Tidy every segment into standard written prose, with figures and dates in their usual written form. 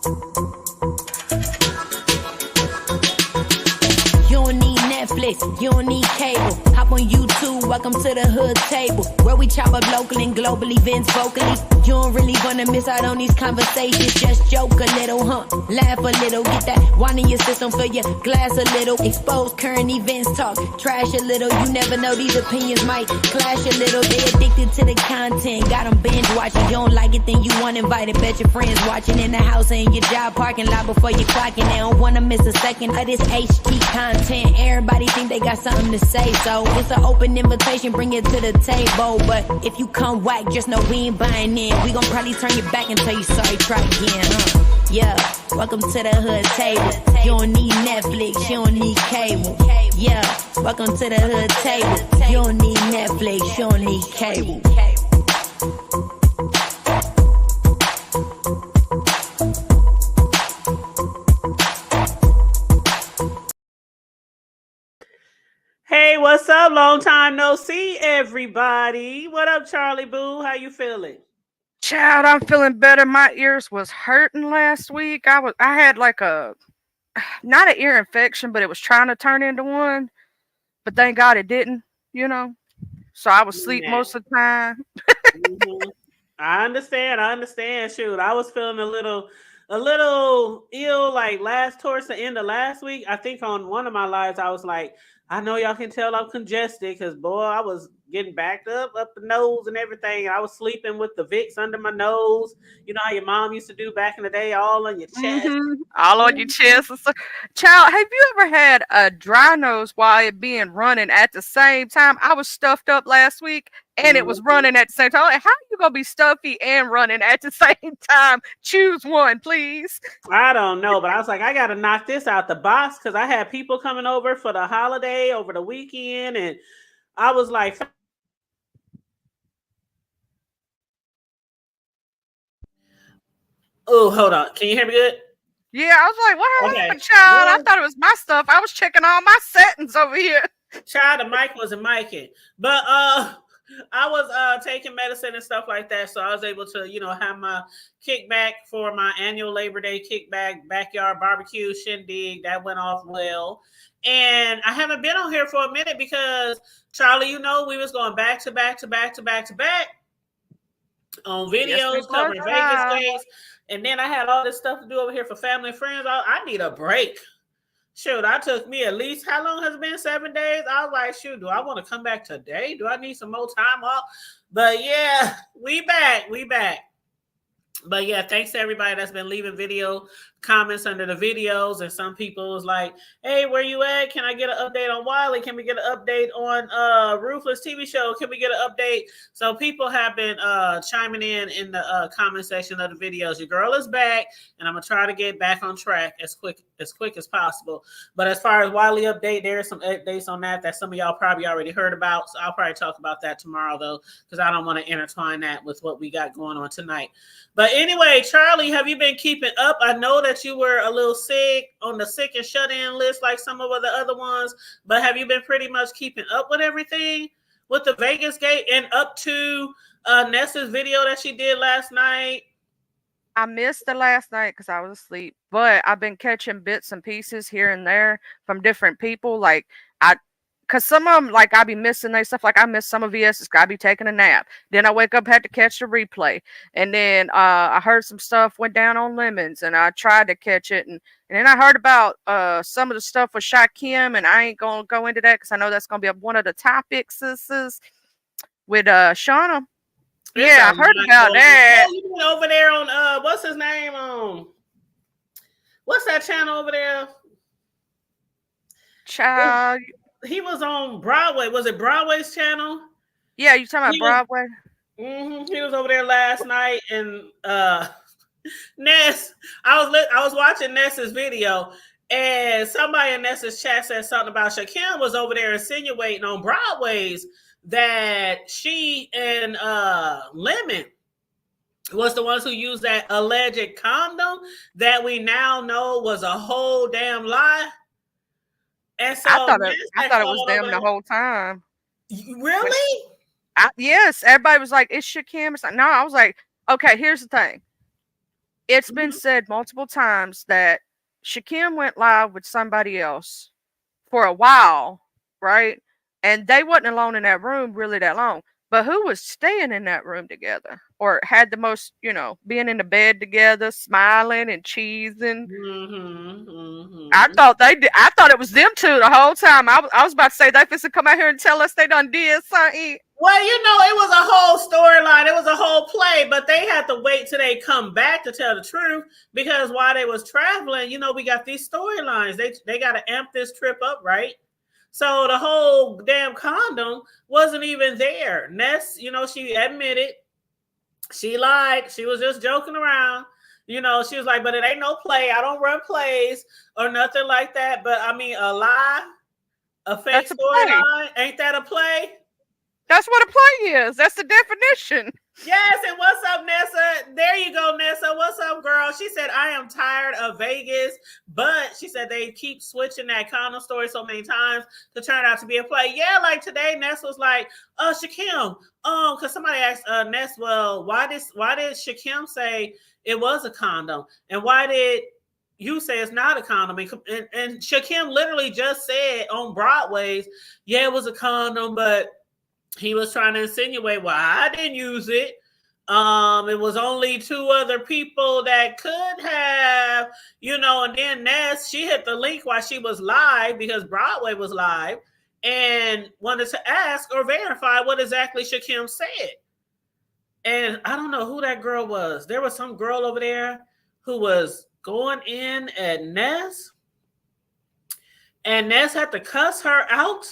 You don't need Netflix, you don't need cable. Hop on YouTube, welcome to the hood table, where we chop up local and global events vocally. You don't really wanna miss out on these conversations. Just joke a little, laugh a little, get that wine in your system, fill your glass a little. Expose current events, talk trash a little. You never know, these opinions might clash a little. They addicted to the content, got them binge watching. You don't like it, then you want invited. Bet your friends watching in the house and your job parking lot before you clocking. They don't wanna miss a second of this HD content. Everybody think they got something to say, so it's an open invitation, bring it to the table. But if you come whack, just know we ain't buying in. We gon' probably turn your back and tell you sorry, try again, Yeah, welcome to the hood table. You don't need Netflix, you don't need cable. Yeah, welcome to the hood table. You don't need Netflix, you don't need cable. Hey, what's up? Long time no see, everybody. What up, Charlie Boo? How you feeling? Child, I'm feeling better. My ears was hurting last week. I had like not an ear infection, but it was trying to turn into one. But thank God it didn't, So I was asleep most of the time. Mm-hmm. I understand. Shoot, I was feeling a little ill like towards the end of last week. I think on one of my lives I was like, I know y'all can tell I'm congested because boy, I was getting backed up the nose and everything. I was sleeping with the Vicks under my nose. You know how your mom used to do back in the day, all on your chest. All on your chest. Child, have you ever had a dry nose while it being running at the same time? I was stuffed up last week and it was running at the same time. Like, how are you gonna be stuffy and running at the same time? Choose one, please. I don't know, but I was like, I gotta knock this out the box because I had people coming over for the holiday over the weekend, and I was like, oh, hold on. Can you hear me good? Yeah, I was like, what happened, child? I thought it was my stuff. I was checking all my settings over here. Child, the mic wasn't micing. But I was taking medicine and stuff like that. So I was able to, have my kickback for my annual Labor Day kickback backyard barbecue shindig. That went off well. And I haven't been on here for a minute because Charlie, we was going back to back on videos covering Vegas days. And then I had all this stuff to do over here for family and friends. I need a break. Shoot, I took me at least, how long has it been? 7 days? I was like, shoot, do I want to come back today? Do I need some more time off? But yeah, we back. But yeah, thanks to everybody that's been leaving video comments under the videos. And some people was like, hey, where you at? Can I get an update on Wiley? Can we get an update on Ruthless TV show? Can we get an update? So people have been chiming in the comment section of the videos. Your girl is back, and I'm gonna try to get back on track as quick as possible. But as far as Wiley update, there are some updates on that some of y'all probably already heard about. So I'll probably talk about that tomorrow though, because I don't want to intertwine that with what we got going on tonight. But anyway, Charlie, have you been keeping up? I know that you were a little sick on the sick and shut-in list like some of the other ones, but have you been pretty much keeping up with everything with the Vegas gate and up to Nessa's video that she did last night? I missed the last night because I was asleep, but I've been catching bits and pieces here and there from different people. Because some of them, like, I be missing their stuff. Like, I missed some of VS's. I be taking a nap. Then I wake up, had to catch the replay. And then I heard some stuff went down on Lemons, and I tried to catch it. And then I heard about some of the stuff with Shaquem, and I ain't going to go into that because I know that's going to be one of the topics with Shauna. Yeah, I heard about that. You been over there on, what's his name? What's that channel over there? Child. He was on Broadway. Was it Broadway's channel? Yeah, you talking about Broadway? He was over there last night, and Ness. I was watching Ness's video, and somebody in Ness's chat said something about Shaquem was over there insinuating on Broadway's that she and Lemon was the ones who used that alleged condom that we now know was a whole damn lie. And so I thought it was them the whole time. Really? Yes. Everybody was like, it's Shaquem. No, I was like, okay, here's the thing. It's been said multiple times that Shakim went live with somebody else for a while, right? And they wasn't alone in that room really that long. But who was staying in that room together or had the most, being in the bed together, smiling and cheesing? I thought they did. I thought it was them two the whole time. I was about to say they supposed to come out here and tell us they done did something. Well, it was a whole storyline. It was a whole play, but they had to wait till they come back to tell the truth because while they was traveling, we got these storylines. They got to amp this trip up, right? So the whole damn condom wasn't even there. Ness, she admitted she lied. She was just joking around. She was like, but it ain't no play. I don't run plays or nothing like that. But I mean, a lie, a fake storyline, ain't that a play? That's what a play is. That's the definition. Yes, and what's up, Nessa? There you go, Nessa. What's up, girl? She said, I am tired of Vegas, but she said they keep switching that condom story so many times to turn out to be a play. Yeah, like today, Nessa was like, Shakim, because somebody asked Ness, well, why did Shakim say it was a condom? And why did you say it's not a condom? And Shakim literally just said on Broadway's, yeah, it was a condom, but he was trying to insinuate, well, I didn't use it. It was only two other people that could have, and then Ness, she hit the link while she was live because Broadway was live and wanted to ask or verify what exactly Shakim said. And I don't know who that girl was. There was some girl over there who was going in at Ness, and Ness had to cuss her out.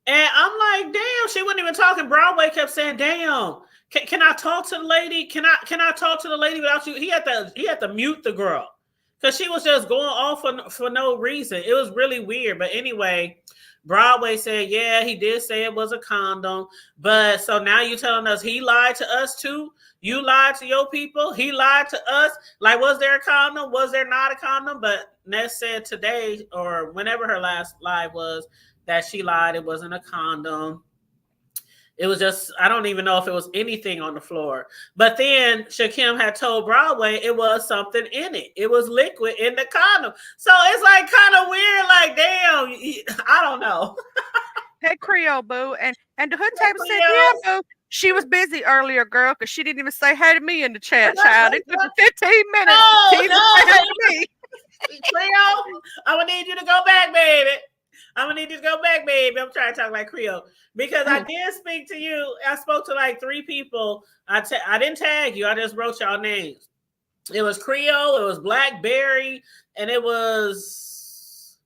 And I'm like, damn, she wasn't even talking. Broadway kept saying, damn, can I talk to the lady? Can I talk to the lady without you? He had to mute the girl because she was just going off for no reason. It was really weird. But anyway, Broadway said, yeah, he did say it was a condom. But so now you're telling us he lied to us too? You lied to your people? He lied to us? Like, was there a condom? Was there not a condom? But Ness said today or whenever her last live was, that she lied. It wasn't a condom. It was just, I don't even know if it was anything on the floor. But then Shakim had told Broadway it was something in it. It was liquid in the condom. So it's like kind of weird, like, damn, I don't know. Hey, Creole, boo. And the hood table said, yeah, boo. She was busy earlier, girl, because she didn't even say hey to me in the chat, child. It took 15 minutes to even say hey to me. Creole, I'm going to need you to go back, baby. I'm gonna need you to go back, baby. I'm trying to talk like Creole because I did speak to you. I spoke to like 3 people. I didn't tag you. I just wrote y'all names. It was Creole, it was Blackberry, and it was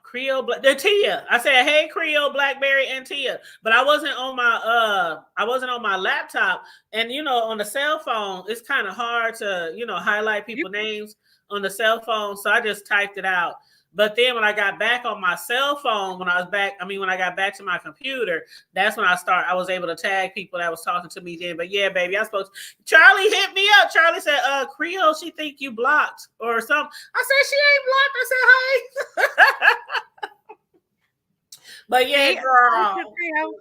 Creole. Tia. I said, hey, Creole, Blackberry, and Tia. But I wasn't on my laptop, and on the cell phone, it's kind of hard to highlight people's names on the cell phone. So I just typed it out. But then when I got back on my cell phone, when I got back to my computer, that's when I was able to tag people that was talking to me then. But yeah, baby, Charlie hit me up. Charlie said, Creole, she think you blocked or something. I said, she ain't blocked. I said, hey. But yeah, girl.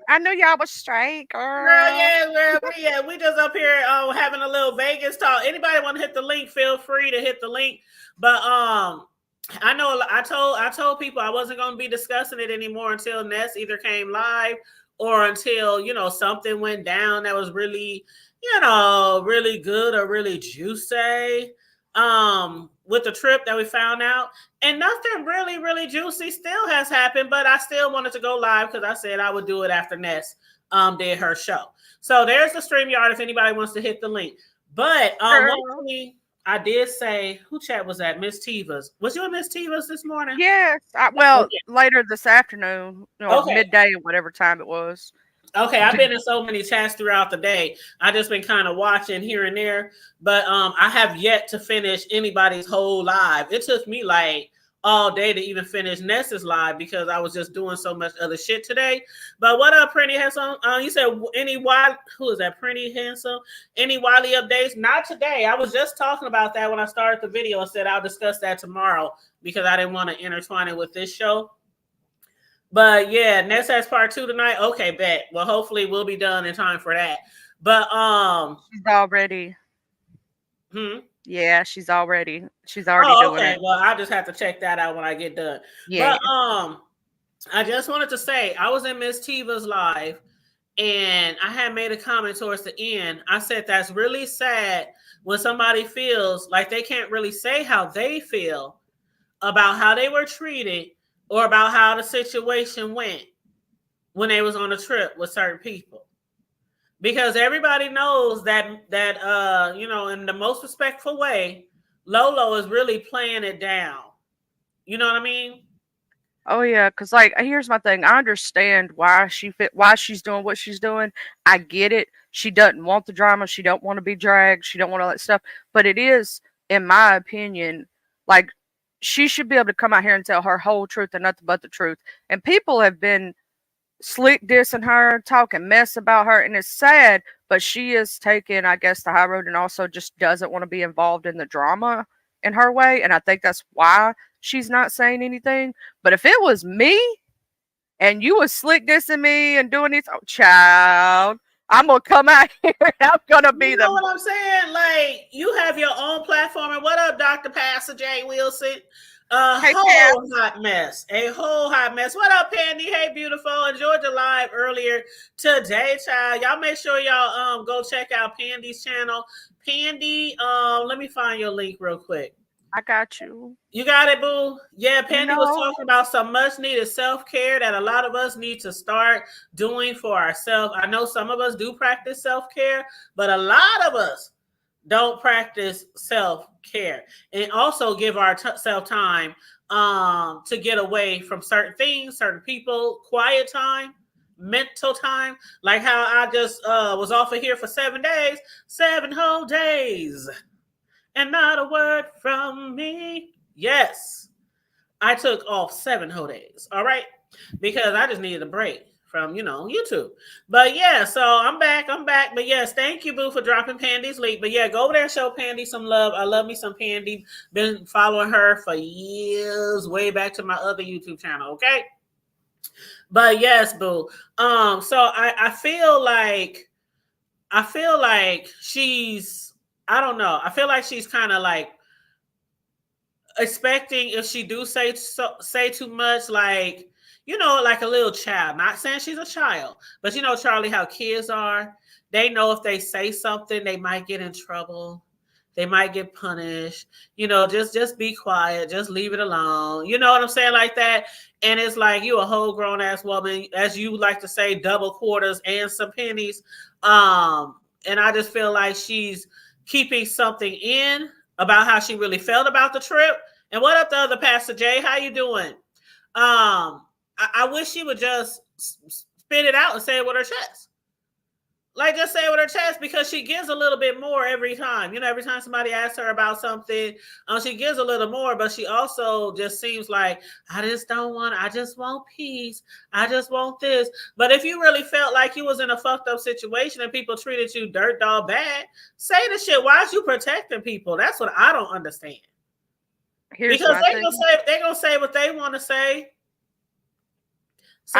I knew y'all was straight, girl. Yeah, we just up here having a little Vegas talk. Anybody want to hit the link, feel free to hit the link. But I know I told people I wasn't going to be discussing it anymore until Ness either came live or until, something went down that was really, really good or really juicy with the trip that we found out. And nothing really, really juicy still has happened, but I still wanted to go live because I said I would do it after Ness did her show. So there's the StreamYard if anybody wants to hit the link. But I did say, who chat was that? Miss Tiva's. Was you in Miss Tiva's this morning? Yes. Later this afternoon, midday or whatever time it was. Okay, I've been in so many chats throughout the day. I've just been kind of watching here and there. But I have yet to finish anybody's whole live. It took me like all day to even finish Ness's live because I was just doing so much other shit today. But what up, Pretty Handsome? You said who is that? Pretty Handsome? Any Wiley updates? Not today. I was just talking about that when I started the video. I said I'll discuss that tomorrow because I didn't want to intertwine it with this show. But yeah, Ness has part 2 tonight. Okay, bet. Well, hopefully we'll be done in time for that. But she's already. Yeah, she's already Oh, doing okay. it. Well, I'll just have to check that out when I get done. Yeah. But I just wanted to say I was in Miss Tiva's live and I had made a comment towards the end. I said that's really sad when somebody feels like they can't really say how they feel about how they were treated or about how the situation went when they was on a trip with certain people. Because everybody knows that in the most respectful way, Lolo is really playing it down. You know what I mean? Oh yeah, cause like here's my thing. I understand why why she's doing what she's doing. I get it. She doesn't want the drama. She don't want to be dragged. She don't want all that stuff. But it is, in my opinion, like she should be able to come out here and tell her whole truth and nothing but the truth. And people have been slick dissing her, talking mess about her, and it's sad. But she is taking, I guess, the high road, and also just doesn't want to be involved in the drama in her way. And I think that's why she's not saying anything. But if it was me and you was slick dissing me and doing this, oh child, I'm gonna come out here and I'm gonna be You know what I'm saying? Like you have your own platform. And what up, Dr. Pastor Jay Wilson? A Hey, whole hot mess. A whole hot mess. What up, Pandy? Hey, beautiful. Enjoyed the live earlier today, child. Y'all make sure y'all go check out Pandy's channel. Pandy, let me find your link real quick. I got you. You got it, boo? Yeah, Pandy was talking about some much needed self-care that a lot of us need to start doing for ourselves. I know some of us do practice self-care, but a lot of us don't practice self-care and also give ourselves time to get away from certain things, certain people, quiet time, mental time, like how I just was off of here for 7 days, 7 whole days. And not a word from me. Yes, I took off 7 whole days. All right, because I just needed a break from YouTube. But yeah, so I'm back. But yes, thank you, boo, for dropping Pandy's link. But yeah, go over there and show Pandy some love. I love me some Pandy. Been following her for years, way back to my other YouTube channel. Okay. But yes, boo. So I feel like she's. I don't know. I feel like she's kind of like expecting if she do say too much, like like a little child. Not saying she's a child, but Charlie, how kids are. They know if they say something, they might get in trouble. They might get punished. Just be quiet. Just leave it alone. You know what I'm saying, like that. And it's like you a whole grown ass woman, as you like to say, double quarters and some pennies. And I just feel like she's keeping something in about how she really felt about the trip. And what up, the other Pastor Jay? How you doing? I wish she would just spit it out and say it with her chest. Like, just say it with her chest, because she gives a little bit more every time. Every time somebody asks her about something, she gives a little more, but she also just seems like, I just want peace. I just want this. But if you really felt like you was in a fucked up situation and people treated you dirt dog bad, say the shit. Why is you protecting people? That's what I don't understand. Because they're gonna say what they want to say. So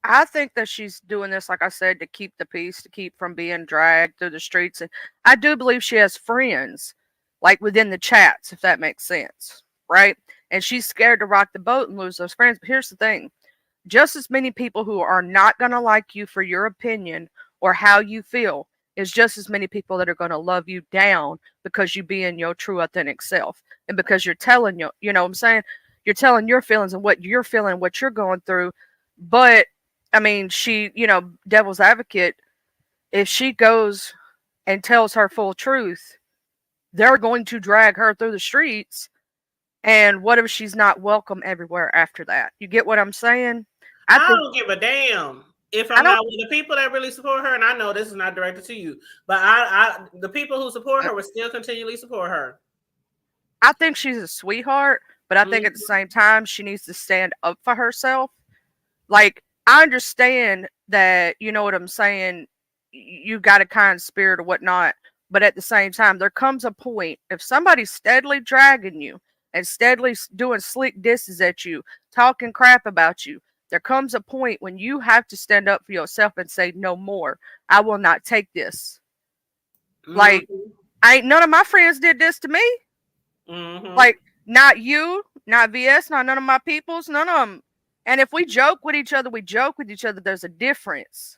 I think that she's doing this, like I said, to keep the peace, to keep from being dragged through the streets. And I do believe she has friends, like within the chats, if that makes sense, right? And she's scared to rock the boat and lose those friends. But here's the thing. Just as many people who are not going to like you for your opinion or how you feel is just as many people that are going to love you down because you being your true, authentic self. And because you're telling, you know what I'm saying? You're telling your feelings and what you're feeling, what you're going through. But I mean, she, devil's advocate, if she goes and tells her full truth, they're going to drag her through the streets. And what if she's not welcome everywhere after that? You get what I'm saying? I don't give a damn if I'm not with the people that really support her. And I know this is not directed to you, but the people who support her will still continually support her. I think she's a sweetheart, but I think at the same time, she needs to stand up for herself. Like, I understand that, you know what I'm saying, you got a kind spirit or whatnot, but at the same time, there comes a point, if somebody's steadily dragging you and steadily doing slick disses at you, talking crap about you, there comes a point when you have to stand up for yourself and say, no more. I will not take this. Like, None of my friends did this to me. Mm-hmm. Like, not you, not VS, not none of my peoples, none of them. And if we joke with each other, we joke with each other. There's a difference.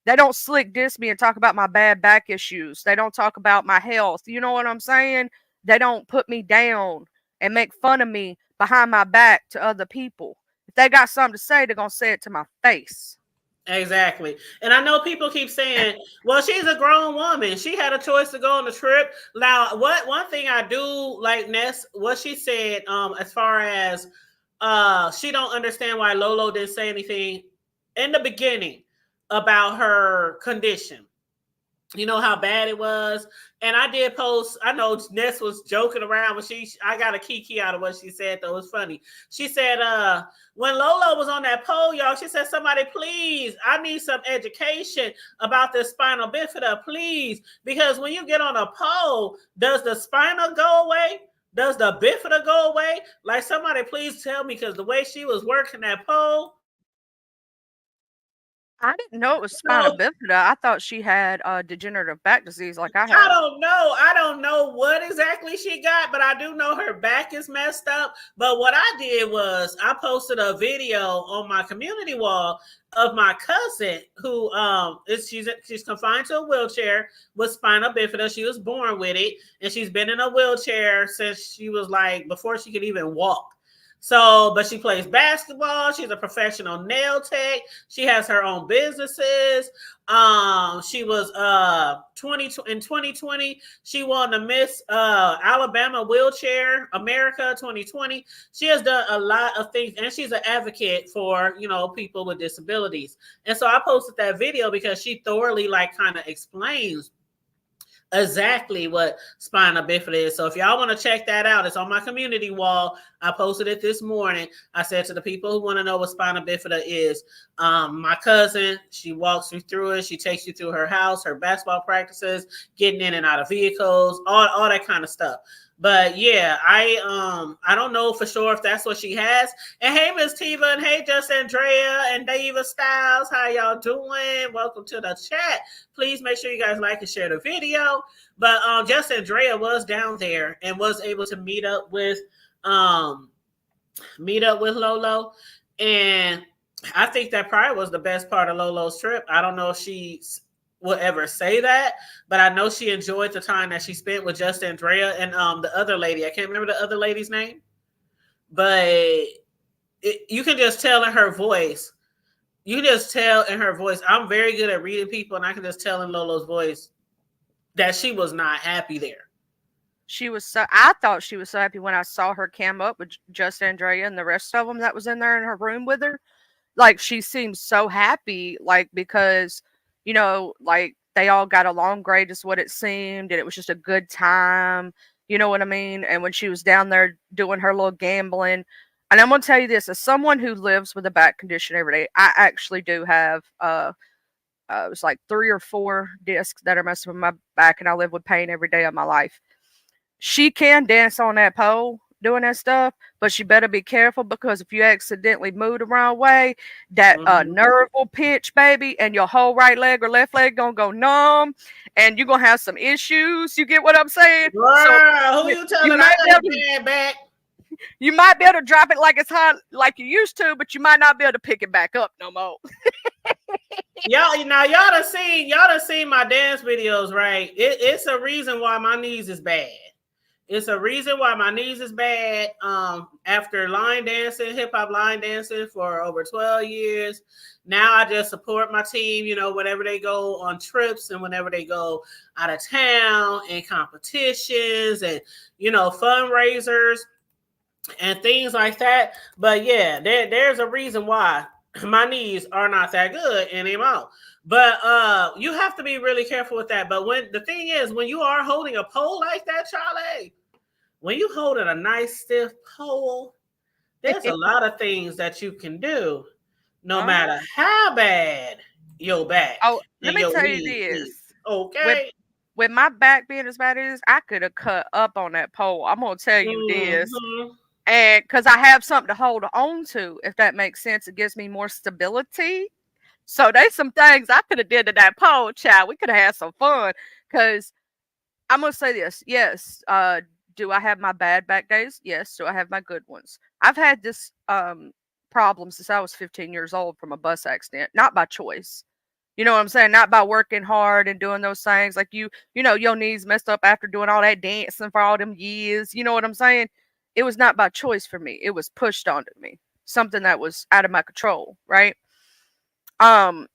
They don't slick diss me and talk about my bad back issues. They don't talk about my health. You know what I'm saying? They don't put me down and make fun of me behind my back to other people. If they got something to say, they're going to say it to my face. Exactly. And I know people keep saying, well, she's a grown woman. She had a choice to go on the trip. Now, one thing I do like, Ness, what she said, as far as she don't understand why Lolo didn't say anything in the beginning about her condition. You know how bad it was. And I did post, I know Ness was joking around when I got a kiki out of what she said, though. It was funny. She said, when Lolo was on that pole, y'all, she said, somebody, please, I need some education about this spinal bifida, please. Because when you get on a pole, does the spinal go away? Does the bifida go away? Like, somebody please tell me, because the way she was working that pole, I didn't know it was spinal bifida. I thought she had degenerative back disease like I have. I don't know. I don't know what exactly she got, but I do know her back is messed up. But what I did was I posted a video on my community wall of my cousin who she's confined to a wheelchair with spinal bifida. She was born with it, and she's been in a wheelchair since she was like before she could even walk. So, but she plays basketball. She's a professional nail tech. She has her own businesses. She was in 2020. She won the Miss Alabama Wheelchair America 2020. She has done a lot of things, and she's an advocate for people with disabilities. And so I posted that video because she thoroughly kind of explains exactly what spinal bifida is. So if y'all want to check that out, it's on my community wall. I posted it this morning. I said to the people who want to know what spinal bifida is, my cousin, she walks you through it. She takes you through her house, her basketball practices, getting in and out of vehicles, all that kind of stuff. But yeah, I don't know for sure if that's what she has. And hey, Miss Tiva, and hey, Just Andrea and Dava Styles, how y'all doing? Welcome to the chat. Please make sure you guys like and share the video. But Just Andrea was down there and was able to meet up with Lolo, and I think that probably was the best part of Lolo's trip. I don't know if she will ever say that, but I know she enjoyed the time that she spent with Just Andrea and the other lady. I can't remember the other lady's name, but you can just tell in her voice. You can just tell in her voice. I'm very good at reading people, and I can just tell in Lolo's voice that she was not happy there. I thought she was so happy when I saw her cam up with Just Andrea and the rest of them that was in there in her room with her. Like, she seemed so happy, because they all got along great is what it seemed, and it was just a good time. You know what I mean? And when she was down there doing her little gambling, and I'm going to tell you this, as someone who lives with a back condition every day, I actually do have, it was like 3 or 4 discs that are messing with my back, and I live with pain every day of my life. She can dance on that pole doing that stuff, but she better be careful, because if you accidentally move the wrong way, that nerve will pitch, baby, and your whole right leg or left leg gonna go numb, and you're gonna have some issues. You get what I'm saying? Girl, who you telling? I got a bad back. You might be able to drop it like it's hot, like you used to, but you might not be able to pick it back up no more. Y'all done seen my dance videos, right? It's a reason why my knees is bad. It's a reason why my knees is bad. After line dancing, hip hop line dancing for over 12 years, now I just support my team, whenever they go on trips and whenever they go out of town and competitions and, fundraisers and things like that. But yeah, there's a reason why my knees are not that good anymore. But you have to be really careful with that. But the thing is, when you are holding a pole like that, Charlie, when you holding a nice stiff pole, there's a lot of things that you can do, no matter how bad your back. Oh, let me tell you this. Okay. With my back being as bad as I could have cut up on that pole. I'm gonna tell you this. And because I have something to hold on to, if that makes sense, it gives me more stability. So there's some things I could have did to that pole, child. We could have had some fun, because I'm gonna say this. Yes. Do I have my bad back days? Yes. Do I have my good ones? I've had this problem since I was 15 years old from a bus accident, not by choice. You know what I'm saying? Not by working hard and doing those things. Like you know, your knees messed up after doing all that dancing for all them years. You know what I'm saying? It was not by choice for me. It was pushed onto me. Something that was out of my control, right? Um,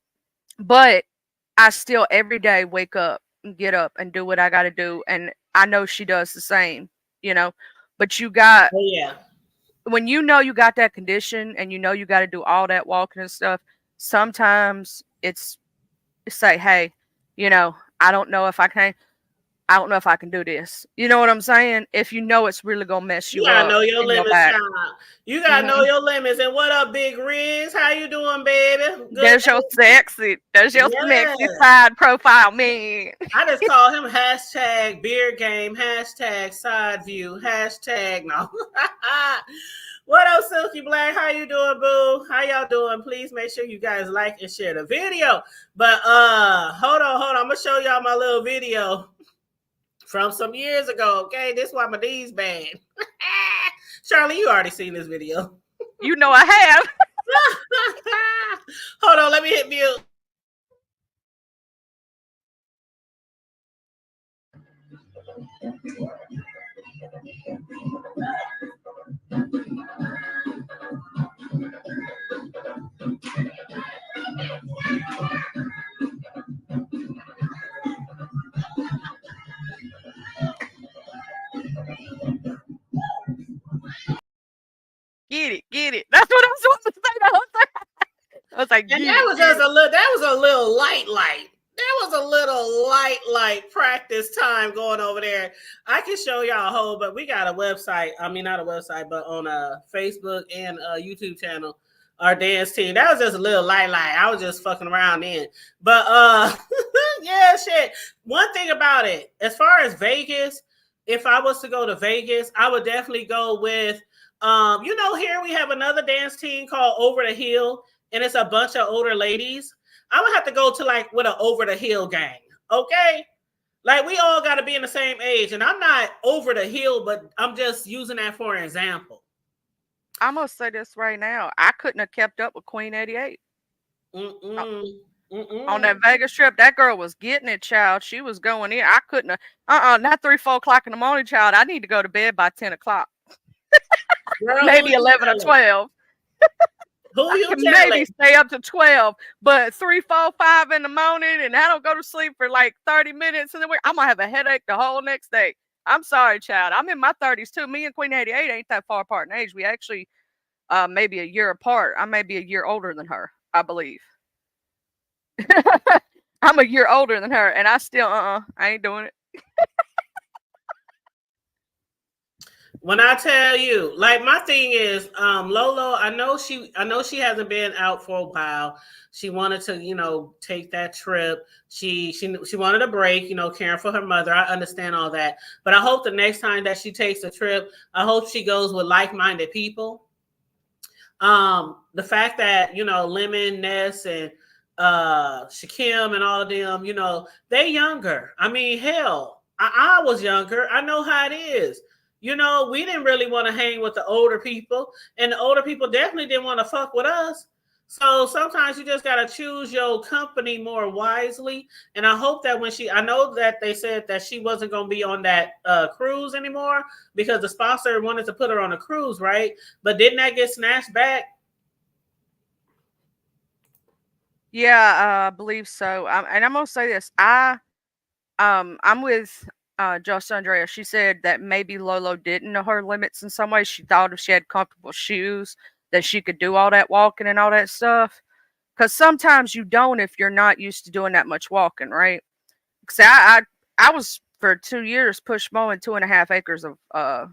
but I still every day wake up and get up and do what I got to do. And I know she does the same, you know. But you got, Oh yeah. when you know you got that condition and you know you got to do all that walking and stuff, sometimes it's say, hey, you know, I don't know if I can. I don't know if I can do this. You know what I'm saying? If you know it's really gonna mess You you gotta up know your in your limits, back. child. You gotta know Mm-hmm. your limits. And what up, Big Riz? How you doing, baby? Good. There's your sexy Yeah. side profile, man. I just call him hashtag beer game, hashtag side view, hashtag no. What up, Silky Black? How you doing, boo? How y'all doing? Please make sure you guys like and share the video. But hold on. I'm gonna show y'all my little video from some years ago. Okay, this is why my knees bad. Charlie, you already seen this video. You know I have. Hold on, let me hit mute. Get it. That's what I'm supposed to say the whole time. I was like, And that was just a little. That was a little light. There was a little light practice time going over there. I can show y'all a whole, but we got a website. I mean, not a website, but on a Facebook and a YouTube channel. Our dance team. That was just a little light. I was just fucking around then. But yeah, shit. One thing about it, as far as Vegas, if I was to go to Vegas, I would definitely go with you know, here we have another dance team called Over the Hill, and it's a bunch of older ladies. I would have to go to like with an Over the Hill gang. Okay. Like we all got to be in the same age. And I'm not over the hill, but I'm just using that for an example. I'm gonna say this right now. I couldn't have kept up with Queen 88. On that Vegas trip, that girl was getting it, child. She was going in. I couldn't have, not 3, 4 o'clock in the morning, child. I need to go to bed by 10 o'clock. Girl, maybe 11 or 12. Who you can maybe stay up to 12, but 3, 4, 5 in the morning, and I don't go to sleep for like 30 minutes, and then I'm gonna have a headache the whole next day. I'm sorry, child. I'm in my 30s too. Me and Queen 88 ain't that far apart in age. We actually maybe a year apart. I may be a year older than her, I believe. I'm a year older than her, and I still I ain't doing it. When I tell you, like my thing is, Lolo, I know she hasn't been out for a while. She wanted to, you know, take that trip. She wanted a break, you know, caring for her mother. I understand all that. But I hope the next time that she takes a trip, I hope she goes with like-minded people. The fact that, you know, Lemon, Ness, and Shakim and all of them, you know, they younger. I mean, hell, I was younger. I know how it is. You know, we didn't really want to hang with the older people, and the older people definitely didn't want to fuck with us. So sometimes you just got to choose your company more wisely. And I hope that when I know that they said that she wasn't going to be on that cruise anymore because the sponsor wanted to put her on a cruise, right? But didn't that get snatched back? Yeah, I believe so. And I'm going to say this. I'm with Just Andrea. She said that maybe Lolo didn't know her limits in some ways. She thought if she had comfortable shoes that she could do all that walking and all that stuff. Because sometimes you don't if you're not used to doing that much walking, right? Because I was for 2 years push mowing 2.5 acres of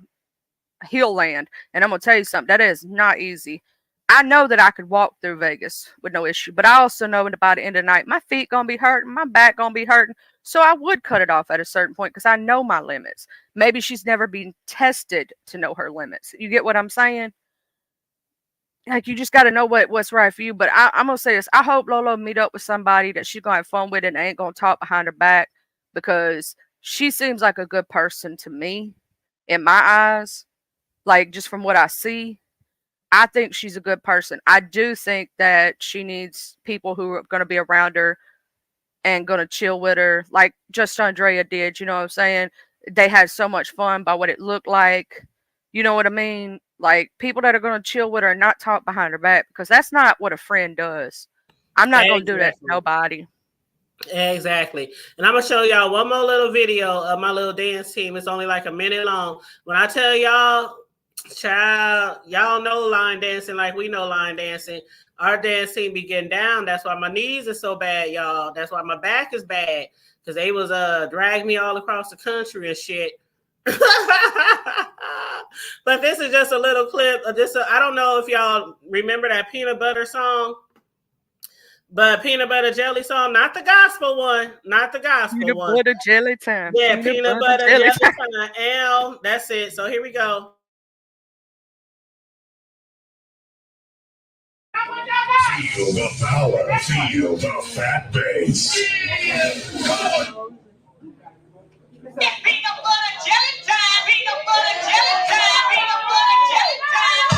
hill land, and I'm gonna tell you something, that is not easy. I know that I could walk through Vegas with no issue, but I also know that by the end of the night, my feet gonna be hurting, my back gonna be hurting. So I would cut it off at a certain point because I know my limits. Maybe she's never been tested to know her limits. You get what I'm saying? Like you just got to know what's right for you. But I'm gonna say this: I hope Lolo meet up with somebody that she's gonna have fun with and ain't gonna talk behind her back, because she seems like a good person to me in my eyes. Like, just from what I see, I think she's a good person. I do think that she needs people who are going to be around her and going to chill with her, like just Andrea did. You know what I'm saying? They had so much fun by what it looked like. You know what I mean? Like, people that are going to chill with her and not talk behind her back, because that's not what a friend does. I'm not going to do that to nobody. Exactly. And I'm going to show y'all one more little video of my little dance team. It's only like a minute long. When I tell y'all, child, y'all know line dancing like we know line dancing. Our dance team be getting down. That's why my knees are so bad, y'all. That's why my back is bad, because they was dragging me all across the country and shit. But this is just a little clip of this. I don't know if y'all remember that peanut butter song, but peanut butter jelly song, not the gospel one, not the gospel peanut one. Butter jelly time. Yeah, peanut butter jelly time. L. That's it. So here we go. Feel the power, feel the fat bass. Peanut butter jelly time, peanut butter jelly time, peanut butter jelly time.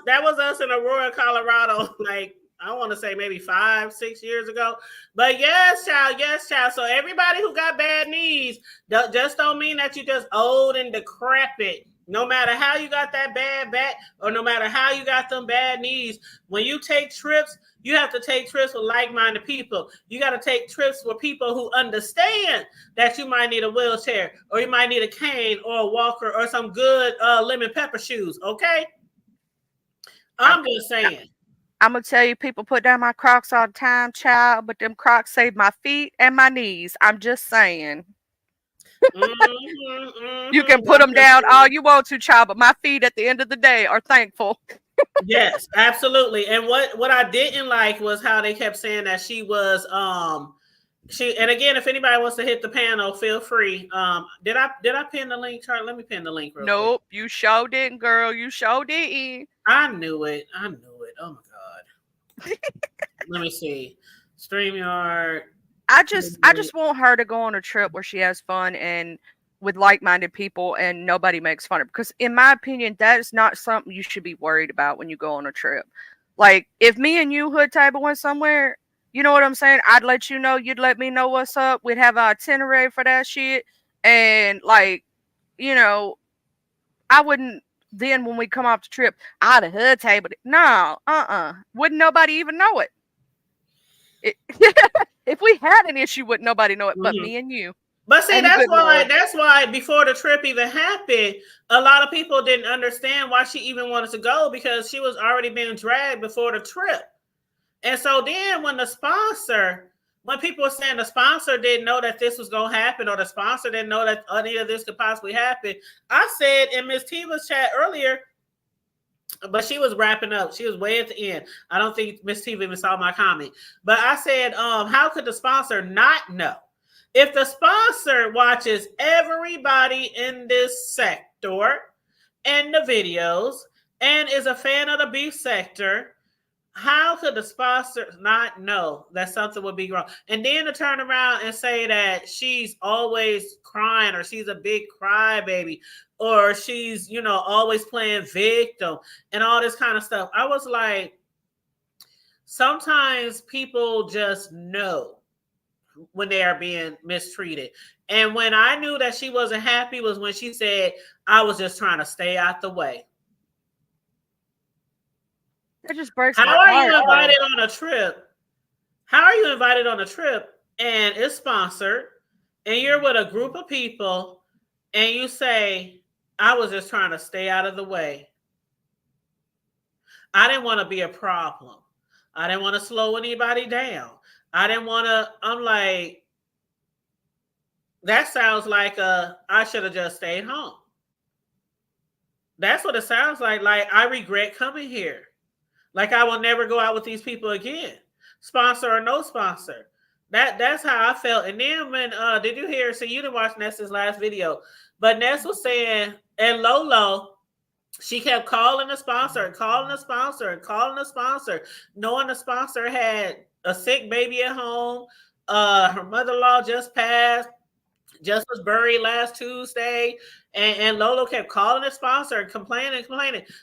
That was us in Aurora, Colorado. Like, I want to say maybe 5-6 years ago. But yes, child. Yes, child. So everybody who got bad knees, just don't mean that you just old and decrepit. No matter how you got that bad back, or no matter how you got them bad knees, when you take trips, you have to take trips with like-minded people. You got to take trips with people who understand that you might need a wheelchair, or you might need a cane or a walker or some good lemon pepper shoes. Okay? I'm just saying. I'm going to tell you, people put down my Crocs all the time, child, but them Crocs save my feet and my knees. I'm just saying. You can put them down all you want to, child, but my feet at the end of the day are thankful. Yes, absolutely. And what I didn't like was how they kept saying that she was and again, if anybody wants to hit the panel, feel free. Did I pin the link, Charlie? Let me pin the link real quick. You sure didn't, girl. You sure didn't. I knew it. Oh my God. Let me see. StreamYard. I just want her to go on a trip where she has fun and with like-minded people and nobody makes fun of her. Because in my opinion, that is not something you should be worried about when you go on a trip. Like, if me and you, Hood Table, went somewhere, you know what I'm saying? I'd let you know. You'd let me know what's up. We'd have an itinerary for that shit. And, like, you know, I wouldn't, then when we come off the trip, I'd have Hood Table. No, wouldn't nobody even know it. If we had an issue, wouldn't nobody know it but me and you. But see, that's why before the trip even happened, a lot of people didn't understand why she even wanted to go, because she was already being dragged before the trip. And so then when people were saying the sponsor didn't know that this was going to happen, or the sponsor didn't know that any of this could possibly happen, I said in Miss Tiva's chat earlier, but she was wrapping up. She was way at the end. I don't think Miss Tiva even saw my comment. But I said, how could the sponsor not know? If the sponsor watches everybody in this sector and the videos and is a fan of the beef sector, how could the sponsor not know that something would be wrong? And then to turn around and say that she's always crying, or she's a big crybaby, or she's, always playing victim and all this kind of stuff. I was like, sometimes people just know when they are being mistreated. And when I knew that she wasn't happy was when she said, I was just trying to stay out the way. It just breaks How my are heart. you invited on a trip? How are you invited on a trip and it's sponsored and you're with a group of people and you say, I was just trying to stay out of the way. I didn't want to be a problem. I didn't want to slow anybody down. I didn't want to, I'm like, that sounds like I should have just stayed home. That's what it sounds like. Like, I regret coming here. Like, I will never go out with these people again. Sponsor or no sponsor. That's how I felt. And then when did you hear? So you didn't watch Ness's last video, but Ness was saying, and Lolo, she kept calling the sponsor and calling the sponsor and calling the sponsor, knowing the sponsor had a sick baby at home. Her mother-in-law just passed, just was buried last Tuesday. And Lolo kept calling the sponsor and complaining.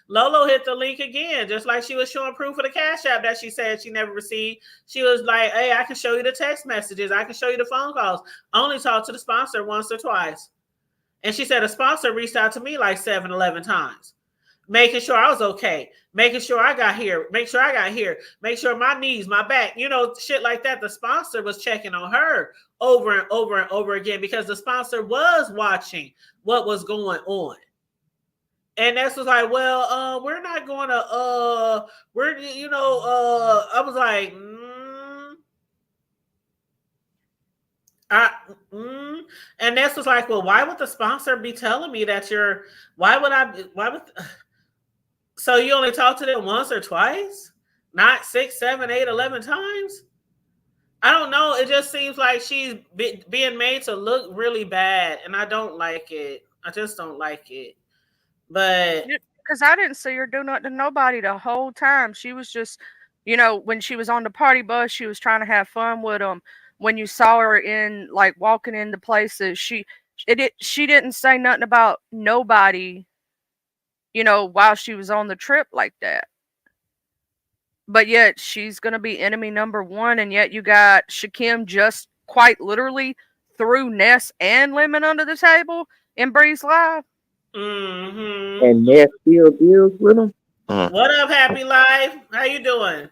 Lolo hit the link again, just like she was showing proof of the Cash App that she said she never received. She was like, hey, I can show you the text messages. I can show you the phone calls. I only talked to the sponsor once or twice. And she said a sponsor reached out to me like 7-11 times, making sure I was okay, making sure I got here, make sure my knees, my back, shit like that. The sponsor was checking on her over and over and over again because the sponsor was watching what was going on. And Ness was like, well, we're not going to, I was like, and Ness was like, well, why would the sponsor be telling me that so you only talk to them once or twice, not 6, 7, 8, 11 times? I don't know. It just seems like she's being made to look really bad, and I don't like it. I just don't like it. But because I didn't see her do nothing to nobody the whole time. She was just, when she was on the party bus, she was trying to have fun with them. When you saw her in like walking into places, she didn't say nothing about nobody, while she was on the trip like that. But yet she's going to be enemy number one. And yet you got Shakim just quite literally threw Ness and Lemon under the table in Breeze Live. Mm-hmm. And Ness still deals with him. What up, Happy Life? How you doing?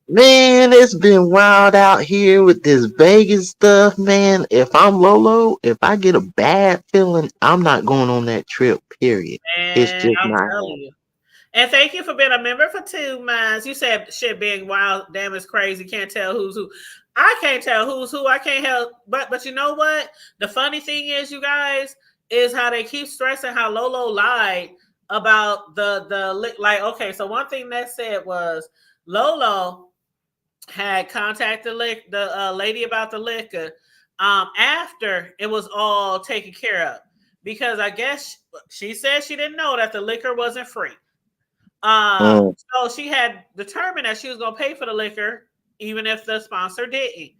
Man, it's been wild out here with this Vegas stuff, man. If I'm Lolo, if I get a bad feeling, I'm not going on that trip, period. Man, it's just I'm not. telling you. And thank you for being a member for 2 months. You said shit being wild, damn, it's crazy. Can't tell who's who. I can't tell who's who. I can't help. But you know what? The funny thing is, you guys, is how they keep stressing how Lolo lied about the like. Okay, so one thing that said was Lolo had contacted the lady about the liquor after it was all taken care of, because I guess she said she didn't know that the liquor wasn't free. So she had determined that she was going to pay for the liquor even if the sponsor didn't.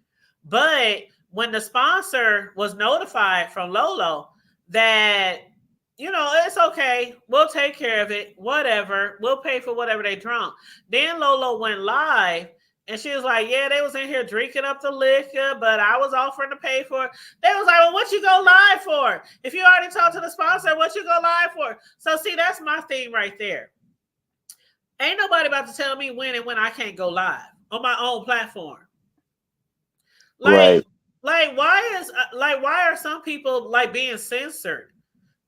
But when the sponsor was notified from Lolo that, it's okay, we'll take care of it, whatever, we'll pay for whatever they drunk. Then Lolo went live and she was like, yeah, they was in here drinking up the liquor, but I was offering to pay for it. They was like, well, what you go live for? If you already talked to the sponsor, what you go live for? So see, that's my thing right there. Ain't nobody about to tell me when and when I can't go live on my own platform. Like why are some people like being censored,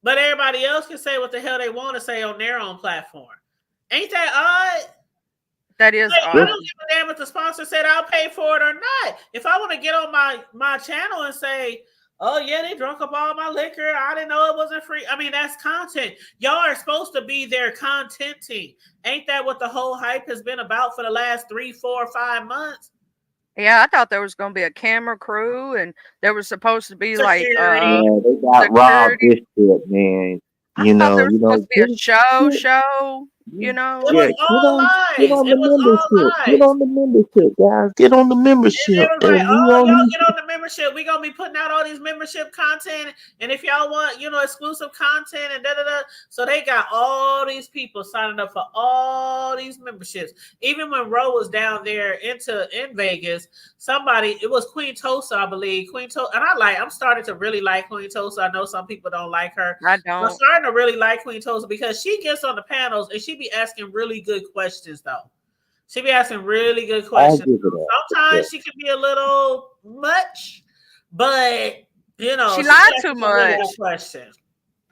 but everybody else can say what the hell they want to say on their own platform? Ain't that odd? That is odd. I don't give a damn if the sponsor said I'll pay for it or not. If I want to get on my channel and say, oh yeah, they drunk up all my liquor, I didn't know it wasn't free. I mean, that's content. Y'all are supposed to be there contenting. Ain't that what the whole hype has been about for the last 3, 4, 5 months? Yeah, I thought there was going to be a camera crew, and there was supposed to be Security. They got robbed this shit, man. I thought there was supposed to be a show. It was all lies. Get on the membership. Get on the membership, guys. Get on the membership. And it was like, y'all get on the membership. We're going to be putting out all these membership content. And if y'all want, exclusive content and da-da-da. So they got all these people signing up for all these memberships. Even when Ro was down there in Vegas, it was Queen Tosa, I believe. Queen Tosa. And I'm starting to really like Queen Tosa. I know some people don't like her. I don't. I'm starting to really like Queen Tosa because she gets on the panels and she be asking really good questions though. She be asking really good I'll questions. give it up. Sometimes she can be a little much, but you know, She she's lied asking too some really much. good questions.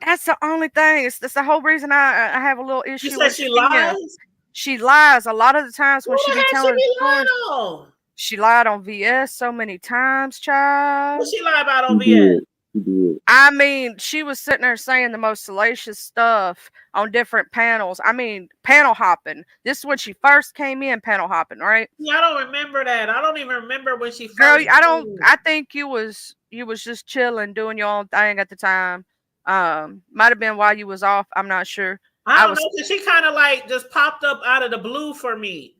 That's the only thing. That's the whole reason I have a little You issue said with she Shania. lies? She lies a lot of the times Who when she the be heck she telling be lying stories. on? She lied on VS so many times, What child. she lie about She on VS? did. She did. I mean, she was sitting there saying the most salacious stuff on different panels. I mean, panel hopping. This is when she first came in, panel hopping, right? Yeah, I don't remember that. I don't even remember when she Girl, first came. I think you was just chilling, doing your own thing at the time. Might have been while you was off. I'm not sure. I don't was know, because she kind of like just popped up out of the blue for me.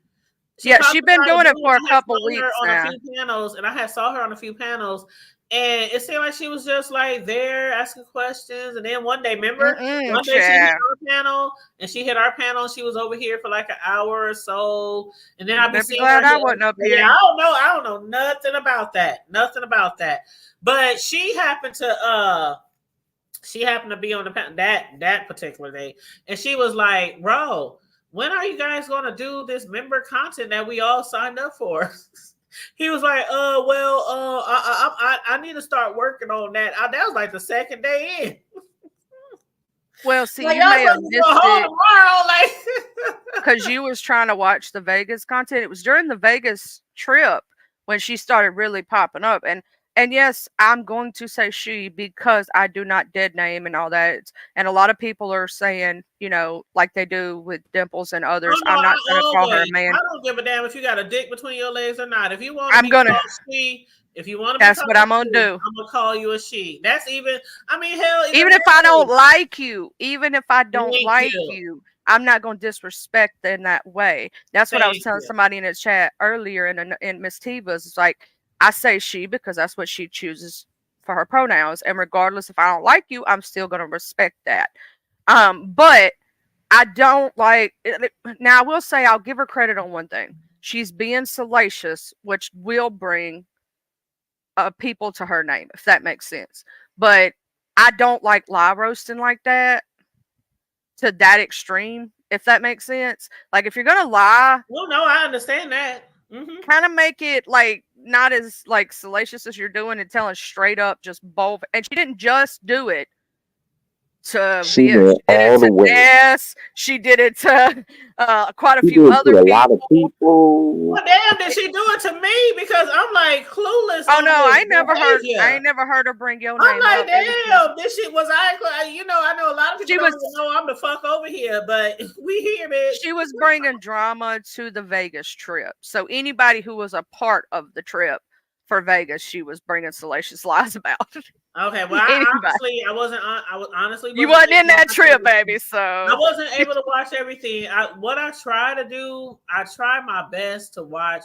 Yeah, popped she up been out of doing the it blue, for a and I had couple saw her weeks on now. a few panels, and I had saw her on a few panels, and it seemed like she was just like there asking questions. And then one day, remember, one day she hit child. our panel, and she hit our panel. And she was over here for like an hour or so, and then I'd be Better be seeing glad her. I wasn't up Yeah, here. I don't know nothing about that. But she happened to be on the panel that particular day, and she was like, "Bro, when are you guys going to do this member content that we all signed up for?" He was like, I need to start working on that. That was like the second day in. Well, see, Like, you may have missed it tomorrow, like because you was trying to watch the Vegas content. It was during the Vegas trip when she started really popping up. And yes, I'm going to say she because I do not dead name and all that. And a lot of people are saying, you know, like they do with Dimples and others, no, I'm not going to call her a man. I don't give a damn if you got a dick between your legs or not. If you want I'm to be gonna- called she, if you want to be That's called what I'm gonna she, do. I'm gonna call you a she. That's even. I mean, hell, Even if I don't like you, Thank you. you, I'm not going to disrespect in that way. That's what I was Thank telling you. somebody in the chat earlier in Miss Tiva's. It's like, I say she because that's what she chooses for her pronouns. And regardless if I don't like you, I'm still going to respect that. But I don't like it. Now I will say I'll give her credit on one thing. She's being salacious, which will bring people to her name, if that makes sense. But I don't like lie roasting like that to that extreme, if that makes sense. Like if you're gonna lie, Well, no, I understand that. Mm-hmm. kind of make it like not as like salacious as you're doing and telling straight up just bold. And she didn't just do it to She VS. went all the way. Yes, she did it to quite a She few did other to a people. lot of people. Well, damn, did she do it to me? Because I'm like clueless. Oh on no, this I ain't never heard. behavior. I ain't never heard her bring your I'm name like, up. It was just- damn, this shit was I. You know, I know a lot of She people don't was- even know I'm the fuck over here, but we here, bitch. She was bringing drama to the Vegas trip. So anybody who was a part of the trip for Vegas, she was bringing salacious lies about. Okay, well, I wasn't. I was honestly. You wasn't in that trip, baby. So I wasn't able to watch everything. What I try to do, I try my best to watch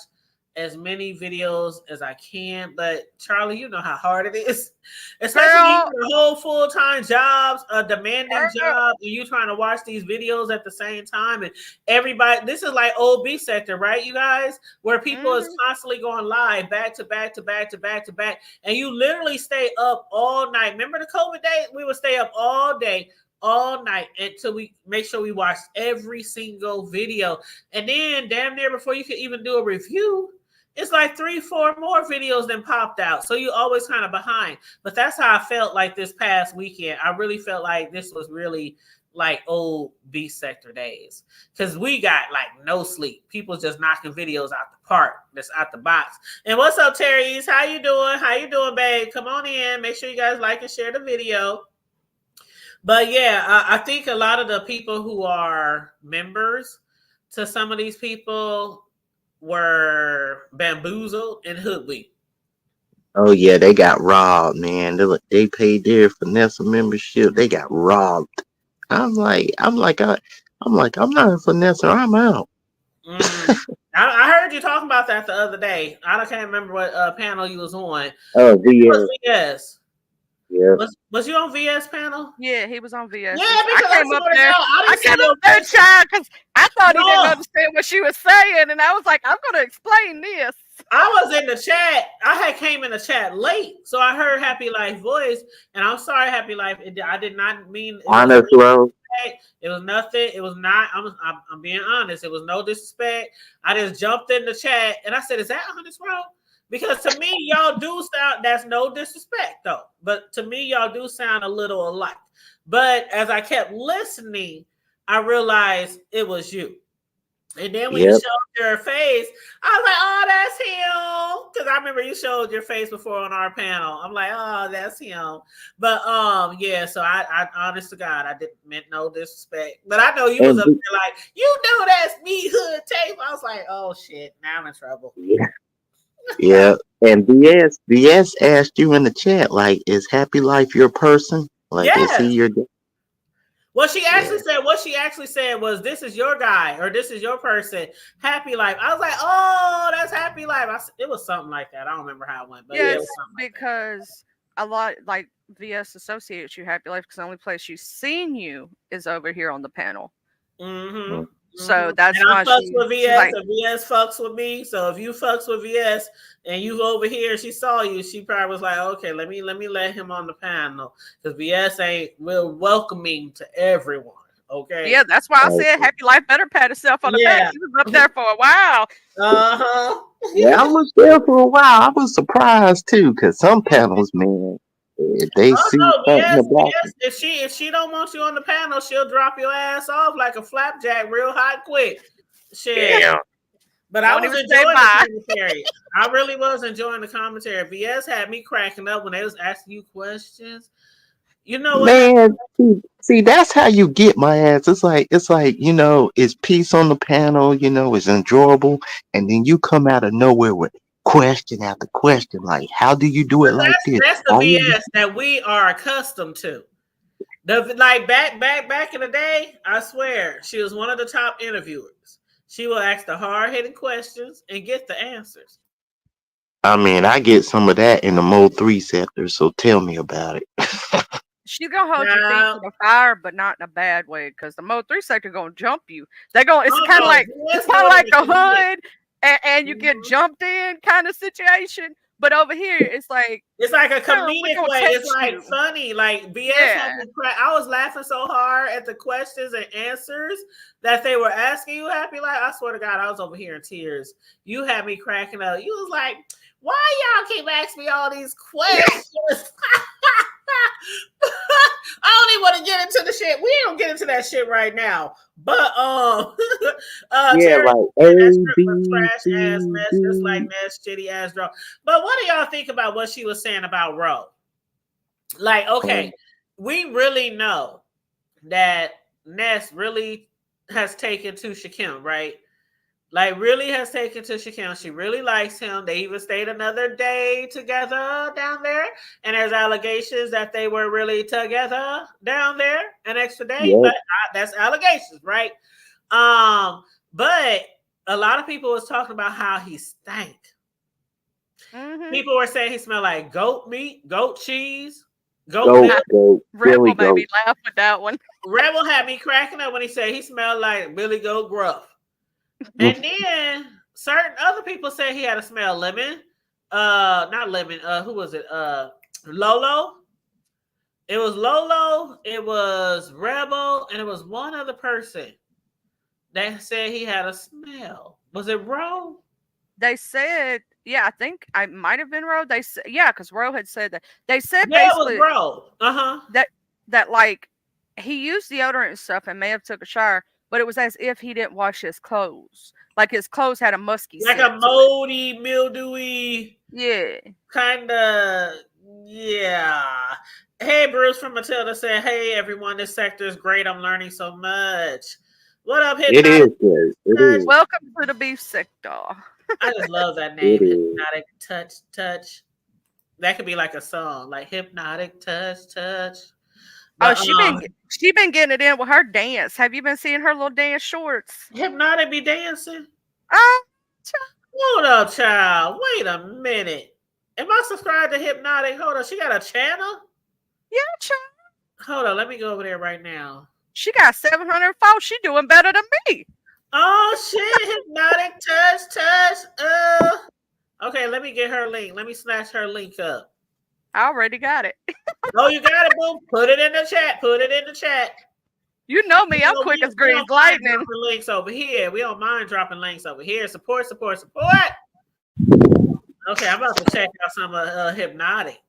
as many videos as I can. But Charlie, you know how hard it is, especially you a whole full-time job, a demanding job, and you trying to watch these videos at the same time. And everybody, this is like old B sector, right? You guys, where people is constantly going live back to back to back to back to back, and you literally stay up all night. Remember the COVID days? We would stay up all day, all night until we make sure we watch every single video. And then damn near before you could even do a review, it's like 3-4 more videos than popped out. So you always kind of behind. But that's how I felt like this past weekend. I really felt like this was really like old B sector days. Because we got like no sleep. People just knocking videos out the park. That's out the box. And what's up, Terry's? How you doing? How you doing, babe? Come on in. Make sure you guys like and share the video. But yeah, I think a lot of the people who are members to some of these people were bamboozled and hoodwinked. Oh yeah, they got robbed, man. They paid their Finesse membership. They got robbed. I'm like, I'm not a Finesse. I'm out. I heard you talking about that the other day. I can't remember what panel you was on. Oh, VS. Yeah. Was you on VS panel? Yeah, he was on VS. Yeah, because I came up there. I came up there, child, because I thought he didn't understand what she was saying, and I was like, I'm going to explain this. I was in the chat. I had came in the chat late, so I heard Happy Life voice, and I'm sorry, Happy Life. I did not mean Honest, bro. It was nothing. It was not. I'm being honest. It was no disrespect. I just jumped in the chat and I said, "Is that Honest Row?" Because to me, y'all do sound. That's no disrespect though. But to me, y'all do sound a little alike. But as I kept listening, I realized it was you. And then when you showed your face, I was like, "Oh, that's him." Because I remember you showed your face before on our panel. I'm like, "Oh, that's him." But yeah. So I honest to God, I didn't meant no disrespect, but I know you was up there like, "You know that's me, Hood Tape." I was like, "Oh shit, now I'm in trouble." Yeah. And BS asked you in the chat, like, is Happy Life your person? Like, is he your? What she actually said was, "This is your guy," or "This is your person, Happy Life." I was like, "Oh, that's Happy Life." It was something like that. I don't remember how it went, but yeah, it was something because a lot like VS associates you Happy Life because the only place she's seen you is over here on the panel. Mm-hmm. So that's and why I fucks with VS, like, and VS fucks with me. So if you fucks with VS and you over here, she saw you, she probably was like, "Okay, let me let him on the panel," because VS ain't real welcoming to everyone. Okay. Yeah, that's why I said Happy Life better pat herself on the back. She was up there for a while. Yeah, I was there for a while. I was surprised too, because some panels, man, they see something about if she don't want you on the panel, she'll drop your ass off like a flapjack real hot quick. Shit. Yeah. But I was enjoying the commentary. I really was enjoying the commentary. VS had me cracking up when they was asking you questions. You know what? Man, see, that's how you get my ass. It's like, it's peace on the panel, it's enjoyable, and then you come out of nowhere with question after question, like, how do you do it like this? That's the VS that we are accustomed to. Like back in the day, I swear, she was one of the top interviewers. She will ask the hard-hitting questions and get the answers. I mean, I get some of that in the Mode 3 sector, so tell me about it. She's gonna hold your feet to the fire, but not in a bad way, because the Mode 3 sector gonna jump you. It's kind of like a hood, and you get jumped in kind of situation. But over here, it's like a comedic way. It's like funny. Like BS had me cry. I was laughing so hard at the questions and answers that they were asking you, Happy Life. I swear to God, I was over here in tears. You had me cracking up. You was like, "Why y'all keep asking me all these questions?" I don't even want to get into the shit. We ain't gonna get into that shit right now. But yeah, Terry, like trash ass mess, just like Ness, shitty ass draw. But what do y'all think about what she was saying about Ro? Like, okay, we really know that Ness really has taken to Shaquem, right? Like, really has taken to Shaquem. She really likes him. They even stayed another day together down there. And there's allegations that they were really together down there an extra day. Yep. But that's allegations, right? But a lot of people was talking about how he stank. Mm-hmm. People were saying he smelled like goat meat, goat cheese, goat. Rebel made me laugh with that one. Rebel had me cracking up when he said he smelled like Billy Goat Gruff. And then certain other people say he had a smell lemon. Not lemon. Who was it? Lolo. It was Lolo. It was Rebel, and it was one other person that said he had a smell. Was it Ro? They said, I think I might have been Ro. They said, because Ro had said that. They said basically, it was Ro. That like he used deodorant and stuff and may have took a shower. But it was as if he didn't wash his clothes. Like his clothes had a musky scent. Like a moldy, mildewy. Yeah. Kind of, yeah. Hey, Bruce from Matilda said, "Hey, everyone, this sector is great. I'm learning so much." What up, Hypnotic? It is good. It is. Welcome to the beef sector. I just love that name, Hypnotic Touch. That could be like a song, like Hypnotic Touch. But, she been getting it in with her dance. Have you been seeing her little dance shorts? Hypnotic be dancing? Hold up, child. Wait a minute. Am I subscribed to Hypnotic? Hold on. She got a channel? Yeah, child. Hold on. Let me go over there right now. She got 700 followers. She doing better than me. Oh, shit. Hypnotic Touch. Okay, let me get her link. Let me snatch her link up. I already got it. Oh, you got it, boo. Put it in the chat. You know me, I'm quick as We green don't mind lightning. dropping links over here. We don't mind dropping links over here. Support. Okay, I'm about to check out some Hypnotic.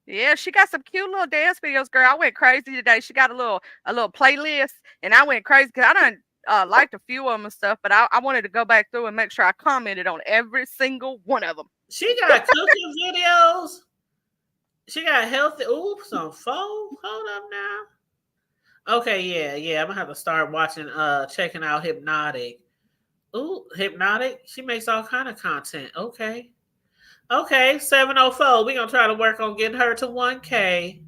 Yeah, she got some cute little dance videos, girl. I went crazy today. She got a little playlist, and I went crazy because I done liked a few of them and stuff, but I wanted to go back through and make sure I commented on every single one of them. She got cooking videos. She got healthy. Ooh, some phone. Hold up now. Okay, yeah. I'm gonna have to start watching, checking out Hypnotic. Ooh, Hypnotic. She makes all kind of content. Okay. 704. We're gonna try to work on getting her to 1K.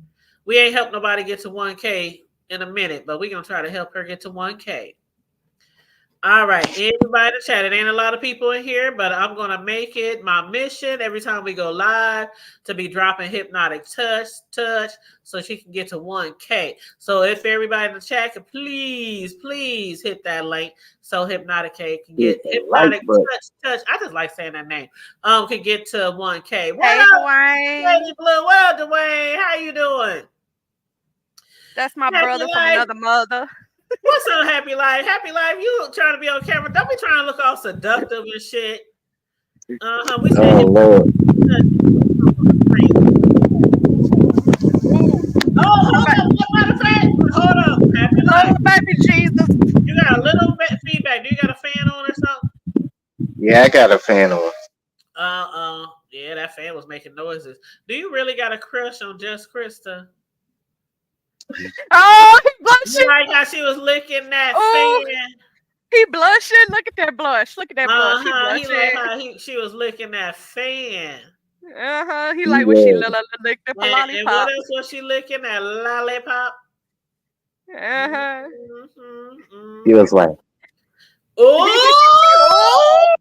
We ain't helped nobody get to 1K in a minute, but we're gonna try to help her get to 1K. All right, everybody in the chat. It ain't a lot of people in here, but I'm gonna make it my mission every time we go live to be dropping Hypnotic touch, so she can get to 1K. So if everybody in the chat could please hit that link so Hypnotic K can get Hypnotic touch. I just like saying that name. Can get to 1K. What up, Dwayne? Lady Blue? What up, Dwayne? How you doing? That's my brother from another mother. What's up, Happy Life? Happy Life, you trying to be on camera. Don't be trying to look all seductive and shit. We oh, Lord. Hold up. Happy Life. Oh, baby Jesus. You got a little bit feedback. Do you got a fan on or something? Yeah, I got a fan on. Yeah, that fan was making noises. Do you really got a crush on Just Krista? Oh, he blushing. Like how she was licking that fan. He blushing. Look at that blush. Look at that blush. He blushing. He like how she was licking that fan. He like when she licked the lollipop. And what else was she licking? That lollipop. He was like, oh,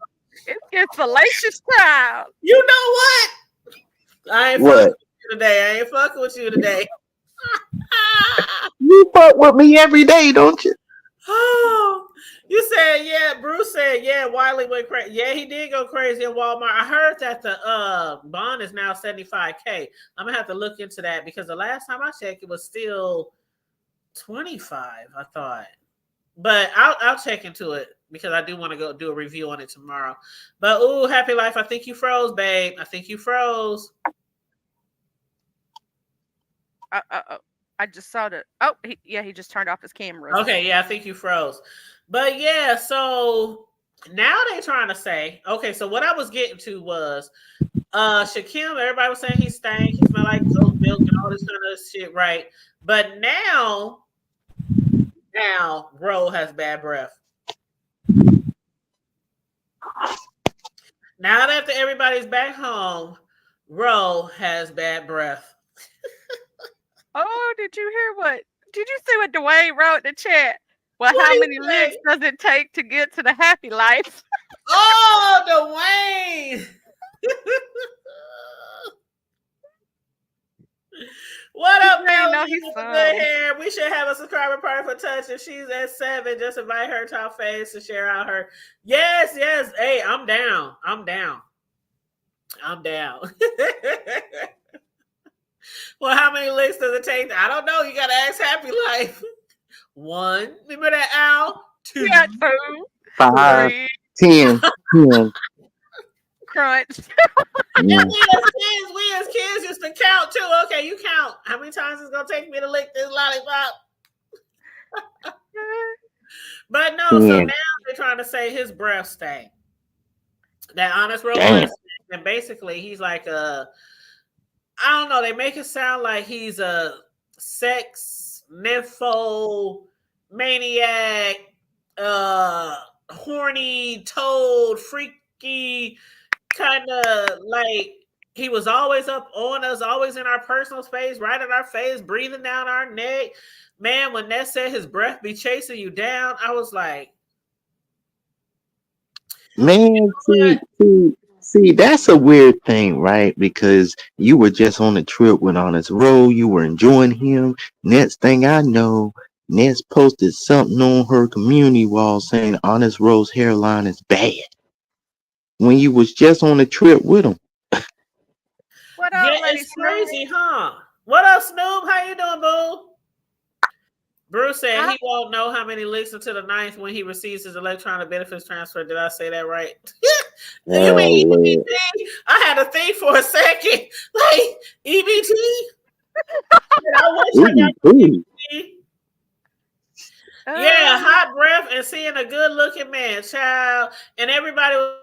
it's salacious time. You know what? I ain't fucking with you today. You fuck with me every day, don't you? Oh, you said, yeah. Bruce said, yeah. Wiley went crazy. Yeah, he did go crazy in Walmart. I heard that the bond is now $75K. I'm gonna have to look into that because the last time I checked, it was still 25. I thought, but I'll check into it because I do want to go do a review on it tomorrow. But ooh, Happy Life, I think you froze, babe. I think you froze. I just saw that. Oh, he just turned off his camera. Okay, yeah, I think you froze. But yeah, so now they're trying to say, okay, so what I was getting to was Shaquem, everybody was saying he stank, he smelled like goat milk and all this kind of shit, right? But now Ro has bad breath. Now that everybody's back home, Ro has bad breath. Oh, did you see what Dwayne wrote in the chat? Well, how many licks does it take to get to the happy life? Oh, Dwayne. What up, Melody? Good hair. We should have a subscriber party for Touch. If she's at 7, just invite her to our face to share out her. Yes. Hey, I'm down. Well, how many licks does it take? I don't know. You got to ask Happy Life. 1. Remember that, Al? 2. 5. 10. Crunch. Yeah, we as kids used to count too. Okay, you count. How many times it's going to take me to lick this lollipop? But no, so now they're trying to say his breath stank. That Honest Roll breath stank. And basically, he's like I don't know. They make it sound like he's a sex nympho maniac, horny toad, freaky, kind of like he was always up on us, always in our personal space, right in our face, breathing down our neck. Man, when Ness said his breath be chasing you down, I was like, man, see, that's a weird thing, right? Because you were just on a trip with Honest Roll, you were enjoying him. Next thing I know, Ness posted something on her community wall saying Honest Roll's hairline is bad. When you was just on a trip with him. What up, yeah, it's crazy, huh? What up, Snoop? How you doing, boo? Bruce said he won't know how many leaks until the 9th when he receives his electronic benefits transfer. Did I say that right? You mean Lord. EBT? I had to think for a second. Like EBT? I wish I got Ooh. EBT. Yeah, hot breath and seeing a good looking man, child, and everybody was.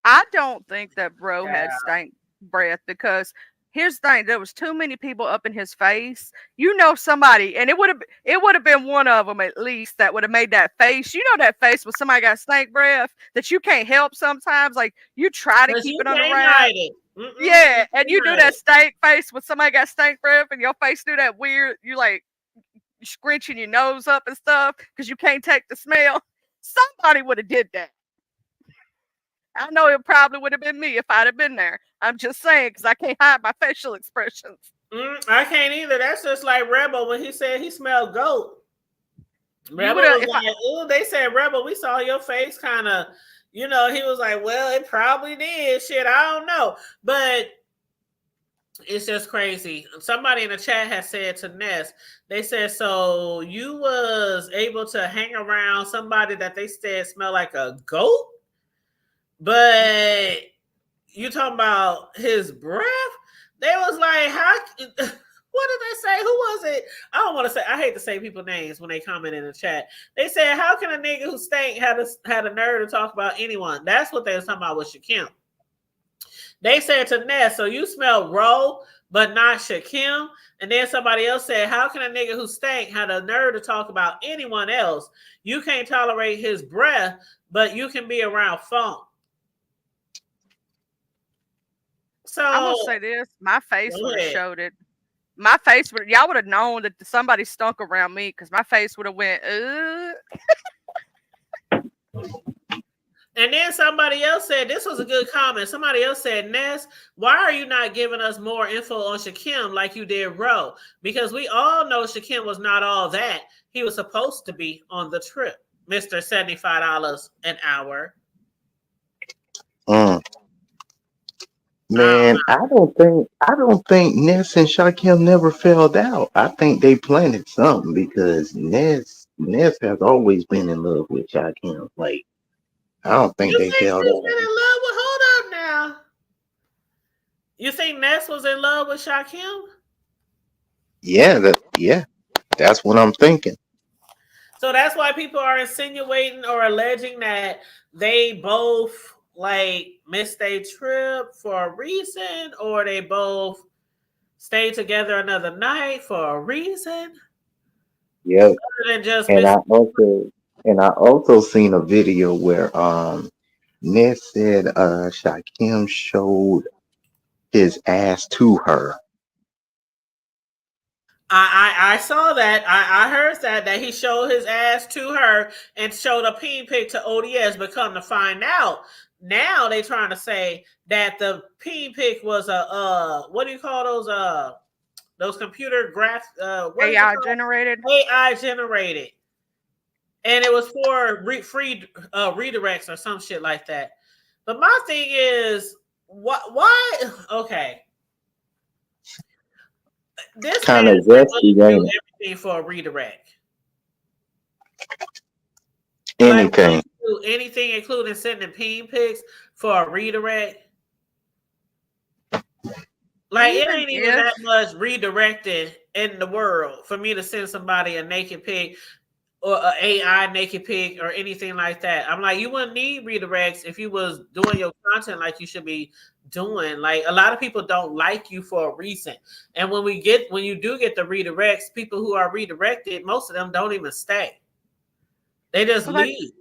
I don't think that bro had stank breath because here's the thing: there was too many people up in his face. You know, somebody, and it would have been one of them at least that would have made that face. You know, that face when somebody got stank breath that you can't help sometimes. Like you try to keep it under wraps. Yeah, and you do that stank face when somebody got stank breath, and your face do that weird. You like scrunching your nose up and stuff because you can't take the smell. Somebody would have did that. I know it probably would have been me if I'd have been there. I'm just saying because I can't hide my facial expressions. I can't either. That's just like Rebel when he said he smelled goat. Rebel was like, "Ooh," they said, "Rebel, we saw your face kind of." You know, he was like, "Well, it probably did." Shit, I don't know, but it's just crazy. Somebody in the chat has said to Ness, they said, "So you was able to hang around somebody that they said smelled like a goat?" But you talking about his breath? They was like, how? What did they say? Who was it? I don't want to say. I hate to say people's names when they comment in the chat. They said, "How can a nigga who stank had a nerve to talk about anyone?" That's what they was talking about with Shakim. They said to Ness, "So you smell Ro, but not Shakim?" And then somebody else said, "How can a nigga who stank had a nerve to talk about anyone else? You can't tolerate his breath, but you can be around funk." So I'm gonna say this: my face would have showed it. My face would, y'all would have known that somebody stunk around me because my face would have went. And then somebody else said, this was a good comment. Somebody else said, "Ness, why are you not giving us more info on Shakim like you did Ro? Because we all know Shakim was not all that. He was supposed to be on the trip, Mr. $75 an hour." Man, I don't think Ness and Shakim never fell out. I think they planted something because Ness has always been in love with Shakim. Like, I don't think they fell out. Been in love with? Hold up now. You think Ness was in love with Shakim? Yeah, that's what I'm thinking. So that's why people are insinuating or alleging that they both like missed a trip for a reason, or they both stayed together another night for a reason. Yep. Other than just And I also seen a video where Ness said Shakim showed his ass to her. I saw that. I heard that he showed his ass to her and showed a peen pic to ODS, but come to find out, now they trying to say that the peen pic was a what do you call those computer AI generated? AI generated. And it was for free redirects or some shit like that. But my thing is, why? Okay. This kind man of zesty, do everything for a redirect. Anything. Like, do anything, including sending peen pics for a redirect. Like, it ain't even that much redirected in the world for me to send somebody a naked pic or an AI naked pic or anything like that. I'm like, you wouldn't need redirects if you was doing your content like you should be doing. Like, a lot of people don't like you for a reason. And when you do get the redirects, people who are redirected, most of them don't even stay. They just leave.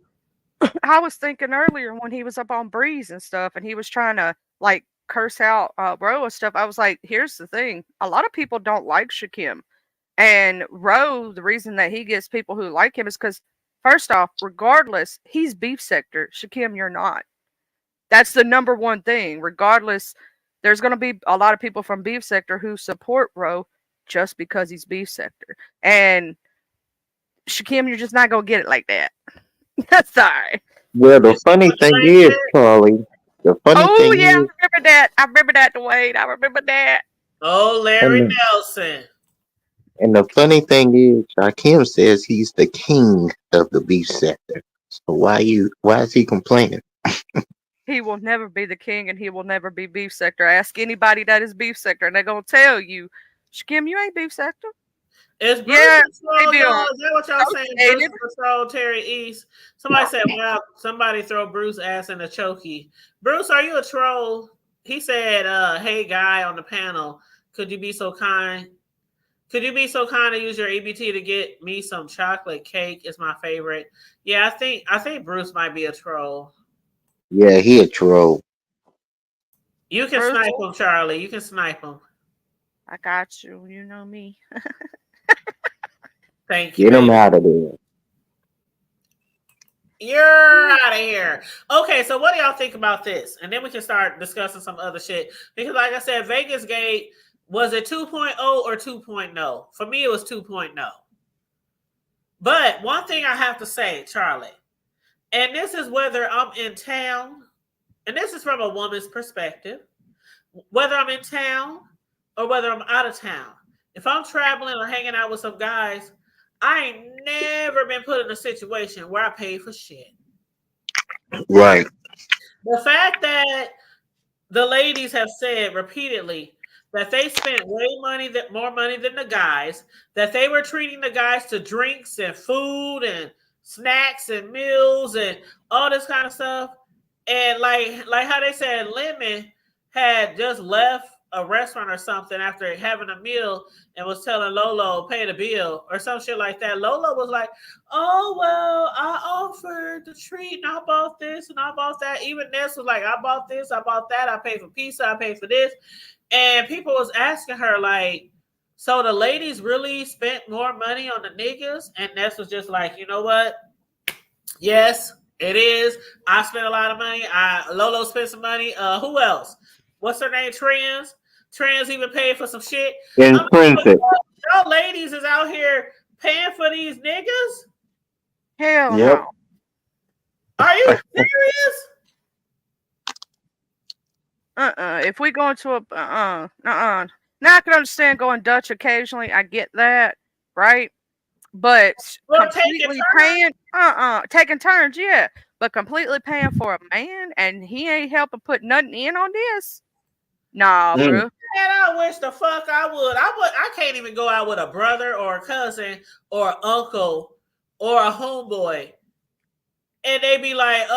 I was thinking earlier when he was up on Breeze and stuff, and he was trying to like curse out Ro and stuff. I was like, here's the thing: a lot of people don't like Shakim, and Ro. The reason that he gets people who like him is because, first off, regardless, he's beef sector. Shakim, you're not. That's the number one thing. Regardless, there's going to be a lot of people from beef sector who support Ro just because he's beef sector, and Shakim, you're just not going to get it like that. That's sorry. Well, the funny thing is, Charlie. The funny thing is, I remember that. I remember that, Dwayne. I remember that. Oh, Larry Nelson. And the funny thing is, Rakim says he's the king of the beef sector. So why is he complaining? He will never be the king and he will never be beef sector. Ask anybody that is beef sector and they're going to tell you, Skim, you ain't beef sector. Is Bruce Yeah, control, they y'all? do. Is that what y'all saying? Okay, Bruce control Terry East. Somebody said, "Wow, somebody throw Bruce ass in a chokey." Bruce, are you a troll? He said, "Hey, guy on the panel, could you be so kind? Could you be so kind to use your EBT to get me some chocolate cake? It's my favorite." Yeah, I think Bruce might be a troll. Yeah, he a troll. You can Bruce, snipe him, Charlie. You can snipe him. I got you. You know me. Thank you. Get him baby. out of there. You're out of here. Okay, so what do y'all think about this? And then we can start discussing some other shit. Because like I said, Vegas Gate, was it 2.0 or 2.0? For me, it was 2.0. But one thing I have to say, Charlie, and this is whether I'm in town, and this is from a woman's perspective, whether I'm in town or whether I'm out of town. If I'm traveling or hanging out with some guys, I ain't never been put in a situation where I pay for shit. Right. The fact that the ladies have said repeatedly that they spent more money than the guys, that they were treating the guys to drinks and food and snacks and meals and all this kind of stuff. And like how they said Lemon had just left a restaurant or something after having a meal and was telling Lolo pay the bill or some shit like that. Lolo was like, "Oh well, I offered the treat and I bought this and I bought that." Even Ness was like, "I bought this, I bought that, I paid for pizza, I paid for this." And people was asking her like, "So the ladies really spent more money on the niggas?" And Ness was just like, "You know what? Yes, it is. I spent a lot of money. Lolo spent some money. Who else? What's her name? Trans even paid for some shit. Intrinsic. Y'all ladies is out here paying for these niggas? Hell Yep. no. Are you serious?" If we go into a Now I can understand going Dutch occasionally. I get that, right? But Well, completely paying, taking turns, yeah. But completely paying for a man and he ain't helping put nothing in on this. Nah, bro. Man, I wish the fuck I would. I can't even go out with a brother or a cousin or uncle or a homeboy. And they be like,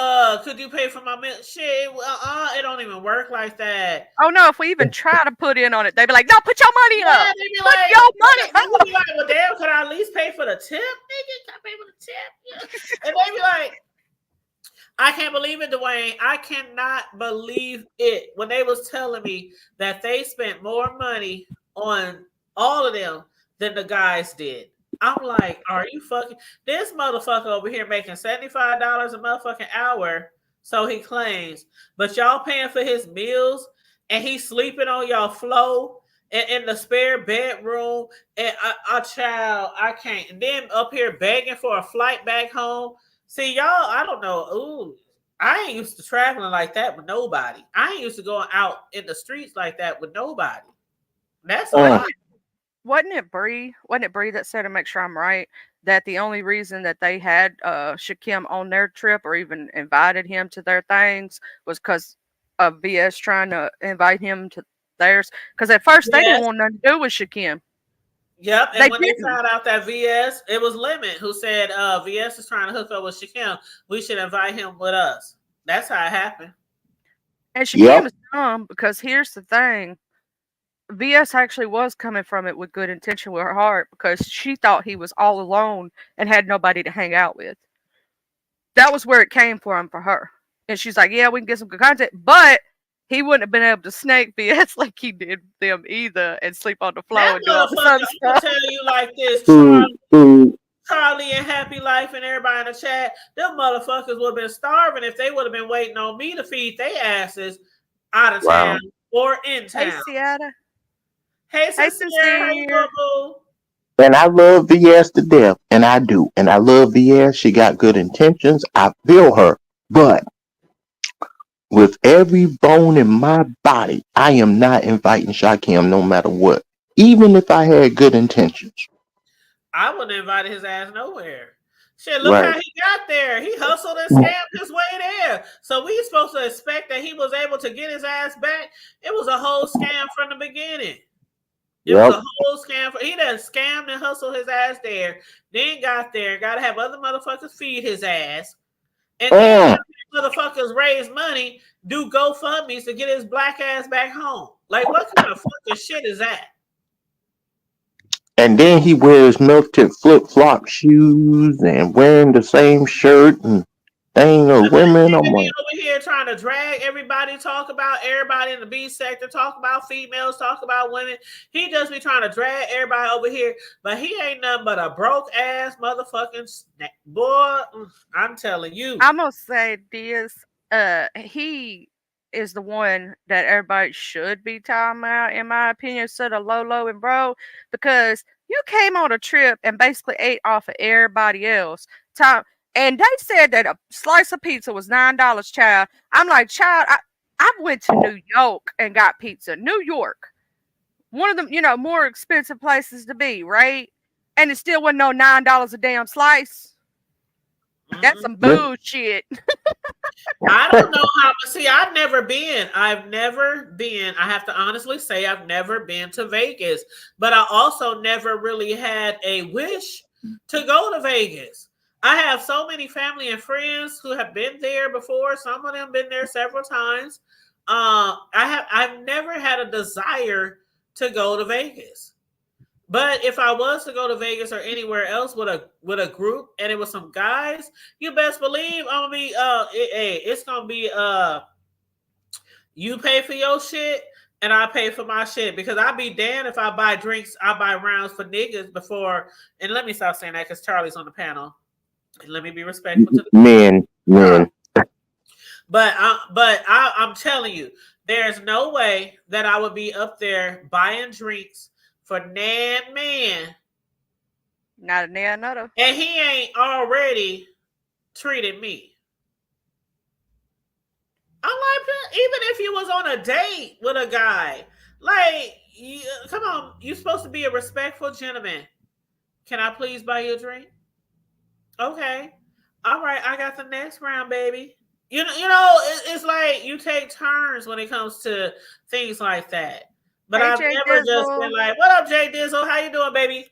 could you pay for my meal? Shit, it don't even work like that. Oh no, if we even try to put in on it, they be like, "No, put your money up. They be Put like, your money they up." be like, "Well, damn, could I at least pay for the tip, nigga? Can I pay for the tip?" Yeah. And they be like, I can't believe it, Dwayne. I cannot believe it. When they was telling me that they spent more money on all of them than the guys did. I'm like, are you fucking this motherfucker over here making $75 a motherfucking hour? So he claims, but y'all paying for his meals and he's sleeping on y'all floor and in the spare bedroom. And I can't. And then up here begging for a flight back home. See, y'all, I don't know. Ooh, I ain't used to traveling like that with nobody. I ain't used to going out in the streets like that with nobody. That's a lot. Wasn't it Bree? Wasn't it Bree that said, to make sure I'm right, that the only reason that they had Shakim on their trip or even invited him to their things was because of VS trying to invite him to theirs? Because at first they didn't want nothing to do with Shakim. Yep, and They when didn't. they found out that VS, it was Lemon who said VS is trying to hook up with Shakim. We should invite him with us. That's how it happened. And Shakim Yep. is dumb because here's the thing. VS actually was coming from it with good intention with her heart because she thought he was all alone and had nobody to hang out with. That was where it came from for her. And she's like, yeah, we can get some good content, but he wouldn't have been able to snake VS like he did them either and sleep on the floor That and do all this motherfucker, other I'm gonna stuff. tell you like this, Food. Charlie and Happy Life and everybody in the chat, them motherfuckers would have been starving if they would have been waiting on me to feed their asses out of Wow. town or in town. Hey, Seattle. Hey, Hey, sincere, how you Sincere. doing, boo? And I love VS to death, and I do. And I love VS. She got good intentions. I feel her. But with every bone in my body, I am not inviting Shakim no matter what. Even if I had good intentions. I wouldn't have invited his ass nowhere. Shit, look how he got there. He hustled and scammed his way there. So we supposed to expect that he was able to get his ass back. It was a whole scam from the beginning. It was a whole scam. He done scammed and hustled his ass there. Then got there. Got to have other motherfuckers feed his ass. And then motherfuckers raise money, do GoFundMe's to get his black ass back home. Like, what kind of fucking shit is that? And then he wears melted flip-flop shoes and wearing the same shirt and thing of women. I'm like, over here trying to drag everybody, talk about everybody in the B sector, talk about females, talk about women. He just be trying to drag everybody over here, but he ain't nothing but a broke ass motherfucking boy. I'm telling you. I'm gonna say this. He is the one that everybody should be talking about, in my opinion, instead of Lolo and Bro, because you came on a trip and basically ate off of everybody else. And they said that a slice of pizza was $9, child. I'm like, child, I went to New York and got pizza. New York, one of the more expensive places to be, right? And it still wasn't no $9 a damn slice. That's some bullshit. I don't know how. See, I've never been. I have to honestly say, I've never been to Vegas, but I also never really had a wish to go to Vegas. I have so many family and friends who have been there before. Some of them been there several times. I've never had a desire to go to Vegas. But if I was to go to Vegas or anywhere else with a group and it was some guys, you best believe I'm gonna be it's gonna be you pay for your shit and I pay for my shit, because I'd be damned if I buy drinks, I buy rounds for niggas before. And let me stop saying that because Charlie's on the panel. And let me be respectful to the men. But I'm telling you, there's no way that I would be up there buying drinks for Nan Man. Not a Nan Nutter. And he ain't already treated me. I'm like, even if you was on a date with a guy, like, come on, you're supposed to be a respectful gentleman. Can I please buy you a drink? Okay. All right, I got the next round, baby. It's like you take turns when it comes to things like that. But I've never just been like, what up, Jay Dizzle? How you doing, baby?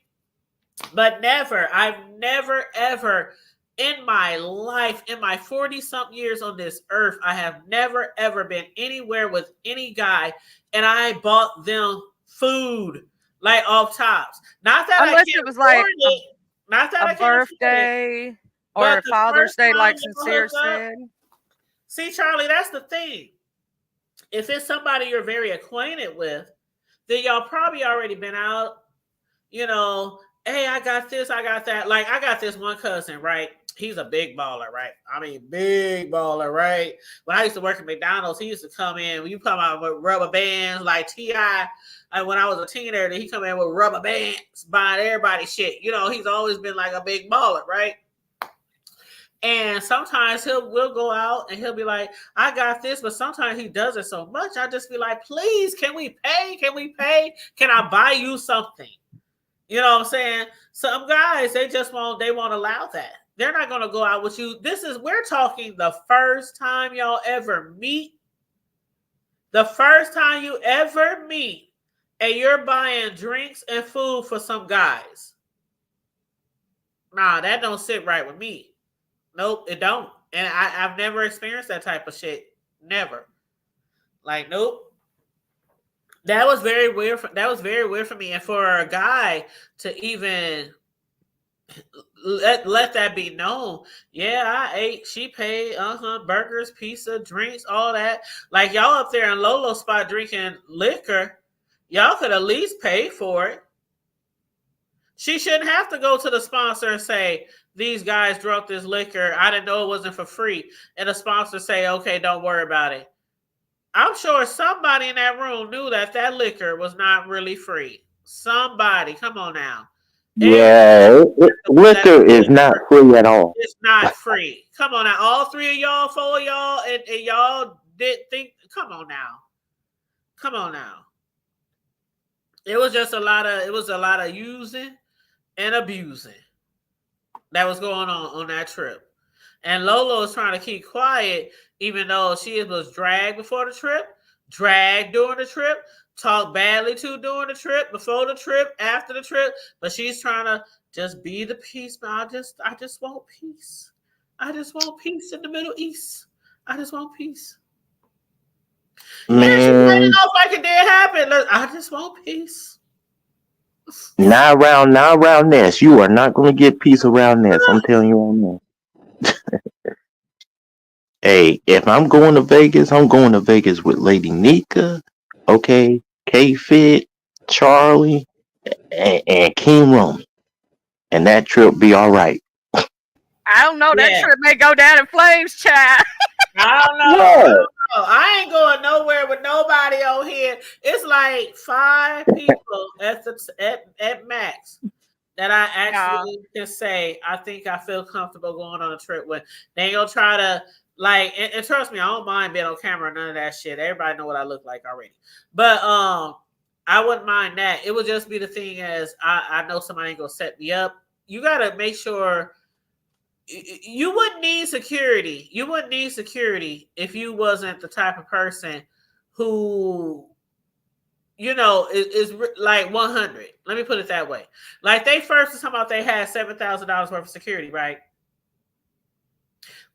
But I've never, ever in my life, in my 40-something years on this earth, I have never, ever been anywhere with any guy and I bought them food, like off tops. Not that unless it was like a birthday or a Father's Day, like Sincere said. See, Charlie, that's the thing. If it's somebody you're very acquainted with, then y'all probably already been out, hey, I got this, I got that. Like, I got this one cousin, right? He's a big baller, right? I mean, big baller, right? When I used to work at McDonald's, he used to come in. When you come out with rubber bands, like T.I., when I was a teenager, he come in with rubber bands, buying everybody shit. He's always been like a big baller, right? And sometimes we'll go out and he'll be like, I got this, but sometimes he does it so much, I just be like, please, can we pay? Can we pay? Can I buy you something? You know what I'm saying? Some guys, they won't allow that. They're not going to go out with you. We're talking the first time y'all ever meet. The first time you ever meet and you're buying drinks and food for some guys. Nah, that don't sit right with me. Nope, it don't. And I've never experienced that type of shit. Never. Like, nope. That was very weird. That was very weird for me. And for a guy to even let that be known. Yeah, I ate. She paid. Burgers, pizza, drinks, all that. Like, y'all up there in Lolo spot drinking liquor. Y'all could at least pay for it. She shouldn't have to go to the sponsor and say, these guys drunk this liquor. I didn't know it wasn't for free. And the sponsor say, okay, don't worry about it. I'm sure somebody in that room knew that liquor was not really free. Somebody, come on now. Yeah, liquor is not free at all. It's not free. Come on now. All three of y'all, four of y'all, and y'all didn't think, come on now. Come on now. It was a lot of using and abusing that was going on that trip. And Lolo is trying to keep quiet, even though she was dragged before the trip, dragged during the trip, talked badly to during the trip, before the trip, after the trip. But she's trying to just be the peace. But I just want peace. I just want peace in the Middle East. I just want peace. Man, yeah, she's playing it off like it did happen. Look, I just want peace. not around Ness. You are not going to get peace around Ness. I'm telling you right now. Hey, if I'm going to Vegas, I'm going to Vegas with Lady Nika, okay, K-Fit, Charlie, and King Roman. And that trip be all right. I don't know. That Yeah. trip may go down in flames, child. I don't know. Yeah. I ain't going nowhere with nobody on here. It's like 5 people at max that I actually can say I think I feel comfortable going on a trip with. They ain't gonna try to like and trust me, I don't mind being on camera, none of that shit. Everybody know what I look like already. But I wouldn't mind that. It would just be the thing as I know somebody ain't gonna set me up. You gotta make sure you wouldn't need security. You wouldn't need security if you wasn't the type of person who, you know, is like 100. Let me put it that way. Like they first was talking about they had $7,000 worth of security, right?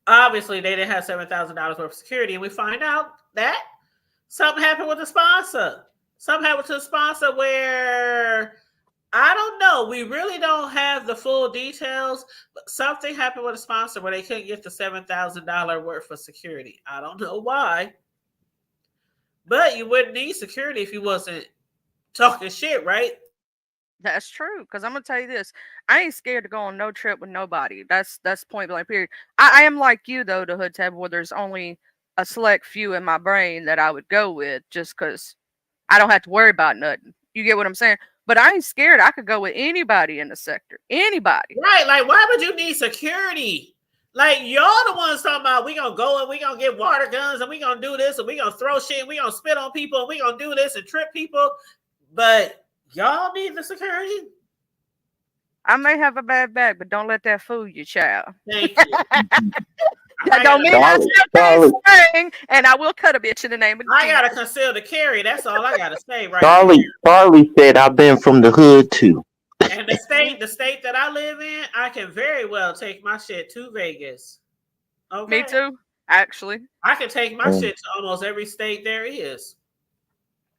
Obviously, they didn't have $7,000 worth of security, and we find out that something happened with the sponsor. Something happened to the sponsor where I don't know. We really don't have the full details, but something happened with a sponsor where they couldn't get the $7,000 worth of security. I don't know why, but you wouldn't need security if you wasn't talking shit, right? That's true. Because I'm gonna tell you this, I ain't scared to go on no trip with nobody. That's point blank. Period. I am like you though, the hood tab, where there's only a select few in my brain that I would go with, just because I don't have to worry about nothing. You get what I'm saying? But I ain't scared. I could go with anybody in the sector. Anybody. Right. Like, why would you need security? Like, y'all the ones talking about we gonna go and we gonna get water guns and we gonna do this and we gonna throw shit and we gonna spit on people and we gonna do this and trip people. But y'all need the security? I may have a bad back, but don't let that fool you, child. Thank you. That don't mean I still can't swing, and I will cut a bitch in the name of I Jesus. gotta conceal the carry. That's all I gotta say right Charlie said I've been from the hood too. And the state that I live in, I can very well take my shit to Vegas. Okay. Me too, actually. I can take my shit to almost every state there is.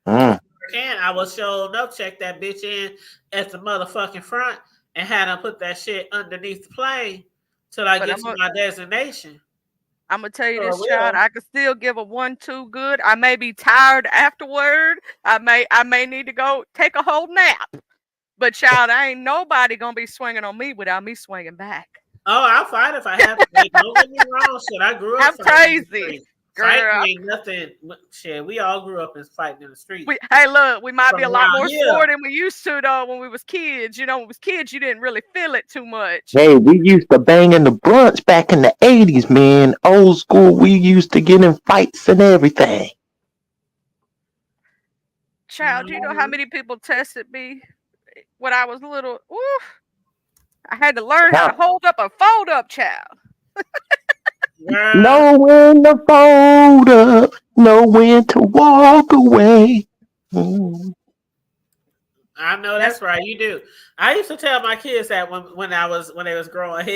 Mm. And I will show up, check that bitch in at the motherfucking front and had them put that shit underneath the plane till I get to my destination. I'm gonna tell you this, child. I can still give a 1-2 good. I may be tired afterward. I may need to go take a whole nap. But child, I ain't nobody gonna be swinging on me without me swinging back. Oh, I'll fight if I have to. Don't get me wrong, shit. I grew up. I'm crazy. Fighting ain't nothing. Shit, we all grew up as fighting in the street. Hey, look, we might be a lot more sport than we used to though when we was kids. You know, when we was kids, you didn't really feel it too much. Hey, we used to bang in the brunch back in the 80s, man. Old school, we used to get in fights and everything. Child, do you know how many people tested me when I was little? Ooh, I had to learn how to hold up a fold up, child. Know when to fold up, know when to walk away. I know that's right. You do. I used to tell my kids that when they was growing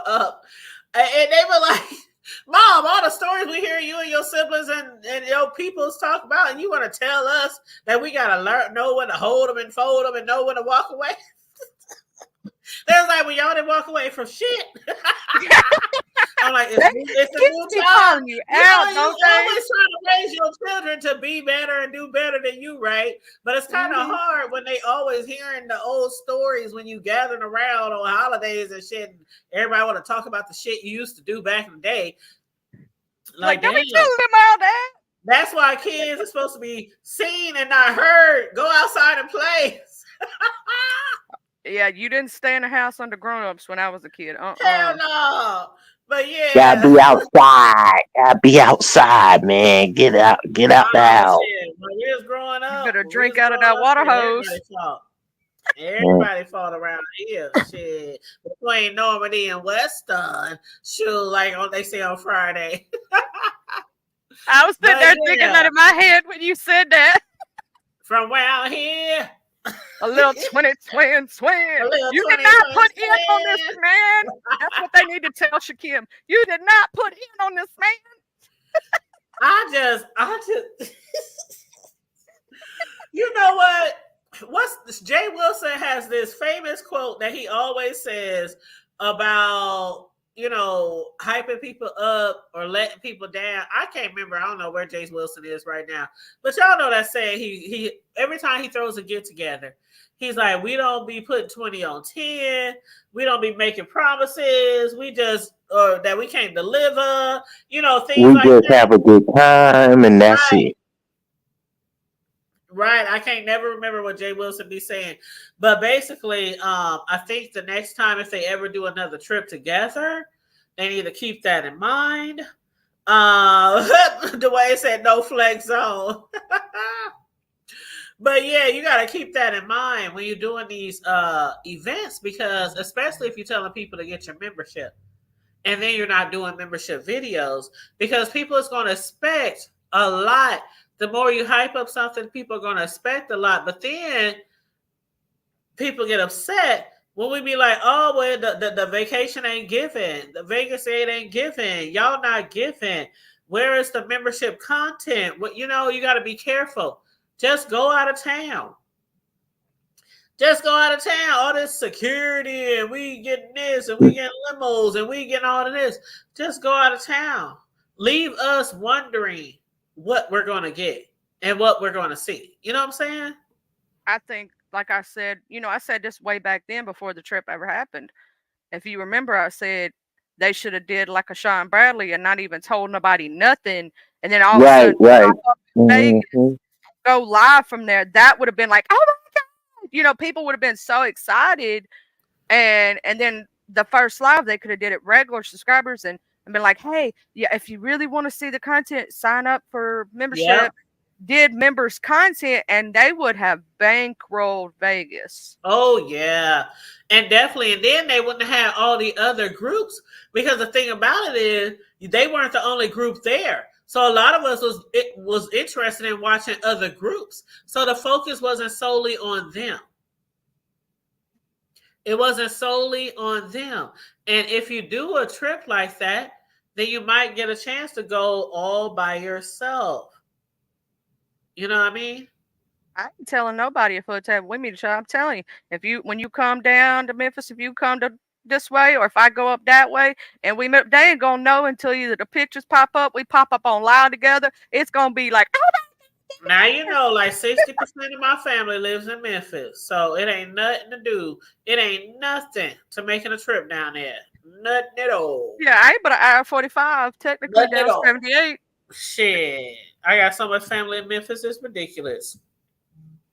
up, and they were like, "Mom, all the stories we hear you and your siblings and your peoples talk about, and you want to tell us that we gotta know when to hold them and fold them and know when to walk away." There's like, when y'all didn't walk away from shit. I'm like, it's a new time. You always trying to raise your children to be better and do better than you, right? But it's kind of hard when they always hearing the old stories when you gathering around on holidays and shit. And everybody want to talk about the shit you used to do back in the day. Like, let me tell them all that. That's why kids are supposed to be seen and not heard. Go outside and play. Yeah, you didn't stay in the house under grown-ups when I was a kid. Hell no. But yeah. Gotta be outside. Gotta be outside, man. Get out the house. When we was growing up, you better drink out of that water hose. Everybody fought around here. Shit. Between Normandy and Weston. Shoot, like they say on Friday. I was sitting But there thinking that yeah. in my head when you said that. From around here. A little twin. A little You did 20 not put twin in on this twin. man. That's what they need to tell Shakim. You did not put in on this man. I just you know what? Jay Wilson has this famous quote that he always says about, hyping people up or letting people down. I can't remember. I don't know where Jay Wilson is right now. But y'all know that saying he every time he throws a get together, he's like, we don't be putting 20 on 10. We don't be making promises. We just that we can't deliver, things We like just that. have a good time, and that's Right. it. Right. I can't never remember what Jay Wilson be saying. But basically, I think the next time if they ever do another trip together, they need to keep that in mind. Dwayne said no flex zone. But yeah, you got to keep that in mind when you're doing these events, because especially if you're telling people to get your membership and then you're not doing membership videos, because people is going to expect a lot. The more you hype up something, people are going to expect a lot. But then people get upset when we be like, oh, well, the vacation ain't given. The Vegas aid ain't given. Y'all not giving. Where is the membership content? What, you got to be careful. Just go out of town. Just go out of town. All this security and we getting this and we getting limos and we getting all of this. Just go out of town. Leave us wondering what we're going to get and what we're going to see. You know what I'm saying? I think, like I said, I said this way back then before the trip ever happened. If you remember, I said they should have did like a Sean Bradley and not even told nobody nothing. And then all of a sudden, Right. Vegas, Mhm. go live from there. That would have been like, oh my God. People would have been so excited. And then the first live, they could have did it regular subscribers and been like, hey, yeah, if you really want to see the content, sign up for membership. Yep. Did members content, and they would have bankrolled Vegas. Oh yeah, and definitely, and then they wouldn't have all the other groups, because the thing about it is they weren't the only group there. So a lot of us was interested in watching other groups. So the focus wasn't solely on them. It wasn't solely on them. And if you do a trip like that, then you might get a chance to go all by yourself. You know what I mean? I ain't telling nobody if it's have women show. I'm telling you, when you come down to Memphis, if you come to this way, or if I go up that way, and they ain't gonna know until either the pictures pop up, we pop up on live together. It's gonna be like, oh, now like 60% of my family lives in Memphis, so it ain't nothing to do. It ain't nothing to making a trip down there. Nothing at all. Yeah, I ain't but an hour 45 technically Nothing at down all. 78. Shit, I got so much family in Memphis. It's ridiculous.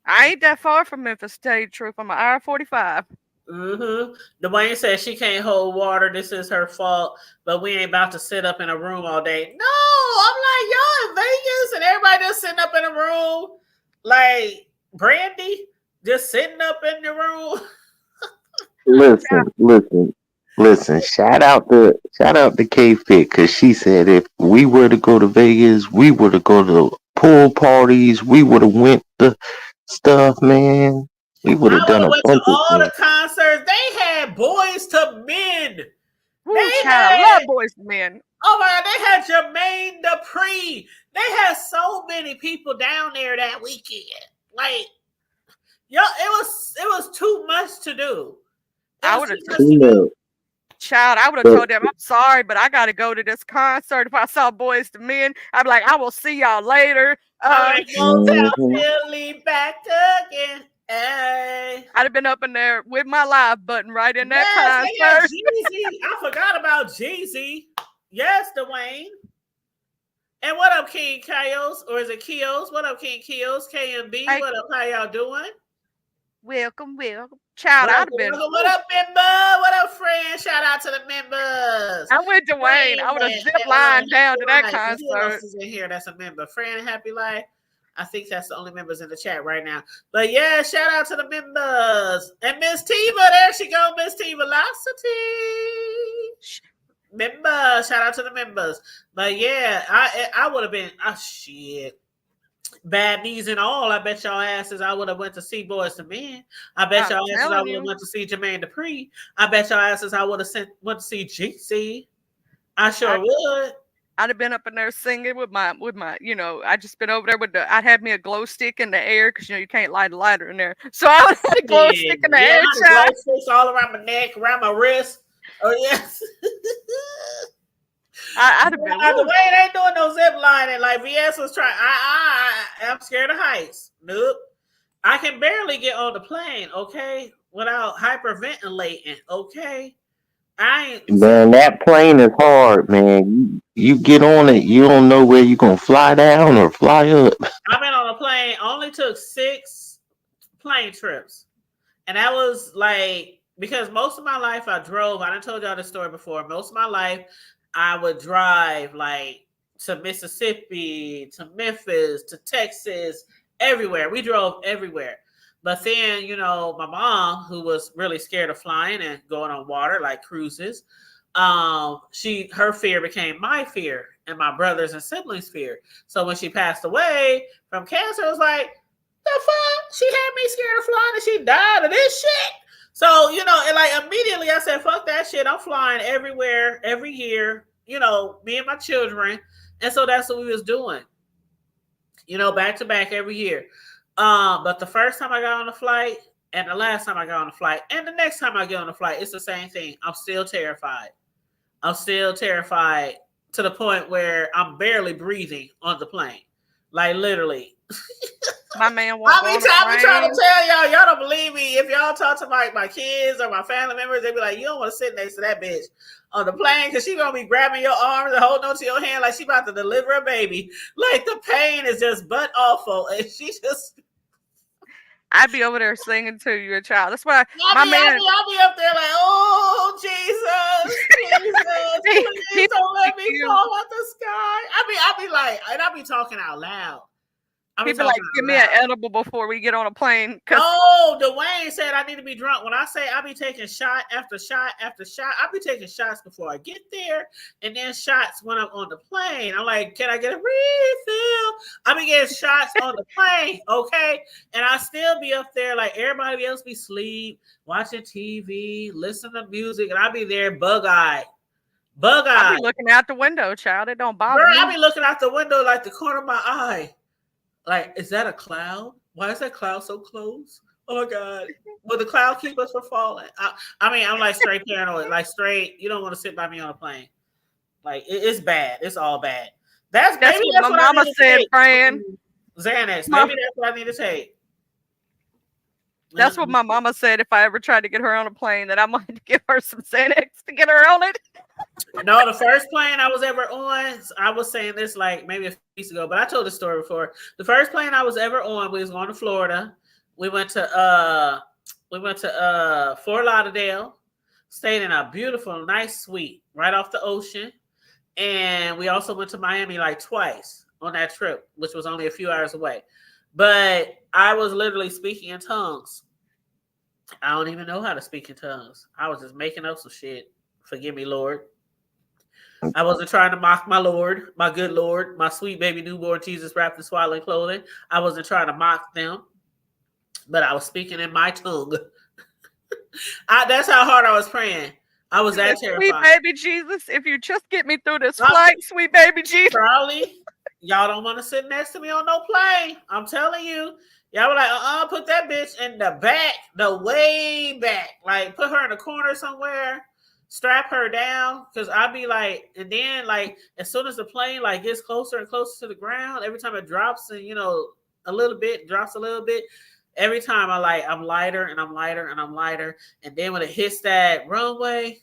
I ain't that far from Memphis, to tell you the truth. I'm an hour 45. Dwayne says she can't hold water. This is her fault, but we ain't about to sit up in a room all day. No, I'm like, y'all in Vegas and everybody just sitting up in a room like Brandy, just sitting up in the room. Listen. Shout out to K-Fit, because she said if we were to go to Vegas, we were to go to pool parties, we would have went to stuff, man. We would have done a went bunch to of all the things. concerts. They had Boys to Men. I love Boys to Men. Oh my God, they had Jermaine Dupri. They had so many people down there that weekend. Like, yo, it was too much to do. I would have told them, I'm sorry, but I got to go to this concert. If I saw Boys to Men, I'd be like, I will see y'all later. Motel Philly back again. Hey. I'd have been up in there with my live button right in that concert. Jeezy. I forgot about Jeezy. Yes, Dwayne. And what up, King Kios? Or is it Kios? What up, King Kios? KMB, what up? How y'all doing? Welcome. Child, I'd have been. What up, member? What up, friend? Shout out to the members. I'm with Dwayne. I would have zip lined down to that concert. Who else is in here that's a member? Fran and Happy Life. I think that's the only members in the chat right now. But yeah, shout out to the members. And Miss Tiva, there she go, Miss Tiva Velocity. Members, shout out to the members. But yeah, I would have been, shit. Bad knees and all, I bet y'all asses I would have went to see Boys to Men. I bet y'all asses I would have went to see Jermaine Dupri. I bet y'all asses I would have went to see GC. I sure would. I'd have been up in there singing with my, I just been over there with I'd have me a glow stick in the air because you can't light a lighter in there. So I would have a glow stick in the air. Glow sticks all around my neck, around my wrist. Oh yes. I'd have been. The way it ain't doing no zip lining like VS was trying. I'm scared of heights. Nope. I can barely get on the plane, okay, without hyperventilating, okay. Man, that plane is hard, man. You get on it, you don't know where you're gonna fly down or fly up. I've been on a plane, only took 6 plane trips. And that was like, because most of my life I drove. I done told y'all this story before. Most of my life I would drive like to Mississippi, to Memphis, to Texas, everywhere. We drove everywhere. But then, my mom, who was really scared of flying and going on water, like cruises, her fear became my fear and my brothers and siblings' fear. So when she passed away from cancer, it was like, the fuck? She had me scared of flying and she died of this shit. So, and like immediately I said, fuck that shit. I'm flying everywhere, every year, me and my children. And so that's what we was doing, back to back every year. But the first time I got on the flight and the last time I got on the flight and the next time I get on the flight, it's the same thing. I'm still terrified. I'm still terrified to the point where I'm barely breathing on the plane. Like literally. My man I be trying to tell y'all don't believe me. If y'all talk to my kids or my family members, they be like, you don't want to sit next to that bitch on the plane because she gonna be grabbing your arms and holding on to your hand like she about to deliver a baby. Like the pain is just butt awful. And she just I'd be over there singing to you, a child. That's why I'll be up there like, oh Jesus, please don't let me fall out the sky. I'll be like, and I'll be talking out loud. People like, give me an edible before we get on a plane. Oh, Dwayne said I need to be drunk. When I say I be taking shot after shot after shot, I be taking shots before I get there, and then shots when I'm on the plane. I'm like, can I get a refill? I be getting shots on the plane, okay? And I still be up there like everybody else be asleep, watching TV, listening to music, and I be there bug-eyed. I be looking out the window, child. It don't bother me. I be looking out the window like the corner of my eye. Like, is that a cloud? Why is that cloud so close? Oh my God. Will the cloud keep us from falling? I'm like straight paranoid. Like straight, you don't want to sit by me on a plane. Like it's bad. It's all bad. That's what my mama said, Fran. Xanax. Maybe that's what I need to take. That's what my mama said. If I ever tried to get her on a plane, that I might give her some Xanax to get her on it. No, the first plane I was ever on, I was saying this like maybe a few weeks ago, but I told the story before. The first plane I was ever on, we was going to Florida. We went to Fort Lauderdale, stayed in a beautiful, nice suite right off the ocean. And we also went to Miami like twice on that trip, which was only a few hours away. But I was literally speaking in tongues. I don't even know how to speak in tongues. I was just making up some shit. Forgive me, Lord. I wasn't trying to mock my Lord, my good Lord, my sweet baby newborn Jesus wrapped in swaddling clothing. I wasn't trying to mock them, but I was speaking in my tongue. That's how hard I was praying. I was that terrified. Sweet baby Jesus, if you just get me through this flight, sweet baby Jesus. Charlie, y'all don't want to sit next to me on no plane. I'm telling you. Y'all were like, put that bitch in the back, the way back. Like, put her in a corner somewhere. Strap her down, because I'd be like, and then like as soon as the plane like gets closer and closer to the ground, every time it drops and a little bit, drops a little bit, every time I'm lighter and I'm lighter and I'm lighter. And then when it hits that runway,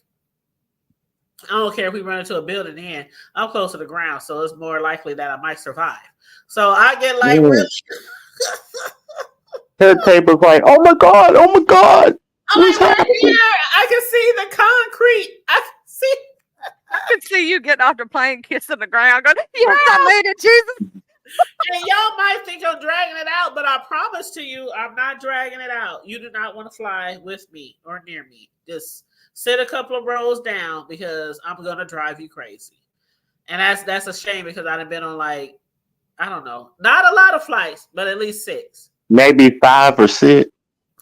I don't care if we run into a building then, I'm close to the ground, so it's more likely that I might survive. So I get like really her table's like, oh my God. I'm like, right here, I can see the concrete. I can see you getting off the plane, kissing the ground, going, yes, I made it, Jesus. And y'all might think I'm I promise to you, I'm not dragging it out. You do not want to fly with me or near me. Just sit a couple of rows down because I'm gonna drive you crazy. And that's a shame because I've been on like, I don't know, not a lot of flights, but at least 6. Maybe 5 or 6.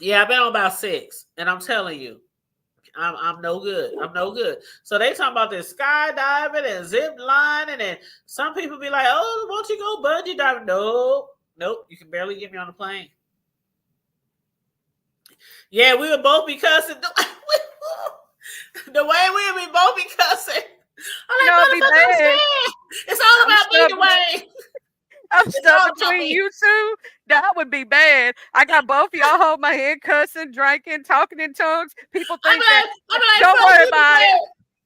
Yeah, I've been on about 6, and I'm telling you, I'm no good. I'm no good. So they talking about this skydiving and zip lining, and some people be like, "Oh, won't you go bungee diving?" Nope. You can barely get me on the plane. Yeah, we would both be cussing. The way we would be both be cussing. I'm like, It'd be bad. it's all about me, Dwayne. I'm stuck between you two. That would be bad. I got both of y'all hold my hand, cussing, drinking, talking in tongues. People think don't worry about it.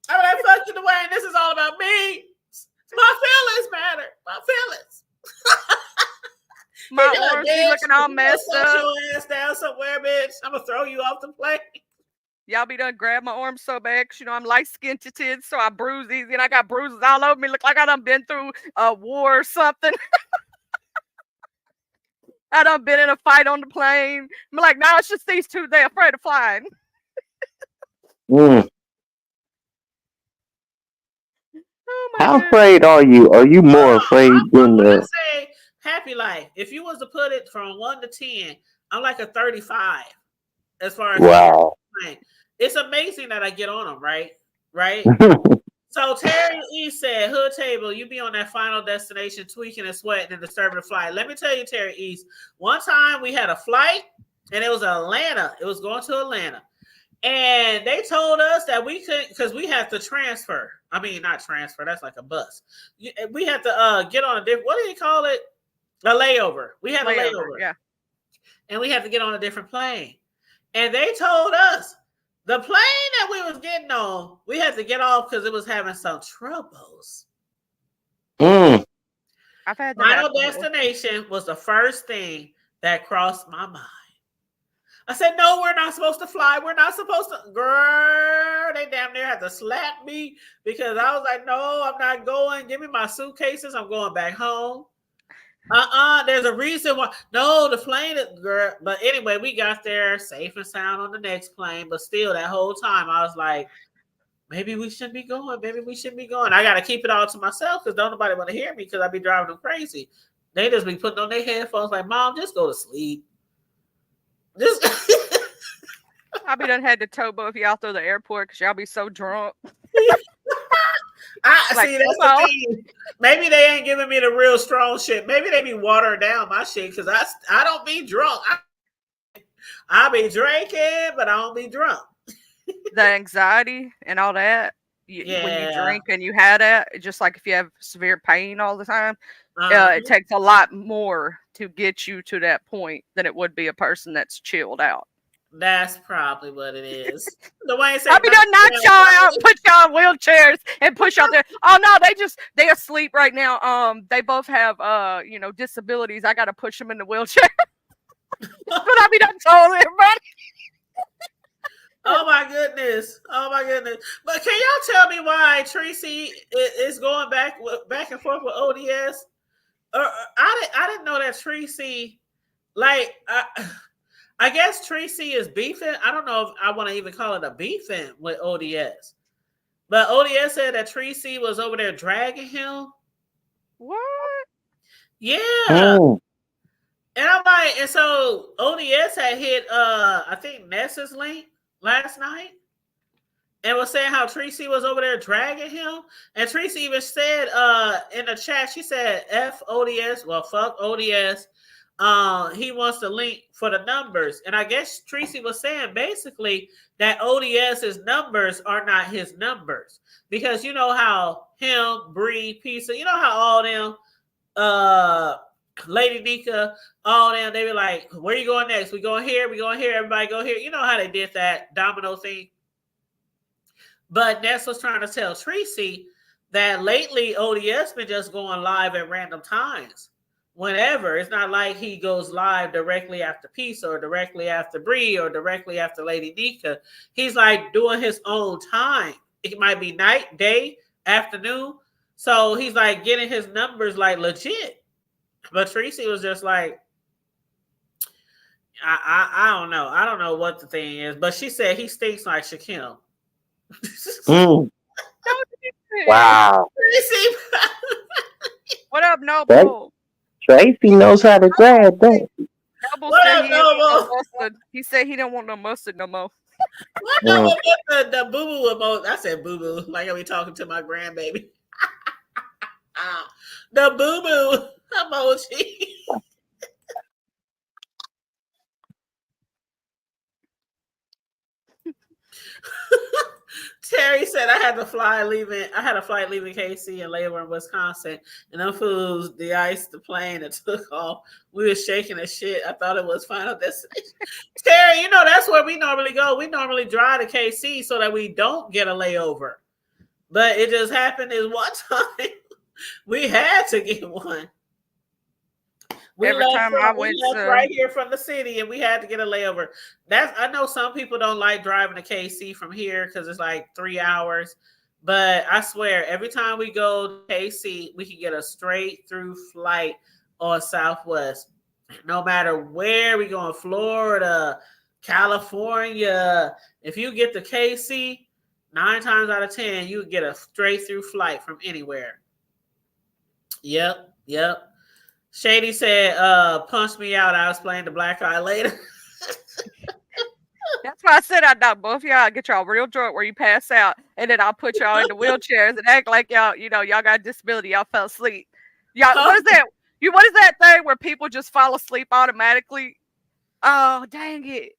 I'm like, fuck you, Dwayne. This is all about me. My feelings matter. My feelings. My arms be looking all messed up. Your ass down somewhere, bitch. I'm gonna throw you off the plane. Y'all be done grab my arm so bad because, I'm light-skinned, so I bruise easy, and I got bruises all over me. Look like I done been through a war or something. I done been in a fight on the plane. I'm like, no, it's just these two. They're afraid of flying. Mm. How God. afraid are you? Are you more afraid than the? Say happy life. If you was to put it from 1 to 10, I'm like a 35 as far as Wow. It's amazing that I get on them, right? So Terry E said, Hood Table, you be on that final destination tweaking and sweating and disturbing the flight. Let me tell you, Terry East, one time we had a flight and it was Atlanta. It was going to Atlanta. And they told us that we couldn't, because we have to transfer. I mean, not transfer. That's like a bus. We have to get on a different, what do you call it? A layover. We had a layover. Yeah. And we had to get on a different plane. And they told us, the plane that we was getting on, we had to get off because it was having some troubles. Mm. I've had Final destination was the first thing that crossed my mind. I said, no, we're not supposed to fly. We're not supposed to. Girl, they damn near had to slap me because I was like, no, I'm not going. Give me my suitcases. I'm going back home. There's a reason why. No, the plane is, girl. But anyway, we got there safe and sound on the next plane. But still, that whole time, I was like, maybe we shouldn't be going. Maybe we shouldn't be going. I got to keep it all to myself because don't nobody want to hear me because I be driving them crazy. They just be putting on their headphones like, Mom, just go to sleep. Just. I be done had to tow both of y'all through the airport because y'all be so drunk. I see that's the thing. Maybe they ain't giving me the real strong shit. Maybe they be watering down my shit because I don't be drunk. I be drinking, but I don't be drunk. The anxiety and all that. When you drink and you had it, just like if you have severe pain all the time, it takes a lot more to get you to that point than it would be a person that's chilled out. That's probably what it is. The way I'll be done knock y'all out, put y'all in wheelchairs, and push out there. Oh no, they asleep right now. They both have disabilities. I gotta push them in the wheelchair. But I'll be done told everybody. Oh my goodness. But can y'all tell me why Tracy is going back and forth with ODS? I didn't know that Tracy, like, I guess Tracy is beefing. I don't know if I want to even call it a beefing with ODS. But ODS said that Tracy was over there dragging him. What? Yeah. Oh. And I'm like, and so ODS had hit I think Nessa's link last night and was saying how Tracy was over there dragging him. And Tracy even said in the chat, she said F ODS, well, fuck ODS. He wants the link for the numbers. And I guess Tracy was saying basically that ODS's numbers are not his numbers. Because you know how him, Bree, Pizza, you know how all them Lady Nika, all them, they were like, where you going next? We going here, everybody go here. You know how they did that domino thing. But Ness was trying to tell Tracy that lately ODS been just going live at random times. Whenever. It's not like he goes live directly after Pizza or directly after Bree or directly after Lady Nika. He's like doing his own time. It might be night, day, afternoon. So he's like getting his numbers like legit. But Tracy was just like, I don't know. I don't know what the thing is, but she said he stinks like Shaquille. Mm, No, wow. Tracy, what up, That Noble? Tracy knows how to grab that. Noble what said up, he didn't want no Noble? mustard. He said he didn't want no mustard no more. What Mm. Noble put the boo boo emoji? I said boo boo, like I be talking to my grandbaby. The boo boo emoji. Terry said I had a flight leaving KC and layover in Wisconsin, and them fools de-iced the plane and took off. We were shaking as shit. I thought it was Final Destination. Terry, you know that's where we normally go. We normally drive to KC so that we don't get a layover. But it just happened is one time we had to get one. Every time I We went left to, right here from the city, and we had to get a layover. I know some people don't like driving to KC from here because it's like 3 hours. But I swear, every time we go to KC, we can get a straight through flight on Southwest. No matter where we go in Florida, California, if you get to KC, 9 times out of 10, you get a straight through flight from anywhere. Yep. Shady said, punch me out. I'll explain the black eye later. that's why I said I'd knock both y'all out, get y'all real drunk where you pass out, and then I'll put y'all in the wheelchairs and act like y'all, y'all got a disability. Y'all fell asleep. Y'all, what is that? What is that thing where people just fall asleep automatically? Oh, dang it.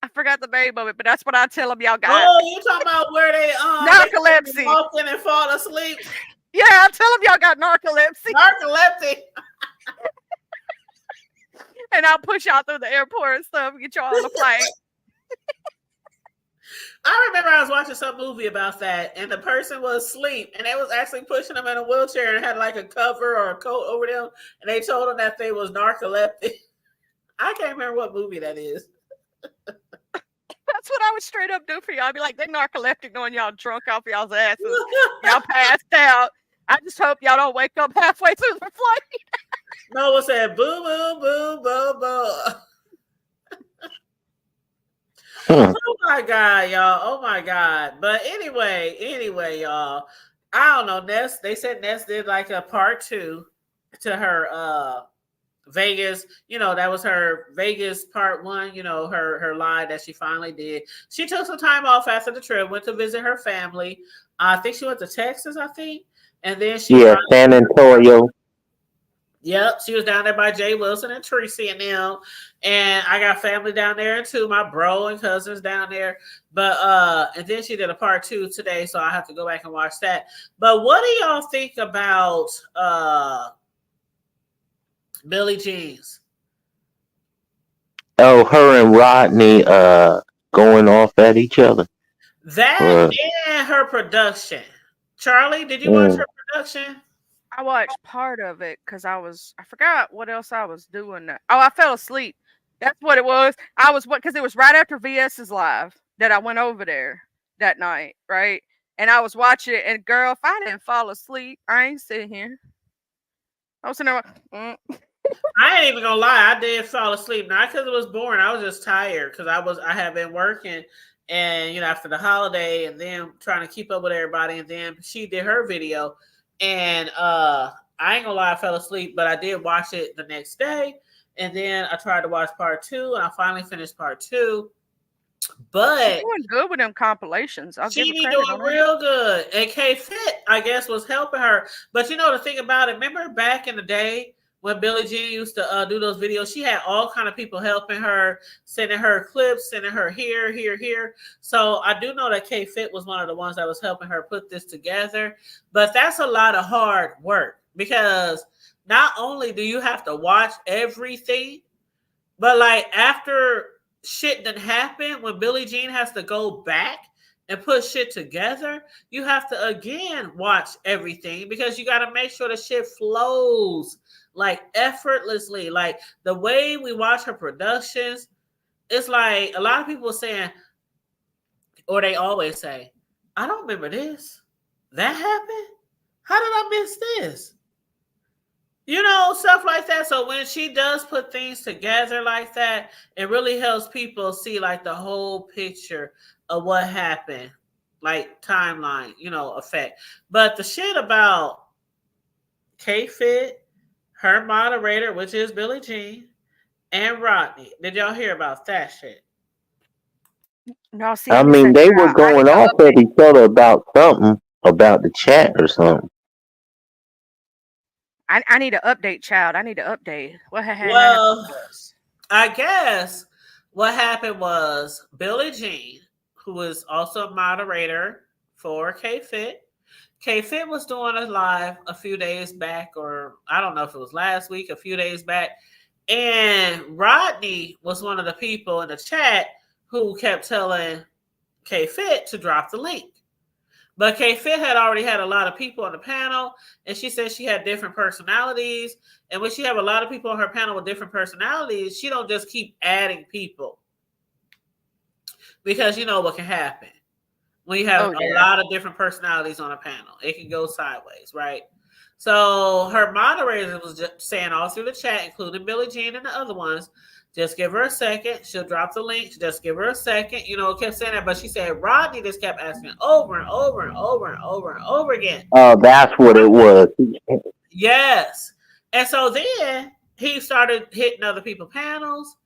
I forgot the name of it, but that's what I tell them y'all got. Oh, you talking about where they narcolepsy. Walk in and fall asleep? Yeah, I tell them y'all got narcolepsy. Narcolepsy. And I'll push y'all through the airport and stuff, get y'all on the plane. I remember I was watching some movie about that, and the person was asleep, and they was actually pushing them in a wheelchair and had like a cover or a coat over them, and they told them that they was narcoleptic. I can't remember what movie that is. That's what I would straight up do for y'all. I'd be like, they narcoleptic knowing y'all drunk off y'all's asses. Y'all passed out. I just hope y'all don't wake up halfway through the flight. Noah said, boo, boo, boo, boo, boo. Oh my God, y'all. Oh my God. But anyway, y'all. I don't know. Ness, they said Ness did like a part 2 to her Vegas. That was her Vegas part 1, her live that she finally did. She took some time off after the trip, went to visit her family. I think she went to Texas, and then she San Antonio. Yep, she was down there by Jay Wilson and Tracy and them. And I got family down there too, my bro and cousins down there. But and then she did a part 2 today, so I have to go back and watch that. But what do y'all think about Billie Jean's? Oh, her and Rodney going off at each other. That and her production. Charlie, did you watch her production? I watched part of it because I forgot what else I was doing. Oh, I fell asleep. That's what it was. Because it was right after VS's live that I went over there that night, right? And I was watching it, and girl, if I didn't fall asleep, I ain't sitting here. I was sitting there. I ain't even gonna lie, I did fall asleep. Not because it was boring. I was just tired because I had been working and after the holiday and then trying to keep up with everybody. And then she did her video. And I ain't gonna lie, I fell asleep, but I did watch it the next day. And then I tried to watch part 2, and I finally finished part 2. But she's doing good with them compilations. She be doing real good. And K-Fit, I guess, was helping her. But the thing about it, remember back in the day when Billie Jean used to do those videos, she had all kind of people helping her, sending her clips, sending her here. So I do know that K-Fit was one of the ones that was helping her put this together. But that's a lot of hard work because not only do you have to watch everything, but like after shit that happened, when Billie Jean has to go back and put shit together, you have to again watch everything because you got to make sure the shit flows like effortlessly. Like the way we watch her productions, it's like a lot of people saying, or they always say, I don't remember this. That happened? How did I miss this? You know, stuff like that. So when she does put things together like that, it really helps people see like the whole picture of what happened, like timeline, effect. But the shit about K-Fit, her moderator, which is Billie Jean, and Rodney, did y'all hear about that shit? No, see, I I'm mean, missing they were out. I need going to off at update. each other about something about the chat or something. I need to update, child. I need to update. What happened Well, to us? I guess what happened was Billie Jean, who is also a moderator for K-Fit. K-Fit was doing a live a few days back, or I don't know if it was last week, a few days back. And Rodney was one of the people in the chat who kept telling K-Fit to drop the link. But K-Fit had already had a lot of people on the panel, and she said she had different personalities. And when she have a lot of people on her panel with different personalities, she don't just keep adding people. Because you know what can happen when you have a lot of different personalities on a panel. It can go sideways, right? So her moderator was just saying all through the chat, including Billie Jean and the other ones, just give her a second. She'll drop the link. Just give her a second. Kept saying that. But she said Rodney just kept asking over and over and over and over and over again. Oh, that's what it was. Yes. And so then he started hitting other people's panels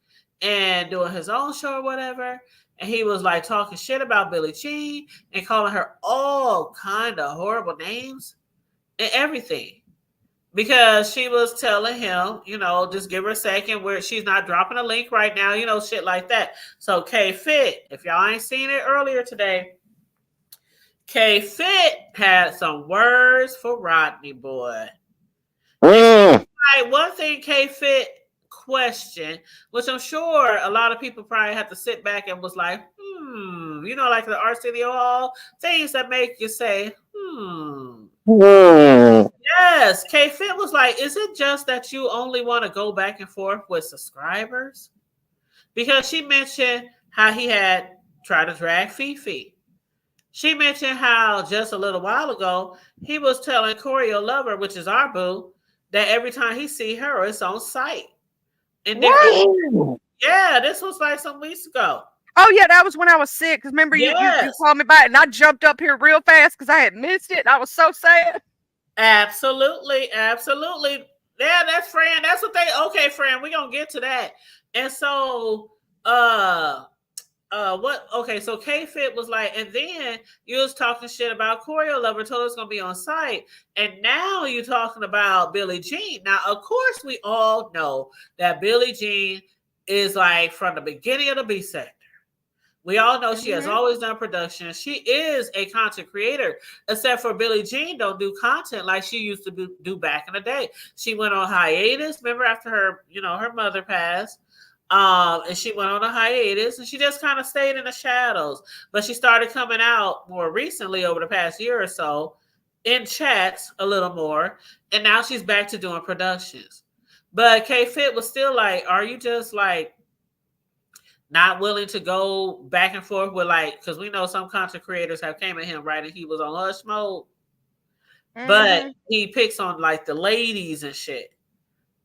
and doing his own show or whatever. And he was like talking shit about Billie Jean and calling her all kind of horrible names and everything. Because she was telling him, just give her a second where she's not dropping a link right now, shit like that. So K-Fit, if y'all ain't seen it earlier today, K-Fit had some words for Rodney boy. Like one thing K-Fit questioned, which I'm sure a lot of people probably had to sit back and was like, like the Arsenio Hall, things that make you say, Yes, K-Fit was like, is it just that you only want to go back and forth with subscribers? Because she mentioned how he had tried to drag Fifi. She mentioned how just a little while ago, he was telling Choreo Lover, which is our boo, that every time he see her, it's on site. Yeah, this was like some weeks ago. Oh yeah, that was when I was sick. Cause remember you called me back, and I jumped up here real fast because I had missed it. And I was so sad. Absolutely. Yeah, that's Fran. That's what they. Okay, Fran, we're gonna get to that. And so, what? Okay, so K-Fit was like, and then you was talking shit about Choreo Lover, told us gonna be on site, and now you're talking about Billie Jean. Now, of course, we all know that Billie Jean is like from the beginning of the B sector. We all know she has always done production. She is a content creator, except for Billie Jean don't do content like she used to do back in the day. She went on hiatus. Remember after her, her mother passed, and she went on a hiatus, and she just kind of stayed in the shadows. But she started coming out more recently over the past year or so in chats a little more, and now she's back to doing productions. But K-Fit was still like, are you just like not willing to go back and forth with because we know some content creators have came at him, right? And he was on hush mode. But he picks on like the ladies and shit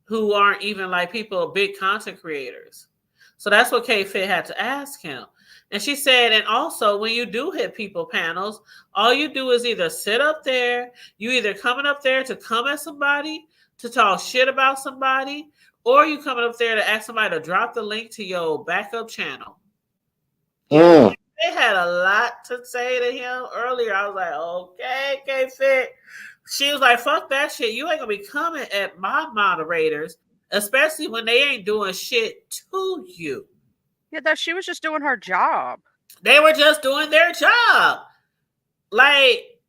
who aren't even like people, big content creators. So that's what K-Fit had to ask him. And she said, and also when you do hit people panels, all you do is either sit up there, you either coming up there to come at somebody, to talk shit about somebody, or you coming up there to ask somebody to drop the link to your backup channel. They had a lot to say to him earlier. I was like, okay, K-Fit. She was like, fuck that shit. You ain't gonna be coming at my moderators, especially when they ain't doing shit to you. Yeah, that she was just doing her job. They were just doing their job. Like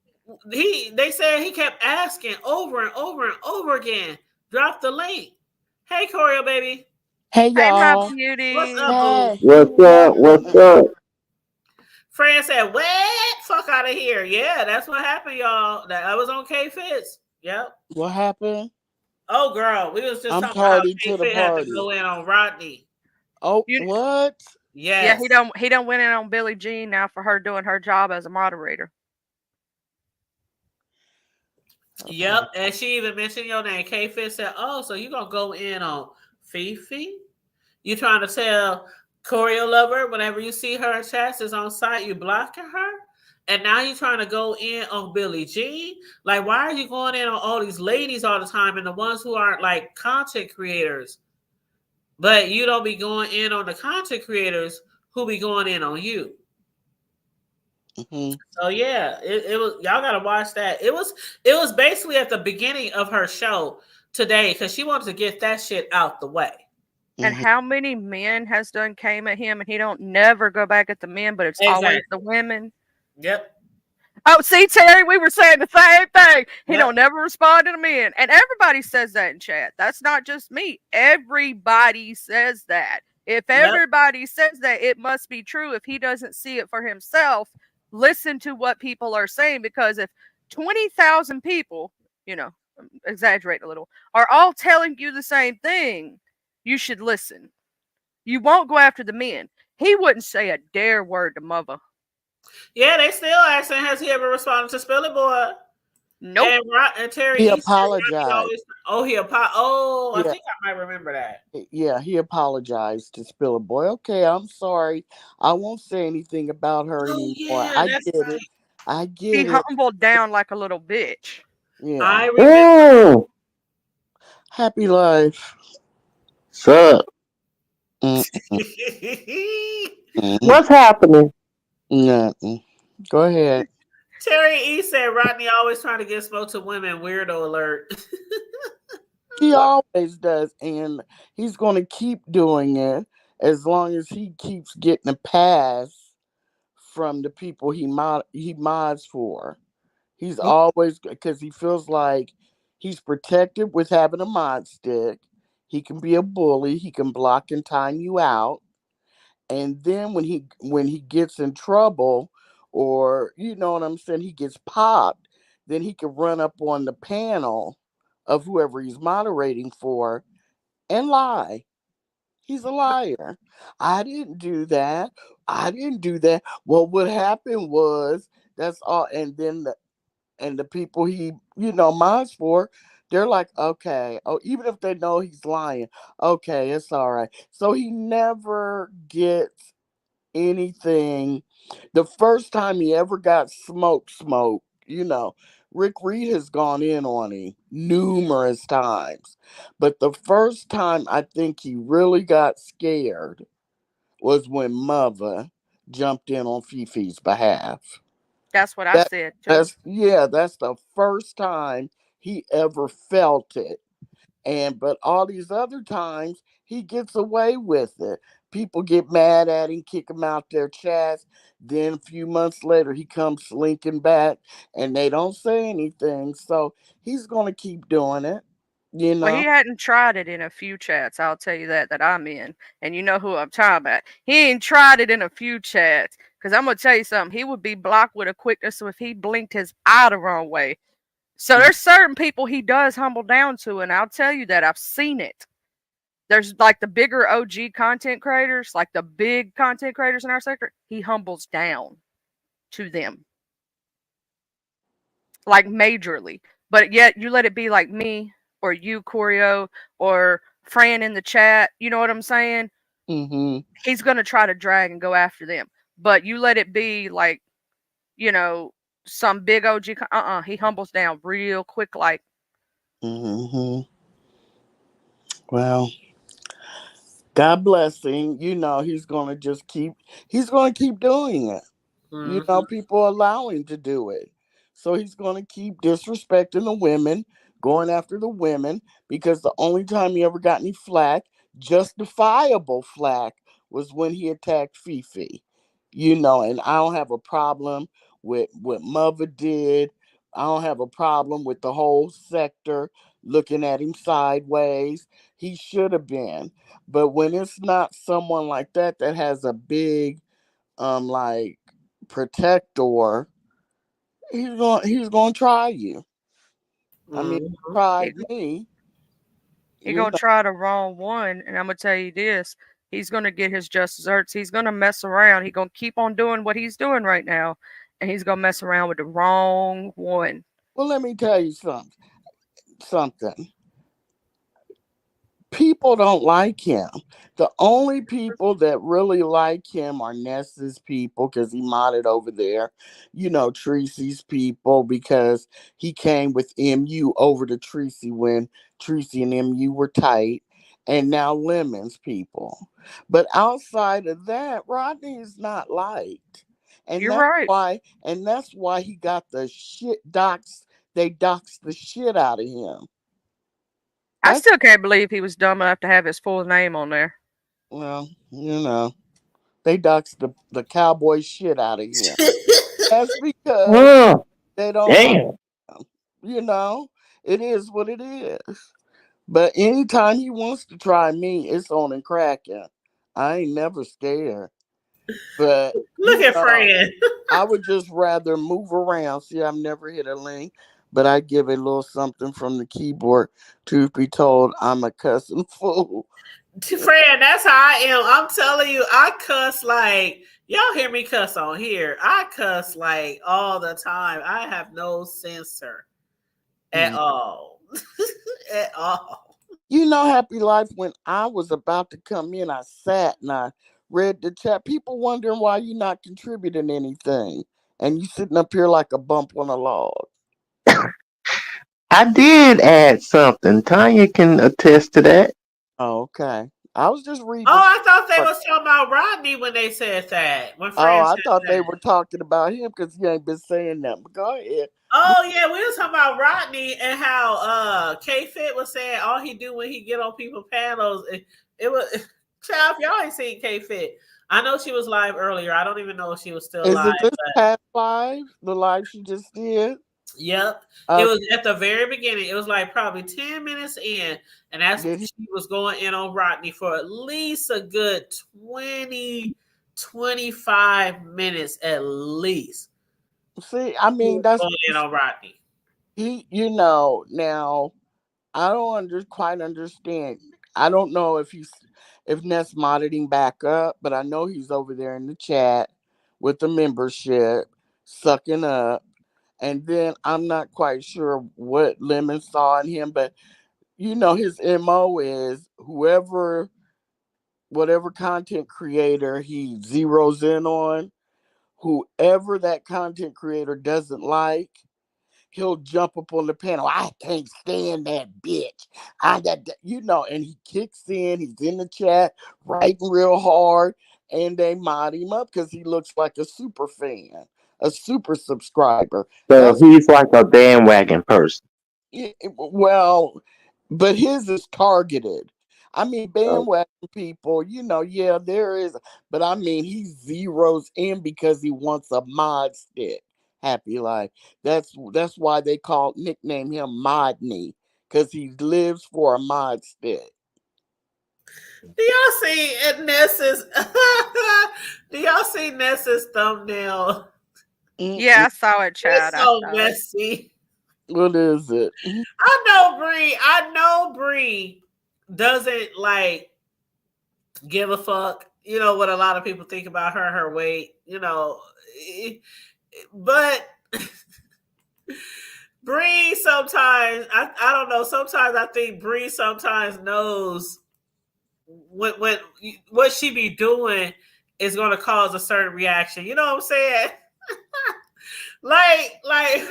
they said he kept asking over and over and over again, drop the link. Hey, Choreo, baby. Hey, y'all. Hey, my beauty. What's up, boo? What's up? Fran said, what? Fuck out of here. Yeah, that's what happened, y'all. That I was on K-Fit's. Yep. What happened? Oh, girl. We was just talking about how K-Fit had to go in on Rodney. Oh, what? Yes. Yeah, he don't went in on Billie Jean now for her doing her job as a moderator. Yep, and she even mentioned your name. K-Fit said, "Oh, so you gonna go in on Fifi? You trying to tell Choreo Lover whenever you see her chats is on site, you blocking her? And now you trying to go in on Billie Jean? Like, why are you going in on all these ladies all the time and the ones who aren't like content creators? But you don't be going in on the content creators who be going in on you." Mm-hmm. So yeah, it was, y'all gotta watch that. It was basically at the beginning of her show today because she wanted to get that shit out the way. And Mm-hmm. how many men has done came at him and he don't never go back at the men, but it's always the women. Yep. Oh, see, Terry, we were saying the same thing. He Yep. don't never respond to the men. And everybody says that in chat. That's not just me. Everybody says that. If everybody says that, it must be true. If he doesn't see it for himself, listen to what people are saying. Because if 20,000 people, exaggerate a little, are all telling you the same thing, you should listen. You won't go after the men. He wouldn't say a dare word to mother. Yeah, they still asking, has he ever responded to Spilly Boy? Nope. And Terry, He apologized. I Yeah. think I might remember that. Yeah, he apologized to Spiller Boy. Okay, I'm sorry. I won't say anything about her anymore. Yeah, I that's get right. it. I He get it. humbled down like a little bitch. Yeah. I remember. Happy life. Sup? Mm-mm. What's happening? Nothing. Go ahead. Terry E said Rodney always trying to get spoke to women. Weirdo alert. He always does, and he's going to keep doing it as long as he keeps getting a pass from the people he mods for. He's always, because he feels like he's protected with having a mod stick. He can be a bully. He can block and time you out. And then when he gets in trouble, or you know what I'm saying, he gets popped, then he can run up on the panel of whoever he's moderating for and lie. He's a liar. I didn't do that. I didn't do that. Well, what happened was that's all. And then the people he mods for, they're like, okay, oh, even if they know he's lying, okay, it's all right. So he never gets anything. The first time he ever got smoke, Rick Reed has gone in on him numerous times. But the first time I think he really got scared was when Mother jumped in on Fifi's behalf. That's what I said too. That's the first time he ever felt it. But all these other times he gets away with it. People get mad at him, kick him out their chats. Then a few months later, he comes slinking back, and they don't say anything. So he's gonna keep doing it. Well, he hadn't tried it in a few chats. I'll tell you that I'm in, and you know who I'm talking about. He ain't tried it in a few chats. Because I'm gonna tell you something. He would be blocked with a quickness if he blinked his eye the wrong way. So there's certain people he does humble down to, and I'll tell you that I've seen it. There's like the bigger OG content creators, like the big content creators in our sector, he humbles down to them. Like majorly. But yet you let it be like me or you, Choreo, or Fran in the chat, you know what I'm saying? Mm-hmm. He's going to try to drag and go after them. But you let it be like, some big OG, he humbles down real quick like. Mm-hmm. Well, God bless him. He's gonna keep doing it. Mm-hmm. People allow him to do it. So he's gonna keep disrespecting the women, going after the women, because the only time he ever got any flack, justifiable flack, was when he attacked Fifi. And I don't have a problem with what Mother did. I don't have a problem with the whole sector looking at him sideways. He should have been. But when it's not someone like that has a big like protector, he's gonna try you. I mean, he tried me. He's gonna try the wrong one, and I'm gonna tell you this: he's gonna get his just desserts. He's gonna mess around. He's gonna keep on doing what he's doing right now, and he's gonna mess around with the wrong one. Well, let me tell you something. People don't like him. The only people that really like him are Ness's people because he modded over there. Tracy's people because he came with MU over to Tracy when Tracy and MU were tight. And now Lemon's people. But outside of that, Rodney is not liked. And You're that's right. why he got the shit doxed. They doxed the shit out of him. I That's still can't believe he was dumb enough to have his full name on there. Well, they doxed the cowboy shit out of him. That's because Oh, they don't like damn. him. It is what it is. But anytime he wants to try me, it's on and cracking. I ain't never scared. But Look at Fran. I would just rather move around. See, I've never hit a link, but I give a little something from the keyboard. Truth be told, I'm a cussing fool. Fran, that's how I am. I'm telling you, I cuss like y'all hear me cuss on here. I cuss like all the time. I have no censor at all. At all. Happy Life, when I was about to come in, I sat and I read the chat. People wondering why you're not contributing anything. And you sitting up here like a bump on a log. I did add something. Tanya can attest to that. Oh, okay. I was just reading. Oh, I thought they was talking about Rodney when they said that. When Fran I said thought that. they were talking about him because he ain't been saying that. But go ahead. Oh yeah, we was talking about Rodney and how K-Fit was saying all he do when he get on people panels. It was child, if y'all ain't seen K-Fit. I know she was live earlier. I don't even know if she was still Is live. it this past live? The live she just did? Yep. It was at the very beginning. It was like probably 10 minutes in. And that's when she was going in on Rodney for at least a good 20, 25 minutes at least. See, I mean, that's going in on Rodney. Now I don't quite understand. I don't know if Ness modded him back up, but I know he's over there in the chat with the membership, sucking up. And then I'm not quite sure what Lemon saw in him, but his MO is whatever content creator he zeroes in on, whoever that content creator doesn't like, he'll jump up on the panel. I can't stand that bitch. And he kicks in. He's in the chat, writing real hard, and they mod him up because he looks like a super fan, a super subscriber. So he's like a bandwagon person. Well, but his is targeted. I mean, bandwagon people, there is, but I mean, he zeroes in because he wants a mod stick. Happy Life. That's why they nickname him Modney, because he lives for a mod stick. Do y'all see Ness's? Do y'all see Ness's thumbnail? Yeah, I saw it, Chad. It's so messy. What is it? I know Bree doesn't like give a fuck. You know what a lot of people think about her weight. But Bree sometimes I don't know. Sometimes I think Bree sometimes knows what she be doing is going to cause a certain reaction. You know what I'm saying? like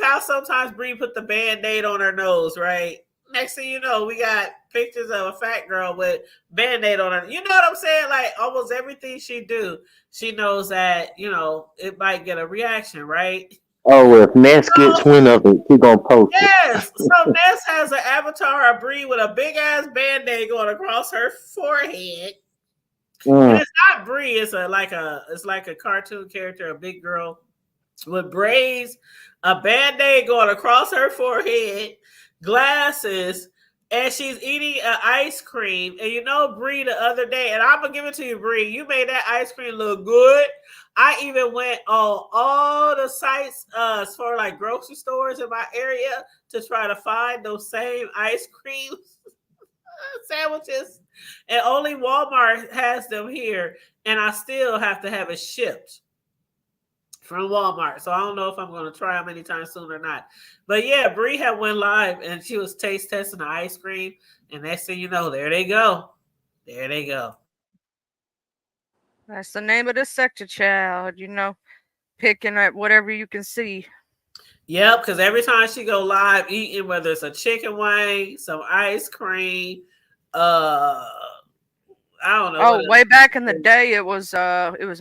how sometimes Bree put the Band-Aid on her nose, right? Next thing you know, we got pictures of a fat girl with Band-Aid on her. You know what I'm saying? Like almost everything she do, she knows that, it might get a reaction, right? Oh, if Ness gets wind of it, he gonna post it. Yes. So Ness has an avatar of Bree with a big ass Band-Aid going across her forehead. And it's not Bree. It's like a cartoon character, a big girl with braids, a Band-Aid going across her forehead, glasses, and she's eating an ice cream. And Bree the other day, and I'm gonna give it to you, Bree. You made that ice cream look good. I even went on all the sites for like grocery stores in my area to try to find those same ice cream sandwiches. And only Walmart has them here. And I still have to have it shipped from Walmart. So I don't know if I'm going to try them anytime soon or not. But yeah, Bree had went live and she was taste testing the ice cream. And next thing you know, there they go. There they go. That's the name of the sector, child. You know, picking at whatever you can see. Yep, because every time she go live eating, whether it's a chicken wing, some ice cream, I don't know. Oh, way back in the day, it was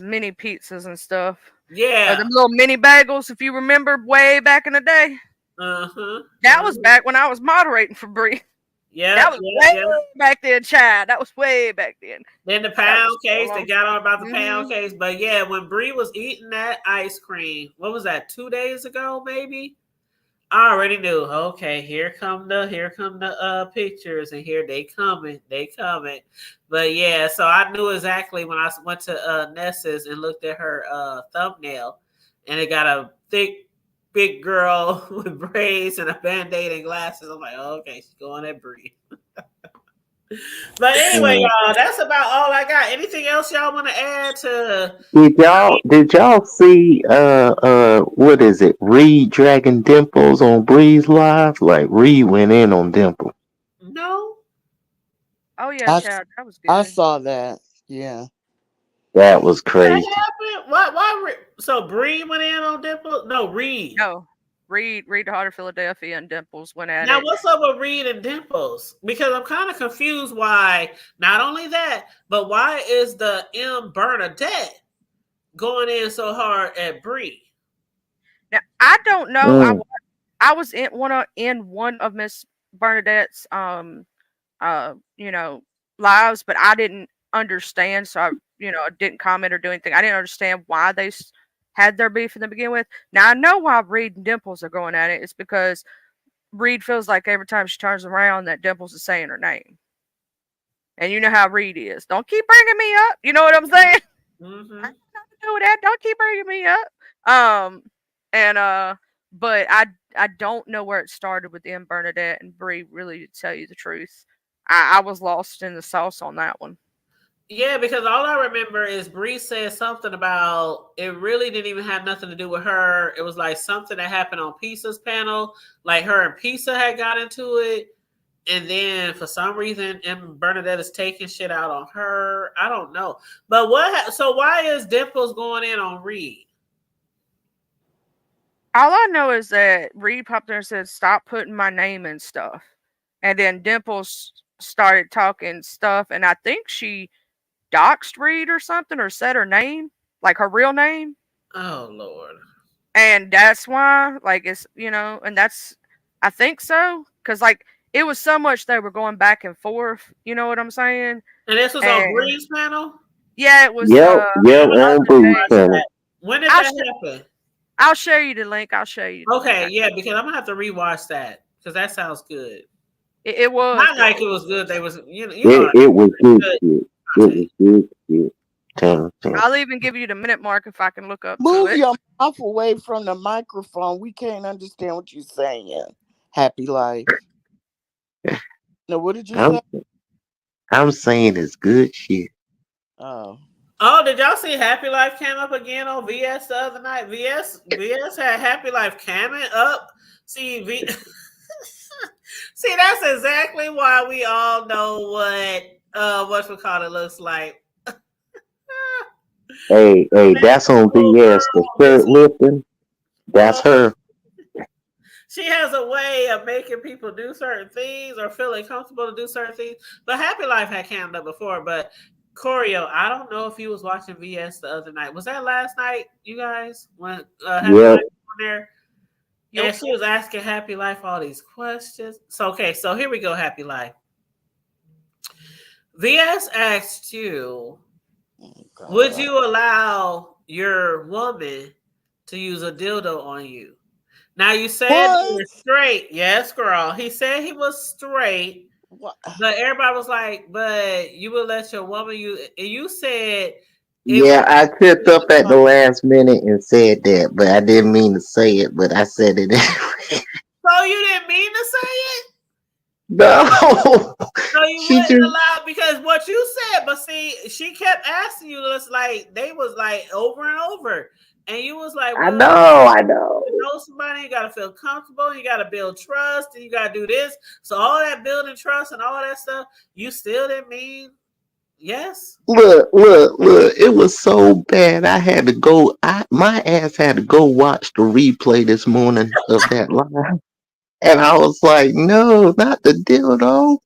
mini pizzas and stuff. Yeah. Or the little mini bagels, if you remember, way back in the day. That was back when I was moderating for Bree. Yeah, that was way back then, child. That was way back then. Then the pound case, they got on about the pound case. But yeah, when Bree was eating that ice cream, what was that, 2 days ago, maybe? I already knew. Okay, here come the pictures, and here they coming. But yeah, so I knew exactly when I went to Nessa's and looked at her thumbnail, and it got a thick, big girl with braids and a band-aid and glasses. I'm like, oh, okay, she's going at Bree. But anyway, y'all, that's about all I got. Anything else y'all want to add to? Did y'all see what is it? Reed dragging Dimples on Bree's live? Like Reed went in on Dimple. No. Oh yeah, child, that was good. I saw that. Yeah. That was crazy. That happened? Why? So Bree went in on Dimples? No, Reed. No. Reed Heart of Philadelphia and Dimples went at now, it. what's up with Reed and Dimples? Because I'm kind of confused why, not only that, but why is the M Bernadette going in so hard at Bree? Now, I don't know. I was in one of Miss Bernadette's lives, but I didn't understand, so I didn't comment or do anything. I didn't understand why they had their beef in the begin with. Now I know why Reed and Dimples are going at it. It's because Reed feels like every time she turns around that Dimples is saying her name. And you know how Reed is. Don't keep bringing me up. You know what I'm saying? Mm-hmm. I don't do that. Don't keep bringing me up. But I don't know where it started with M Bernadette and Bree, really, to tell you the truth. I was lost in the sauce on that one. Yeah, because all I remember is Bree said something about it really didn't even have nothing to do with her. It was like something that happened on Pisa's panel. Like her and Pisa had got into it. And then for some reason, M Bernadette is taking shit out on her. I don't know. But so why is Dimples going in on Reed? All I know is that Reed popped there and said, "Stop putting my name in stuff." And then Dimples started talking stuff. And I think she doxed Reed or something, or said her name, like her real name. Oh Lord. And that's why, like, it's, and that's, I think so, because like it was so much they were going back and forth, you know what I'm saying? And this was on Bree's panel? Yeah, it was. Yep, on Bree's panel. When did that happen? I'll share you the link. Okay, yeah, because I'm gonna have to rewatch that because that sounds good. It was not like it was good. They was, it was good shit. It was good shit. I'll even give you the minute mark if I can look up. Move your mouth away from the microphone. We can't understand what you're saying. Happy life. No, what did you say? I'm saying it's good shit. Oh, did y'all see Happy Life came up again on VS the other night? VS had Happy Life coming up. See, see, that's exactly why we all know what it looks like. Hey, that's on VS. The shirt lifting, that's her. She has a way of making people do certain things or feeling comfortable to do certain things. But Happy Life had cammed up before. But Corio, I don't know if you was watching VS the other night. Was that last night, you guys? When Happy Life was on there? And she was asking Happy Life all these questions. So here we go, Happy Life. VS asked you, would you allow your woman to use a dildo on you? Now you said you were straight. Yes, girl. He said he was straight. What? But everybody was like, but you would let your woman use it. And you said... Yeah, I tripped up at the last minute and said that, but I didn't mean to say it, but I said it anyway. So you didn't mean to say it? No. So you wouldn't allow, because what you said, but see, she kept asking you, it's like, they was like over and over. And you was like, I well, know, I know. to know somebody, you gotta feel comfortable, you gotta build trust, and you gotta do this. So all that building trust and all that stuff, you still didn't mean yes. Look. It was so bad. I had to go. My ass had to go watch the replay this morning of that live, and I was like, no, not the dildo.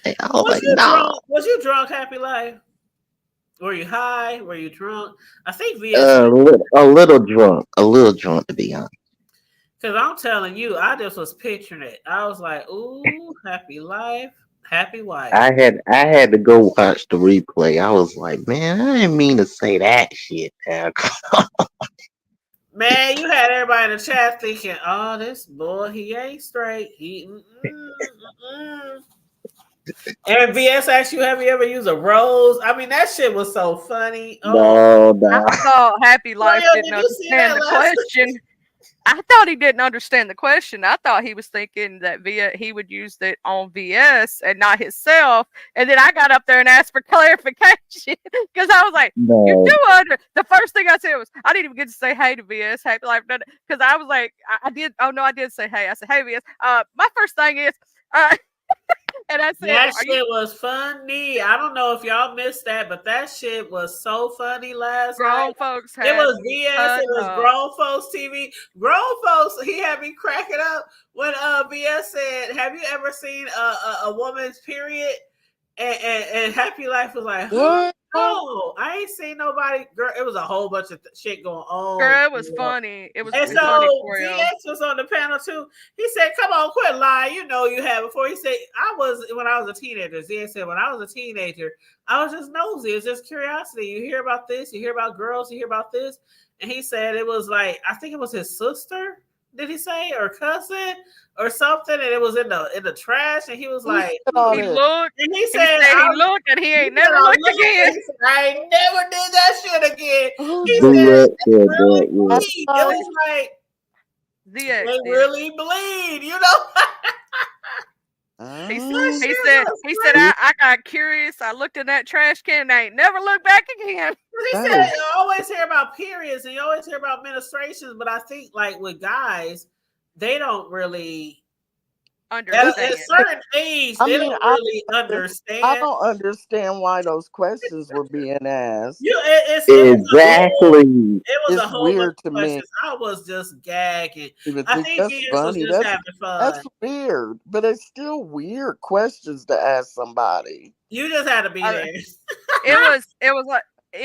And I was Was like, you no. drunk? Was you drunk, Happy Life? Were you high? Were you drunk? I think VS A little drunk to be honest. because I'm telling you, I just was picturing it. I was like, ooh, happy life, happy wife. I had to go watch the replay. I was like, man, I didn't mean to say that shit. Man. Man, you had everybody in the chat thinking, oh, this boy, he ain't straight. He And VS asked you, have you ever used a rose? I mean, that shit was so funny. Oh, No. I thought Happy Life Mario, didn't did you see understand that the last question. I thought he didn't understand the question. I thought he was thinking that he would use it on VS and not himself. And then I got up there and asked for clarification because I was like, No. "You do under." The first thing I said was, "I didn't even get to say hey to VS, Happy Life," because I was like, "I did." Oh no, I did say hey. I said, "Hey VS." My first thing is, and I said, that shit was funny. I don't know if y'all missed that, but that shit was so funny last grown night. folks It had was me VS. cut It was up. Grown Folks TV. Grown Folks. He had me cracking up when VS said, "Have you ever seen a woman's period?" And Happy Life was like, "Huh? What? No, I ain't seen nobody." Girl, it was a whole bunch of shit going on. Girl, it was girl. funny. It was And funny so for you. VX was on the panel too. He said, "Come on, quit lying. You know you have before." He said, when I was a teenager." ZX said, "When I was a teenager, I was just nosy. It's just curiosity. You hear about this, you hear about girls, you hear about this." And he said it was like, I think it was his sister, did he say, or cousin or something, and it was in the trash. And he was Who like, said all He this? looked. and He said he looked and he ain't never looked again. I ain't never did that shit again. Who He did said, VS said really that, yeah. bleed. It was like, ZX they did. really bleed, you know. He Ah. said, I got curious. I looked in that trash can and I ain't never looked back again. He That said is- you always hear about periods and you always hear about menstruations, but I think like with guys, they don't really at Understand. a certain age, I they mean, don't really understand. I don't understand why those questions were being asked. Exactly. It was It's a whole weird bunch to of me. questions. I was just gagging. Even I think think that's VS was funny. just having fun. That's weird, but it's still weird questions to ask somebody. You just had to be there. It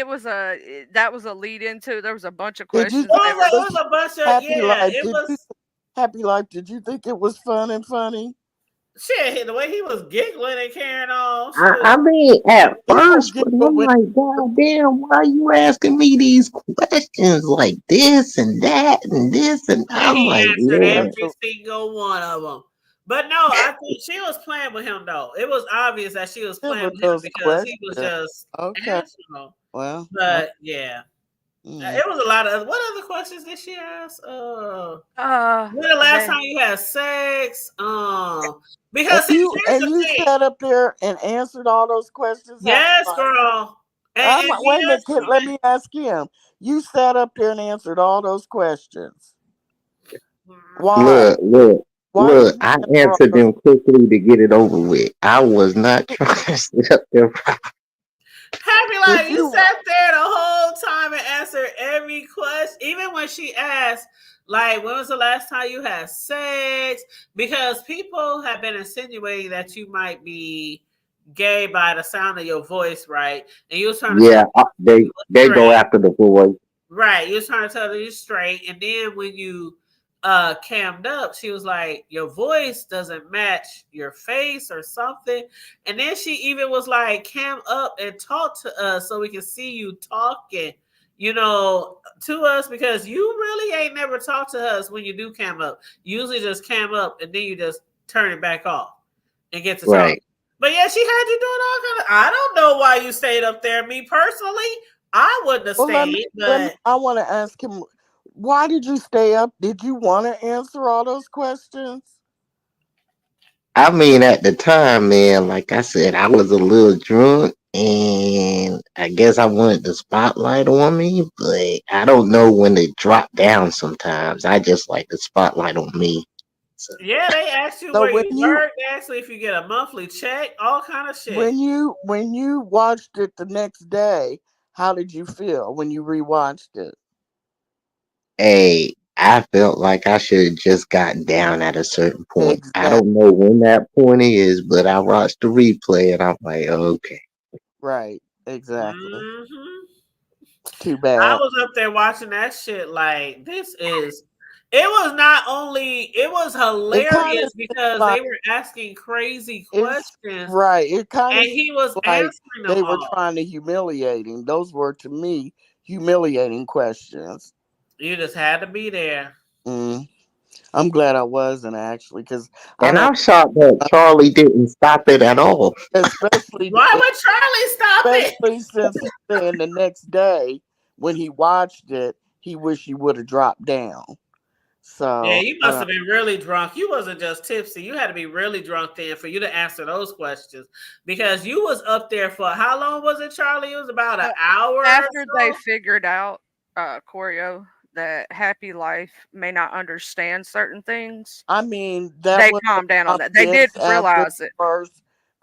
was that was a lead into. There was a bunch of Did you questions. It They were, was a bunch of Happy Life? it was Happy Life? Did you think it was fun and funny? shit. The way he was giggling and carrying on. I mean, at first, get but the I'm win- like, God damn, why are you asking me these questions like this and that and this? And I'm He like, answered yeah. every single one of them. But no, I think she was playing with him though. It was obvious that she was Yeah, playing but with him those because he was questions- just Okay. asking them. Well, But yeah, mm. it was a lot of. What other questions did she ask? When the last they- time you had sex? Because and here's the you thing. sat up there and answered all those questions. Yes, Happy Life. girl. Wait a minute, yes, let me ask him. You sat up there and answered all those questions. Why? Look. Why did you I answer all answered those- them quickly to get it over with. I was not trying to sit up there. Happy Life, Did you you- sat there the whole time and answered every question, even when she asked, like, when was the last time you had sex? Because people have been insinuating that you might be gay by the sound of your voice, right? And you was trying to Yeah, tell they go after the boy. right. You was trying to tell her you straight, and then when you cammed up, she was like, your voice doesn't match your face or something. And then she even was like, cam up and talk to us so we can see you talking, to us, because you really ain't never talked to us when you do cam up. You usually just cam up and then you just turn it back off and get to talk. Right. But yeah, she had you doing all kind of. I don't know why you stayed up there. Me personally, I wouldn't have stayed. I want to ask him, why did you stay up? Did you want to answer all those questions? I mean, at the time, man, like I said, I was a little drunk and I guess I wanted the spotlight on me, but I don't know when it drop down sometimes. I just like the spotlight on me. So Yeah, they ask you So where you work. They ask you if you get a monthly check, all kind of shit. when you watched it the next day, how did you feel when you rewatched it? hey, I felt like I should have just gotten down at a certain point. I Exactly. don't know when that point is, but I watched the replay and I'm like, okay. Right. Exactly. Hmm Too I bad. was up there watching that shit like this is. It was not only it was It kind of hilarious because like they were asking crazy it's questions right. It kind and of he was like answering them they were all. trying to humiliate him. Those were to me humiliating questions. You just had to be there. Mm. I'm glad I wasn't actually because I And had, I'm shocked that Charlie didn't stop it at all. especially Why would Charlie stop it? especially since he said the next day when he watched it, he wished he would have dropped down. Yeah, So you must have been really drunk. You wasn't just tipsy. You had to be really drunk then for you to answer those questions because you was up there for how long was it, Charlie? It was about an hour or After they so. figured out, Choreo, that Happy Life may not understand certain things, I mean that they was calmed down on that. They did obvious after realize the it. first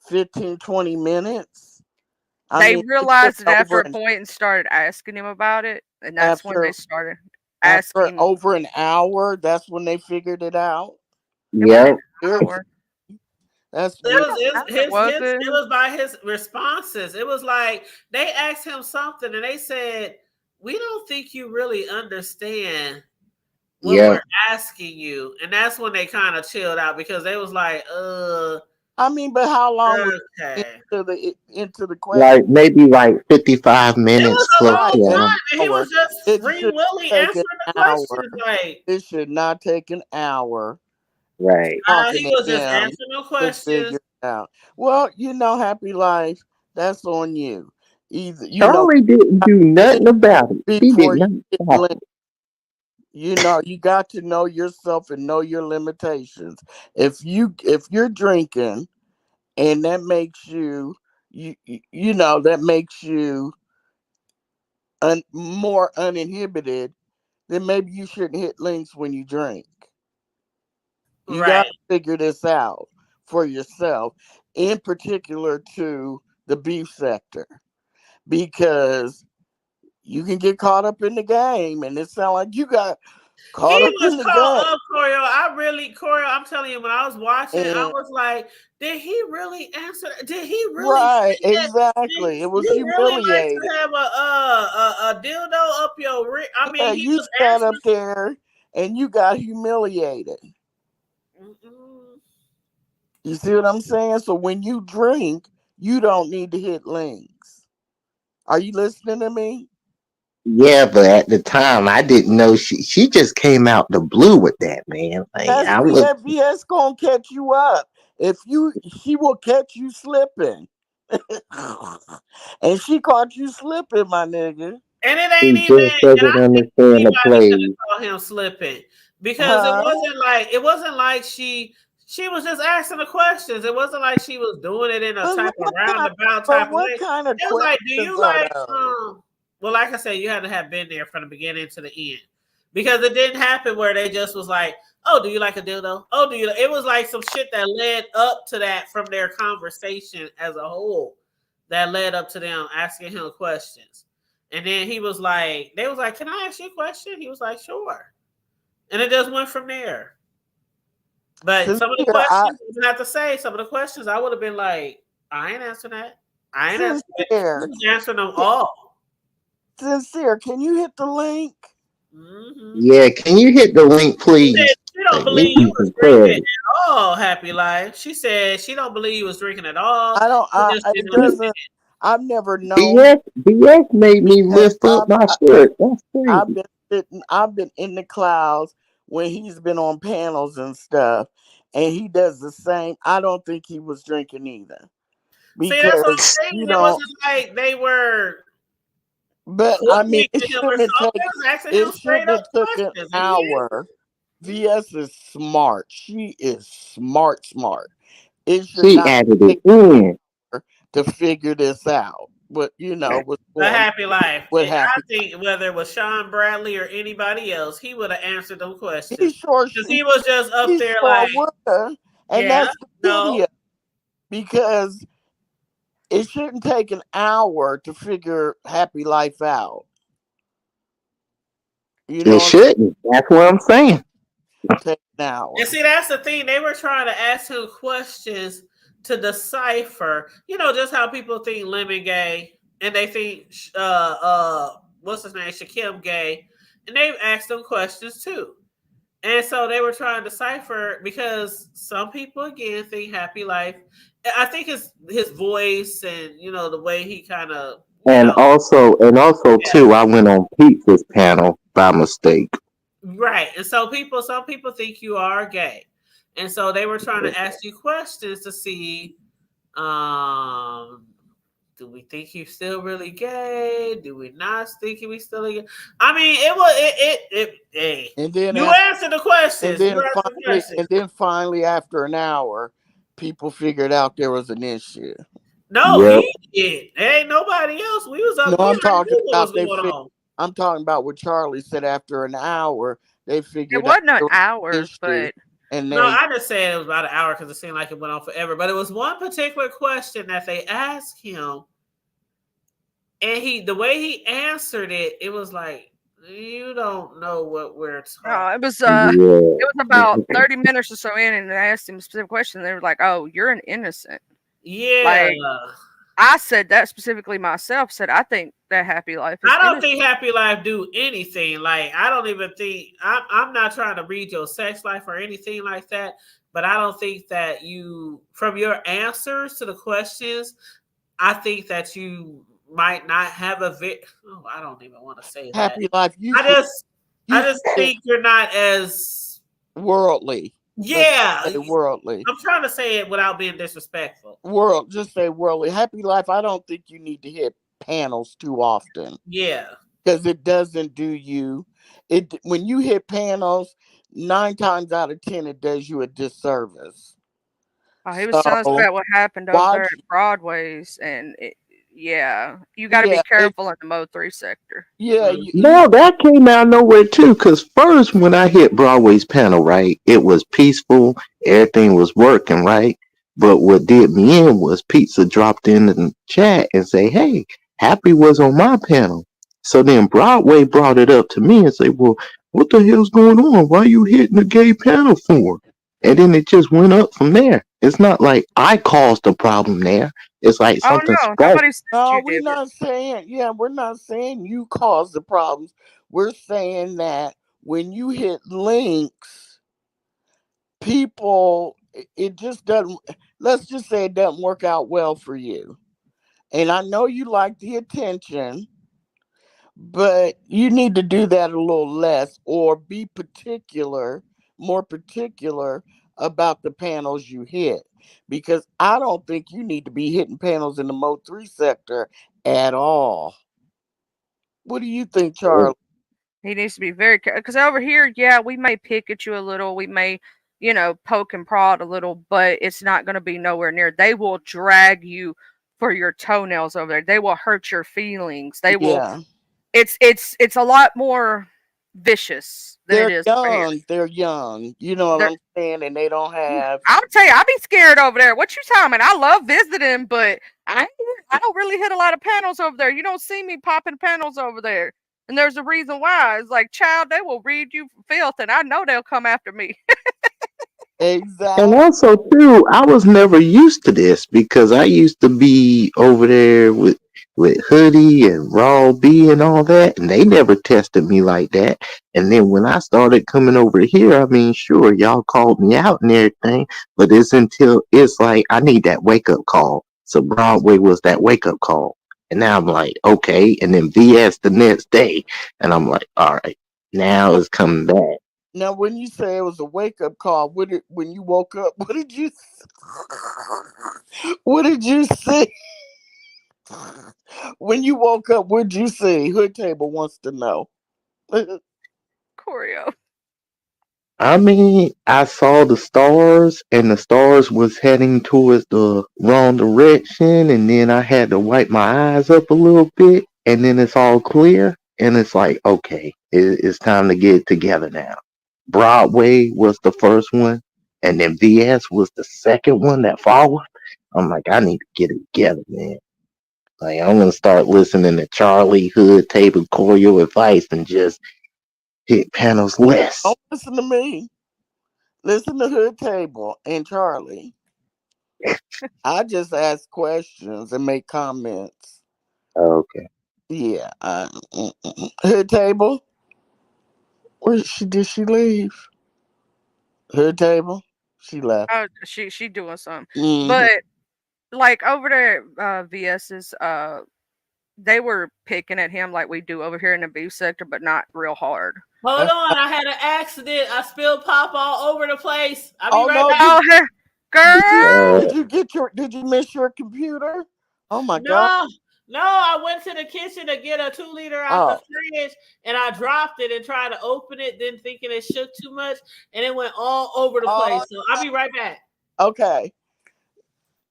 15, 20 minutes. I They mean, it took realized it after over a an point and started asking him about it, and that's when they after started after asking. over an hour. That's when they figured it out. It wasn't Yep. an Weird. hour. That's It weird. was Was it? it was by his responses. It was like they asked him something and they said, "We don't think you really understand what we're Yep. asking you." And that's when they kind of chilled out because they was like, I mean, but how long was it okay." into the question? Like maybe like 55 It was minutes a close Right, long to an time, him. and he hour. was just It free should willy take an answering the hour. questions. Like It should not take an hour Right. talking he to was just him answering the to questions. figure it out. Well, Happy Life, that's on you. Either Charlie didn't do nothing about it. He did before you not get stop linked. it. You got to know yourself and know your limitations. If you're drinking and that makes that makes you more uninhibited, then maybe you shouldn't hit links when you drink. You got Right. to figure this out for yourself, in particular to the beef sector, because you can get caught up in the game, and it sounds like you got He caught up was in the caught game. up, Choreo. Choreo, I'm telling you, when I was watching, I And was like, did he really answer? Did he really right, say that? exactly. It was You really like humiliated. to have a dildo up your rig? I Yeah, mean, he you was sat up answering. there and you got humiliated. Mm-mm. You see what I'm saying? So when you drink, you don't need to hit links. Are you listening to me? Yeah, but at the time I didn't know she just came out the blue with that, man. Like That's I was BS gonna catch you up. She will catch you slipping. And she caught you slipping, my nigga. And it she ain't even, just and doesn't I think understand the anybody could plays. have caught him slipping because Huh? it wasn't like she was just asking the questions. It wasn't like she was doing it in a But type of what kind roundabout but type of what way. kind of It was like, do questions you are like those? well, like I said, you had to have been there from the beginning to the end. Because it didn't happen where they just was like, oh, do you like a dildo? Oh, do you it was like some shit that led up to that from their conversation as a whole that led up to them asking him questions. And then he was like, they was like, can I ask you a question? He was like, sure. And it just went from there. But some of the Sincere, questions, you have to say, some of the questions, I would have been like, I ain't answering that. I ain't answering that. You sincere, was answering them all. sincere. Can you hit the link? Mm-hmm. Yeah, can you hit the link, She said please? she don't Like we believe you need was some drinking clarity. at all, Happy Life. She said she don't believe you was drinking at all. I don't. She just It didn't understand. doesn't. I've never known BS made me because lift up my shirt. That's I've crazy. been sitting. I've been in the clouds when he's been on panels and stuff, and he does the same. I don't think he was drinking either See, that's what I'm because saying. you It don't. wasn't like they were But I mean, hoodwinking him or something. They was asking him It straight shouldn't up have took an questions, and he hour. VS is smart. She is smart. It should She not added it take in. her to figure this out. what was The going Happy Life. what I happened. think whether it was Sean Bradley or anybody else, he would have answered them He questions sure because he was just up he there sure like, would have. And yeah, that's the no, pity of it, because it shouldn't take an hour to figure Happy Life out. You know It what I'm saying? shouldn't. That's what I'm saying. Take an hour. and see, that's the thing. They were trying to ask him questions to decipher, just how people think Lemon gay and they think, what's his name, Shakim gay, and they've asked them questions too. And so they were trying to decipher because some people again think Happy Life. I think his voice and the way he kind of And also yeah. too, I went on Pizza's panel by mistake. Right. And so some people think you are gay. And so they were trying to ask you questions to see, um, do we think he's still really gay? Do we not think he's still gay? I mean, it was hey. And then You after, answer the questions. You answer the questions. finally after an hour, people figured out there was an issue. No, Yep. he did. There ain't nobody else. We was up. No, We I'm already talking knew what about was going on. I'm talking about what Charlie said. After an hour, they It figured out wasn't an there was an hour, issue, but and No, they I just said it was about an hour because it seemed like it went on forever. But it was one particular question that they asked him, and the way he answered it, it was like, you don't know what we're talking. it was Yeah. about 30 minutes or so in, and I asked him a specific question. They were like, "Oh, you're an innocent." Yeah. Like I said that specifically myself. Said I think that Happy Life is I don't innocent. think Happy Life do anything. Like I don't even think I'm not trying to read your sex life or anything like that. But I don't think that you, from your answers to the questions, I think that you might not have I don't even want to say that. Happy Life. I just think you're not as worldly. yeah. Worldly. I'm trying to say it without being disrespectful. Just say worldly. Happy Life. I don't think you need to hit panels too often. Yeah. Because it doesn't do you. When you hit panels, 9 times out of 10, it does you a disservice. He was telling us about what happened over there at Broadway's, and you got to be careful in the Mo3 sector. Yeah. No, that came out of nowhere too. Cause first when I hit Broadway's panel, right, it was peaceful, everything was working, right. But what did me in was Pizza dropped in the chat and say, "Hey, Happy was on my panel." So then Broadway brought it up to me and say, "Well, what the hell's going on? Why you hitting the gay panel for?" And then it just went up from there. It's not like I caused the problem there. It's like something special. No, we're not saying. Yeah, we're not saying you caused the problems. We're saying that when you hit links, people, it just doesn't. Let's just say it doesn't work out well for you. And I know you like the attention, but you need to do that a little less, or be more particular about the panels you hit, because I don't think you need to be hitting panels in the Mo3 sector at all. What do you think, Charlie? He needs to be very careful, because over here, we may pick at you a little, we may, poke and prod a little, but it's not going to be nowhere near. They will drag you for your toenails over there. They will hurt your feelings. They will. It's a lot more vicious than it is over here. They're young. You know what I'm saying? And they don't have. I'll tell you, I'll be scared over there. What you talking about? I love visiting, but I don't really hit a lot of panels over there. You don't see me popping panels over there. And there's a reason why. It's like, child, they will read you for filth, and I know they'll come after me. Exactly. And also too, I was never used to this because I used to be over there with Hoodie and Raw B and all that, and they never tested me like that. And then when I started coming over here, I mean, sure, y'all called me out and everything, but it's like I need that wake up call. So Broadway was that wake up call. And now I'm like, okay. And then VS the next day. And I'm like, all right, now it's coming back. Now, when you say it was a wake up call, when you woke up, what did you say? When you woke up, what did you say? Hood Table wants to know. Choreo. I mean, I saw the stars, and the stars was heading towards the wrong direction, and then I had to wipe my eyes up a little bit, and then it's all clear, and it's like, okay, it's time to get it together now. Broadway was the first one, and then VS was the second one that followed. I'm like, I need to get it together, man. Like, I'm gonna start listening to Charlie Hood, Table Choreo Advice, and just hit panels less. Don't listen to me. Listen to Hood Table and Charlie. I just ask questions and make comments. Okay. Yeah. Hood Table. Did she leave? Hood Table. She left. Oh, she doing something. Mhm. But like over there, VS's, they were picking at him like we do over here in the beef sector, but not real hard. Hold on, I had an accident. I spilled pop all over the place. I'll be Oh, right no, back. Oh, girl. Did you miss your computer? Oh my god. No, I went to the kitchen to get a 2-liter out the fridge, and I dropped it and tried to open it, then thinking it shook too much, and it went all over the place. So I'll be right back. Okay.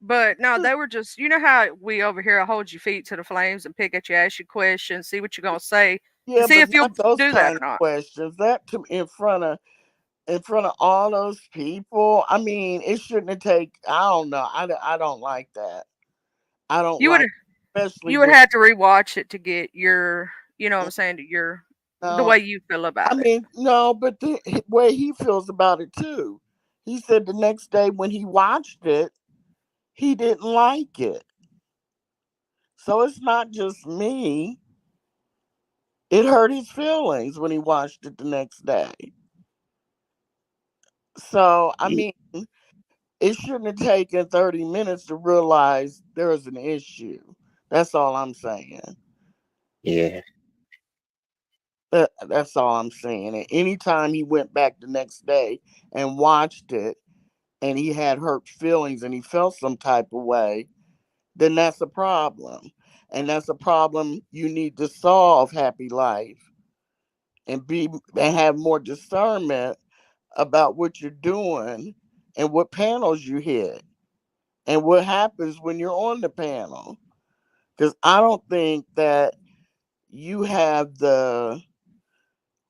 But no, they were just, you know how we over here hold your feet to the flames and pick at you, ask you questions, see what you're gonna say, Yeah, see but if you'll not those do that kind or of not. questions. That in front of all those people. I mean, it shouldn't have taken. I don't know. I don't like that. I don't You would like, especially you would when have to rewatch it to get your, you know what I'm saying, to your the no, way you feel about I it. mean, no, but the way he feels about it too. He said the next day when he watched it, he didn't like it. So it's not just me. It hurt his feelings when he watched it the next day. So, I mean, it shouldn't have taken 30 minutes to realize there was an issue. That's all I'm saying. Yeah. That's all I'm saying. And anytime he went back the next day and watched it and he had hurt feelings and he felt some type of way, then that's a problem. And that's a problem you need to solve, Happy Life, and have more discernment about what you're doing and what panels you hit and what happens when you're on the panel. Because I don't think that you have the,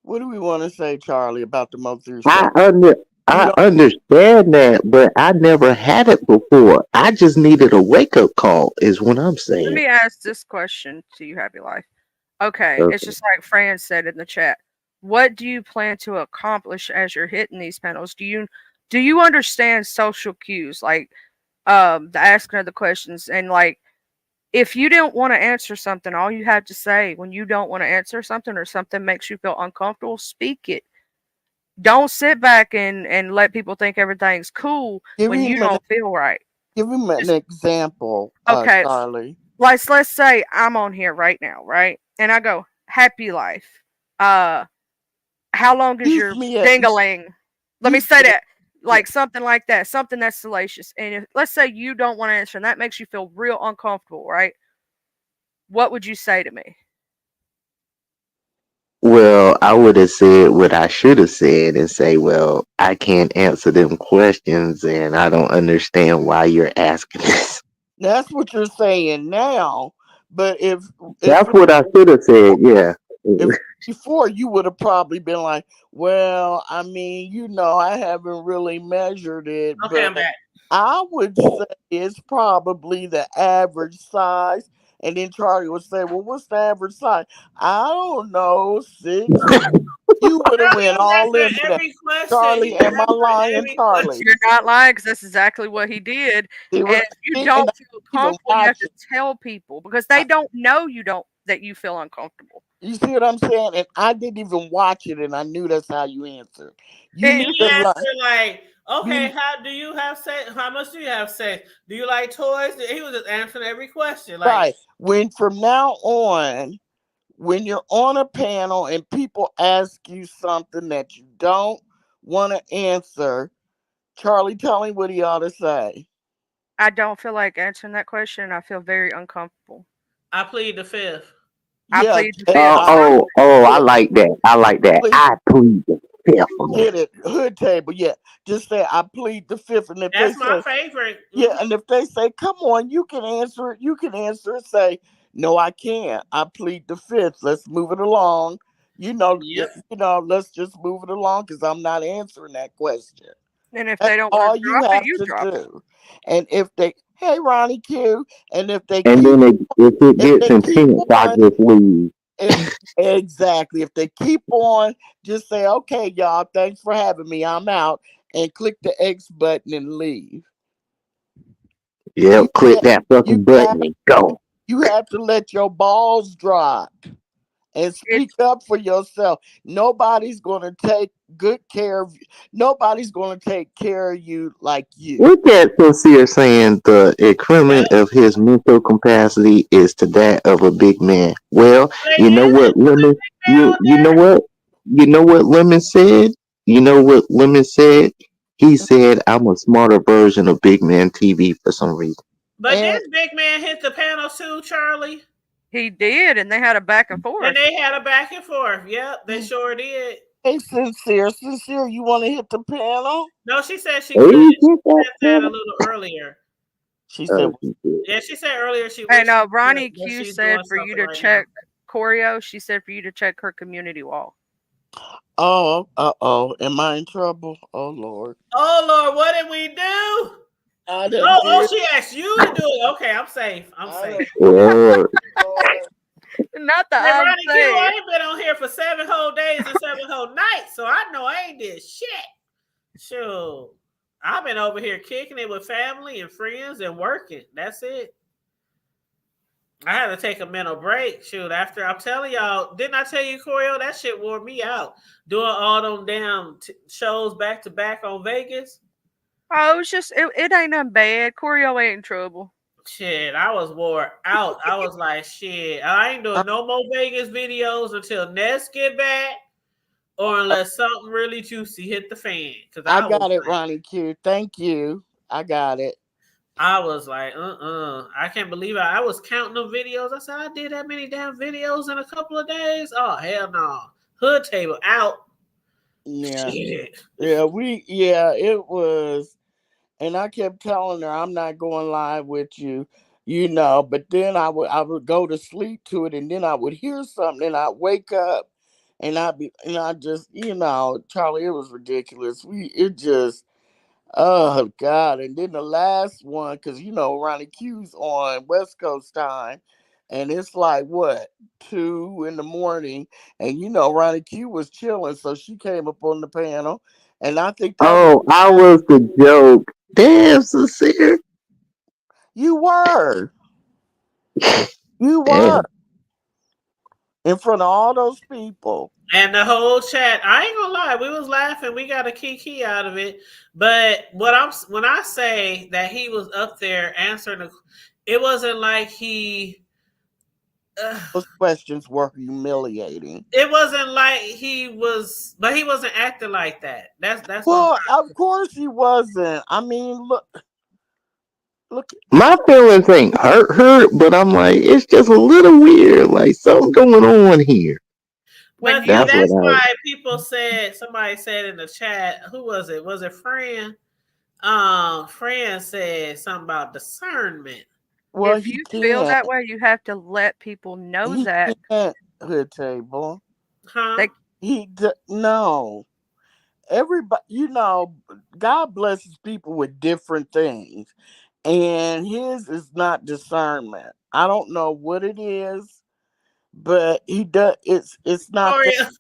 what do we want to say, Charlie, about the Mo3 I show? under I understand that, but I never had it before. I just needed a wake up call, is what I'm Let saying. me ask this question to you, Happy Life. Okay, it's Okay. just like Fran said in the chat. What do you plan to accomplish as you're hitting these panels? Do you understand social cues, like the asking of the questions, and like if you don't want to answer something, all you have to say when you don't want to answer something or something makes you feel uncomfortable, speak it. Don't sit back and let people think everything's cool Give when you him an, don't feel right. give him an Just example, okay. Charlie. Let's say I'm on here right now, right? And I go, Happy Life. How long is Use your me as, dingaling? Let me use say me, that. yeah. Like something like that, something that's salacious. And if, let's say you don't want to answer and that makes you feel real uncomfortable, right? What would you say to me? Well, I would have said what I should have said and say, well, I can't answer them questions and I don't understand why you're asking this. That's what you're saying now. But if That's what I should have said, yeah. if before you would have probably been like, well, I mean, I haven't really measured it, Okay, I'm but back. I would say it's probably the average size. And then Charlie would say, well, what's the average size? I don't know, 6. You would have went all That's into that. every question. Charlie, am I lying, Charlie? You're not lying because that's exactly what he did. See And what if I'm you saying? don't And feel even comfortable, you have watch to it. tell people because they don't know that you feel uncomfortable. You see what I'm saying? And I didn't even watch it, and I knew that's how you answered. You And need He to answered learn. like, okay, how do you have sex? How much do you have sex? Do you like toys? He was just answering every question. Like, Right. When from now on, when you're on a panel and people ask you something that you don't want to answer, Charlie, tell me what he ought to say. I don't feel like answering that question. I feel very uncomfortable. I plead the fifth. I Yeah. plead the fifth. I like that. I like that. Please. I plead. fifth for me. Get it, hood table. Yeah, just say I plead the fifth, and if That's they my say favorite. yeah, and if they say, "Come on, you can answer it," you can answer it. Say, "No, I can't. I plead the fifth. Let's move it along." Yep. Let's just move it along because I'm not answering that question. And if That's they don't want all to you drop it, have you to drop it. do. And if they, hey Ronnie Q, and if they And keep, then if it if gets they keep intense, I on, just leave. exactly, if they keep on, just say, "Okay, y'all, thanks for having me. I'm out," and click the X button and leave. Yep, You click have, that you fucking have, button and go. you have to let your balls drop and speak It's up for yourself. Nobody's going to take good care of you. Nobody's going to take care of you like you. Look at Sincere saying the equivalent Yep. of his mental capacity is to that of a big man. Well, They you know is what, Lemon? man on You know there. what? You know what Lemon said? You know what Lemon said? He said, "I'm a smarter version of Big Man TV for some reason." But And this big man hit the panel too, Charlie. he did, and they had a back and And forth. they had a back and forth. Yep, they sure did. hey, sincere, you want to hit the panel? No, she said she Hey, couldn't. you She get that, said that a man? little earlier. She said, She did. Yeah, she said earlier she And wished she Ronnie could, but Q she's said doing for you something to right check Choreo. She said for you to check her community wall. "Oh, am I in trouble? Oh Lord, now. Oh Lord, what did we do? I done Oh, did. she asked you to do it. Okay, I'm safe. I'm I safe. done, Lord. Lord. Not the Hey, I'm Ronnie Q, safe. I ain't been on here for 7 whole days and 7 whole nights, so I know I ain't did shit. Sure. I've been over here kicking it with family and friends and working. That's it. I had to take a mental break. Shoot, after I'm telling y'all, didn't I tell you, Corio, that shit wore me out. Doing all them damn shows back to back on Vegas. Oh, it's just it ain't nothing bad. Choreo ain't in trouble. Shit, I was wore out. I was like, shit, I ain't doing no more Vegas videos until Ness get back or unless something really juicy hit the fan. Cause I I was got it, like, Ronnie Q. Thank you. I got it. I can't believe I was counting the videos. I said, I did that many damn videos in a couple of days. Oh, hell no. Hood table out. Yeah, Shit. it was. And I kept telling her I'm not going live with you, But then I would go to sleep to it, and then I would hear something, and I'd wake up, and I just Charlie, it was ridiculous. It just oh God. And then the last one, because Ronnie Q's on West Coast time, and it's like what 2 in the morning, and Ronnie Q was chilling, so she came up on the panel, and I think that was Oh, I was the joke. Damn, Sincere. you were. You were Damn. in front of all those people. And the whole chat, I ain't gonna lie, we was laughing. We got a kiki out of it. But when I say that he was up there answering, it wasn't like he. Those questions were humiliating. It wasn't like he was, but he wasn't acting like that. That's what I'm Well, trying to of course he wasn't. I mean, look. My feelings ain't hurt, but I'm like, it's just a little weird. Like something going on here. When Well, you see, That's what that's I. why people said. Somebody said in the chat, who was it? Was it Fran? Fran said something about discernment. Well, if he you feel can't. that way, you have to let people know He that can't. Hood table. Huh? they No. Everybody, God blesses people with different things, and his is not discernment. I don't know what it is, but he does. It's not there. Victoria.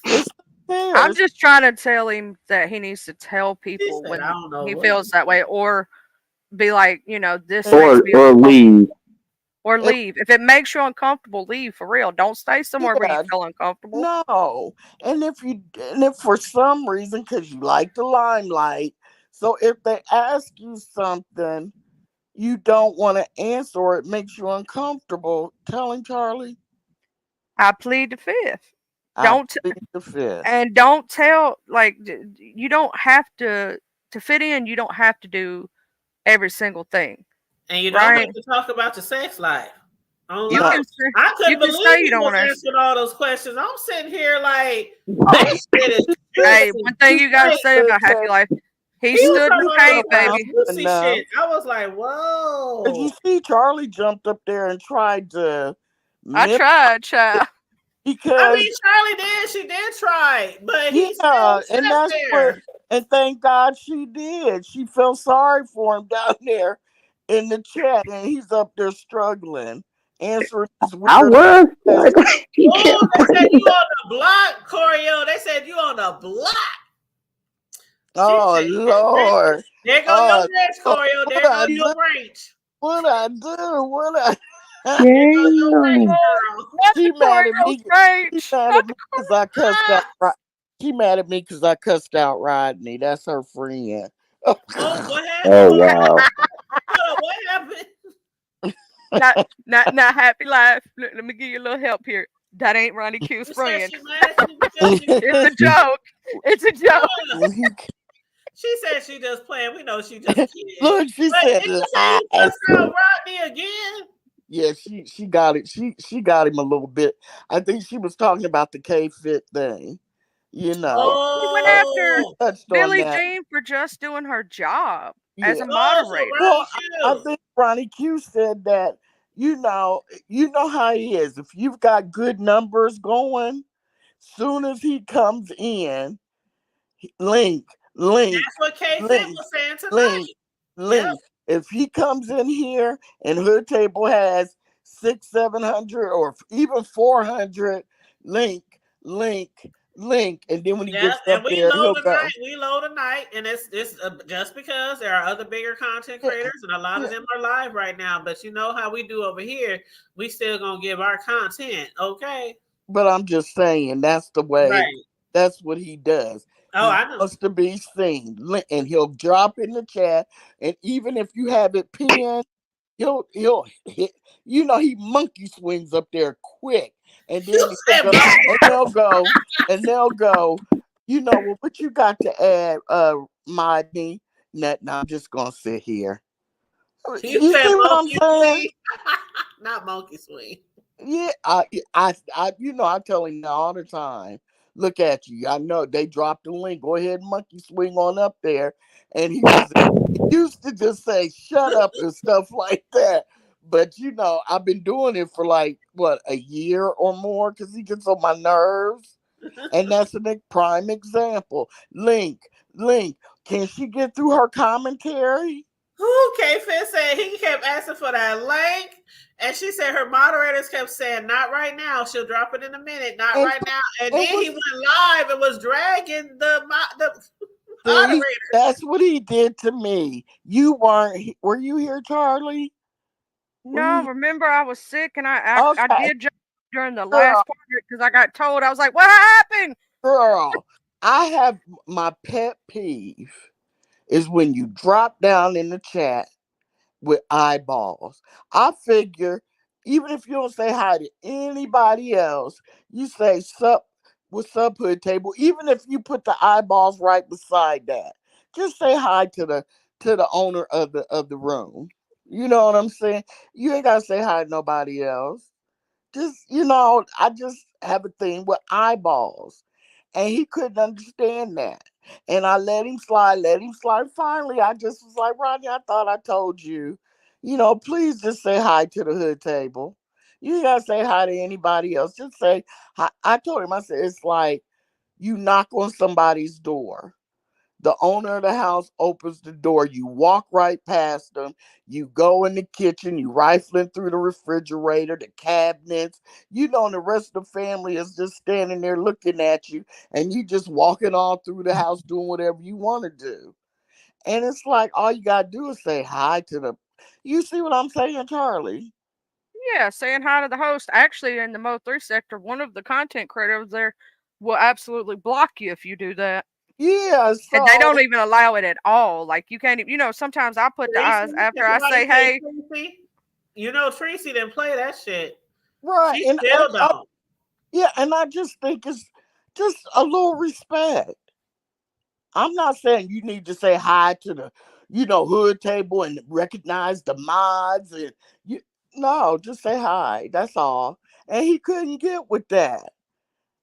It's not I'm there. just trying to tell him that he needs to tell She people said, I when don't know he what. feels that way, or be like, this And makes Or me or uncomfortable, leave. or it, leave. If it makes you uncomfortable, leave for real. Don't stay somewhere where you yeah, feel uncomfortable. no. And if for some reason, because you like the limelight, so if they ask you something you don't want to answer, or it makes you uncomfortable, tell him, Charlie, I plead the fifth. I Don't plead the fifth. and don't tell like you don't have to fit in. You don't have to do every single thing, And you don't right? have to talk about your sex life You No, online. can say I you couldn't can say believe you he don't was want to. answering all those questions. I'm sitting here like, this shit is Hey, Listen, one thing you gotta say about Happy Life, he he was stood talking the about paint, some baby. juicy Enough. shit. I was like, Did whoa. you see Charlie jumped up there and tried to I tried, child. I because mean, Charlie did. She did try, but he still yeah, sat and that's there. what and thank God she did. She felt sorry for him down there in the chat, and he's up there struggling, answering his I weird was questions. like, he kept Oh, they said bringing you on the block, Corio. They said you on the block. She Oh said, Lord. there go Oh, your ranch, Corio. There what go I your do? ranch. What I do? What I There go your ranch, Damn. girl. Not She the mad at Corio's me. She range. mad Not at me because I cussed out. She mad at me because I cussed out Rodney. That's her friend. Oh, what happened? Oh Hold on. wow. Hold on. What happened? not Happy Life. Let me give you a little help here. That ain't Ronnie Q's You said friend. she mad at you because she It's a joke. It's a joke. She said she just playing. We know she just kidding. Look, she But said did you say you lies. cussed out Rodney again? Yeah, she got it. She got him a little bit. I think she was talking about the K-Fit thing. You know, He went after Oh, touched on Billie that. Jean for just doing her job as Yeah. a oh, so moderator. Ronnie Well, I Q. think Ronnie Q said that. You know how he is. If you've got good numbers going, soon as he comes in, link, link, That's what K Fit link, was saying tonight. link, Yep. link. If he comes in here and Hood Table has 600, 700, or even 400, link, link, link, and then when he Yeah, gets and up we there, low he'll go. tonight. We low tonight, and it's just because there are other bigger content Yeah, creators, and a lot of yeah. them are live right now. But you know how we do over here. We still gonna give our content, okay? But I'm just saying that's the way. Right. That's what he does. Oh, He I know. wants to be seen, and he'll drop in the chat. And even if you have it pinned, he'll hit. You know, he monkey swings up there quick, and You then he'll said go, and they'll go, and they'll go. You know, well, what you got to add, Rodney? Nothing. I'm just gonna sit here. you You said see what I'm monkey saying? swing, not monkey swing. Yeah, you know, I tell him all the time. Look at you. I know they dropped the link. Go ahead, monkey swing on up there. And he used to just say, "Shut up" and stuff like that. But you know, I've been doing it for like what, a year or more because he gets on my nerves. And that's a prime example. Link, link. Can she get through her commentary? Who K Fit said he kept asking for that link, and she said her moderators kept saying, "Not right now. She'll drop it in a minute. Not And right now." And it then was he went live and was dragging the See, moderator. that's what he did to me. You weren't. Were you here, Charlie? Were No, you? remember I was sick and I Okay, did jump during the girl, last part because I got told I was like, "What happened?" girl. I have my pet peeve is when you drop down in the chat with eyeballs. I figure even if you don't say hi to anybody else, you say sup, what's up, Hood Table. Even if you put the eyeballs right beside that, just say hi to the owner of the room. You know what I'm saying? You ain't gotta say hi to nobody else. Just, you know, I just have a thing with eyeballs. And he couldn't understand that. And I let him slide, let him slide. Finally, I just was like, Rodney, I thought I told you, you know, please just say hi to the Hood Table. You ain't gotta say hi to anybody else. Just say hi. I told him, I said, it's like you knock on somebody's door. The owner of the house opens the door. You walk right past them. You go in the kitchen. You rifling through the refrigerator, the cabinets. You know, and the rest of the family is just standing there looking at you, and you just walking all through the house doing whatever you want to do. And it's like all you gotta do is say hi to the. You see what I'm saying, Charlie? Yeah, saying hi to the host. Actually, in the Mo3 sector, one of the content creators there will absolutely block you if you do that. Yeah. And they So don't even allow it at all. Like you can't even, sometimes I put the eyes Tracy, after can I somebody say, say "Hey, Tracy? You know Tracy didn't play that shit. right, She and still don't. yeah, and I just think it's just a little respect. I'm not saying you need to say hi to the, Hood Table and recognize the mods and you. No, just say hi. That's all. And he couldn't get with that.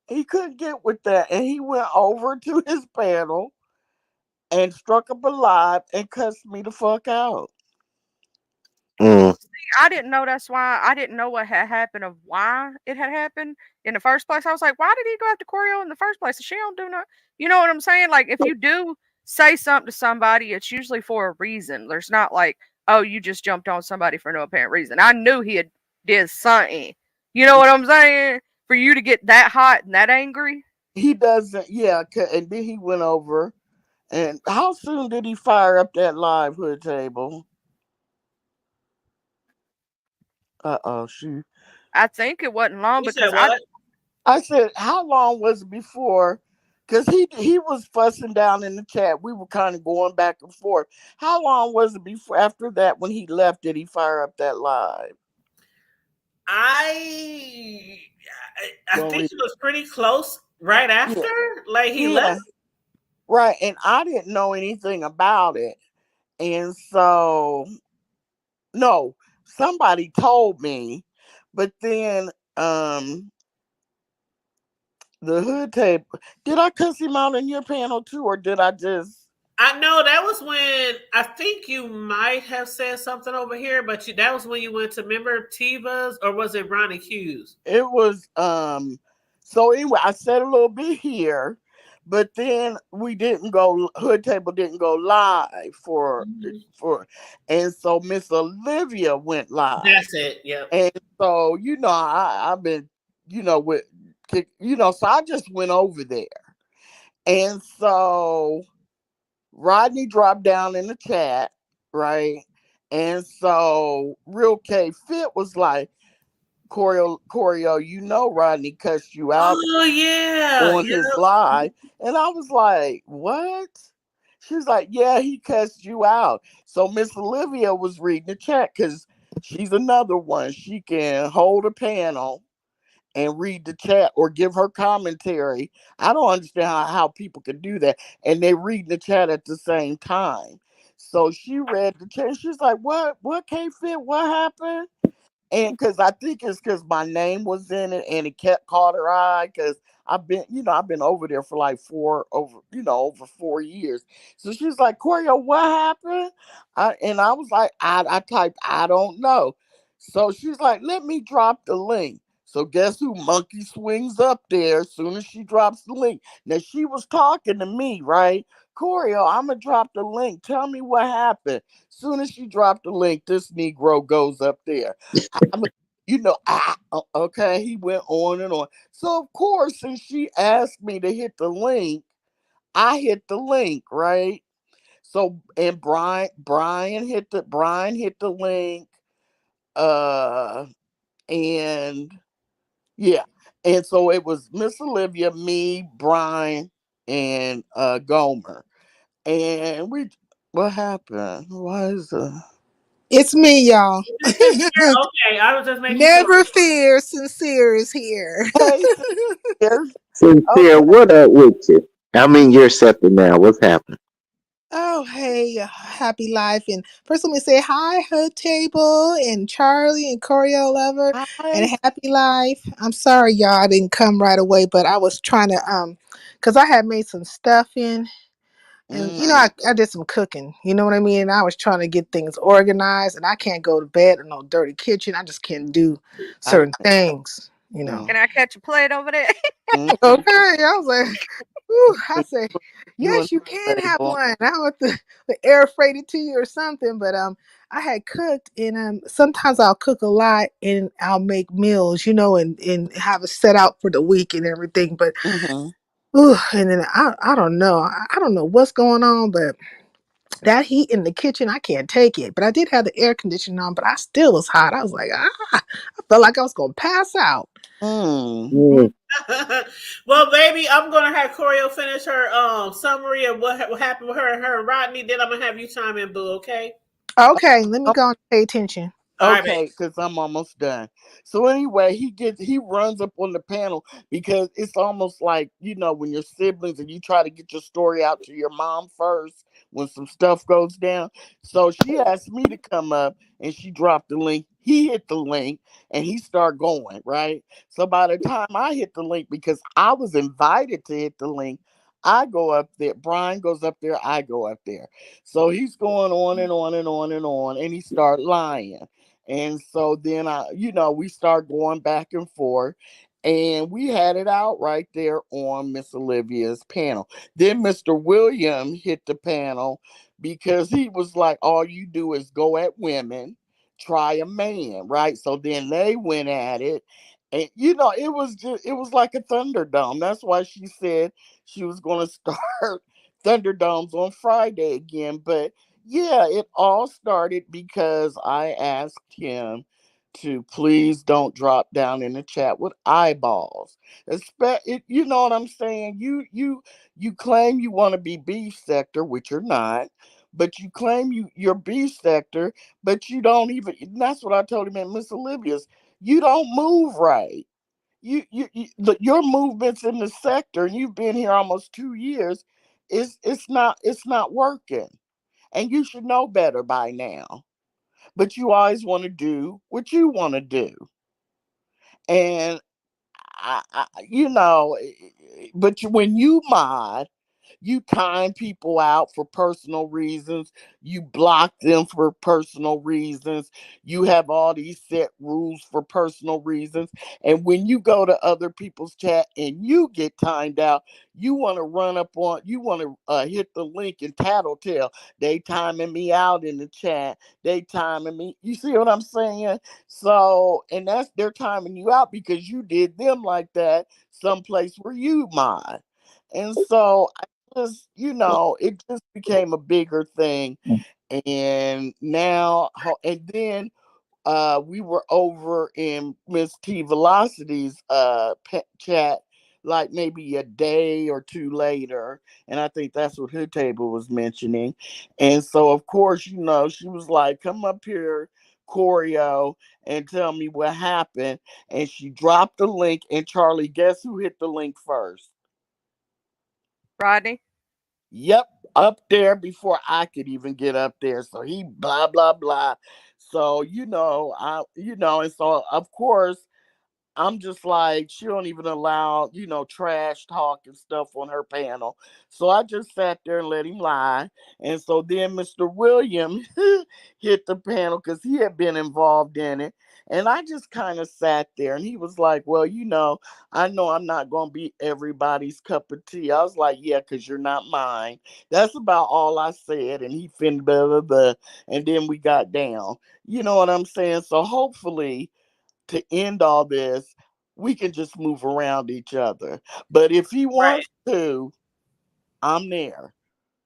He couldn't get with that, and he went over to his panel and struck up a live and cussed me the fuck out. Mm. I didn't know that's why I didn't know what had happened of why it had happened in the first place. I was like, why did he go after Corio in the first place? She don't do nothing. You know what I'm saying? Like if you do say something to somebody, it's usually for a reason. There's not like, oh, you just jumped on somebody for no apparent reason. I knew he had did something. You know what I'm saying? For you to get that hot and that angry. He doesn't, yeah. And then he went over. And how soon did he fire up that live hood table? Shoot. I think it wasn't long You because said what? I said, how long was it before? Because he was fussing down in the chat. We were kind of going back and forth. How long was it before after that when he left? Did he fire up that live? I Don't think read- it was pretty close right after. Like he left. Right, and I didn't know anything about it, and so no, somebody told me, but then the hood tape. Did I cuss him out in your panel too, or did I just? I know that was when I think you might have said something over here, but that was when you went to remember Tiva's, or was it Ronnie Hughes? It was So anyway, I said a little bit here, but then we didn't go. Hood table didn't go live for, and so Miss Olivia went live. That's it. Yep. And so I've been with so I just went over there, and so Rodney dropped down in the chat, right? And so Real K Fit was like, Corio, Rodney cussed you out Oh yeah, on his live. And I was like, what? She was like, yeah, he cussed you out. So Miss Olivia was reading the chat because she's another one. She can hold a panel and read the chat or give her commentary. I don't understand how people can do that. And they read the chat at the same time. So she read the chat. She's like, what K-Fit? What happened? And because I think it's because my name was in it and it caught her eye because I've been over there for like over 4 years. So she's like, Corio, what happened? And I was like, I typed, I don't know. So she's like, let me drop the link. So guess who monkey swings up there as soon as she drops the link. Now she was talking to me, right? Corio, I'm gonna drop the link. Tell me what happened. Soon as she dropped the link, this Negro goes up there. Okay, he went on and on. So of course, since she asked me to hit the link, I hit the link, right? So and Brian hit the link, and yeah, and so it was Miss Olivia, me, Brian, and Gomer, and what happened? Why is It's me, y'all. Okay, I was just making Never fear, Sincere is here. Hey, Sincere, what up with you? I'm in your sector now. What's happening? Oh, hey, happy life. And first, let me say hi, Hood Table, and Charlie, and Choreo Lover, and happy life. I'm sorry, y'all, I didn't come right away, but I was trying to, because I had made some stuffing. And, I did some cooking, you know what I mean? And I was trying to get things organized, and I can't go to bed in no dirty kitchen. I just can't do certain things, Can I catch a plate over there? Okay, I was like, ooh, I say, yes, you can have one. I want the air freighted to you or something. But I had cooked, and sometimes I'll cook a lot and I'll make meals, and have it set out for the week and everything. But ooh, and then I don't know. I don't know what's going on, but that heat in the kitchen, I can't take it. But I did have the air conditioning on, but I still was hot. I was like, I felt like I was gonna pass out. Well, baby, I'm gonna have Corio finish her summary of what happened with her and Rodney. Then I'm gonna have you chime in, boo. Okay? Okay, let me go and pay attention. All right, Okay, because I'm almost done. So anyway, he runs up on the panel because it's almost like, when your siblings and you try to get your story out to your mom first when some stuff goes down. So she asked me to come up and she dropped the link. He hit the link and he started going, right? So by the time I hit the link, because I was invited to hit the link, I go up there. Brian goes up there. I go up there. So he's going on and on and on and on, and he started lying. And so then we start going back and forth. And we had it out right there on Miss Olivia's panel. Then Mr. William hit the panel because he was like, all you do is go at women, try a man, right? So then they went at it. And it was like a Thunderdome. That's why she said she was gonna start Thunderdomes on Friday again. But yeah, it all started because I asked him to please don't drop down in the chat with eyeballs. You know what I'm saying? You claim you want to be beef sector, which you're not, but you claim you're beef sector, but you don't even. That's what I told him at Miss Olivia's. You don't move right. Your movements in the sector, and you've been here almost 2 years. It's not working, and you should know better by now. But you always want to do what you want to do, and when you mod, you time people out for personal reasons. You block them for personal reasons. You have all these set rules for personal reasons. And when you go to other people's chat and you get timed out, you want to you want to hit the link and tattletale. They timing me out in the chat. They timing me. You see what I'm saying? So, and they're timing you out because you did them like that someplace where you mod. And so it just became a bigger thing. And now, and then we were over in Miss T Velocity's chat like maybe a day or two later, and I think that's what Hood Table was mentioning. And so of course, she was like, come up here, Choreo, and tell me what happened. And she dropped the link, and Charlie, guess who hit the link first? Rodney? Yep, up there before I could even get up there. So he blah blah blah. So and so of course I'm just like, she don't even allow, trash talk and stuff on her panel. So I just sat there and let him lie. And so then Mr. William hit the panel because he had been involved in it. And I just kind of sat there and he was like, well, I know I'm not going to be everybody's cup of tea. I was like, yeah, because you're not mine. That's about all I said. And he finned blah, blah, blah. And then we got down. You know what I'm saying? So hopefully, to end all this, we can just move around each other. But if he wants to, I'm there.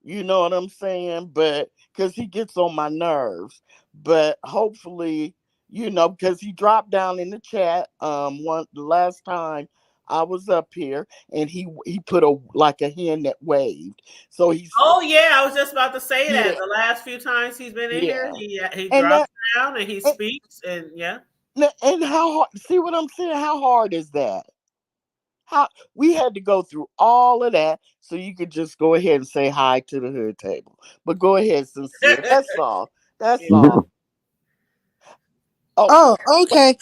You know what I'm saying? But because he gets on my nerves. But hopefully, because he dropped down in the chat the last time I was up here, and he put a hand that waved. So he's. Oh yeah, I was just about to say that. The last few times he's been in here, he drops down and he speaks, and yeah. And how hard? See what I'm saying? How hard is that? How we had to go through all of that so you could just go ahead and say hi to the Hood Table. But go ahead, Sincere. That's all. That's all. Oh, okay.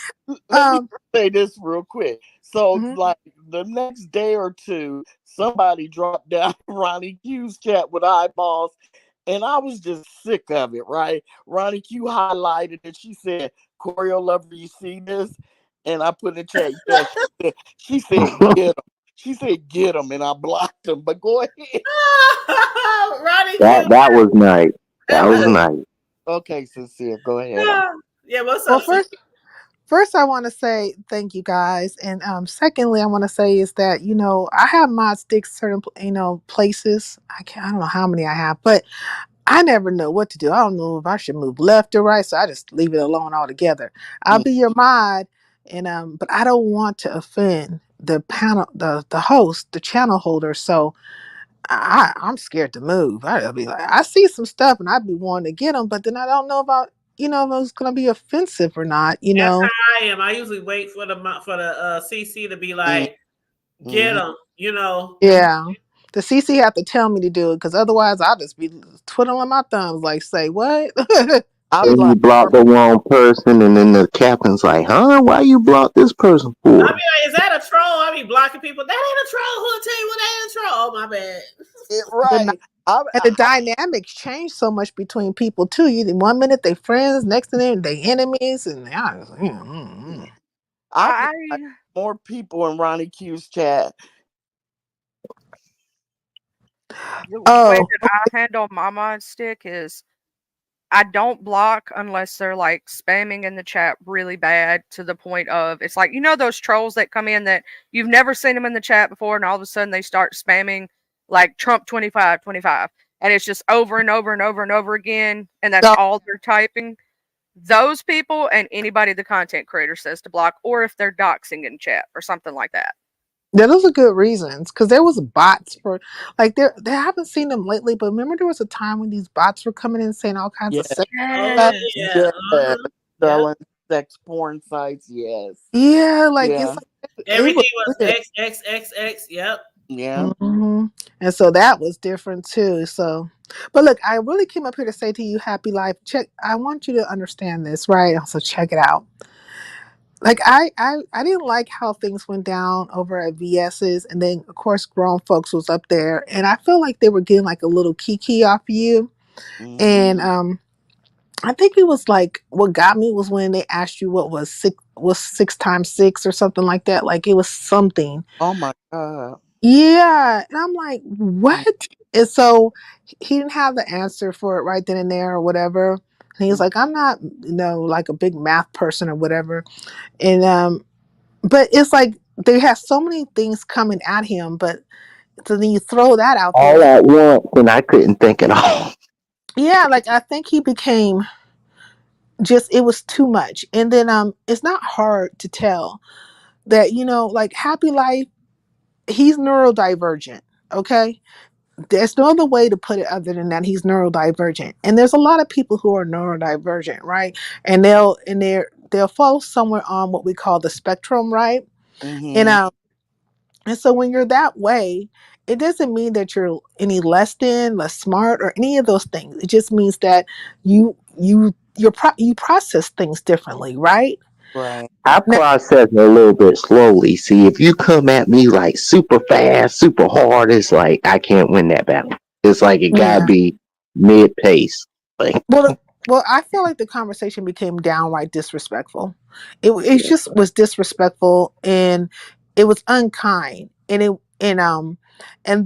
Let me say this real quick. So, like the next day or two, somebody dropped down Ronnie Q's chat with eyeballs, and I was just sick of it. Right? Ronnie Q highlighted it. She said, "Choreo Lover, you see this?" And I put in the chat, yeah. She said, "Get him." She said, "Get him," and I blocked him. But go ahead. Ronnie Q. That was nice. That was nice. Okay, Sincere, go ahead. Yeah, what's up? Well, first I want to say thank you guys, and secondly I want to say is that I have mod sticks certain places. I don't know how many I have, but I never know what to do. I don't know if I should move left or right, so I just leave it alone altogether. I'll be your mod, and but I don't want to offend the panel, the host, the channel holder. So I'm scared to move. I'll be like, I see some stuff and I'd be wanting to get them, but then I don't know about you know, if it was going to be offensive or not. You That's know. how I am. I usually wait for the CC to be like, get Mhm. them. You know. Yeah. The CC have to tell me to do it because otherwise I'll just be twiddling my thumbs like, say what? I Then you block block the wrong person, and then the captain's like, "Huh? Why you block this person I for?" be like, is that a troll? I be blocking people. That ain't a troll. Who'll tell you what ain't a troll? Oh my bad. it the, dy- right. I, and I, the dynamics change so much between people too. You 1 minute they friends, next minute they enemies, and I feel I like more people in Ronnie Q's chat. the way oh, that I handle my mod stick is I don't block unless they're like spamming in the chat really bad to the point of it's like, you know, those trolls that come in that you've never seen them in the chat before, and all of a sudden they start spamming like Trump 25, 25, and it's just over and over and over and over again, and that's no, all they're typing. Those people and anybody the content creator says to block, or if they're doxing in chat or something like that. yeah, those are good reasons because there was bots for like they haven't seen them lately, but remember there was a time when these bots were coming in saying all kinds Yeah, of sex Oh stuff. Yes. yeah. yeah, Yep. selling sex porn sites. Yes, Yeah, like it's yeah, like it was Everything was weird. XXXX. Yep. yeah. And so that was different too. So, but look, I really came up here to say to you, happy life. Check. I want you to understand this, right? So check it out. Like I didn't like how things went down over at VS's, and then of course grown folks was up there, and I feel like they were getting like a little kiki off of you, Mhm. and I think it was like what got me was when they asked you what was 6 times 6 or something like that. Like it was something. Oh my god. Yeah. And I'm like, what? And so he didn't have the answer for it right then and there or whatever. And he was Mhm. like, I'm not, like a big math person or whatever. And but it's like they have so many things coming at him, but so then you throw that out All there. at once, and I couldn't think at all. Yeah, like I think he became just it was too much. And then it's not hard to tell that, like Happy Life, he's neurodivergent. Okay. There's no other way to put it other than that he's neurodivergent. And there's a lot of people who are neurodivergent, right? And they'll fall somewhere on what we call the spectrum, right? And Mhm. and so when you're that way, it doesn't mean that you're any less than, less smart, or any of those things. It just means that you process things differently, right? Right. I Now, process a little bit slowly. See, if you come at me like super fast, super hard, it's like I can't win that battle. It's like it gotta yeah. be mid pace. Like, Well, I feel like the conversation became downright disrespectful. It just was disrespectful, and it was unkind, and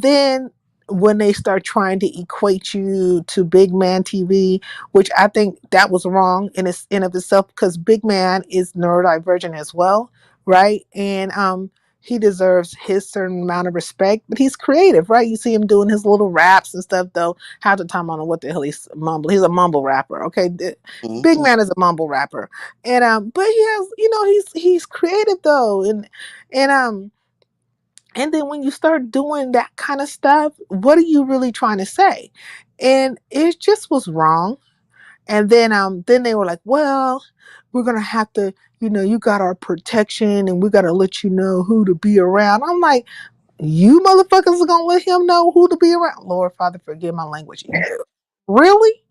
then when they start trying to equate you to Big Man TV, which I think that was wrong in of itself because Big Man is neurodivergent as well, right? And he deserves his certain amount of respect, but he's creative, right? You see him doing his little raps and stuff, though. Half the time, I don't know what the hell he's mumble. He's a mumble rapper, okay? Big Mhm. Man is a mumble rapper, and but he has, he's creative though, and and then when you start doing that kind of stuff, what are you really trying to say? And it just was wrong. And then they were like, well, we're gonna have to, you got our protection, and we gotta let you know who to be around. I'm like, you motherfuckers are gonna let him know who to be around. Lord Father, forgive my language. Really?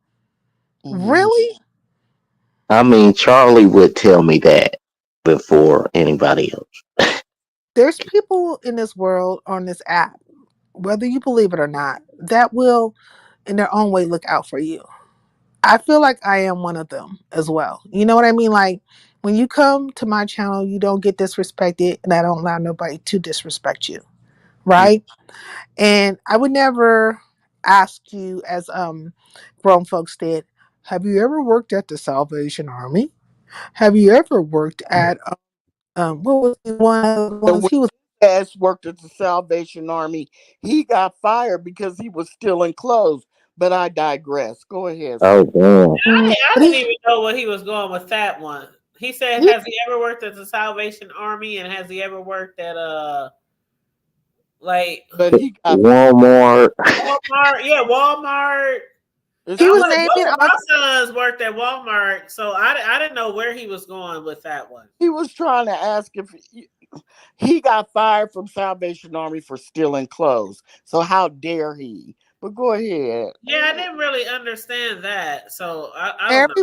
Mhm. Really? I mean, Charlie would tell me that before anybody else. There's people in this world on this app, whether you believe it or not, that will in their own way look out for you. I feel like I am one of them as well. You know what I mean? Like when you come to my channel, you don't get disrespected, and I don't allow nobody to disrespect you. Right? And I would never ask you as grown folks did, have you ever worked at the Salvation Army? Have you ever worked at what was the one of the And ones when he was Cash worked at the Salvation Army, he got fired because he was still in clothes. But I digress. Go ahead, Oh sir. damn! I but didn't even know where he was going with that one. He said, he "Has he ever worked at the Salvation Army, and has he ever worked at like But he got Walmart. Walmart? Yeah, Walmart. He was naming Both of my sons worked at Walmart, so I didn't know where he was going with that one. He was trying to ask if he got fired from Salvation Army for stealing clothes. So how dare he? But go ahead. Yeah, I didn't really understand that. So I don't know.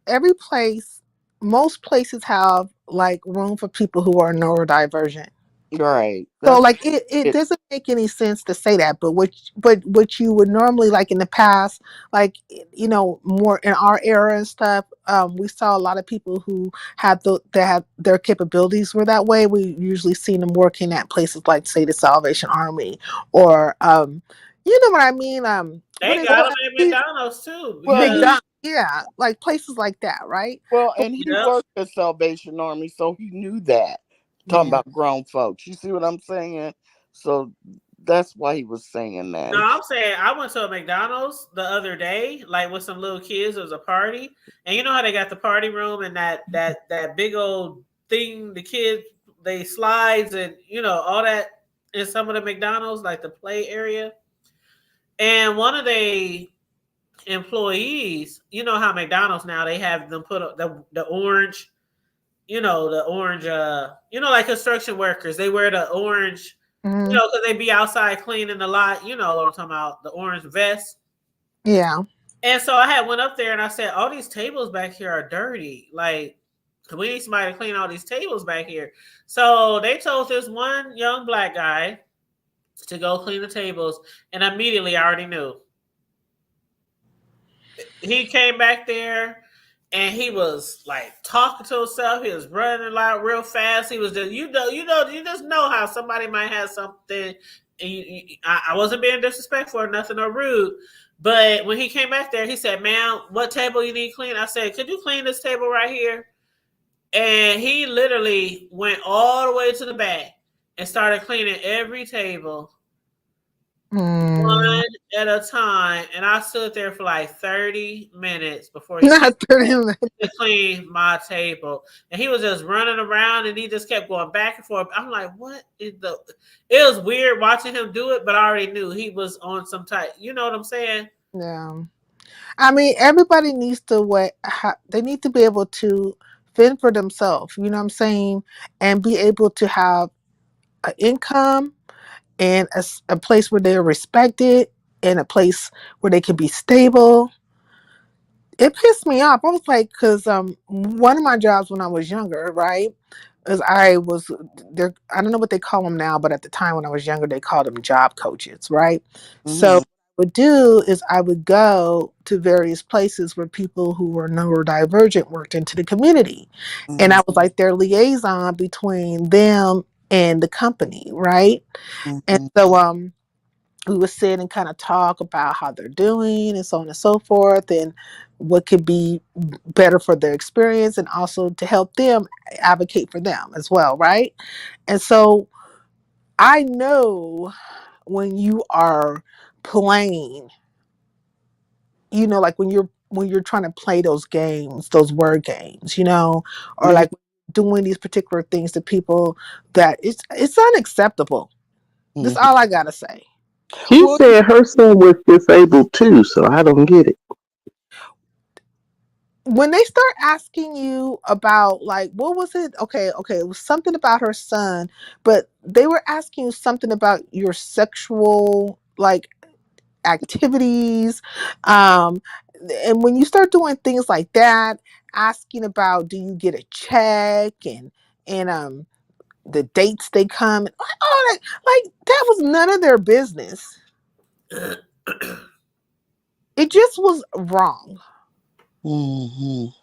every place, most places have like room for people who are neurodivergent. Right. So like it doesn't make any sense to say that, but what you would normally like in the past, like more in our era and stuff, we saw a lot of people who had that had their capabilities were that way. We usually seen them working at places like say the Salvation Army or you know what I mean? They got them at McDonald's too. McDonald's, yeah, like places like that, right? Well, and he worked at Salvation Army, so he knew that. Talking about grown folks. You see what I'm saying? So that's why he was saying that. No, I'm saying I went to a McDonald's the other day, like with some little kids. It was a party. And you know how they got the party room and that big old thing, the kids, they slides and all that in some of the McDonald's, like the play area. And one of the employees, you know how McDonald's now they have them put up the orange, the orange, like construction workers, they wear the orange, because they be outside cleaning the lot, what I'm talking about, the orange vest. Yeah. And so I had went up there and I said, all these tables back here are dirty. Like, we need somebody to clean all these tables back here. So they told this one young black guy to go clean the tables. And immediately I already knew. He came back there and he was like talking to himself. He was running out real fast. He was just, you just know how somebody might have something. And I wasn't being disrespectful or nothing or rude. But when he came back there, he said, "Ma'am, what table you need clean?" I said, "Could you clean this table right here?" And he literally went all the way to the back and started cleaning every table one at a time. And I stood there for like 30 minutes before he cleaned my table. And he was just running around and he just kept going back and forth. I'm like, what is it was weird watching him do it, but I already knew he was on some type, you know what I'm saying? Yeah. I mean, everybody needs to they need to be able to fend for themselves, you know what I'm saying? And be able to have an income and a place where they're respected and a place where they can be stable. It pissed me off. I was like, because one of my jobs when I was younger, right, is I was there. I don't know what they call them now, but at the time when I was younger, they called them job coaches, right? So what I would do is I would go to various places where people who were neurodivergent worked into the community, and I was like their liaison between them and the company, right? And so we would sit and kind of talk about how they're doing and so on and so forth and what could be better for their experience and also to help them advocate for them as well, right? And so I know when you are playing, like when you're trying to play those games, those word games, or like doing these particular things to people, that it's unacceptable. That's all I gotta say. She said her son was disabled too, so I don't get it. When they start asking you about like what was it? Okay, it was something about her son, but they were asking you something about your sexual like activities. And when you start doing things like that, asking about do you get a check and the dates they come, all that, like that was none of their business. It just was wrong. And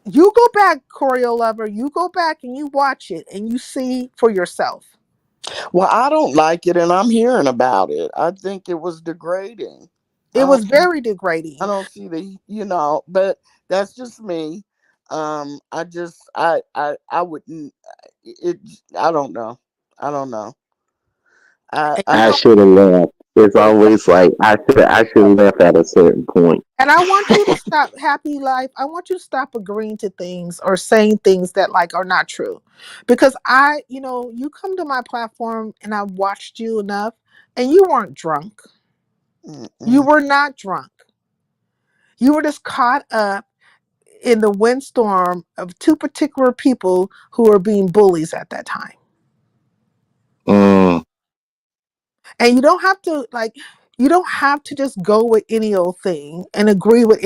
you go back, Choreo Lover, you go back and you watch it and you see for yourself. Well, I don't like it and I'm hearing about it. I think it was degrading. It was very degrading. I don't see but that's just me. I wouldn't, I don't know. I should have left. It's always like I should have left at a certain point. And I want you to stop, Happy Life. I want you to stop agreeing to things or saying things that like are not true, because you come to my platform and I watched you enough, and you weren't drunk. You were not drunk. You were just caught up in the windstorm of two particular people who were being bullies at that time. Mm. And you don't have to just go with any old thing and agree with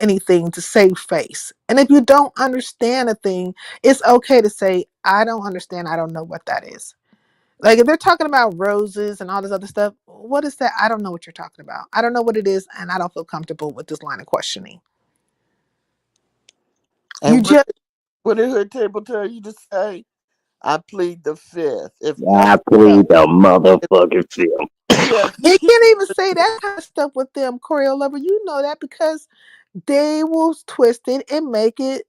anything to save face. And if you don't understand a thing, it's okay to say, I don't understand. I don't know what that is. Like if they're talking about roses and all this other stuff, what is that? I don't know what you're talking about. I don't know what it is, and I don't feel comfortable with this line of questioning. And what did her table tell you to say? I plead the fifth. If I plead the motherfucking fifth. Yeah, they can't even say that kind of stuff with them, Choreo Lover. You know that because they will twist it and make it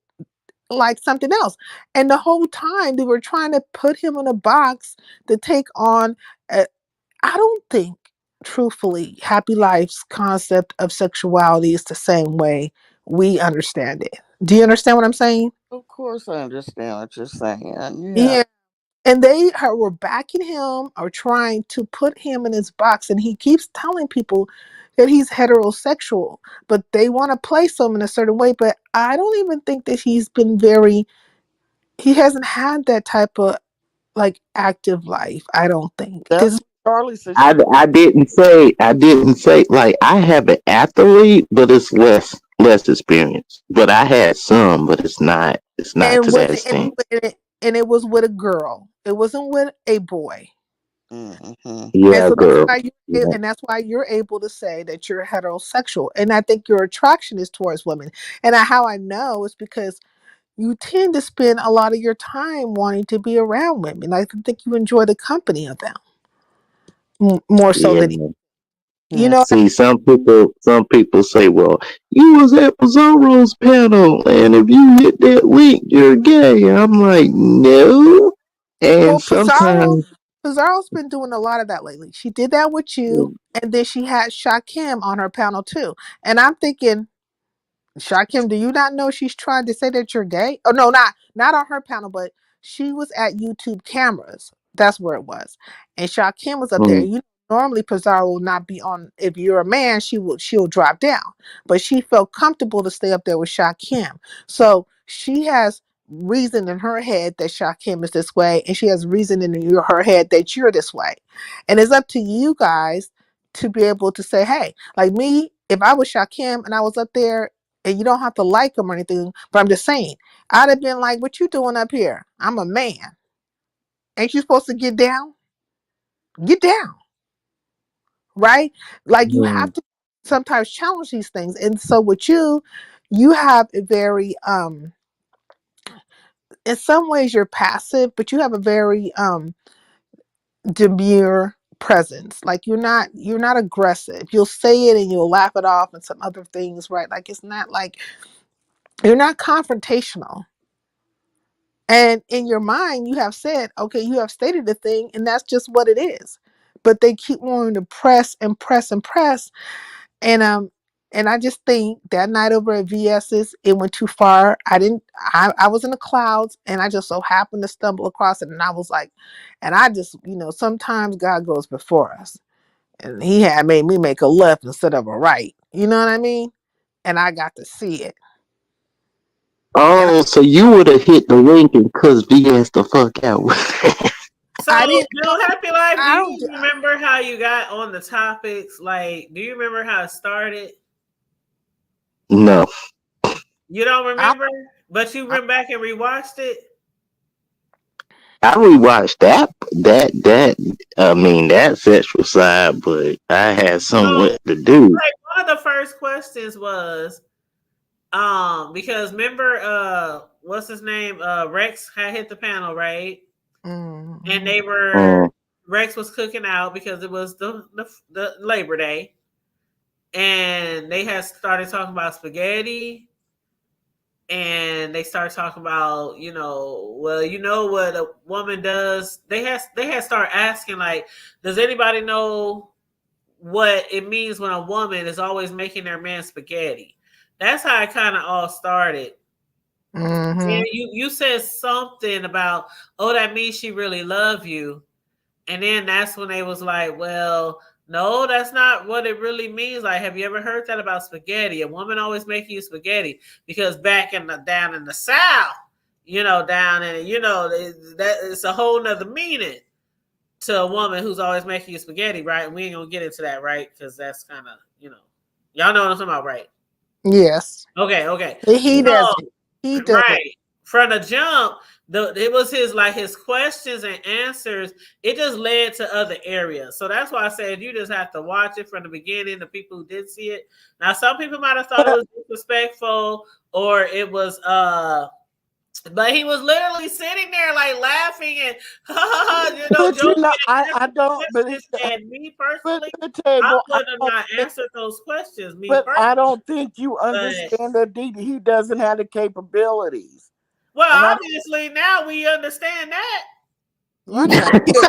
like something else. And the whole time they were trying to put him in a box to take on. I don't think, truthfully, Happy Life's concept of sexuality is the same way we understand it. Do you understand what I'm saying? Of course, I understand what you're saying. Yeah. And they were backing him or trying to put him in his box. And he keeps telling people that he's heterosexual, but they want to place him in a certain way. But I don't even think that he hasn't had that type of like active life. I don't think. That's Charlie said. I didn't say like I have an athlete, but it's less experience. But I had some, but it's not to that extent. And it was with a girl. It wasn't with a boy. Mm-hmm. Yeah, and so girl. And that's why you're able to say that you're heterosexual. And I think your attraction is towards women. And how I know is because you tend to spend a lot of your time wanting to be around women. I think you enjoy the company of them more so than you know. See, some people say, "Well, you was at Pizarro's panel, and if you hit that link, you're gay." I'm like, no. And Well, sometimes Pizarro's been doing a lot of that lately. She did that with you, and then she had Shakim on her panel too. And I'm thinking, Shakim, do you not know she's trying to say that you're gay? Oh no, not on her panel, but she was at YouTube cameras. That's where it was. And Shakim was up there. You normally Pizarro will not be on. If you're a man, she'll drop down. But she felt comfortable to stay up there with Shakim. So she has reason in her head that Shakim is this way, and she has reason in her head that you're this way. And it's up to you guys to be able to say, hey, like me, if I was Shakim and I was up there, and you don't have to like him or anything, but I'm just saying, I'd have been like, what you doing up here? I'm a man. Ain't you supposed to get down? Get down. Right? Like you have to sometimes challenge these things. And so with you have a very in some ways you're passive, but you have a very demure presence. Like you're not aggressive. You'll say it and you'll laugh it off and some other things, right? Like it's not like you're not confrontational. And in your mind, you have said, okay, you have stated the thing, and that's just what it is. But they keep wanting to press and press and press. And I just think that night over at VS's, it went too far. I was in the clouds and I just so happened to stumble across it. And I was like, and I just, sometimes God goes before us. And he had made me make a left instead of a right. You know what I mean? And I got to see it. so you would have hit the link and cussed VS the fuck out. So, Happy Life, do you remember how you got on the topics? Like, do you remember how it started? No. You don't remember? But you went back and rewatched it? I rewatched that sexual side, but I had somewhat to do. Like one of the first questions was, because remember, what's his name? Rex had hit the panel, right? Mm-hmm. And they were Rex was cooking out because it was the Labor Day, and they had started talking about spaghetti, and they started talking about what a woman does. They had started asking like, does anybody know what it means when a woman is always making their man spaghetti? That's how it kind of all started. Mm-hmm. And you said something about, that means she really love you. And then that's when they was like, well, No, that's not what it really means. Like, have you ever heard that about spaghetti? A woman always making you spaghetti because back in the down in the South, down in that it's a whole nother meaning to a woman who's always making you spaghetti, right? And we ain't gonna get into that, right? Because that's kind of y'all know what I'm talking about, right? Yes. Okay. He doesn't. He doesn't. Right. From the jump, it was his questions and answers. It just led to other areas. So that's why I said you just have to watch it from the beginning. The people who did see it. Now, some people might have thought it was disrespectful or it was but he was literally sitting there like laughing and joking. I don't. But and me personally, I would have not answered those questions. I don't think you understand that he doesn't have the capabilities. Well, obviously now we understand that. It's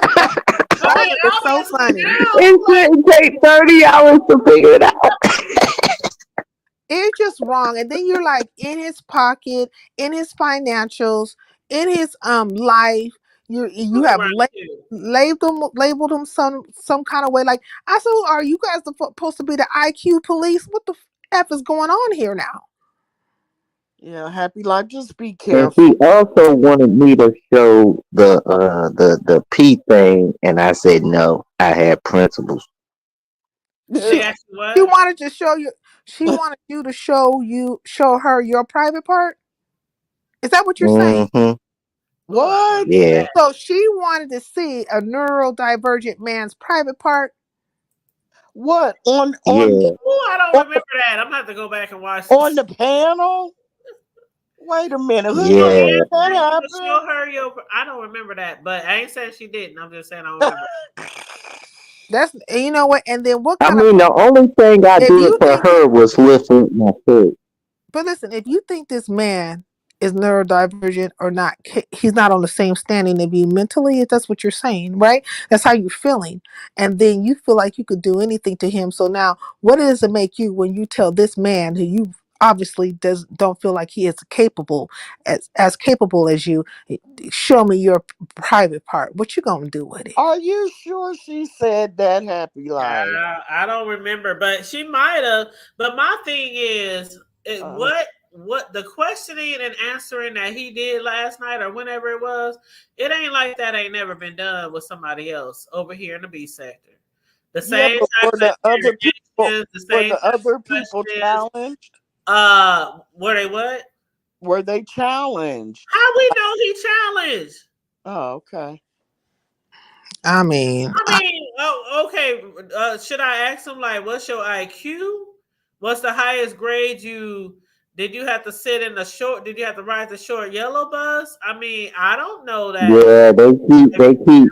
so funny. It shouldn't take 30 hours to figure it out. It's just wrong. And then you're like in his pocket, in his financials, in his life. You have labeled him some kind of way. Like, I said, are you guys supposed to be the IQ police? What the F is going on here now? Yeah, Happy Life, just be careful. And he also wanted me to show the P thing, and I said no. I had principles. She wanted to show you. She wanted you to show her your private part. Is that what you're saying? What? Yeah. So she wanted to see a neurodivergent man's private part. What on? I don't remember that. I'm gonna have to go back and watch on the panel. Wait a minute. Yeah. Show her I don't remember that, but I ain't saying she didn't. I'm just saying I don't remember. That's you know what, and then what? The only thing I did for her was lift my foot. But listen, if you think this man is neurodivergent or not, he's not on the same standing to be mentally. If that's what you're saying, right? That's how you're feeling, and then you feel like you could do anything to him. So now, what does it make you when you tell this man who you obviously don't feel like he is capable as capable as you, show me your private part? What you gonna do with it? Are you sure she said that, Happy Life? I don't remember, but she might have. But my thing is, what the questioning and answering that he did last night or whenever it was, it ain't like that ain't never been done with somebody else over here in the B sector. The same type of other people challenged. Were they what? Were they challenged? How we know he challenged? Oh, okay. I mean, okay. Should I ask him like, what's your IQ? What's the highest grade you? Did you have to sit in the short? Did you have to ride the short yellow bus? I mean, I don't know that. Yeah,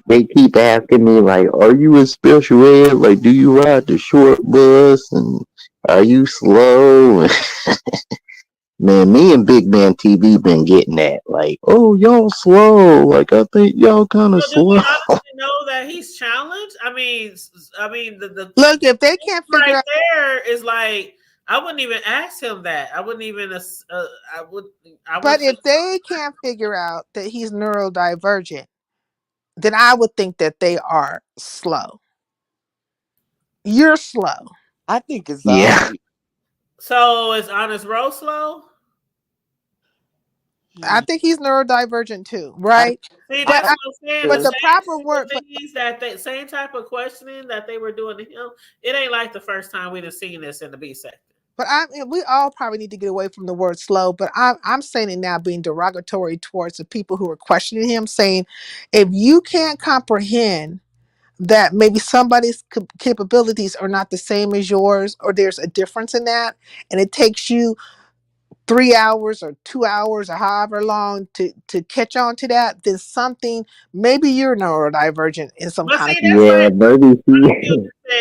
they keep asking me like, are you in special ed? Like, do you ride the short bus? And are you slow? Man, me and Big Man TV been getting that. Like, oh, y'all slow. Like, I think y'all kind of slow. Do you know that he's challenged? I mean, the look, if they can't figure out there is like, I wouldn't even ask him that. I wouldn't even. But if they can't figure out that he's neurodivergent, then I would think that they are slow. You're slow. I think it's obvious. So is Honest Rose slow? I think he's neurodivergent too, right? See, that's what I'm saying. But the proper word, same type of questioning that they were doing to him, it ain't like the first time we've seen this in the B sector. But we all probably need to get away from the word slow. But I'm saying it now, being derogatory towards the people who are questioning him, saying if you can't comprehend that maybe somebody's capabilities are not the same as yours, or there's a difference in that, and it takes you 3 hours or 2 hours or however long to catch on to that, then maybe you're neurodivergent in some kind of yeah, maybe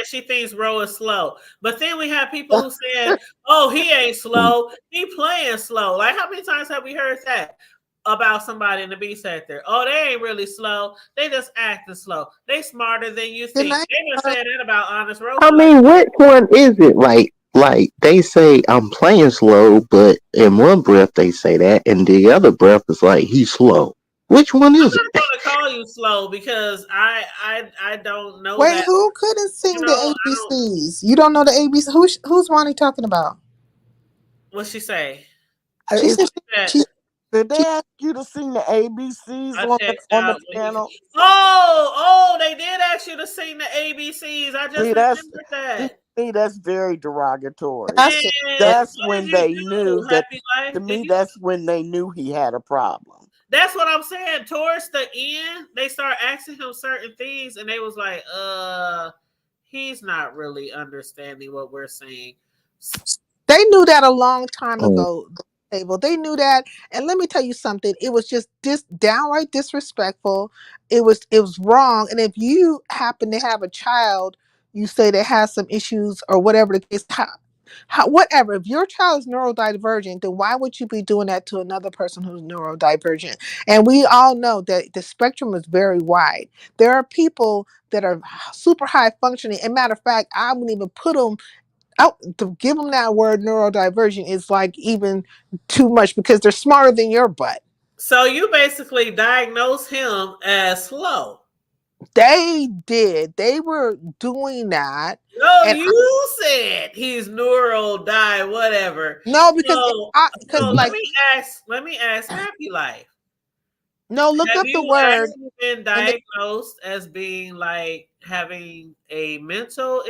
she thinks Ro is slow. But then we have people who said, oh, he ain't slow, he playing slow. Like, how many times have we heard that about somebody in the B sector? Oh, they ain't really slow, they just acting slow, they smarter than you think. They were saying that about Honest Rose. I mean, which one is it? Like they say I'm playing slow, but in one breath they say that, and the other breath is like he's slow. Which one is it? I'm not gonna call call you slow because I don't know Wait, that. who couldn't sing You know, the I don't. ABCs? You don't know the ABC? Who's Ronnie talking about? What's she say? She Is said That she, Did they she ask you to sing the ABCs I checked on the out. panel? Oh, they did ask you to sing the ABCs. I just See, that's remembered that. that's very derogatory. that's it. Man, That's what did when you they do, knew that. Happy Life? To Did me, you? that's when they knew he had a problem. That's what I'm saying. Towards the end, they start asking him certain things, and they was like, he's not really understanding what we're saying. They knew that a long time Mm. ago. Table. They knew that, and let me tell you something. It was just downright disrespectful. It was wrong. And if you happen to have a child, you say that has some issues or whatever the case, whatever. If your child is neurodivergent, then why would you be doing that to another person who's neurodivergent? And we all know that the spectrum is very wide. There are people that are super high functioning. And matter of fact, I wouldn't even put them out to give them that word neurodivergent is like even too much because they're smarter than your butt. So you basically diagnose him as slow. They did. They were doing that. No, And you said he's neural die whatever. no, because So like let me ask Happy Life. no, look Have up the you word actually been and the, diagnosed as being like having a mental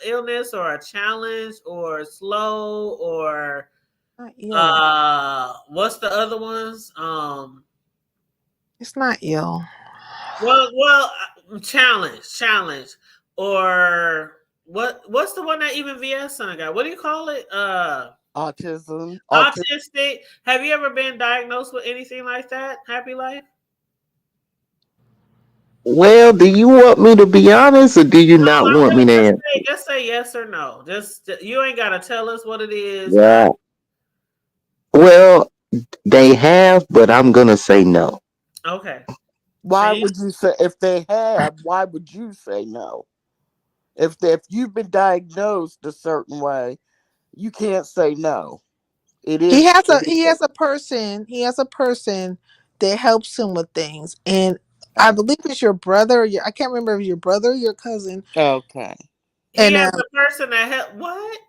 illness or a challenge or slow or not ill. what's the other ones? It's not ill. Challenge or what's the one that even VS son got? What do you call it? Autism. Autistic. Have you ever been diagnosed with anything like that? Happy Life? Well, do you want me to be honest, or do you No, not I'm want me gonna to answer? just say yes or no. Just you ain't gotta tell us what it is. Yeah. Well, they have, but I'm gonna say no. Okay. Why See? would you say if they have? Why would you say no? If you've been diagnosed a certain way, you can't say no. It He is. has a person that helps him with things. And I believe it's your brother or I can't remember if it's your brother or your cousin. Okay. He And has a person that help what?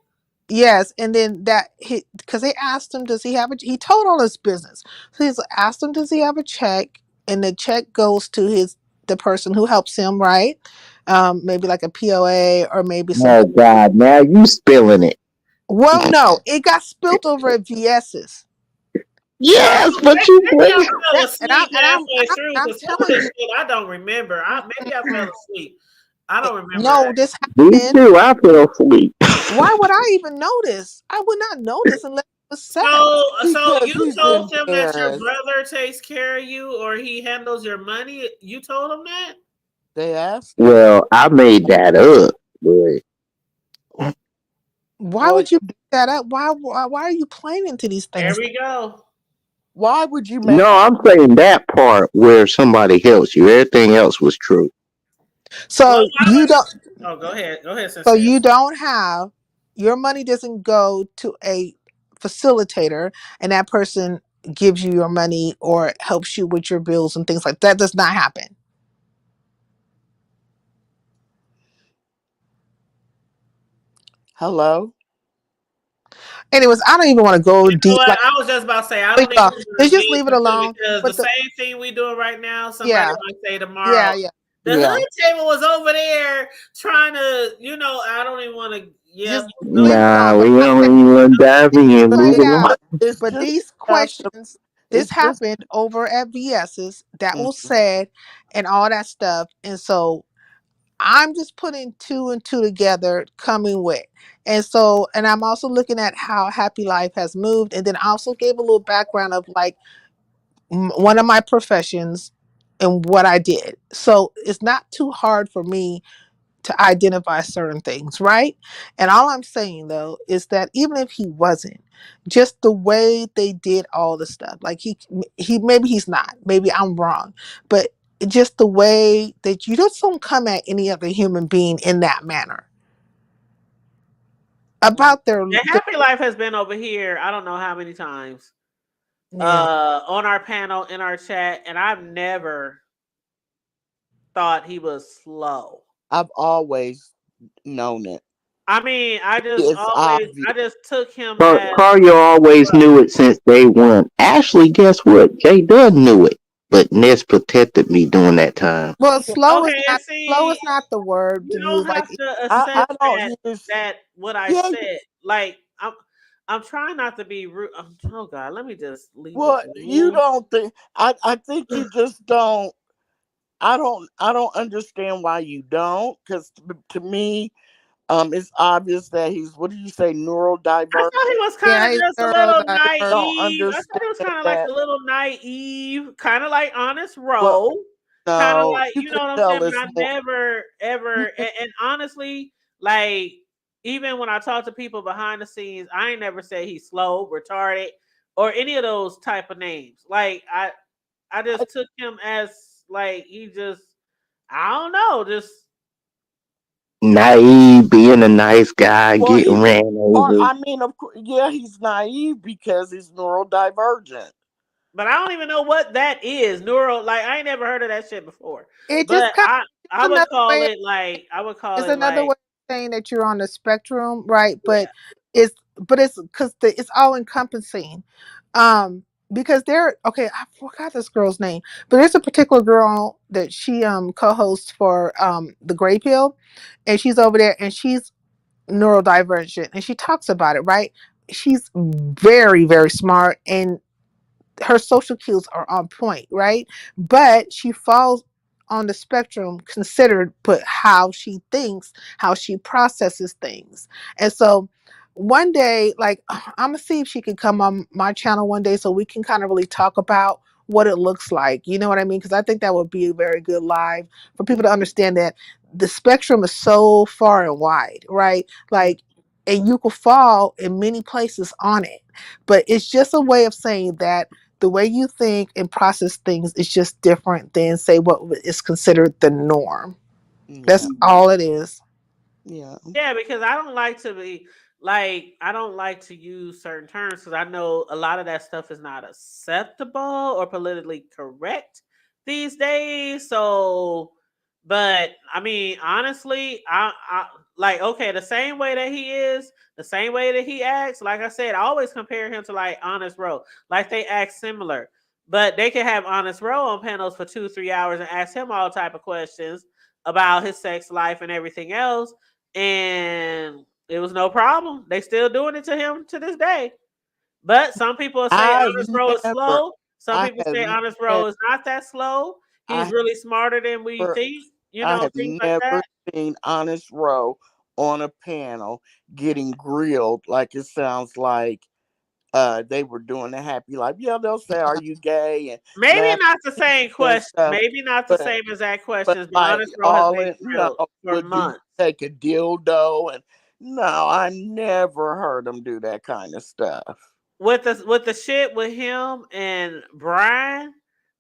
yes, and then that he because they asked him, does he have a? He told all his business. So he's asked him, does he have a check? And the check goes to the person who helps him, right? Maybe like a POA or maybe Oh something. God, now you spilling it. Well, no, it got spilled over at VS's. Yes, but you Maybe I bring. fell And I'm asleep and I'm halfway and through I'm because some of telling this you, shit I don't remember. Maybe I fell asleep. I don't remember no, that. this Me happened. too. I fell asleep. Why would I even notice? I would not notice unless it was said. So Because you he's told him that your embarrassed. brother takes care of you or he handles your money. You told him that? They asked. Well, I made that up, but Why Well, would you make that up? Why are you playing into these There things? we go. why would you make? no, I'm saying that part where somebody helps you. Everything else was true. Well, So you don't. go ahead. Go ahead, So Sincere. you don't have your money doesn't go to a facilitator, and that person gives you your money or helps you with your bills and things like that. Does not happen. Hello. Anyways, I don't even want to go You know deep. what? Like, I was just about to say I don't even want let's to just get leave it into it alone. because the But same thing we doing right now, somebody yeah, might say tomorrow. yeah. The Yeah. hood table was over there trying to, I don't even want to. Yeah, Just go. leave it Nah, alone. we But don't even want to dive in. But Move it along. out. it's But just these about the. questions, this It's just. happened over at VS's. That Mm. was said, and all that stuff. And so I'm just putting two and two together, coming with. And so, and I'm also looking at how Happy Life has moved, and then I also gave a little background of like one of my professions and what I did. So it's not too hard for me to identify certain things, right? And all I'm saying though is that even if he wasn't, just the way they did all the stuff, like he maybe he's not, maybe I'm wrong, but just the way that you just don't come at any other human being in that manner about And Happy Life has been over here. I don't know how many times yeah. on our panel in our chat, and I've never thought he was slow. I've always known it. I mean, It's obvious. I just took him as Cardio always knew it since day one. Actually, guess what? Jay Dunn knew it, but Ness protected me during that time. Well, okay. And slow see, is not the word you to don't use. Like have to I accept don't use. that what I Yeah. said. Like I'm trying not to be rude. Oh God, let me just leave Well, it you alone. don't think. I think you just don't. I don't understand why you don't. Because to me, it's obvious that he's. What did you say? I Neurodivergent. thought he was kind yeah, of he's just a little Don't naive. I thought understand he was kind of like that. a little naive, kind of like Honest Well, Roe, kind of no, like you you know could what I'm saying. tell But it's I more. never You ever, could, and honestly, like even when I talk to people behind the scenes, I ain't never say he's slow, retarded, or any of those type of names. Like I I, just took him as like he just I don't know, just Naive, being a nice guy, well, getting ran or over. I mean, of course, yeah, he's naive because he's neurodivergent. but I don't even know what that is. Neuro, like I ain't never heard of that shit before. it just But kind I of would another call way. it like I would call It's it another way like of saying that you're on the spectrum, right? yeah. It's because it's all encompassing. Um, because there, okay, I forgot this girl's name, but there's a particular girl that she co-hosts for the Gray Pill, and she's over there, and she's neurodivergent, and she talks about it, right? She's very, very smart, and her social cues are on point, right? But she falls on the spectrum considered, but how she thinks, how she processes things. And so one day, like, I'm gonna see if she can come on my channel one day so we can kind of really talk about what it looks like. You know what I mean? Because I think that would be a very good live for people to understand that the spectrum is so far and wide, right? Like, and you could fall in many places on it. But it's just a way of saying that the way you think and process things is just different than say what is considered the norm. That's Yeah, all it is. yeah. Yeah, because I don't like to be like I don't like to use certain terms because I know a lot of that stuff is not acceptable or politically correct these days. So, but I mean, honestly, I like okay, the same way that he is, the same way that he acts. Like I said, I always compare him to like Honest Roe, like they act similar. But they can have Honest Roe on panels for 2-3 hours and ask him all type of questions about his sex life and everything else and it was no problem. They still doing it to him to this day. But some people say I've Honest Row is never, slow. Some I people have say Honest never, Row is not that slow. He's I really smarter than we never, think. You I know, have things like never that. seen Honest Row on a panel getting grilled like it sounds like they were doing a happy life. Yeah, they'll say, "Are you gay?" and Maybe laugh not the same and question. stuff. Maybe not the But same exact but questions, but like Honest Row has all been in no, grilled for but do you months. take a dildo and no, I never heard them do that kind of stuff. With the shit with him and Brian,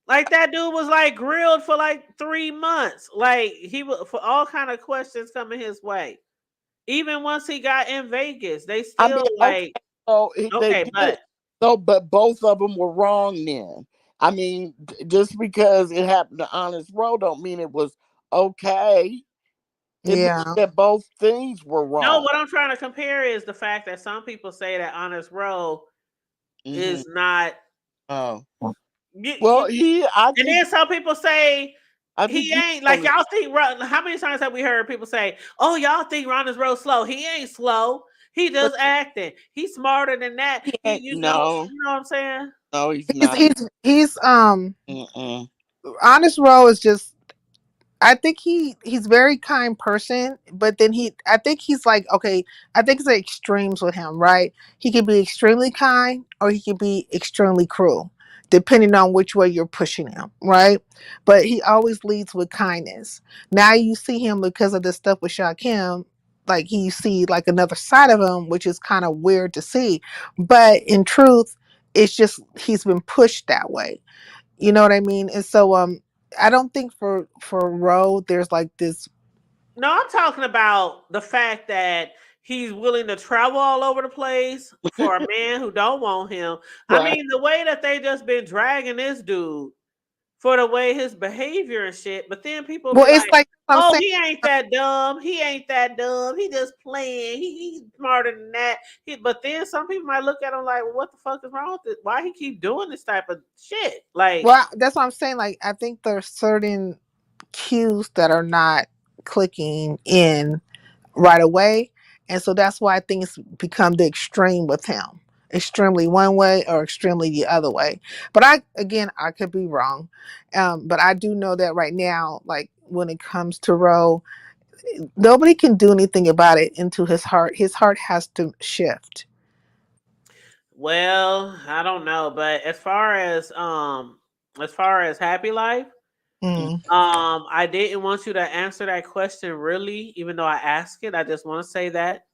like that dude was like grilled for like 3 months. Like he was for all kind of questions coming his way. Even once he got in Vegas, they I mean, still okay, like so they okay, did but so, but both of them were wrong then. I mean, just because it happened to Honest Row don't mean it was okay. It means Yeah. that both things were no, wrong. what I'm trying to compare is the fact that some people say that Honest Row Hmm. is not Oh, well, you, I and think then some people say I think he he's ain't on like y'all think. How many times have we heard people say, "Oh, y'all think Honest Row slow? He ain't slow. He but just acting. He's smarter than that. he He, ain't. you know what I'm saying? No, he's He's not. he's Mm-mm. Honest Row is just, I think he's very kind person, but then I think he's like, okay, I think it's the extremes with him, right? He can be extremely kind or he can be extremely cruel, depending on which way you're pushing him, right? But he always leads with kindness. Now you see him because of the stuff with Shakim, like you see like another side of him, which is kind of weird to see. But in truth, it's just he's been pushed that way. You know what I mean? And so I don't think for Roe there's like this. No, I'm talking about the fact that he's willing to travel all over the place for a man who don't want him. I Right. mean, the way that they just been dragging this dude for the way his behavior and shit. But then people Well, be it's like, like I'm "Oh, saying. he ain't that dumb. He ain't that dumb. He just playing. He's smarter than that." But then some people might look at him like, well, "What the fuck is wrong with it? Why he keep doing this type of shit?" Like, Well, that's what I'm saying. Like, I think there's certain cues that are not clicking in right away, and so that's why things become the extreme with him. Extremely one way or extremely the other way. But I could be wrong. But I do know that right now, like when it comes to Roe, nobody can do anything about it into his heart. His heart has to shift. well, I don't know, but as far as happy life, Mm. I didn't want you to answer that question really, even though I asked it. I just want to say that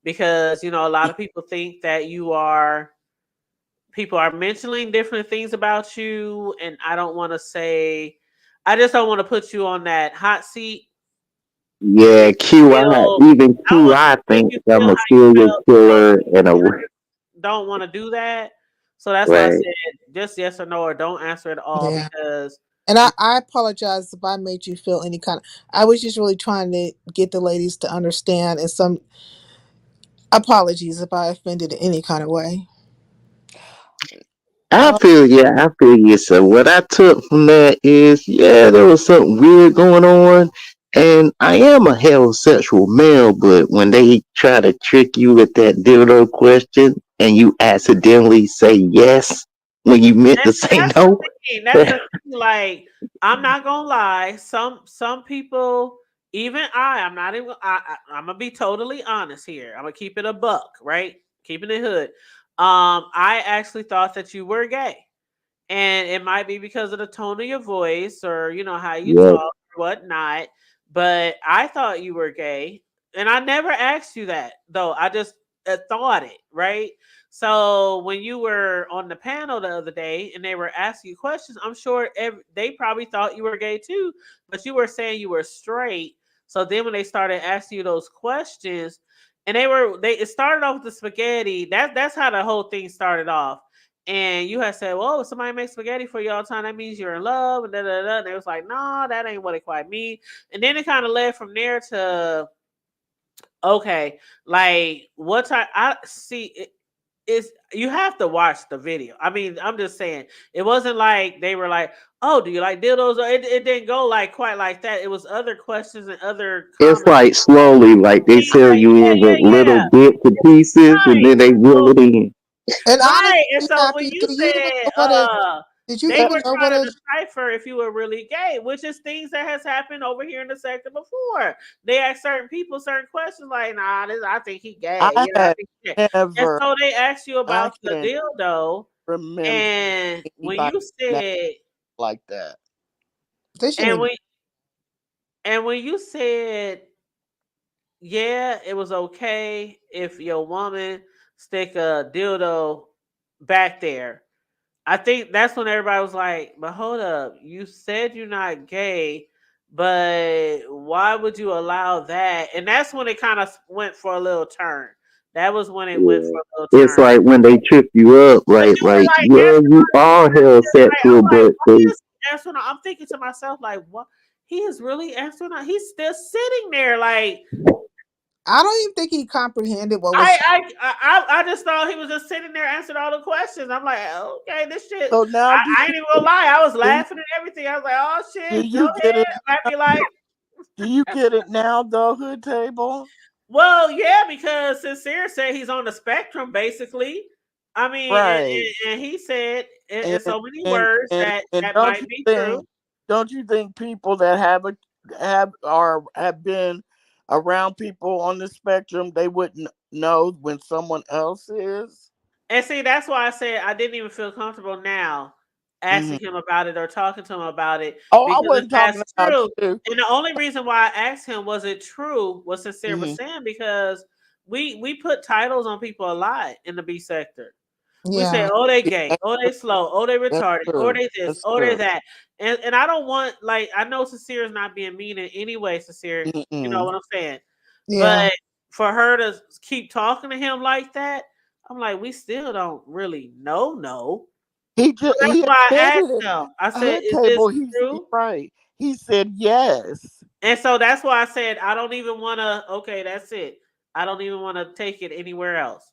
because a lot of people think that people are mentioning different things about you, and I don't want to say, I just don't want to put you on that hot seat and Yeah, make QI, even I don't want QI to make thinks you I'm feel a how you serial felt. So killer and a don't want to do that. So that's why I right. said just yes or no, or don't answer at all Yeah. because And I apologize if I made you feel any kind of. I was just really trying to get the ladies to understand, and some apologies if I offended in any kind of way. Uh, I feel you. So what I took from that is, yeah, there was something weird going on. And I am a heterosexual male, but when they try to trick you with that dildo question and you accidentally say yes when you meant to say that's the no, thing. That's the thing. Like, I'm not gonna lie. Some people, even I'm not even. I'm gonna be totally honest here. I'm gonna keep it a buck, right? Keeping it hood. I actually thought that you were gay, and it might be because of the tone of your voice or how you yeah, talk or whatnot. But I thought you were gay, and I never asked you that though. I just thought it, right? So when you were on the panel the other day and they were asking you questions, I'm sure they probably thought you were gay too, but you were saying you were straight. So then when they started asking you those questions, and it started off with the spaghetti. That's how the whole thing started off. And you had said, "Well, if somebody makes spaghetti for you all the time, that means you're in love." And da da da. And it was like, "No, that ain't what it quite means." And then it kind of led from there to, okay, like what type? I see. It's you have to watch the video. I mean, I'm just saying, it wasn't like they were like, "Oh, do you like dildos?" Or it didn't go like quite like that. It was other questions and other it's comments. like slowly, like they He's tell like, you "Yeah, in the yeah, little yeah, bits and pieces, and right." then they reel So it in. and right. And honestly, so when happy. you Do you even said know what a? Did you they even were know what trying to a? decipher if you were really gay, which is things that has happened over here in the sector before. They ask certain people certain questions like, "Nah, I think he gay." I I had think he gay. And never, so they asked you I about the can't dildo, remember and when anybody you that said, like that. They and shouldn't. when you said, yeah, it was okay if your woman stick a dildo back there. I think that's when everybody was like, "But hold up, you said you're not gay, but why would you allow that?" And that's when it kind of went for a little turn. That was when it went Yeah. for a little It's turn. like when they trip you up, But right? you were Like, like yeah, answering you all these are questions. Like, heterosexual, I'm like, but why they is he answering? I'm thinking to myself, like, what? He is really answering. He's still sitting there, like, I don't even think he comprehended what was. I just thought he was just sitting there answering all the questions. I'm like, okay, this shit. So now I ain't even gonna lie. I was do, laughing and everything. I was like, oh do shit, go you get it? ahead. Happy life. Do you get it now, the hood table? Well, yeah, because Sincere said he's on the spectrum, basically. I mean, Right. and he said in And so many words and that might be true. don't you think people that have been around people on the spectrum, they wouldn't know when someone else is? And see, that's why I said I didn't even feel comfortable now Hmm. asking him about it or talking to him about it Oh, I because if wasn't talking that's about true, you. and the only reason why I asked him was it true was Sincere was Hmm. saying because we put titles on people a lot in the B sector. We say, Yeah. oh, they Yeah, gay, that's oh, they true. slow, oh, they That's retarded, or true. they this, That's oh, they true. that. And I don't want, like, I know Sincere is not being mean in any way, Sincere. You know Mm-mm. what I'm saying? Yeah. But for her to keep talking to him like that, I'm like, we still don't really know. He just That's he why I admitted asked it. him. I said, Hood "Is this table, he's true?" right. He said yes. And so that's why I said I don't even want to. Okay, that's it. I don't even want to take it anywhere else.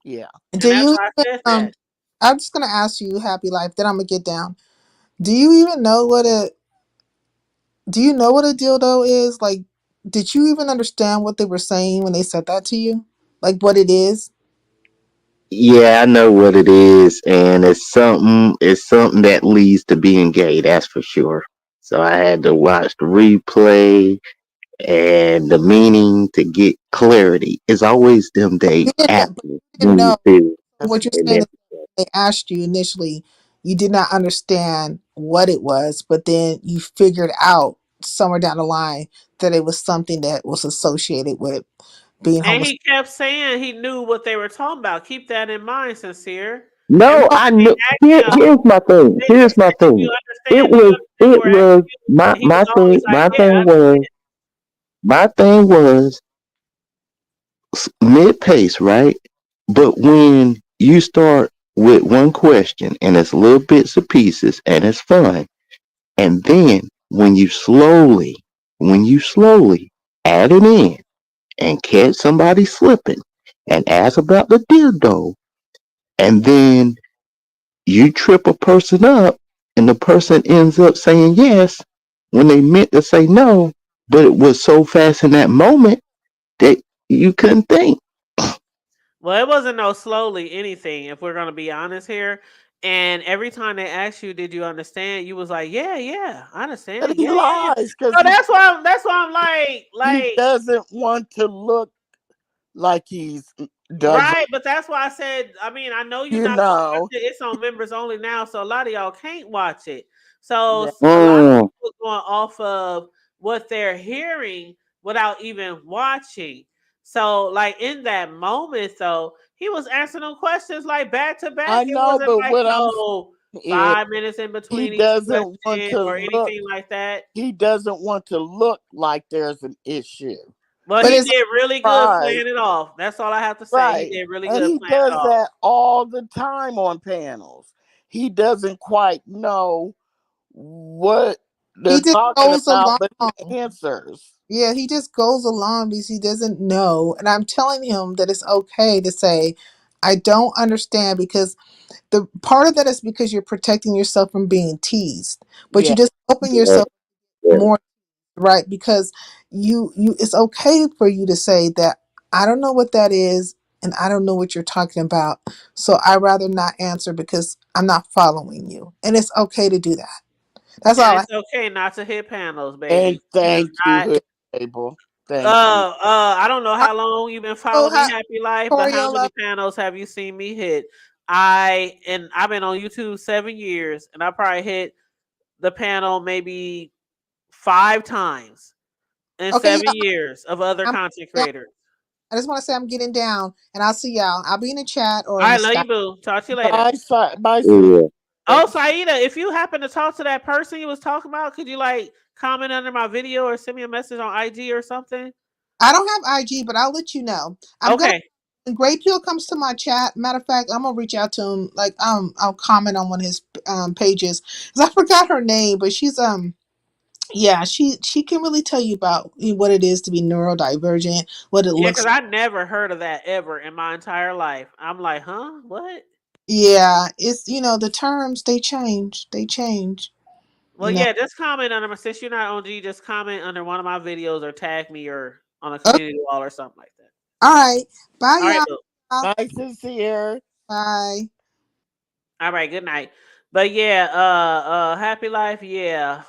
Yeah. And Do that's you why I even, said that. I'm just gonna ask you, Happy Life, then I'm gonna get down. Do you even know what a do you know what a dildo is? Like, did you even understand what they were saying when they said that to you? Like what it is? Yeah, I know what it is, and it's something that leads to being gay, that's for sure. So I had to watch the replay and the meaning to get clarity. It's always them You day didn't, after but you didn't when you know feel That's what you're and saying is everything. they asked you initially, you did not understand what it was, but then you figured out somewhere down the line that it was something that was associated with being And homosexual. he kept saying he knew what they were talking about. Keep that in mind, Sincere. Every No, No, I they know. asked him, Here's my thing. they Here's my said, "Did you thing. understand? Do you understand what It we're asking was you?" my And he was my thing. always like, "Yeah, I Was understand." my thing was mid pace, right? But when you start with one question and it's little bits of pieces and it's fun, and then when you slowly add it in and catch somebody slipping and ask about the dildo, and then you trip a person up and the person ends up saying yes when they meant to say no, but it was so fast in that moment that you couldn't think. Well, it wasn't no slowly anything, if we're gonna be honest here. And every time they asked you, "Did you understand?" You was like, "Yeah, yeah, I understand and it. he Yeah, yeah, yeah." lies because So that's why I'm he like, doesn't want to look like he's doesn't right. But that's why I said, I mean, I know you're you not gonna watch know. it. It's on members only now, so a lot of y'all can't watch it. So Yeah. a lot of Mm, people going off of what they're hearing without even watching. So, like in that moment, though, he was answering them questions like back to I back. It know, wasn't but like what I'm no saying is 5 minutes in he between each doesn't want question to or look anything like that. he doesn't want to look like there's an issue. But but he it's did really good Right. playing it off. That's all I have to say. He Right. did really And good he playing it does off. that all the time on panels. He doesn't quite know what they're he just talking goes about, along. but he answers. Yeah, he just goes along because he doesn't know. And I'm telling him that it's okay to say, I don't understand, because the part of that is because you're protecting yourself from being teased. But you Yeah. just open yeah, yourself yeah. more, right? Because you it's okay for you to say that I don't know what that is and I don't know what you're talking about. So I rather not answer because I'm not following you. And it's okay to do that. That's And all I it's okay not to hit panels, And baby. He does thank you, not. Hood Table. Thank you. I don't know I how long you've been know following me, how Happy Life, but Tori, how I many love panels have you seen me hit? I've been on YouTube 7 years, and I probably hit the panel maybe 5 times in okay, seven yeah, years of other I'm content yeah, creators. I just want to say I'm getting down and I'll see y'all. I'll be in the chat or All in the right, love Skype. you, boo. Talk to you later. Bye, Yeah. Oh, sister. Saida, if you happen to talk to that person you was talking about, could you like comment under my video or send me a message on IG or something? I don't have IG, but I'll let you know. I'm gonna Okay. when Great Peel comes to my chat. Matter of fact, I'm gonna reach out to him. Like I'll comment on one of his pages because I forgot her name, but she's yeah, she can really tell you about what it is to be neurodivergent, what it Yeah, looks. because I never heard of that ever in my entire life. I'm like, huh? What? Yeah, it's the terms they change. They change. Well, You know. yeah, just comment under my since you're not on G, just comment under one of my videos or tag me or on a Okay, community wall or something like that. all right. Bye, All right, boo. y'all. Bye, sincere. Bye. All right, good night. But yeah, happy life, yeah.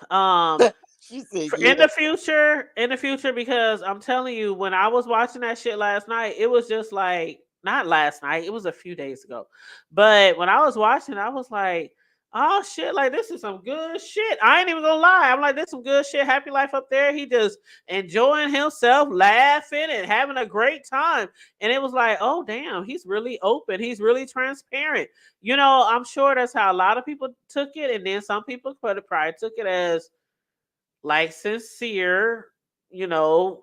She said, In yeah. the future, because I'm telling you, when I was watching that shit last night, it was just like not last night, it was a few days ago. But when I was watching, I was like, oh shit, like this is some good shit. I ain't even gonna lie. I'm like, this is some good shit. Happy life up there. He just enjoying himself, laughing and having a great time. And it was like, oh damn, he's really open. He's really transparent. I'm sure that's how a lot of people took it. And then some people probably took it as like sincere, you know,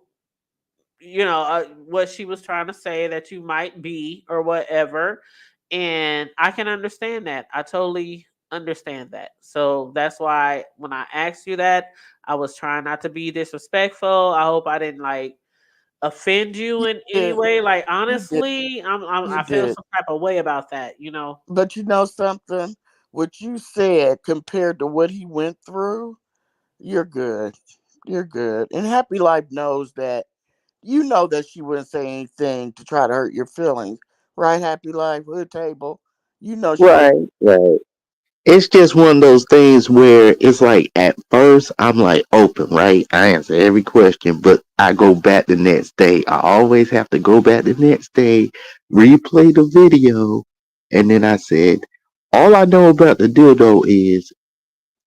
what she was trying to say that you might be or whatever. And I can understand that. I totally understand that. So that's why when I asked you that, I was trying not to be disrespectful. I hope I didn't like offend you You in any did. way. Like You did. honestly, You I feel did. some type of way about that, you know. But you know something? What you said compared to what he went through, you're good. You're good. And Happy Life knows that. You know that she wouldn't say anything to try to hurt your feelings. Right, Happy Life, Hood Table? You know she would. Right, right. It's just one of those things where it's like at first I'm like open, right? I answer every question, but I go back the next day. I always have to go back the next day, replay the video, and then I said, all I know about the dildo is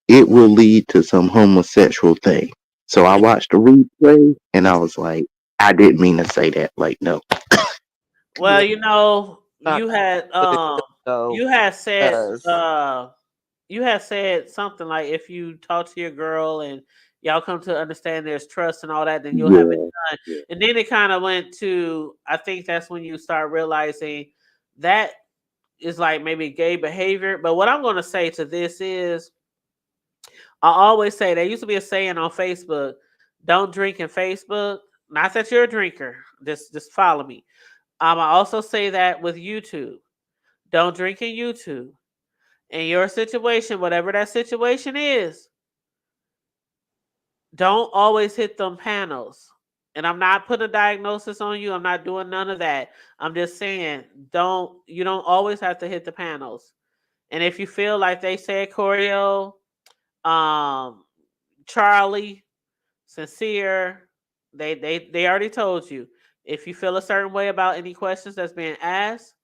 it will lead to some homosexual thing. So I watched the replay and I was like, I didn't mean to say that. Like, no. Well, Yeah, you know, not what it though. you had said Does. you had said something like if you talk to your girl and y'all come to understand there's trust and all that, then you'll have it Yeah. done. And then it kind of went to I think that's when you start realizing that is like maybe gay behavior. But what I'm gonna say to this is I always say there used to be a saying on Facebook, don't drink in Facebook. Not that you're a drinker. Just follow me. I also say that with YouTube. Don't drink in YouTube. In your situation, whatever that situation is, don't always hit them panels. And I'm not putting a diagnosis on you. I'm not doing none of that. I'm just saying, you don't always have to hit the panels. And if you feel like they said Choreo, um, Charlie, Sincere, they already told you. If you feel a certain way about any questions that's being asked,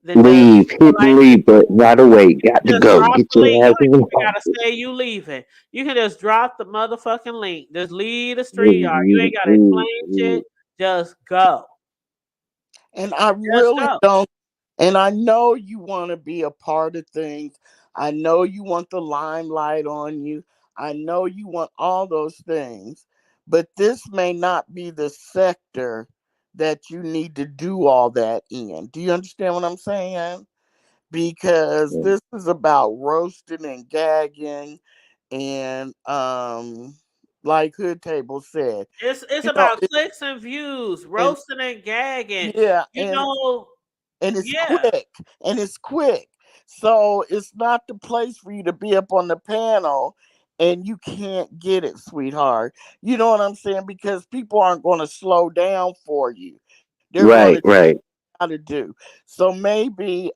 then just Leave, hit the like leave button right away. Got to just go. drop Get the link. your You ass don't in the even gotta office. say you leaving. You can just drop the motherfucking link. Just leave the street yard. You ain't gotta explain shit. Just go. And I Just really go. don't. And I know you want to be a part of things. I know you want the limelight on you. I know you want all those things. But this may not be the sector that you need to do all that in. Do you understand what I'm saying? Because this is about roasting and gagging and like Hood Table said, It's you know, about clicks and views, and roasting and gagging. yeah, You know, and it's yeah. quick and it's quick. So it's not the place for you to be up on the panel and you can't get it, sweetheart. You know what I'm saying? Because people aren't going to slow down for you. They're going Right, to right. how to do. So maybe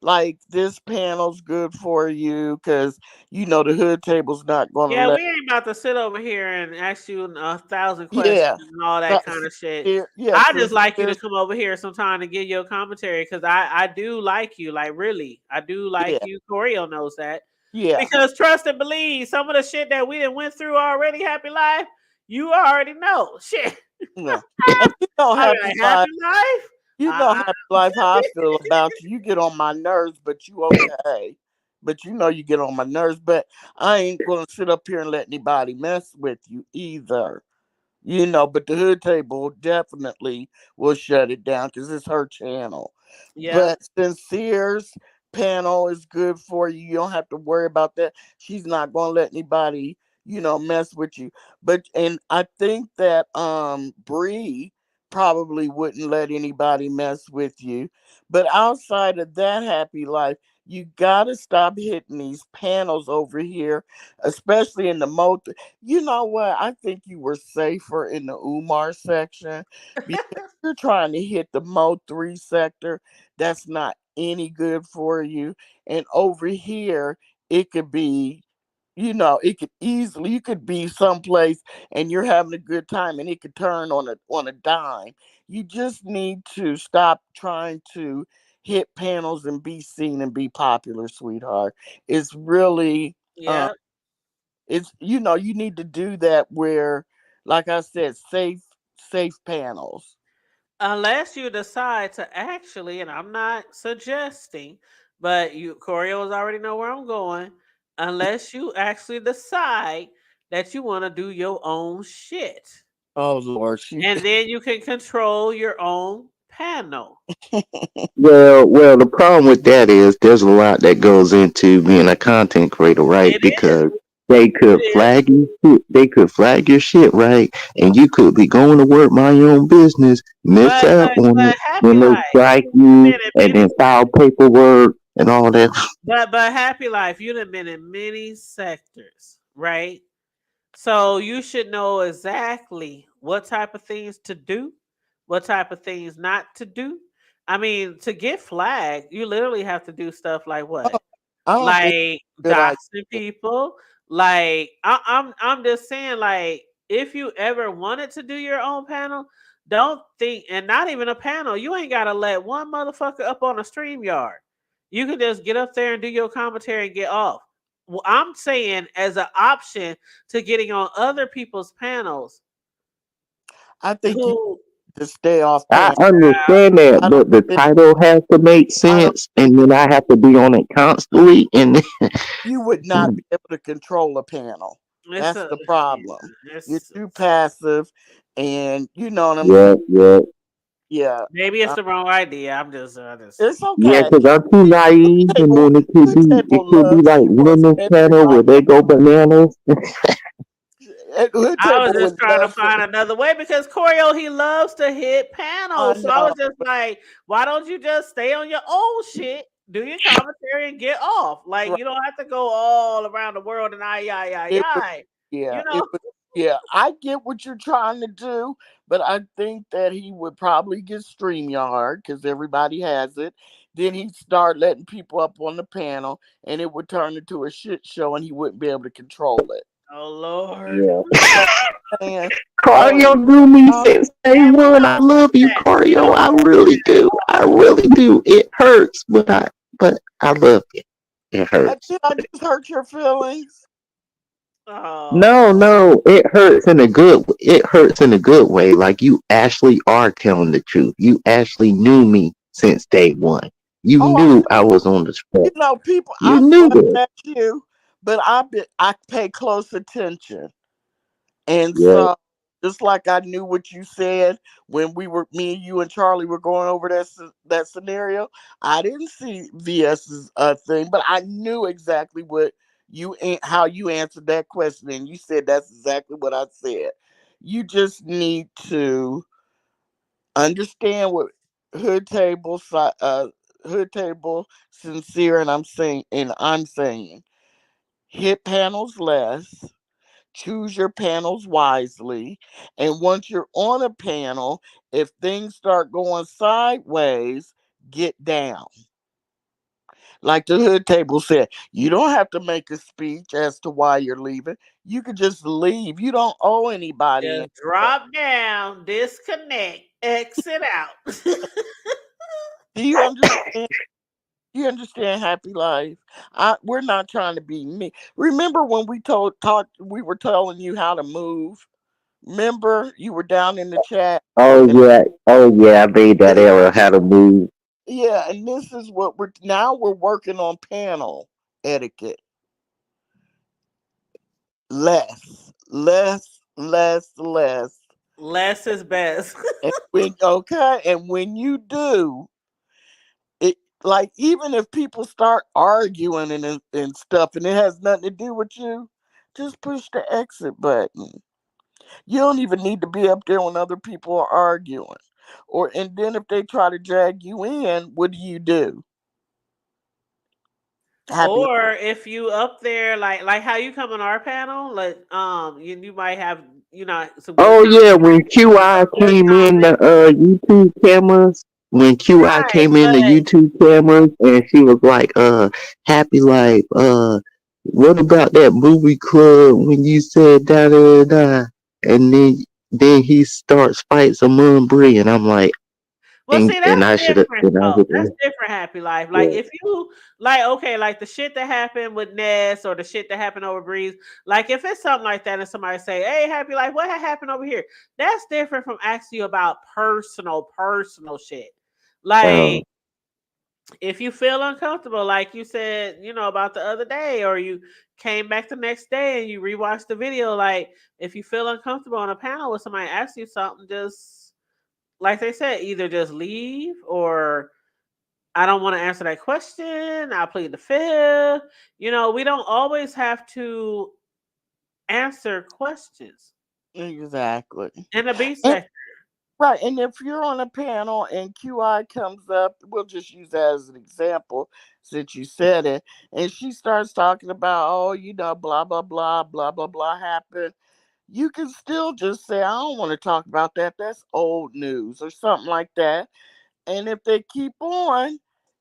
like this panel's good for you because you know the Hood Table's not going to Yeah, let. we ain't about to sit over here and ask you 1,000 questions Yeah, and all so, that kind of shit. yeah, I just like you to sincere, come over here sometime to give your commentary because I do like you, like really, I do like yeah, you. Choreo knows that yeah. because trust and believe, some of the shit that we done went through already, Happy Life, you already know shit. Yeah. And you know, I be Happy like Life. Happy Life. You know, Happy Life, how I feel about you. You get on my nerves, but you okay. But you know, you get on my nerves. But I ain't gonna sit up here and let anybody mess with you either. You know, but the Hood Table definitely will shut it down because it's her channel. Yeah, But Sincere's panel is good for you. You don't have to worry about that. She's not gonna let anybody, you know, mess with you. But and I think that Bree probably wouldn't let anybody mess with you. But outside of that, Happy Life, you gotta stop hitting these panels over here, especially in the you know what? I think you were safer in the Umar section because you're trying to hit the Mo 3 sector. That's not any good for you. And over here, it could be, you know, it could easily you could be someplace and you're having a good time and it could turn on a dime. You just need to stop trying to hit panels and be seen and be popular, sweetheart. It's really yeah. it's you know you need to do that where like I said safe panels. Unless you decide to actually, and I'm not suggesting, but you choreos already know where I'm going. Unless you actually decide that you want to do your own shit, Oh Lord, she and then you can control your own panel? Well, the problem with that is there's a lot that goes into being a content creator, right? It is. Because they It could is. flag they could flag your shit, right? And you could be going to work, mind your own business, miss But out but on but it Happy when they Life, strike you've you been in and many then file paperwork and all that. but Happy Life, you've been in many sectors, right? So you should know exactly what type of things to do, what type of things not to do. I mean, to get flagged, you literally have to do stuff like what? I don't think Like it's a good idea. doxing people. Like I'm just saying, like, if you ever wanted to do your own panel, don't think, and not even a panel, you ain't gotta let one motherfucker up on a stream yard. You can just get up there and do your commentary and get off. Well, I'm saying as an option to getting on other people's panels I think you who to stay off I panel. understand that, I don't but the think title has to make I don't sense, and then I have to be on it constantly. And you would not be able to control a panel. it's That's a the yeah, problem. You're it's too passive, and you know what I'm yeah, saying. yeah, Yeah, maybe it's uh, the wrong idea. I'm just it's yeah, okay. because I'm too naive, and Table, then the it table could be loves like he wants women's channel everybody. where they go bananas. Hood I was table just would trying to love for. find another way because Corio he loves to hit I panels. So I know. was just like, why don't you just stay on your own shit, do your commentary, and get off? Like Right. you don't have to go all around the world and It would. you Yeah. know. It would. Yeah. I get what you're trying to do, but I think that he would probably get StreamYard because everybody has it. Then he'd start letting people up on the panel, and it would turn into a shit show, and he wouldn't be able to control it. Oh Lord. Yeah. So, man, Cardio um, knew me um, since day And we one. I don't love want you, that. We Cardio. don't I want really do. I really do. It hurts, but I love it. It hurts. did I just hurt your feelings? that. Oh. No, it hurts in a good. It hurts in a good way. Like you actually are telling the truth. You actually knew me since day one. You Oh, knew I was on the you spectrum. know, people. You I knew laugh that. at you, but I pay close attention. And Yeah. so, just like I knew what you said when me and you and Charlie were going over that scenario, I didn't see VS's thing, but I knew exactly what how you answered that question, and you said that's exactly what I said. You just need to understand what hood table, hood table, sincere, and I'm saying, hit panels less, choose your panels wisely. And once you're on a panel, if things start going sideways, get down. Like the hood table said, you don't have to make a speech as to why you're leaving. You could just leave. You don't owe anybody Just anything. drop down, disconnect, exit out. Do you understand? You understand happy life? We're not trying to be me. Remember when we were telling you how to move? Remember you were down in the chat. Oh yeah. I made that error. How to move. Yeah, and this is what we're working on panel etiquette. Less. Less is best. And when you do it, like even if people start arguing and stuff, and it has nothing to do with you, just push the exit button. You don't even need to be up there when other people are arguing. And then if they try to drag you in, what do? Happy. Or if you up there like how you come on our panel, like you might have some good Oh yeah, when commentary, QI some good came in the comments. YouTube cameras, when QI Right, came in the but YouTube cameras, and she was like, Happy Life, what about that movie club when you said da da da, and then he starts fights among Bree, and I'm like, well, see, and that's I should have, different and I though. was That's different, happy life. Like yeah. if you like, okay, like the shit that happened with Ness or the shit that happened over Breeze. Like if it's something like that, and somebody say, "Hey, happy life, what happened over here?" That's different from asking you about personal shit. Um, Like if you feel uncomfortable, like you said, about the other day, or you came back the next day and you rewatched the video, like if you feel uncomfortable on a panel with somebody asks you something, just like they said, either just leave or I don't want to answer that question. I plead the fifth. You know, we don't always have to answer questions Exactly. in the B And, sector. right. And if you're on a panel and QI comes up, we'll just use that as an example since you said it. And she starts talking about, oh, blah, blah, blah, blah, blah, blah happened. You can still just say, I don't want to talk about that. That's old news or something like that. And if they keep on,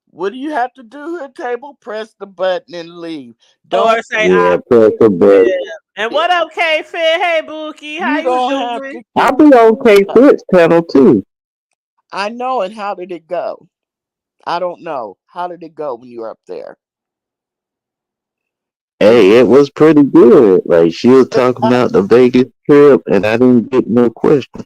what do you have to do at table? Press the button and leave. Or Don't say Yeah, I press the plead the button. fifth. And what up, K Fit? Hey Bookie, how you you don't have doing? to I keep be on K Fit's panel too. I know. And how did it go? I don't know. How did it go when you were up there? Hey, it was pretty good. Like she was But talking about the Vegas trip, and I didn't get no question.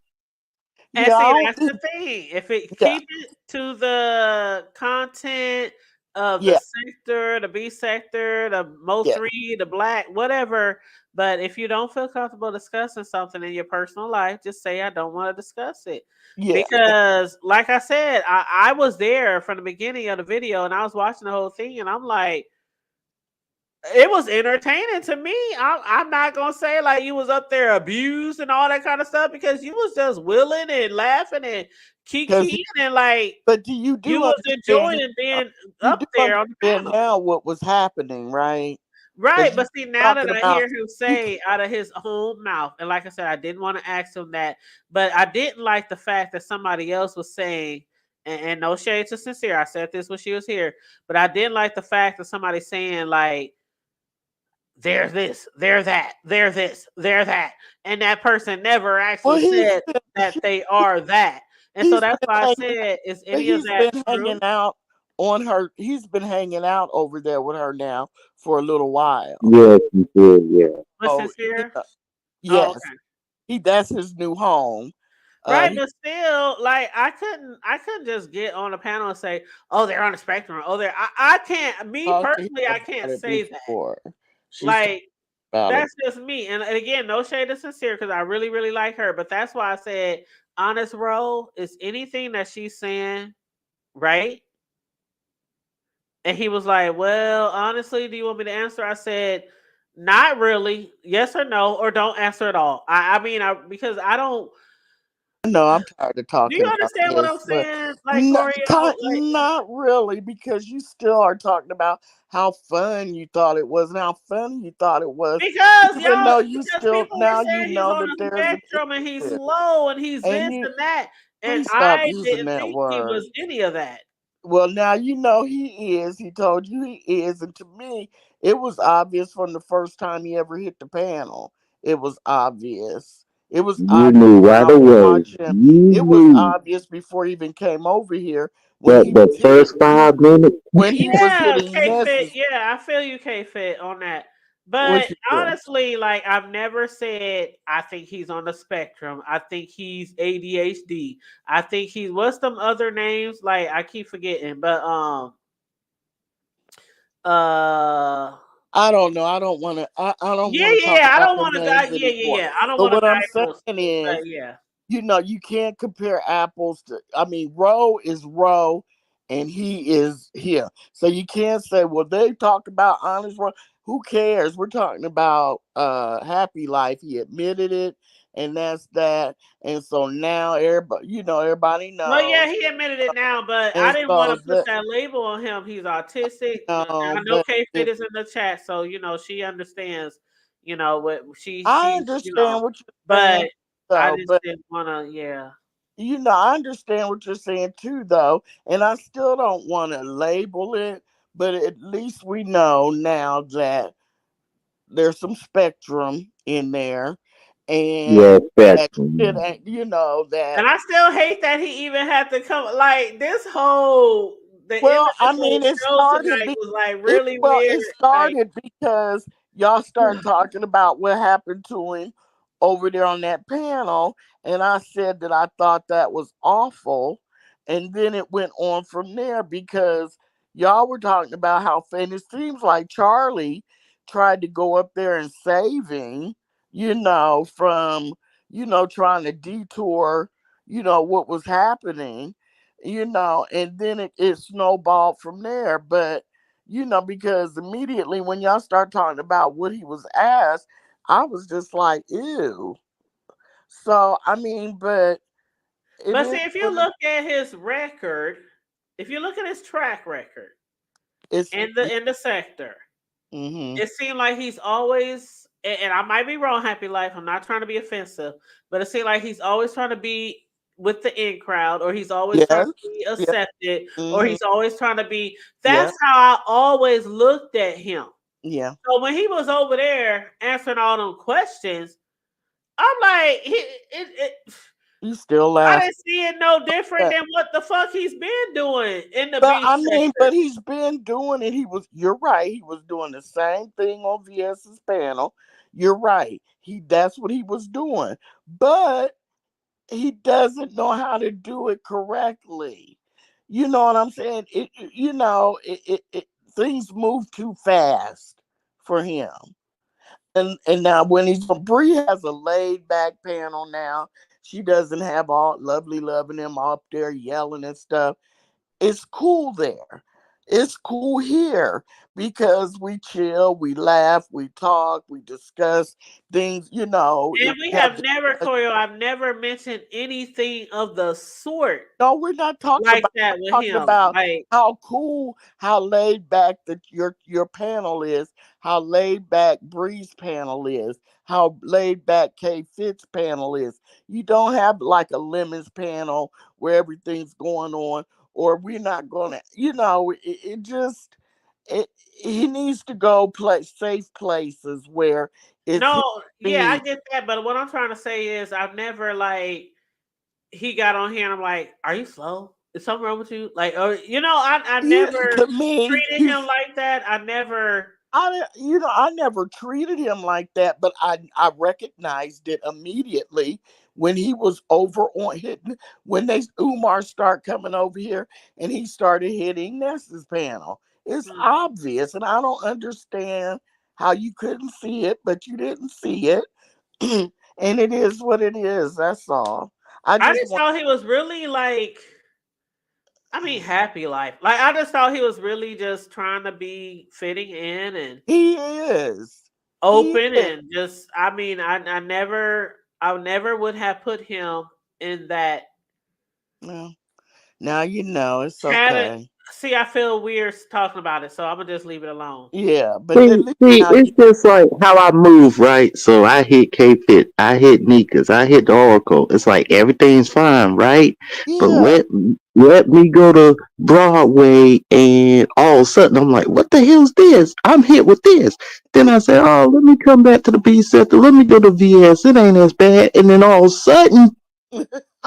And yeah, I see, don't that's the think, thing. If it yeah, keep it to the content of the yeah, sector, the B sector, the most yeah, read, the black, whatever. But if you don't feel comfortable discussing something in your personal life, just say I don't want to discuss it. yeah. Because, like I said, I was there from the beginning of the video and I was watching the whole thing, and I'm like, it was entertaining to me. I'm not gonna say like you was up there abused and all that kind of stuff, because you was just willing and laughing and Because, kikiing and like but do you you do was understand? enjoying being You up do there on the understand panel. now what was happening, right? Right, Because you but see, now that talking I about hear him you. say out of his own mouth, and like I said, I didn't want to ask him that, but I didn't like the fact that somebody else was saying, and no shade to Sincere, I said this when she was here, but I didn't like the fact that somebody saying like, they're this, they're that, they're this, they're that. And that person never Well, actually said that they are that. And so he's that's been why I hanging said, is but any of he's that been true? hanging out on her. He's been hanging out over there with her now for a little while. Yes, you did. Yeah. Was Oh, Sincere? Oh, yes, okay. that's his new home. Right, He but still, like I couldn't just get on a panel and say, oh, they're on the spectrum. Oh, I can't, me talked to him personally, I about can't it say that. before. She's talked Like, about it. that's just me. And again, no shade to Sincere, because I really, really like her. But that's why I said, honest role is anything that she's saying, right? And he was like, well, honestly, do you want me to answer? I said, not really. Yes or no, or don't answer at all. Because I don't. No, I'm tired of Do you talking about understand what I'm this, but saying? Like, Oreo, like, not really, because you still are talking about how fun you thought it was and how funny you thought it was, even though you because still people were now you saying he's know on that the there's a spectrum and he's difference. slow and he's And this you and that. And please stop I using didn't that think he word. was any of that. Well, now you know he is. He told you he is, and to me, it was obvious from the first time he ever hit the panel. It was obvious. It was You obvious knew when right I was away. watching. You It was knew obvious before he even came over here when that he the was hitting. first 5 minutes. When he was Yeah, hitting K Fit. misses. Yeah, I feel you, K Fit, on that. What But you say? honestly, like I've never said I think he's on the spectrum. I think he's ADHD. I think he's what's them other names? Like I keep forgetting. But uh I don't know. I don't want to. I don't yeah, want to talk yeah. I about don't them want to die. names Yeah, yeah, anymore. yeah. I don't But want to what I'm saying diagnose. is, But yeah. you can't compare apples to. I mean, Roe is Roe, and he is here. So you can't say, well, they talk about honest Roe. Who cares? We're talking about happy life. He admitted it, and that's that. And so now everybody Well, yeah, knows. he admitted it now, but I And didn't want so to put that label on him. He's autistic. I know but K Fit is in the chat, so she understands. What I she understand what you're but saying, I though. just But didn't want to. Yeah. I understand what you're saying too, though, and I still don't want to label it, but at least we know now that there's some spectrum in there, Yeah, and that shit spectrum. ain't, that. And I still hate that he even had to come. Like this whole the end Well, of I this whole mean, it show started. tonight was like really It weird. Like, started because y'all started talking about what happened to him over there on that panel, and I said that I thought that was awful, and then it went on from there because y'all were talking about how, and it seems like Charlie tried to go up there and save him, from trying to detour. what was happening, and then it snowballed from there. But, because immediately when y'all start talking about what he was asked, I was just like, ew. So, I mean, but it But is see, if you what look at his record, if you look at his track record it's. in the sector, Mm-hmm. it seemed like he's always, and I might be wrong, Happy Life. I'm not trying to be offensive, but it seemed like he's always trying to be with the in crowd, or he's always trying Yes. to be Yeah. accepted, or Mm-hmm. he's always trying to be. Yeah. That's how I always looked at him. Yeah. So when he was over there answering all them questions, I'm like, You still I laugh. didn't see it no different than what the fuck he's been doing in the But beef I mean, sector. he's been doing it. You're right. He was doing the same thing on VS's panel. You're right. That's what he was doing. But he doesn't know how to do it correctly. You know what I'm saying? Things move too fast for him. And now when he's on, Bree has a laid back panel now. She doesn't have all lovely loving him up there yelling and stuff. It's cool there. It's cool here because we chill, we laugh, we talk, we discuss things, And we we have have never, Corio, I've never mentioned anything of the sort no, we're not talking like about that with talking him. about Like, how cool, how laid back that your panel is, how laid back Bree's panel is, how laid back K Fitz panel is. You don't have like a Lemons panel where everything's going on, or we're not gonna, it just he needs to go safe places where it's his no, yeah, I speed. get that, but what I'm trying to say is I've never like he got on here and I'm like, are you slow? Is something wrong with you? Like, or I Yeah, never to me, treated him like that. I never. I never treated him like that, but I recognized it immediately when he was over on hitting when they Umar start coming over here and he started hitting Ness's panel. It's Hmm. obvious, and I don't understand how you couldn't see it, but you didn't see it, and it is what it is. That's all. I I just just want. thought he was really like, I mean, happy life. Like, I just thought he was really just trying to be fitting in and He is. He open is. and just. I mean, I never would have put him in that. Well, now you know it's Had it. okay. See, I feel weird talking about it, so I'm gonna just leave it alone. Yeah, but at See, least see, now it's you. just like how I move, right? So I hit K-Fit, I hit Nika's, I hit the Oracle. It's like everything's fine, right? But Yeah. let me go to Broadway, and all of a sudden I'm like, what the hell's this? I'm hit with this. Then I say, oh, let me come back to the B sector. Let me go to VS. It ain't as bad. And then all of a sudden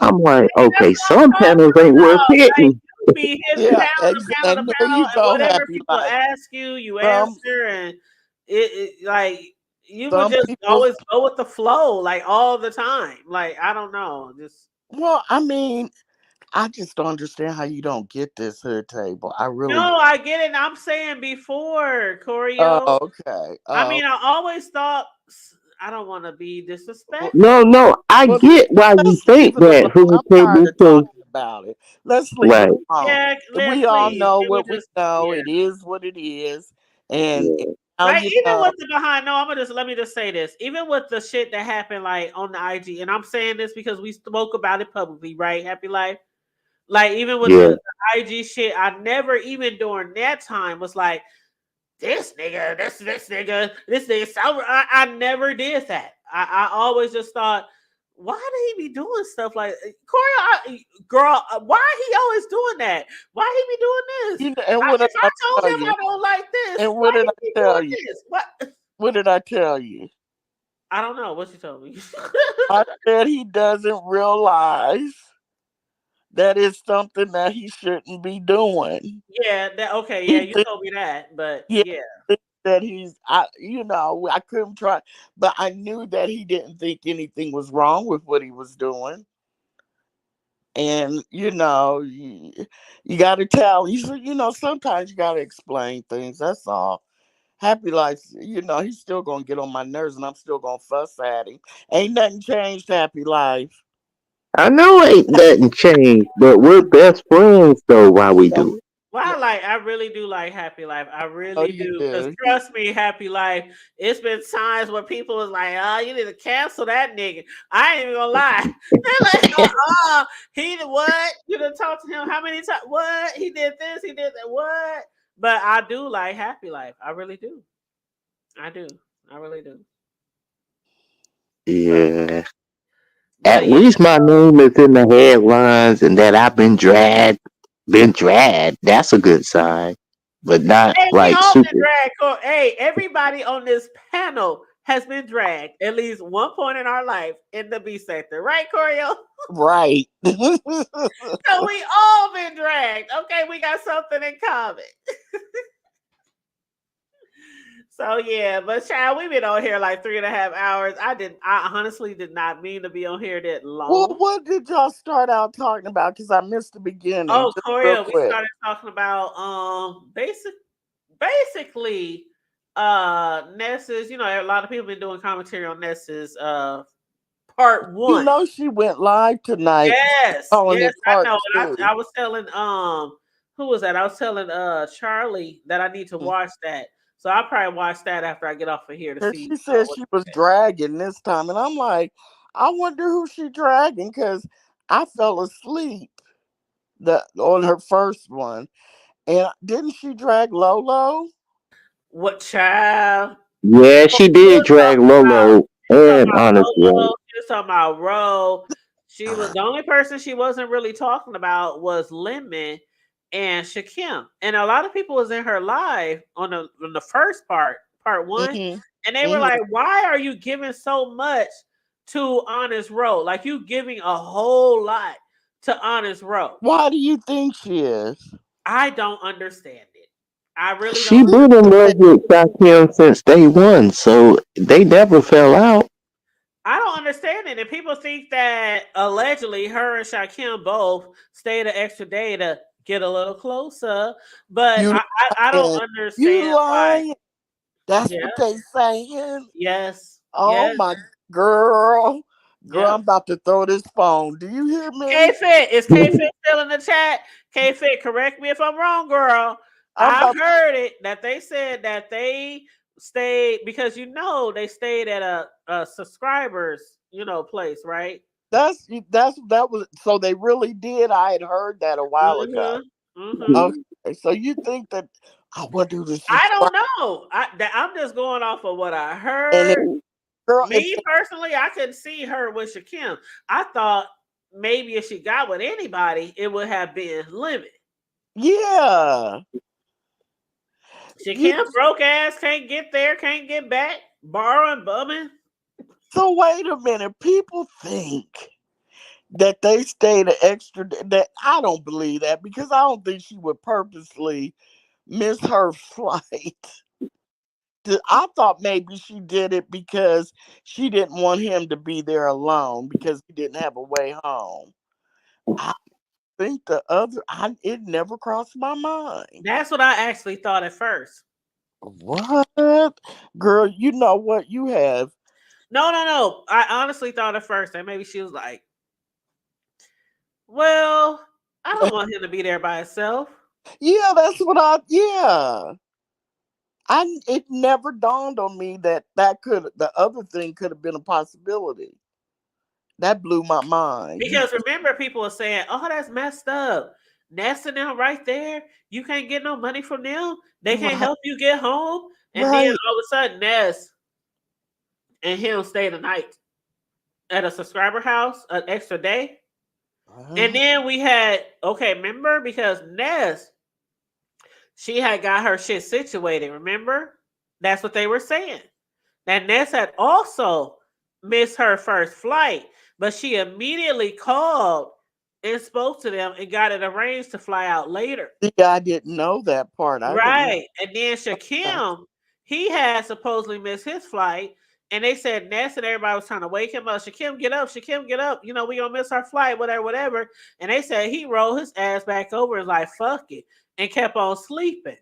I'm like, That's okay, what I'm some panels talking ain't worth about. Like hitting. you be hitting Yeah, panel to and there panel, you and go, whatever Happy people Life. ask you, you Some answer, and it like you would some just people. always go with the flow, like all the time. Like I don't know, just Well, I mean, I just don't understand how you don't get this hood table. I really. no, I get it. And I'm saying before Oh, Choreo. okay. I Oh, mean, I always thought I don't want to be well, No, disrespectful. no, I well, get why you let's leave think it that alone. hood I'm tired table, of because talking about it. Let's leave it right, alone. Yeah, We all please. know Can we what we just know. yeah. It is what it is, and yeah, now Like you even know. with the behind, no, I'm gonna just let me just say this. Even with the shit that happened like on the IG, and I'm saying this because we spoke about it publicly, right? Happy Life. Like even with yeah, the IG shit, I never even during that time was like this nigga. So I never did that. I always just thought, why did he be doing stuff like girl? Why he always doing that? Why he be doing this? And what did If I I told tell him you? I don't like this, And why what did I he be tell doing you? this? What? What did I tell you? I don't know what you told me. I said he doesn't realize that is something that he shouldn't be doing. Yeah, that okay. Yeah, He you thinks, told me that, but yeah, yeah, thinks that I couldn't try, but I knew that he didn't think anything was wrong with what he was doing. And you got to tell sometimes you got to explain things. That's all. Happy Life, he's still gonna get on my nerves, and I'm still gonna fuss at him. Ain't nothing changed, Happy Life. I know ain't nothing changed, but we're best friends though while we do it. Well, I really do like Happy Life. I Oh, really you do. Because do. trust me, Happy Life, it's been times where people was like, oh, you need to cancel that nigga. I ain't even gonna lie. They're like, he did what? You done talk to him how many times? What? He did this, he did that, what? But I do like Happy Life. I really do. I do. I really do. But Yeah. but At yeah. least my name is in the headlines and that I've been dragged. Been dragged. That's a good sign. But not Hey, we like all been super. dragged. Hey, everybody on this panel has been dragged at least one point in our life in the B sector, right, Corio? Right. So we all been dragged. Okay, we got something in common. So yeah, but child, we've been on here like 3.5 hours. I honestly did not mean to be on here that Well, long. what did y'all start out talking about? Because I missed the beginning. Oh, Just real Corio, we quick. started talking about basically Ness's, a lot of people been doing commentary on Ness's part You one. know she went live tonight Yes, calling yes, it I part know. And two. I was telling who was that? I was telling Charlie that I need to watch that. So I'll probably watch that after I get off of here to And see she said what she was dragging this time. And I'm like, I wonder who she dragging because I fell asleep on her first one. And didn't she drag Lolo? what child. Yeah, Oh, she she did was drag talking about Lolo she was talking and about Honest Road. Lolo, she was talking about Ro. She was the only person she wasn't really talking about was Lemon and Shakim. And a lot of people was in her live on the first part one, Mm-hmm. and they were Mm-hmm. like, "Why are you giving so much to Honest Road? Like you giving a whole lot to Honest Road. Why do you think she is? I don't understand it. I really She don't been in love with Shaquille since day one, so they never fell out. I don't understand it. And people think that allegedly her and Shaquem both stayed an extra day to get a little closer. But You I don't lying. You understand why. lying. That's Yeah. what they saying. Yes. Oh Yes. my girl. Girl, Yep. I'm about to throw this phone. Do you hear K me? Fit. Is K Fit still in the chat? K Fit, correct me if I'm wrong, girl. I'm I've about heard it that they said that they stayed because they stayed at a subscribers, place, right? that was so they really did. I had heard that a while ago. Mm-hmm. Mm-hmm. Okay, so you think that I wonder who the I subscribe don't know. I'm just going off of what I and if heard. girl if Me personally, I couldn't see her with Shakim. I thought maybe if she got with anybody, it would have been Lemon. yeah. You Shakim broke ass, can't get there, can't get back, borrowing, bumming. so wait a minute. People think that they stayed an extra that I don't believe that because I don't think she would purposely miss her flight. I thought maybe she did it because she didn't want him to be there alone because he didn't have a way home. I think it never crossed my mind. That's what I actually thought at first. What? Girl, you know what you have. No, no, no. I honestly thought at first that maybe she was like, well, I don't want him to be there by himself. Yeah, yeah. It never dawned on me that the other thing could have been a possibility. That blew my mind. Because remember, people are saying, "Oh, that's messed up." Nest and them right there. You can't get no money from them. They can't Right, help you get home. And then right. all of a sudden, Ness and him stay the night at a subscriber house, an extra day. And then we had remember because Ness, she had got her shit situated. Remember, that's what they were saying. That Ness had also missed her first flight, but she immediately called and spoke to them and got it arranged to fly out later. See, I didn't know that part. I didn't know Right. And then that. Shakim, he had supposedly missed his flight. And they said Ness and everybody was trying to wake him up. Shakim, get up. Shakim, get up. We gonna miss our flight, whatever, whatever. And they said he rolled his ass back over and was like, fuck it. And kept on sleeping.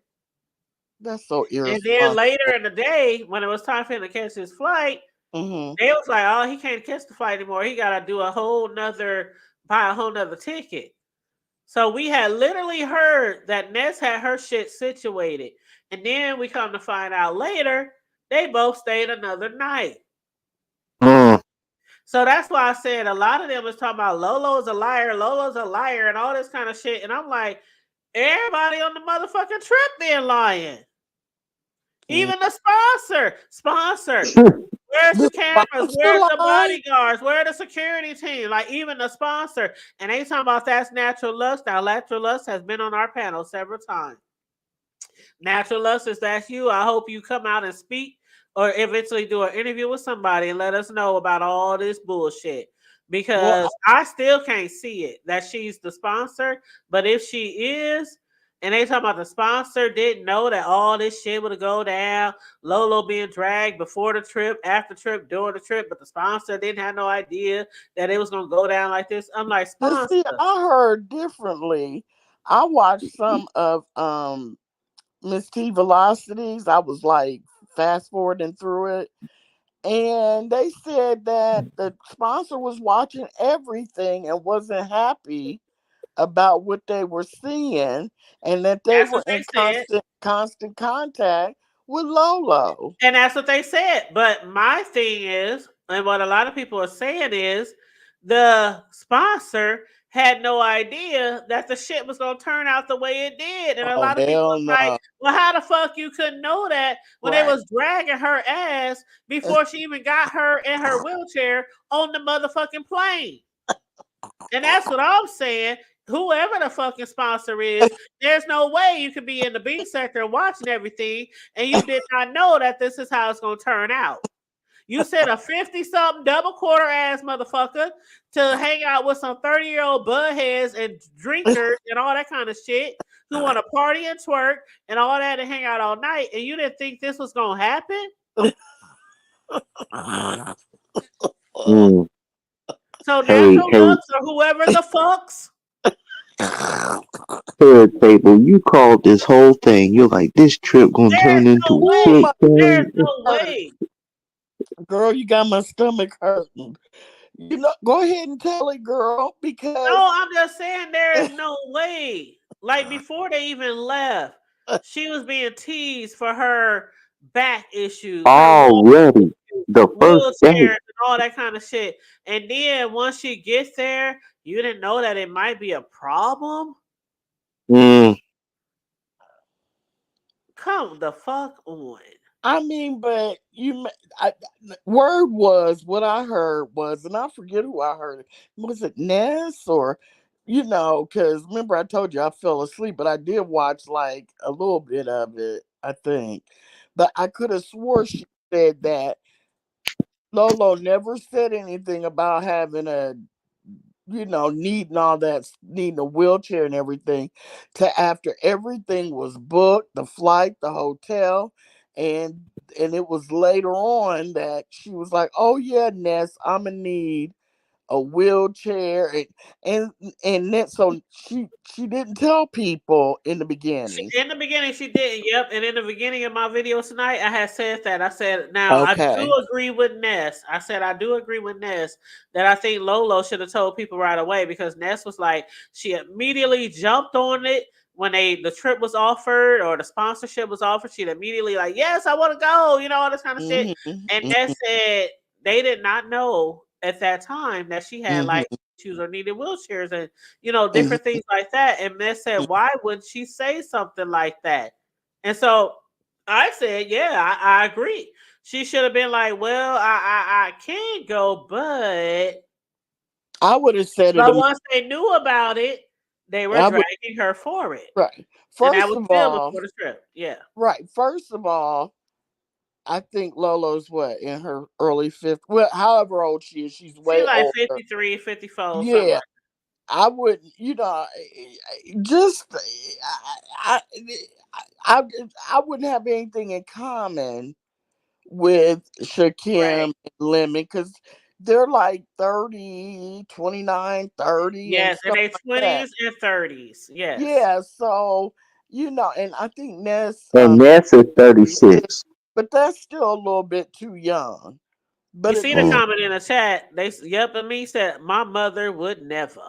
That's so And then irresponsible. later in the day, when it was time for him to catch his flight, Mm-hmm. They was like, oh, he can't catch the flight anymore. He got to do buy a whole nother ticket. So we had literally heard that Ness had her shit situated. And then we come to find out later, they both stayed another night. Mm. So that's why I said a lot of them was talking about Lolo's a liar, and all this kind of shit. And I'm like, everybody on the motherfucking trip being lying. Even the sponsor. Where's the cameras? Where's the bodyguards? Where are the security team? Like even the sponsor. And they talking about that's Natural Lust. Now Natural Lust has been on our panel several times. Natural Lust, is that you? I hope you come out and speak or eventually do an interview with somebody and let us know about all this bullshit. Because I still can't see it that she's the sponsor. But if she is, and they talking about the sponsor didn't know that all this shit would go down, Lolo being dragged before the trip, after the trip, during the trip, but the sponsor didn't have no idea that it was going to go down like this. I'm like, sponsor. See, I heard differently. I watched some of Miss T Velocities. I was like fast forwarding through it. And they said that the sponsor was watching everything and wasn't happy about what they were seeing, and that they were in constant contact with Lolo. And that's what they said. But my thing is, and what a lot of people are saying is, the sponsor had no idea that the shit was going to turn out the way it did. And a lot of people are like, well, how the fuck you couldn't know that when they was dragging her ass before she even got her in her wheelchair on the motherfucking plane? And that's what I'm saying. Whoever the fucking sponsor is, there's no way you could be in the B sector watching everything and you did not know that this is how it's going to turn out. You said a 50-something double quarter ass motherfucker to hang out with some 30-year-old buttheads and drinkers and all that kind of shit who want to party and twerk and all that and hang out all night, and you didn't think this was going to happen? So Natural Lux or whoever the fucks. Third table, you called this whole thing. You're like, this trip gonna turn into a shit thing. There's no way. Girl, you got my stomach hurting. You know, go ahead and tell it, girl, because no, I'm just saying there is no way. Like before they even left, she was being teased for her back issues already. The first day and all that kind of shit. And then once she gets there, you didn't know that it might be a problem. Come the fuck on. I mean, but word was what I heard was, and I forget who I heard it. Was it Ness or, you know, because remember I told you I fell asleep, but I did watch like a little bit of it, I think. But I could have swore she said that Lolo never said anything about having needing a wheelchair and everything, to after everything was booked, the flight, the hotel, and it was later on that she was like, oh yeah, Ness, I'm gonna need a wheelchair, and then so she didn't tell people in the beginning. In the beginning, she didn't. Yep. And in the beginning of my video tonight, I had said that. I said, now I do agree with Ness. I said I do agree with Ness that I think Lolo should have told people right away, because Ness was like, she immediately jumped on it when the trip was offered or the sponsorship was offered. She'd immediately like, yes, I want to go, you know, all this kind of shit. And Ness said they did not know at that time that she had like issues or needed wheelchairs and, you know, different things like that. And Ness said, why would she say something like that? And so I said, yeah, I agree. She should have been like, well, I can go, but I would have said it. But once they knew about it, they were dragging her for it. Right. First of all, before the trip. Yeah. Right. First of all, I think Lolo's in her early 50s. Well, however old she is, she's way like older. 53, 54. Yeah. I wouldn't, just I wouldn't have anything in common with Shakim and Lemon, because they're like 30, 29, 30. Yes, in their 20s and 30s. Yes. Yeah, so, and I think Ness. And Ness is 36. But that's still a little bit too young. But you see the comment in the chat. Yep, and me said my mother would never.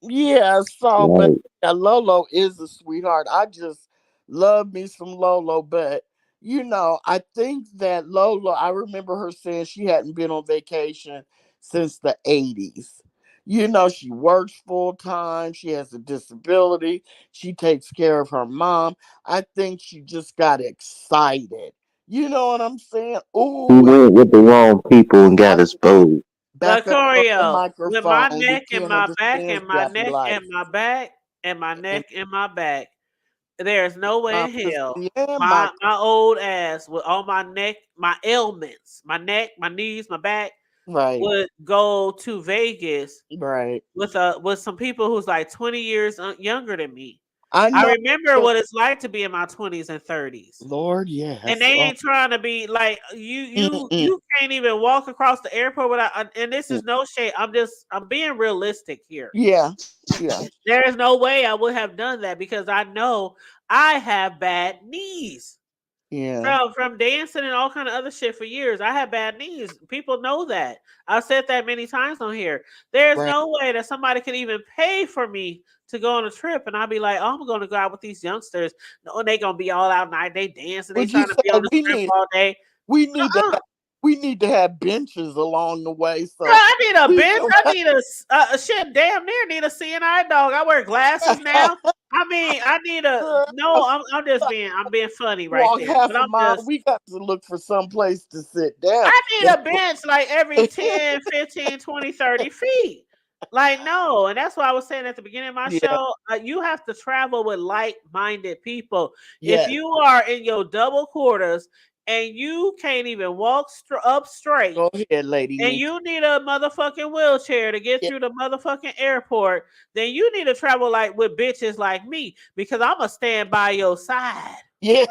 Yeah, so Right. but Lolo is a sweetheart. I just love me some Lolo, but I think that Lolo, I remember her saying she hadn't been on vacation since the 80s. She works full time, she has a disability, she takes care of her mom. I think she just got excited. You know what I'm saying? He Ooh, went with the wrong people and got back exposed. back up on the Lacorio, with my microphone. We neck and can't my back understand and you my out your neck life. and my back and my And neck and my back, there's no way in hell Christy and my Michael. old ass with all my neck, my ailments, my neck, my knees, my back Right, would go to Vegas right. with some people who's like 20 years younger than me. I I know. remember what it's like to be in my 20s and 30s. Lord, And yes. they Oh, ain't trying to be like you. mm-mm, You can't even walk across the airport without. And this mm. is no shade. I'm being realistic here. Yeah, yeah, There is no way I would have done that because I know I have bad knees yeah. from dancing and all kind of other shit for years. I have bad knees. People know that. I've said that many times on here. There's Right. no way that somebody could even pay for me to go on a trip and I'll be like, oh, I'm going to go out with these youngsters. No, they going to be all out night. They dancing. They Would you trying to say be on the we strip need all day. we need to Uh-uh. we need to have benches along the way Girl, so I need a we bench. can I need a shit. Damn near need a CNI dog. I wear glasses now. I mean, I need a no. I'm just being funny right walk there. half But a I'm mile. just We got to look for some place to sit down. I need a bench like every 10, 15, 20, 30 feet. Like, no. And that's why I was saying at the beginning of my Yeah, show, you have to travel with like-minded people. If yes. you are in your double quarters and you can't even walk up straight, Go ahead, Lady and Nika. you need a motherfucking wheelchair to get Yeah. through the motherfucking airport, then you need to travel like with bitches like me because I'm gonna stand by your side. Yeah.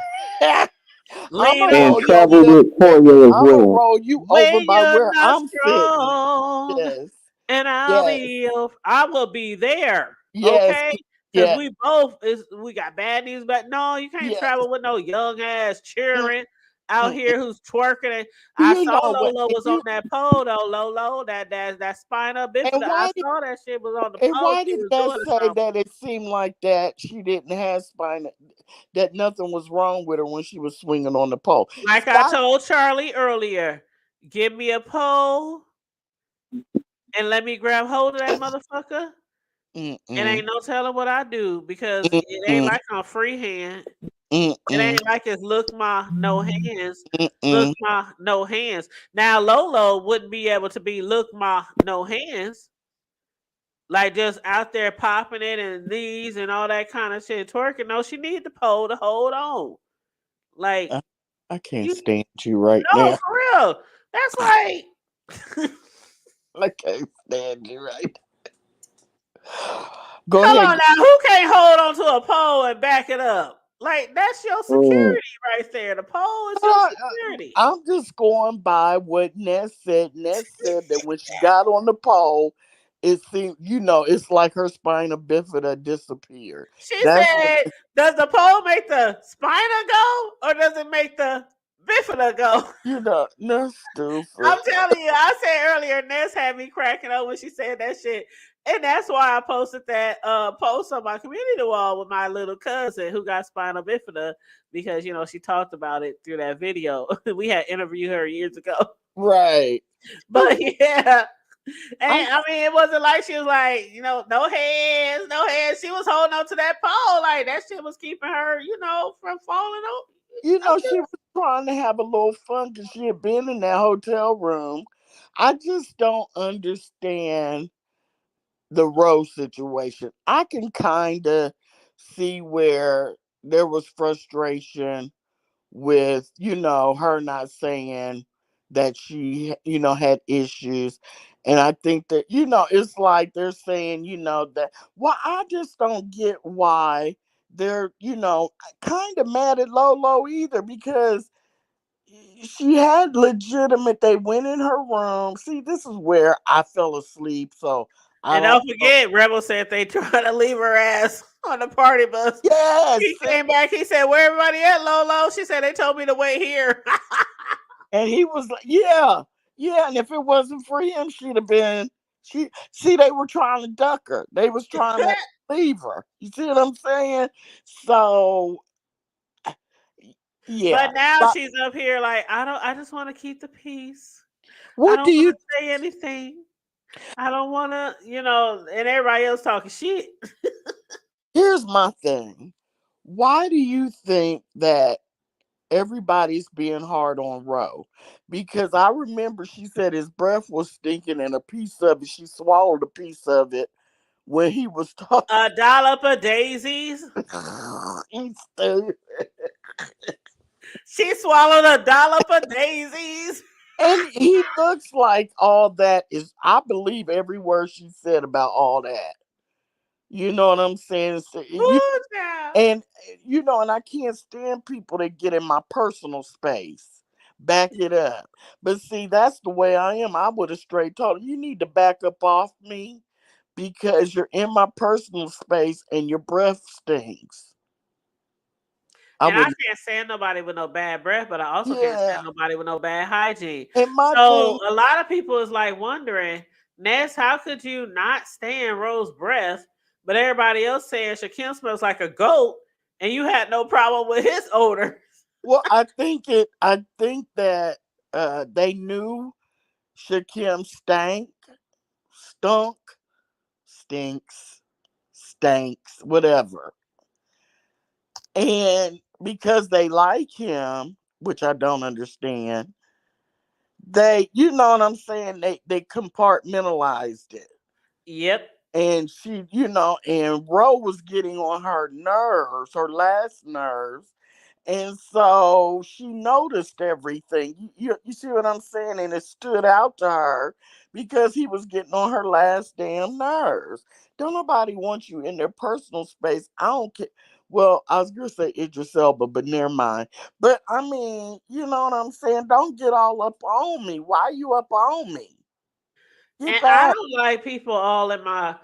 I'm Lean gonna And roll over your travel little with Toya as I'm gonna well. roll you over when by you're where not I'm sitting. strong, Yes. and Yes. I will be there. Yes. Okay. Because Yeah. we got bad news, but no, you can't Yes. travel with no young ass Mm, cheering out mm. here who's twerking. And Do I you saw know what? Lolo was on that pole though. Lolo, that spina And bifida. I why did saw that shit was on the and pole. why She did was that doing say something. that it seemed like that she didn't have spine, that nothing was wrong with her when she was swinging on the pole? Like I Stop. told Charlie earlier, give me a pole and let me grab hold of that motherfucker. And Mm-mm, ain't no telling what I do because it ain't mm-mm, like I'm free hand. It mm-mm, ain't like it's look my no hands. Look mm-mm. my no hands. Now Lolo wouldn't be able to be look my no hands. Like just out there popping it and knees and all that kind of shit twerking. No, she need the pole to hold on. Like I, I can't you stand you right no now. for real. That's like I can't stand you right. Go come ahead. on now, who can't hold on to a pole and back it up? Like that's your Mm. security right there. The pole is your I, security. I'm just going by what Ness said. Ness said that when she got on the pole, it seemed, it's like her spina bifida disappeared. She That's what, said, "Does the pole make the spina go, or does it make the bifida go?" That's stupid. I'm telling you, I said earlier, Ness had me cracking up when she said that shit. And that's why I posted that post on my community wall with my little cousin who got spinal bifida because she talked about it through that video. We had interviewed her years ago. Right. But yeah. I'm, And I mean, it wasn't like she was like, no hands, no hands. She was holding on to that pole. Like that shit was keeping her, from falling over. she was trying to have a little fun because she had been in that hotel room. I just don't understand the Rose situation. I can kind of see where there was frustration with, her not saying that she, had issues. And I think that, it's like they're saying, that, well, I just don't get why they're, kind of mad at Lolo either because she had legitimate, they went in her room. See, this is where I fell asleep. So I And don't don't know. forget, Rebel said they tried to leave her ass on the party bus. Yes. He came back. He said, "Where everybody at, Lolo?" She said, "They told me to wait here." And he was like, yeah. Yeah, and if it wasn't for him, she'd have been. She see, they were trying to duck her. They was trying to leave her. You see what I'm saying? So, yeah. But now But she's up here like, I just want to keep the peace. I what don't do want you? to say anything. I don't want to, and everybody else talking shit. Here's my thing. Why do you think that everybody's being hard on Roe? Because I remember she said his breath was stinking, and a piece of it, she swallowed a piece of it when he was talking. A dollop of daisies. He's stupid. She swallowed a dollop of daisies. And he looks like all that is, I believe every word she said about all that. You know what I'm saying? So, Ooh, child. and and I can't stand people that get in my personal space. Back it up. But see, that's the way I am. I would have straight told her, you need to back up off me because you're in my personal space and your breath stinks. I And I would, can't stand nobody with no bad breath, but I also can't yeah. stand nobody with no bad hygiene. And my So thing, a lot of people is like wondering, Ness, how could you not stand Rose's breath, but everybody else saying Shaquem smells like a goat, and you had no problem with his odor? well, I think that they knew Shaquem stunk, stinks, stanks, whatever. And because they like him, which I don't understand, you know what I'm saying, they compartmentalized it. Yep. And she, and Ro was getting on her nerves, her last nerves. And so she noticed everything. You see what I'm saying? And it stood out to her because he was getting on her last damn nerves. Don't nobody want you in their personal space. I don't care. Well, I was gonna say Idris Elba, but never mind. But I mean, you know what I'm saying? Don't get all up on me. Why are you up on me? Get And I back. don't like people all in my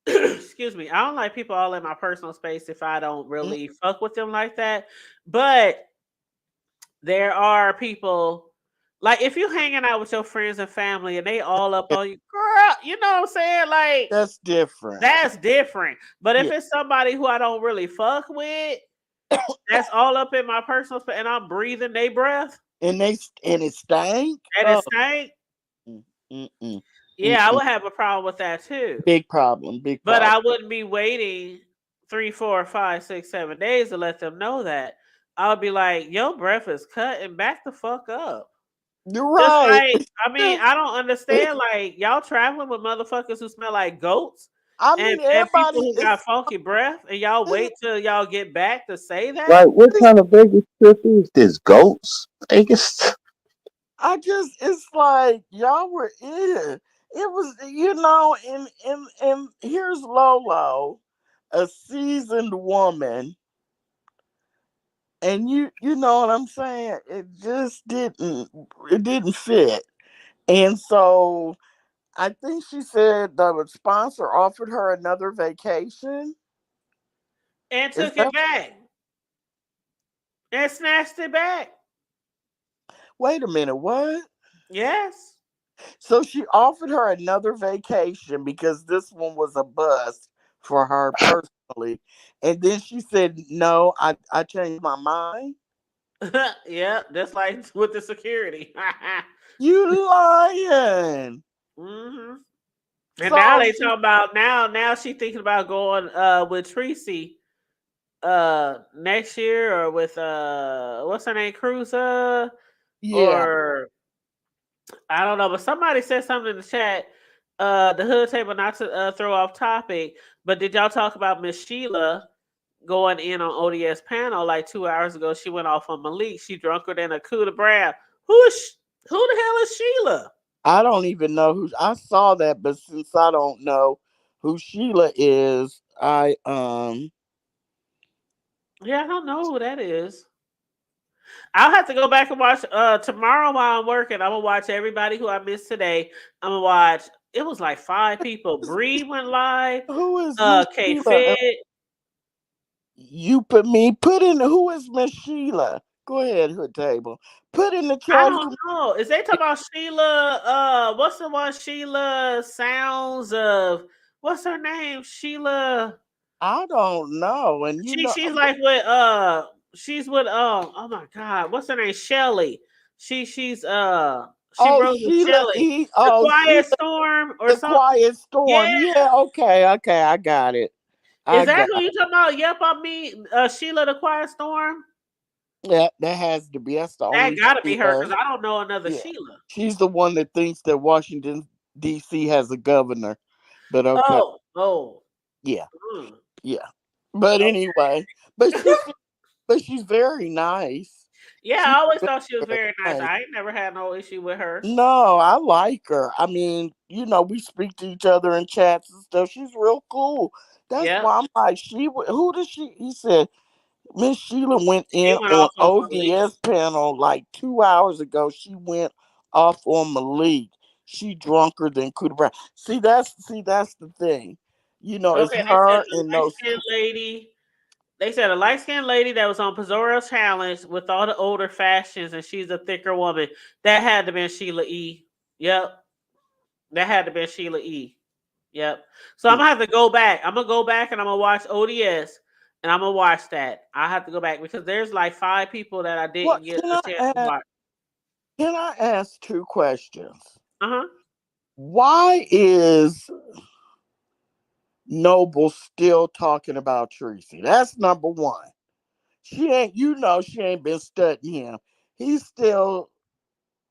excuse me. I don't like people all in my personal space if I don't Mm, really fuck with them like that. But there are people like if you hanging out with your friends and family and they all up on you, girl, you know what I'm saying? Like That's different. that's different. But if Yeah. it's somebody who I don't really fuck with, that's all up in my personal space and I'm breathing their breath And it stank. and it Oh, stank, mm, mm, mm, yeah, I mm. would have a problem with that too. Big problem. Big But problem. I wouldn't be waiting 3, 4, 5, 6, 7 days to let them know that. I would be like, your breath is cut and back the fuck up. You're Just right. like, I mean, I don't understand. Like, y'all traveling with motherfuckers who smell like goats I and, mean, and people everybody who is. got funky breath, and y'all wait till y'all get back to say that? Like, what kind of Vegas trip is this? Goats? Vegas? It's like y'all were in. It was, and here's Lolo, a seasoned woman, and you know what I'm saying. It didn't fit, and so I think she said the sponsor offered her another vacation. And Is took it that? back and snatched it back. Wait a minute, what? Yes. So she offered her another vacation because this one was a bust for her personally. And then she said, no, I changed my mind. Yeah, just like with the security. You lying. hmm And now So they she, talking about now she thinking about going with Tracy next year or with what's her name, Cruza, yeah, or I don't know, but somebody said something in the chat. The hood table, not to throw off topic, but did y'all talk about Miss Sheila going in on ODS panel like 2 hours ago? She went off on Malik. She drunker than a coup de Brad. Who the hell is Sheila? I don't even know who. I saw that, but since I don't know who Sheila is, Yeah, I don't know who that is. I'll have to go back and watch tomorrow while I'm working. I'm gonna watch everybody who I missed today. I'm gonna watch. It was like 5 people. Bree went live. who is Miss K Sheila? Fit. You put in who is Miss Sheila? Go ahead, hood table. Put in the I chat. don't know. Is they talking about Sheila? What's the one? Sheila Sounds of what's her name? Sheila. I don't know. And you know, She's like with she's with oh my god, what's her name? Shelly. She's she wrote with Sheila Shelly. E. The Oh, Quiet Storm or the something. Quiet Storm. Yeah. Yeah. Okay. I got it. Is that who you talking about? Yep, I mean Sheila the Quiet Storm. Yeah, that has to be. That's the That only gotta be her Sheila. because I don't know another Yeah. Sheila. She's the one that thinks that Washington D.C. has a governor. But okay. Oh. Yeah. Mm. Yeah. But Okay. anyway, but she's very nice. Yeah, She's I always very, thought she was very nice. nice. I ain't never had no issue with her. No, I like her. I mean, you know, we speak to each other in chats and stuff. She's real cool. That's Yeah. why I'm like, who does she? He said, Miss Sheila went She in went on off on Malik. ODS panel like 2 hours ago. She went off on Malik. She drunker than Cooter Brown. See, that's the thing. You know, it's Okay, they said her the and light those. skinned lady. They said a light skinned lady that was on Pizarro Challenge with all the older fashions, and she's a thicker woman. That had to be Sheila E. Yep, that had to be Sheila E. Yep. So I'm gonna have to go back. I'm gonna go back and I'm gonna watch ODS, and I'm gonna watch that. I have to go back because there's like 5 people that I didn't get a chance to watch. Can I ask 2 questions? Uh-huh. Why is Noble still talking about Tracy? That's number one. She ain't been studying him. He's still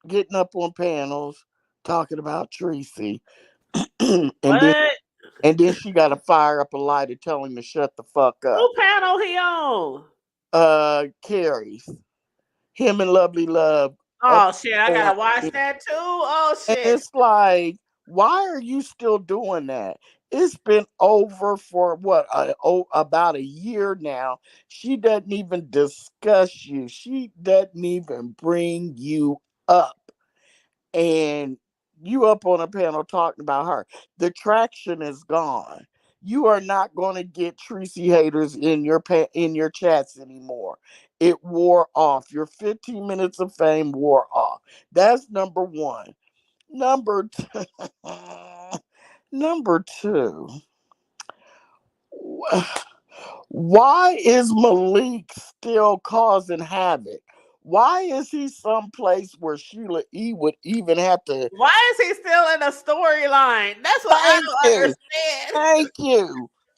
getting up on panels talking about Tracy. and then she got to fire up a light to tell him to shut the fuck up. Who panel he on? Carrie's. Him and Lovely Love. Oh shit, I gotta watch that too. Oh shit. And it's like, why are you still doing that? It's been over for about a year now. She doesn't even discuss you. She doesn't even bring you up. And you up on a panel talking about her. The traction is gone. You are not going to get Tracy haters in your chats anymore. It wore off. Your 15 minutes of fame wore off. That's number one. Number two, number two. Why is Malik still causing havoc? Why is he someplace where Sheila E would even have to? Why is he still in the storyline? That's what I don't understand.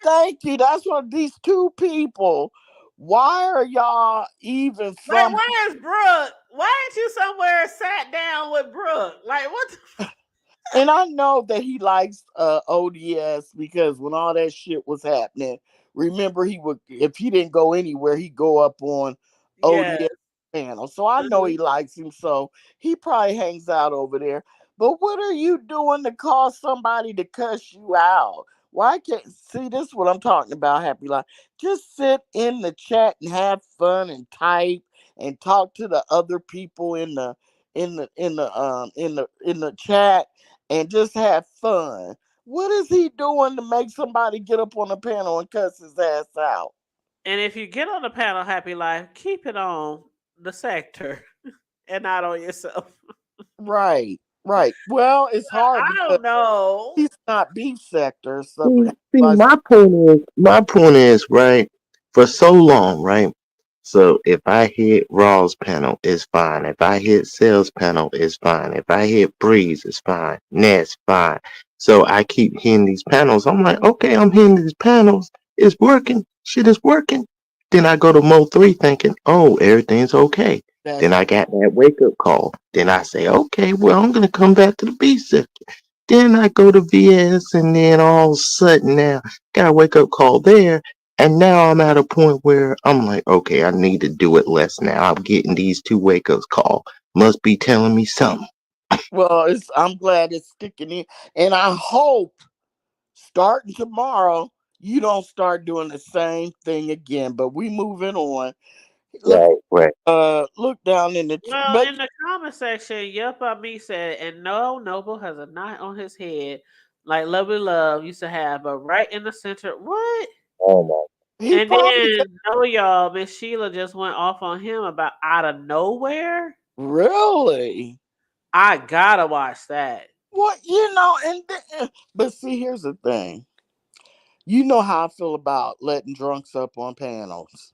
Thank you. That's what these 2 people. Why are y'all even? Like, where is Brooke? Why ain't you somewhere sat down with Brooke? Like, what? And I know that he likes ODS because when all that shit was happening, remember he would, if he didn't go anywhere, he'd go up on ODS panel. So I know he likes him, so he probably hangs out over there. But what are you doing to cause somebody to cuss you out? Why can't see this is what I'm talking about, Happy Life? Just sit in the chat and have fun and type and talk to the other people in the chat and just have fun. What is he doing to make somebody get up on the panel and cuss his ass out? And if you get on the panel, Happy Life, keep it on the sector and not on yourself. Right. Well, it's hard. I don't know. He's not beef sector. So See, my point is, right, for so long, right? So if I hit Raw's panel, it's fine. If I hit Sales panel, it's fine. If I hit Breeze, it's fine. Ness, fine. So I keep hitting these panels. I'm like, okay, I'm hitting these panels. It's working. Shit is working. Then I go to Mo 3 thinking, oh, everything's okay. Then I got that wake up call. Then I say, okay, well, I'm going to come back to the B sector. Then I go to VS, and then all of a sudden now, got a wake up call there. And now I'm at a point where I'm like, okay, I need to do it less now. I'm getting these 2 wake ups call. Must be telling me something. Well, I'm glad it's sticking in. And I hope starting tomorrow, you don't start doing the same thing again. But we moving on. Right. Look down in the in the comment section, Yup Me said, and no, Noble has a knot on his head like Lovely Love used to have, but right in the center. What? Oh my. And then y'all, Miss Sheila just went off on him about out of nowhere. Really? I gotta watch that. Well, but see, here's the thing. You know how I feel about letting drunks up on panels.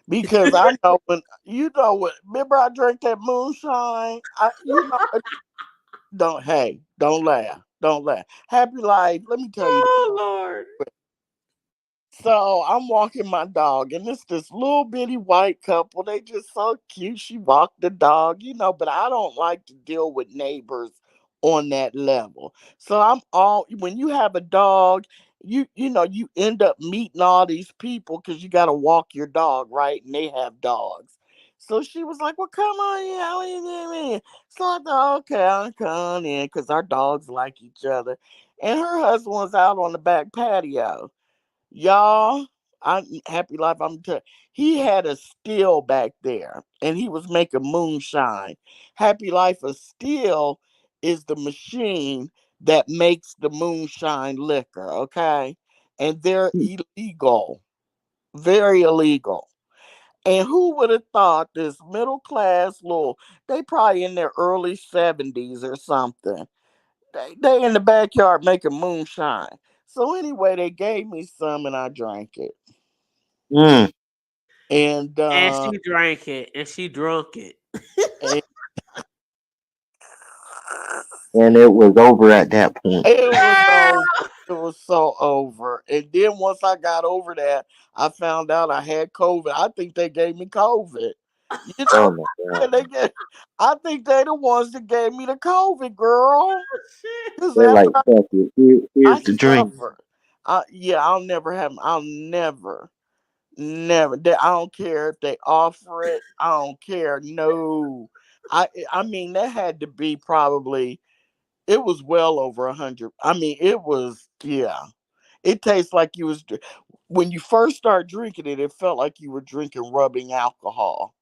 Because I know remember I drank that moonshine? Don't laugh. Don't laugh. Happy Life, let me tell you. Oh Lord. So I'm walking my dog, and it's this little bitty white couple. They just so cute. She walked the dog, but I don't like to deal with neighbors on that level. So when you have a dog, you end up meeting all these people because you got to walk your dog, right? And they have dogs. So she was like, "Well, come on, yeah." What you doing?" So I thought, okay, I'm coming in because our dogs like each other. And her husband was out on the back patio. Y'all, I'm Happy Life. He had a still back there, and he was making moonshine. Happy Life, a still is the machine that makes the moonshine liquor. Okay, and they're illegal, very illegal. And who would have thought this middle class little? They probably in their early 70s or something. They in the backyard making moonshine. So anyway, they gave me some and I drank it. Mm. And she drank it and she drunk it. and And it was over at that point. it was over. It was so over. And then once I got over that, I found out I had COVID. I think they gave me COVID. You know, Oh my God. I think they the ones that gave me the COVID, girl. Because They're like, after fuck it. I Here's the drink. suffered, I'll never. I don't care if they offer it. I don't care. No, I mean that had to be probably. It was well over 100. I mean, it was, yeah. It tastes like when you first start drinking it. It felt like you were drinking rubbing alcohol,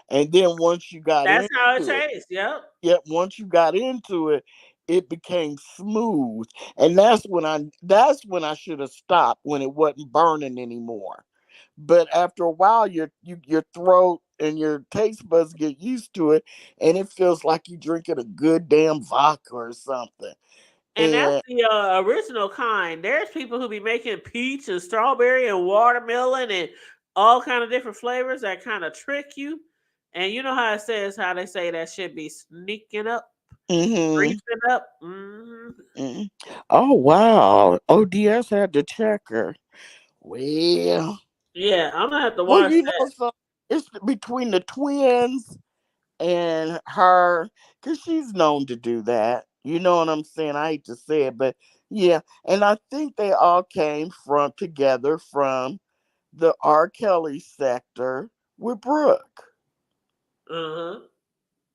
and then once you got That's into how it it, tastes. Yep. yep. Once you got into it, it became smooth, and that's when I should have stopped when it wasn't burning anymore. But after a while, your throat and your taste buds get used to it, and it feels like you're drinking a good damn vodka or something. And that's And the original kind. There's people who be making peach and strawberry and watermelon and all kind of different flavors that kind of trick you. And you know how it says how they say that should be sneaking up, hmm creeping up. Mm. hmm oh wow, ODS had the checker. Well, Yeah, I'm gonna have to well, watch that. so it's between the twins and her, because she's known to do that. You know what I'm saying? I hate to say it, but yeah. And I think they all came together from the R. Kelly sector with Brooke. Uh-huh.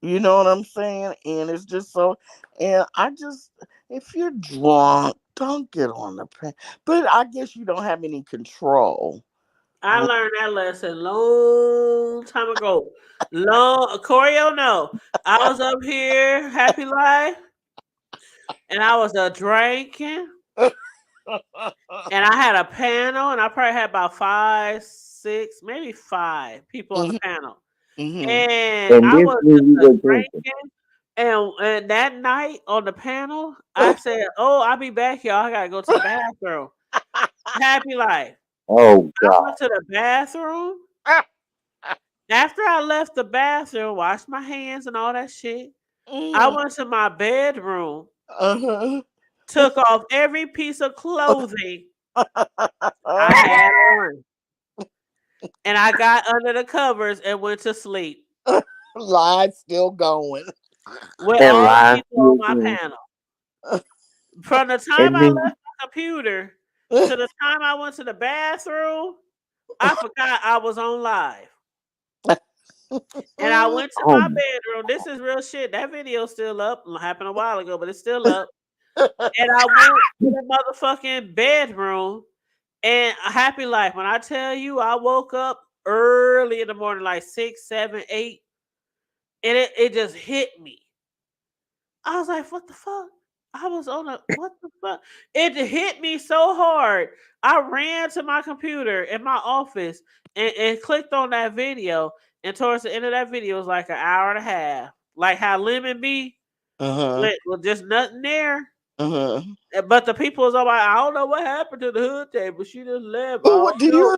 You know what I'm saying? And it's just so, and if you're drunk, don't get on the pen. But I guess you don't have any control. I learned that lesson long time ago. Choreo, no. I was up here, happy life, and I was drinking. And I had a panel, and I probably had about 5, 6, maybe 5 people on the hmm panel. hmm And And I this was when just you were drinking. drinking. And that night on the panel, I said, "Oh, I'll be back, y'all. I gotta go to the bathroom." Happy life. Oh I God. went to the bathroom. After I left the bathroom, washed my hands and all that shit, I went to my bedroom, uh-huh. took off every piece of clothing I had on, and I got under the covers and went to sleep Live still going. with And all the live people on still my going. panel. From the time And I then left my computer to the time I went to the bathroom, I forgot I was on live. And I went to oh my bedroom. This is real shit. That video's still up. It happened a while ago, but it's still up. And I went to the motherfucking bedroom and a happy life. When I tell you, I woke up early in the morning, like 6, 7, 8, and it just hit me. I was like, what the fuck? I was on a what the fuck? It hit me so hard. I ran to my computer in my office and clicked on that video. and towards the end of that video, it was like an hour and a half. Like how Lemon be with just nothing there. But the people was all like, I don't know what happened to the hood table. She just left. What do you?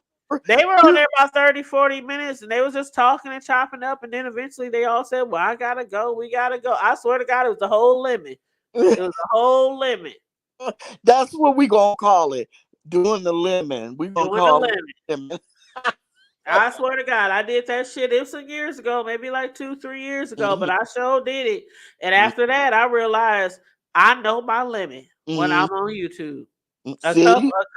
They were on there about 30, 40 minutes, and they was just talking and chopping up, and then eventually they all said, well, I gotta go. We gotta go. I swear to God, it was the whole limit. It was the whole limit. That's what we gonna call it. Doing the lemon. We gonna call it lemon. I swear to God, I did that shit. It was some years ago, maybe like 2-3 years ago, but I sure did it. And after that, I realized I know my limit when I'm on YouTube. A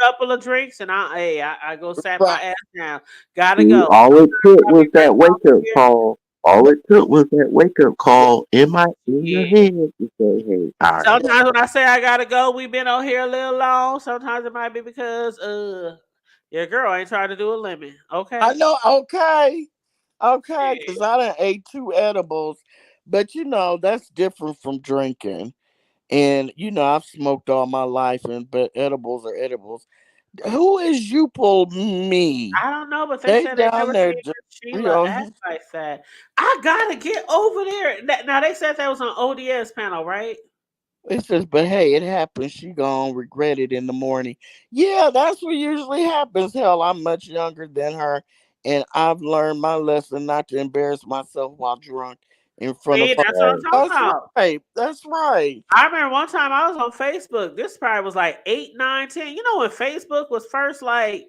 couple of drinks, and I go sat my ass down. Gotta go. All it took was that wake up call. All it took was that wake up call in your head to say, "Hey." Sometimes when I say I gotta go, we've been on here a little long. Sometimes it might be because your girl ain't trying to do a lemon. Okay, I know. Okay, because I done ate 2 edibles, but that's different from drinking. And I've smoked all my life, but edibles are edibles. Who is you pull me? I don't know, but they said they never seen Sheila act like that. I gotta get over there. Now they said that was on ODS panel, right? It says, but hey, it happens. She gonna regret it in the morning. Yeah, that's what usually happens. Hell, I'm much younger than her, and I've learned my lesson not to embarrass myself while drunk in front of her. That's what I'm talking about. Right. That's right. I remember one time I was on Facebook. This probably was like 8, 9, 10. You know when Facebook was first like,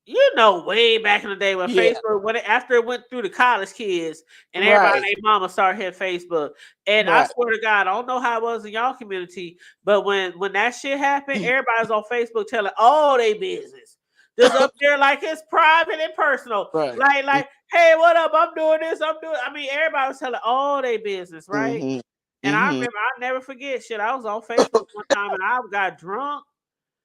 way back in the day when Facebook, after it went through the college kids and everybody and their mama started hitting Facebook. And I swear to God, I don't know how it was in y'all community, but when that shit happened, everybody's on Facebook telling all their business. Just up there like it's private and personal. Right. Like, hey, what up? I'm doing this. Everybody was telling all their business, right? Mm-hmm. And I remember, I'll never forget shit. I was on Facebook one time and I got drunk.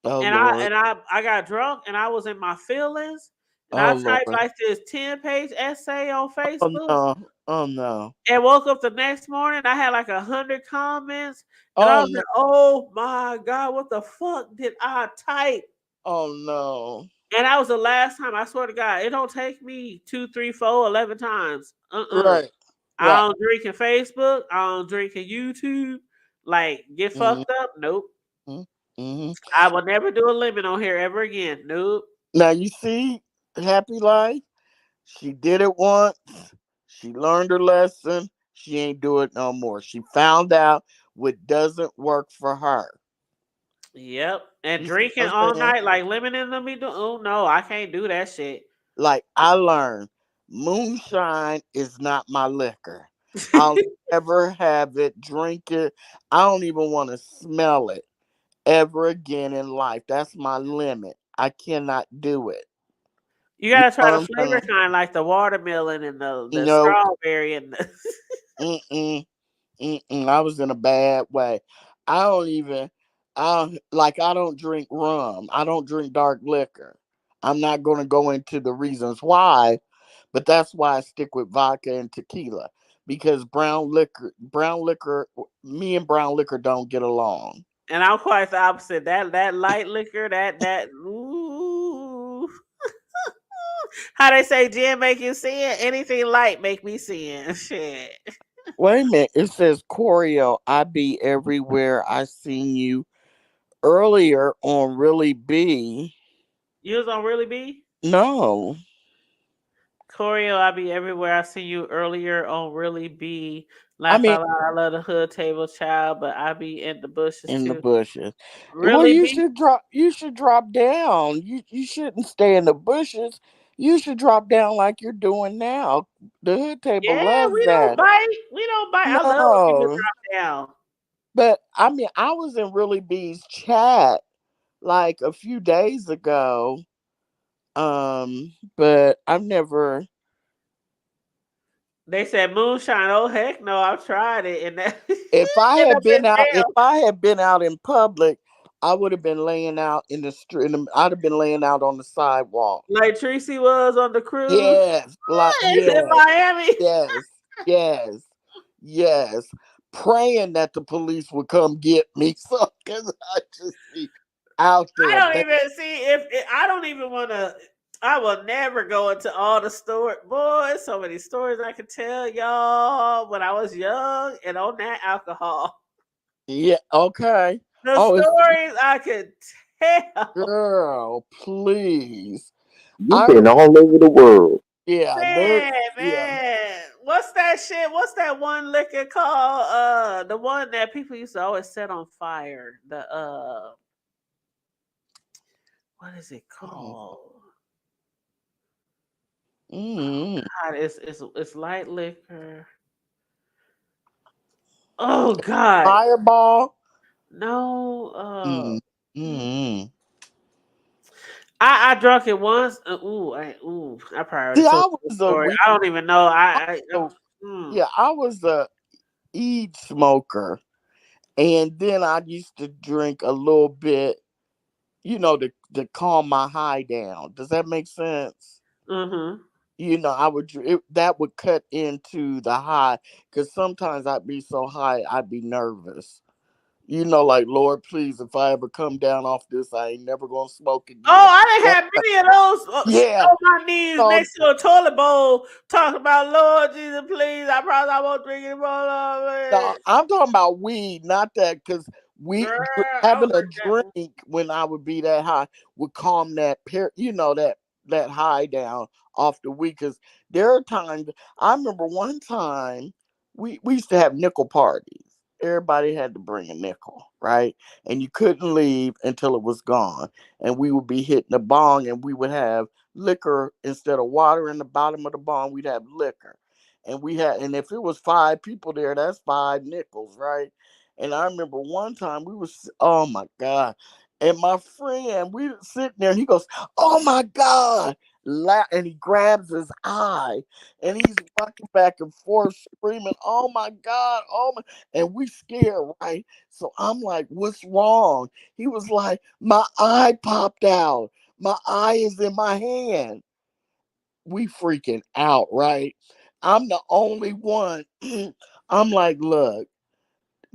I got drunk and I was in my feelings. And I typed like this 10-page essay on Facebook. Oh no. And woke up the next morning. I had like 100 comments. And I was like, oh my God, what the fuck did I type? Oh no. And that was the last time. I swear to God, it don't take me 2, 3, 4, 11 times. Right. I don't drink in Facebook. I don't drink in YouTube. Like, get fucked up? Nope. Mm-hmm. I will never do a lemon on here ever again. Nope. Now you see, Happy Life, she did it once. She learned her lesson. She ain't do it no more. She found out what doesn't work for her. Yep. And drinking all night like lemon in them. Oh no, I can't do that shit. Like I learned, moonshine is not my liquor. I'll never have it, drink it. I don't even want to smell it ever again in life. That's my limit. I cannot do it. You gotta try the flavor kind, like the watermelon and the strawberry and the. I was in a bad way. I don't drink rum. I don't drink dark liquor. I'm not going to go into the reasons why, but that's why I stick with vodka and tequila, because brown liquor, me and brown liquor don't get along. And I'm quite the opposite. That light liquor, that ooh. How they say gin make you sin? Anything light make me sin. Shit. Wait a minute. It says Corio, I be everywhere. I seen you earlier on Really B. You was on Really B? No. Corio, I be everywhere. I seen you earlier on Really B. I love the hood table child, but I be in the bushes in too. The bushes. Really well, you should drop down. You shouldn't stay in the bushes. You should drop down like you're doing now. The hood table loves we that. We don't bite. No. I love when people drop down. But I was in Really B's chat like a few days ago. But I've never. They said moonshine. Oh heck no! I've tried it, and that. If I had been out in public, I would have been laying out in the street. I'd have been laying out on the sidewalk, like Tracy was on the cruise. Yes, in Miami. Yes. Praying that the police would come get me, so because I just be out there. I don't even see I don't even want to. I will never go into all the stories. Boy, so many stories I could tell y'all when I was young and on that alcohol. Yeah. Okay. The Oh, it's stories I could tell. girl, please. You've I been all over the world. yeah. There. Yeah. Man. What's that shit? What's that one liquor called? The one that people used to always set on fire. The what is it called? Mm. God, it's light liquor. Oh God. Fireball. No, Mm. Mm. I drunk it once. I probably already See, told I you the was a story. weed. I don't even know. So, yeah, I was a weed smoker, and then I used to drink a little bit, to calm my high down. Does that make sense? Mm-hmm. I would that would cut into the high because sometimes I'd be so high I'd be nervous. Like Lord, please, if I ever come down off this, I ain't never gonna smoke Oh, again. I didn't That, have many of those yeah, on my knees um, next to a toilet bowl talking about Lord Jesus, please. I promise I won't drink anymore. no, Lord. I'm talking about weed, not that, because we Girl, I was having a like that. drink when I would be that high would calm that high down off the weed. Because there are times I remember one time we used to have nickel parties. Everybody had to bring a nickel, right? And you couldn't leave until it was gone. And we would be hitting the bong, and we would have liquor instead of water in the bottom of the bong. We'd have liquor, and if it was 5 people there, that's 5 nickels, right? And I remember one time oh my God, and my friend, we were sitting there, and he goes, oh my God, and he grabs his eye, and he's rocking back and forth screaming, oh my God, oh my, and we scared, right? So I'm like, what's wrong? He was like, my eye popped out, my eye is in my hand. We freaking out, right? I'm the only one. I'm like, look,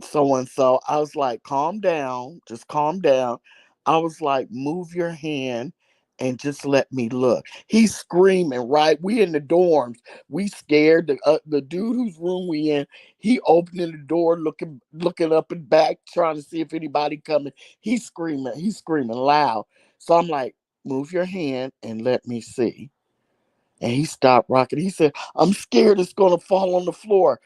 so and so. I was like, calm down, just calm down. I was like, move your hand and just let me look. He's screaming, right? We in the dorms. We scared. The dude whose room we in, he opening the door, looking up and back, trying to see if anybody coming. He's screaming loud. So I'm like, move your hand and let me see. And he stopped rocking. He said, I'm scared it's going to fall on the floor.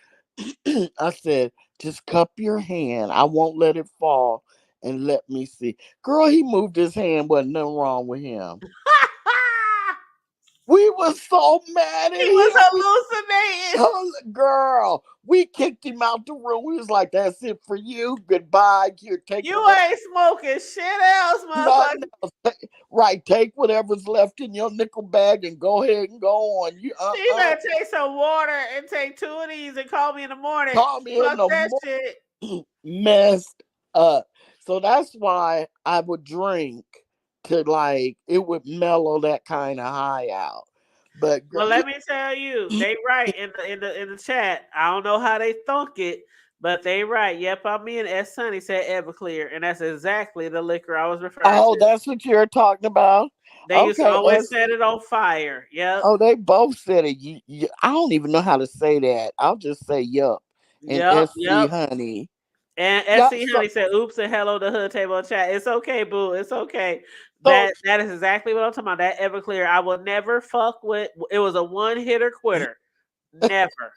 I said, just cup your hand. I won't let it fall and let me see. Girl, he moved his hand. Wasn't nothing wrong with him. We were so mad at He him. was hallucinating. Girl, we kicked him out the room. We was like, that's it for you. Goodbye. Here, take You whatever. ain't smoking shit else, motherfucker. Nothing else. Right, take whatever's left in your nickel bag and go ahead and go on. You You better take some water and take 2 of these and call me in the morning. call me in Fuck the that morning. shit. Messed up. So that's why I would drink to it would mellow that kind of high out. But Well, let me tell you, they right in the chat. I don't know how they thunk it, but they right. Yep, I'm me and S Sunny said Everclear, and that's exactly the liquor I was referring to. that's what you're talking about. They used to always set it on fire. Yep. Oh, they both said it. I don't even know how to say that. I'll just say yup and SC honey. And SC Honey said, oops and hello the hood table chat. It's okay, boo. It's okay. That is exactly what I'm talking about. That Everclear. I will never fuck with. It was a one-hitter quitter. Never.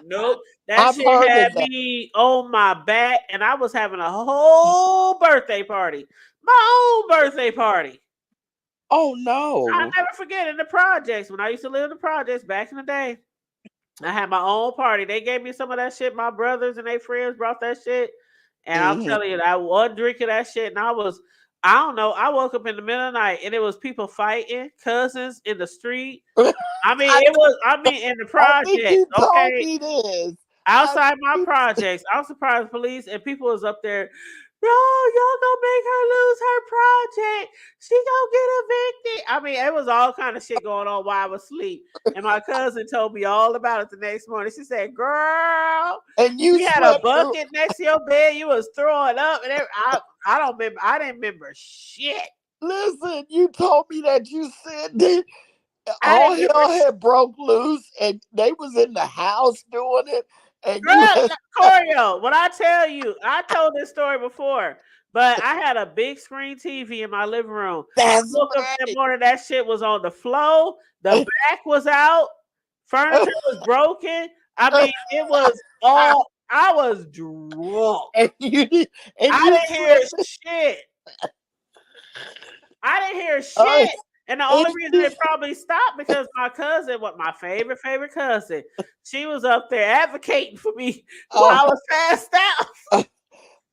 Nope. That shit had me on my back, and I was having a whole birthday party. My own birthday party. Oh no. I'll never forget in the projects when I used to live in the projects back in the day. I had my own party. They gave me some of that shit. My brothers and their friends brought that shit. And I'm telling you, I was drinking that shit. And I don't know. I woke up in the middle of the night and it was people fighting, cousins in the street. I mean, in the project. Okay. Outside my projects. I was surprised police and people was up there. Bro, y'all gonna make her lose her project. She gonna get evicted. I mean, it was all kind of shit going on while I was asleep. And my cousin told me all about it the next morning. She said, girl, and you had a bucket next to your bed. You was throwing up. And I don't remember. I didn't remember shit. Listen, you told me that you said that I all didn't hell had broke loose and they was in the house doing it, and you Girl, had Corio, what I tell you, I told this story before, but I had a big screen TV in my living room. I that's woke up that morning, that shit was on the floor, the back was out, furniture was broken. I mean, it was all, I was drunk. and you I didn't hear shit. I didn't hear uh, shit. And the and only reason it probably stopped because my cousin, what my favorite cousin, she was up there advocating for me while I was passed out.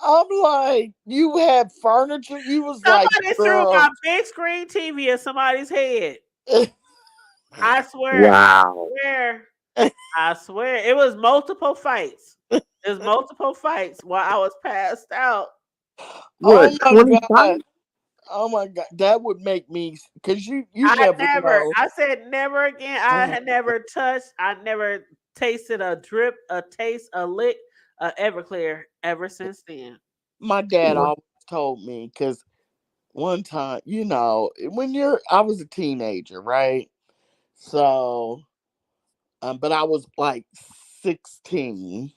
I'm like, you had furniture. You was like, Somebody threw girl. my big screen TV at somebody's head. I swear, Wow. I swear, it was multiple fights. It was multiple fights while I was passed out. What, Oh my 25? God. Oh my God. That would make me, because you never know. I said never again. I had never touched, I never tasted a drip, a taste, a lick, a Everclear ever since then. My dad Wow. always told me, because one time, I was a teenager, right? So, but I was like 16.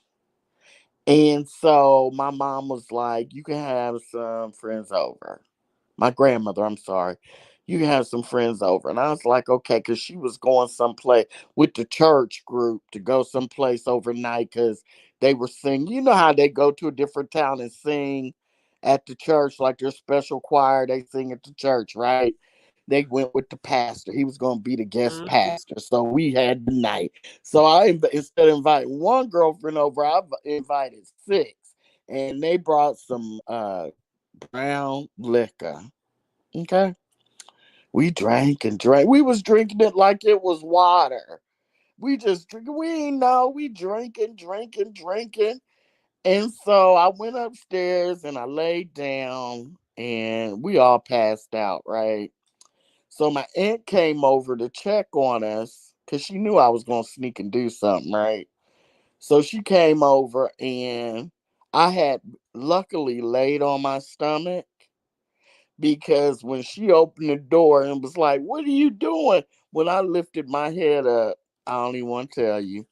And so my mom was like, you can have some friends over. My grandmother, I'm sorry. You can have some friends over. And I was like, okay, because she was going someplace with the church group to go someplace overnight because they were singing. You know how they go to a different town and sing at the church, like their special choir, they sing at the church, right? They went with the pastor. He was going to be the guest Mhm. pastor. So we had the night. So instead of inviting one girlfriend over, I invited 6. And they brought some brown liquor. Okay. We drank and drank. We was drinking it like it was water. We just drink. We ain't know. We drinking. And so I went upstairs and I laid down and we all passed out, right? So my aunt came over to check on us because she knew I was going to sneak and do something, right? So she came over and I had luckily laid on my stomach, because when she opened the door and was like, "What are you doing?" When I lifted my head up, I don't even want to tell you.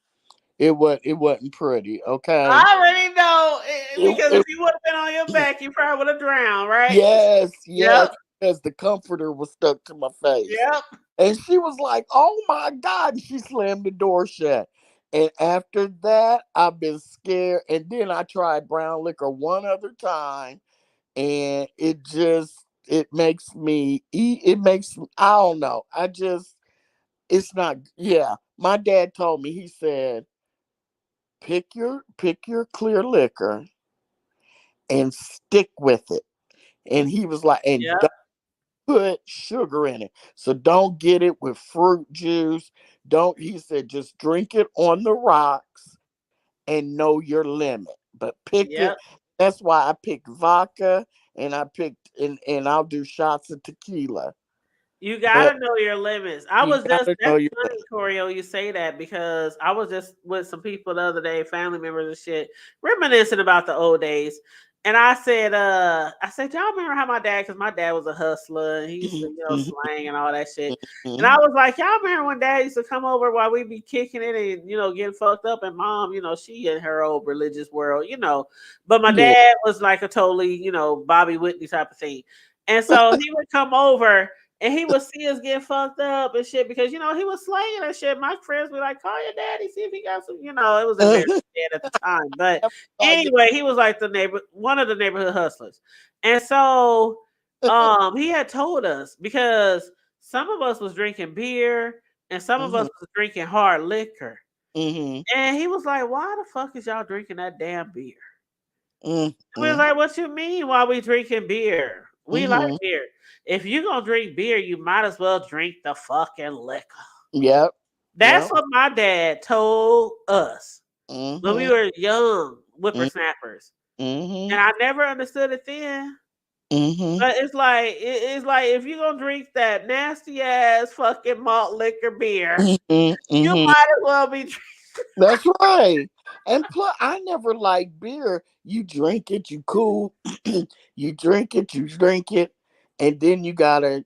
It wasn't pretty, okay? I already know It, because if it you would have been on your back, you probably would have drowned, right? yes, Yep. because the comforter was stuck to my face. Yep. And she was like, "Oh my God." And she slammed the door shut. And after that, I've been scared. And then I tried brown liquor one other time, and it makes me eat. I don't know. It's not. Yeah, my dad told me. He said, pick your clear liquor and stick with it. And he was like, and Yep. don't put sugar in it. So don't get it with fruit juice. Don't. He said, just drink it on the rocks and know your limit. But pick it. Yep. That's why I picked vodka, and I picked and I'll do shots of tequila. You But gotta know your limits. I you was just gotta know that's your funny, Corio, you say that because I was just with some people the other day, family members and shit, reminiscing about the old days. And I said, y'all remember how my dad, because my dad was a hustler and he used to, limit. slang and all that shit. And I Mhm. was like, y'all remember when dad used to come over while we be kicking it and, getting fucked up, and mom, she in her old religious world. But my Yeah. dad was like a totally, Bobby Whitney type of thing. And so he would come over and he would see us get fucked up and shit because he was slanging and shit. My friends were like, "Call your daddy, see if he got some." It was embarrassing at the time. But anyway, he was like one of the neighborhood hustlers, and so he had told us because some of us was drinking beer and some of us Mhm. was drinking hard liquor, Mhm. and he was like, "Why the fuck is y'all drinking that damn beer?" We was Mhm. like, "What you mean? Why we drinking beer? We like Mhm. beer. If you gonna drink beer, you might as well drink the fucking liquor." Yep. That's Yep. what my dad told us when we Mhm. were young Mhm. whippersnappers, and Mhm. I never understood it then. Mhm. But it's like if you gonna drink that nasty ass fucking malt liquor beer, Mhm. you Mhm. might as well be. That's right. And plus, I never liked beer. You drink it, you cool. You drink it, and then you gotta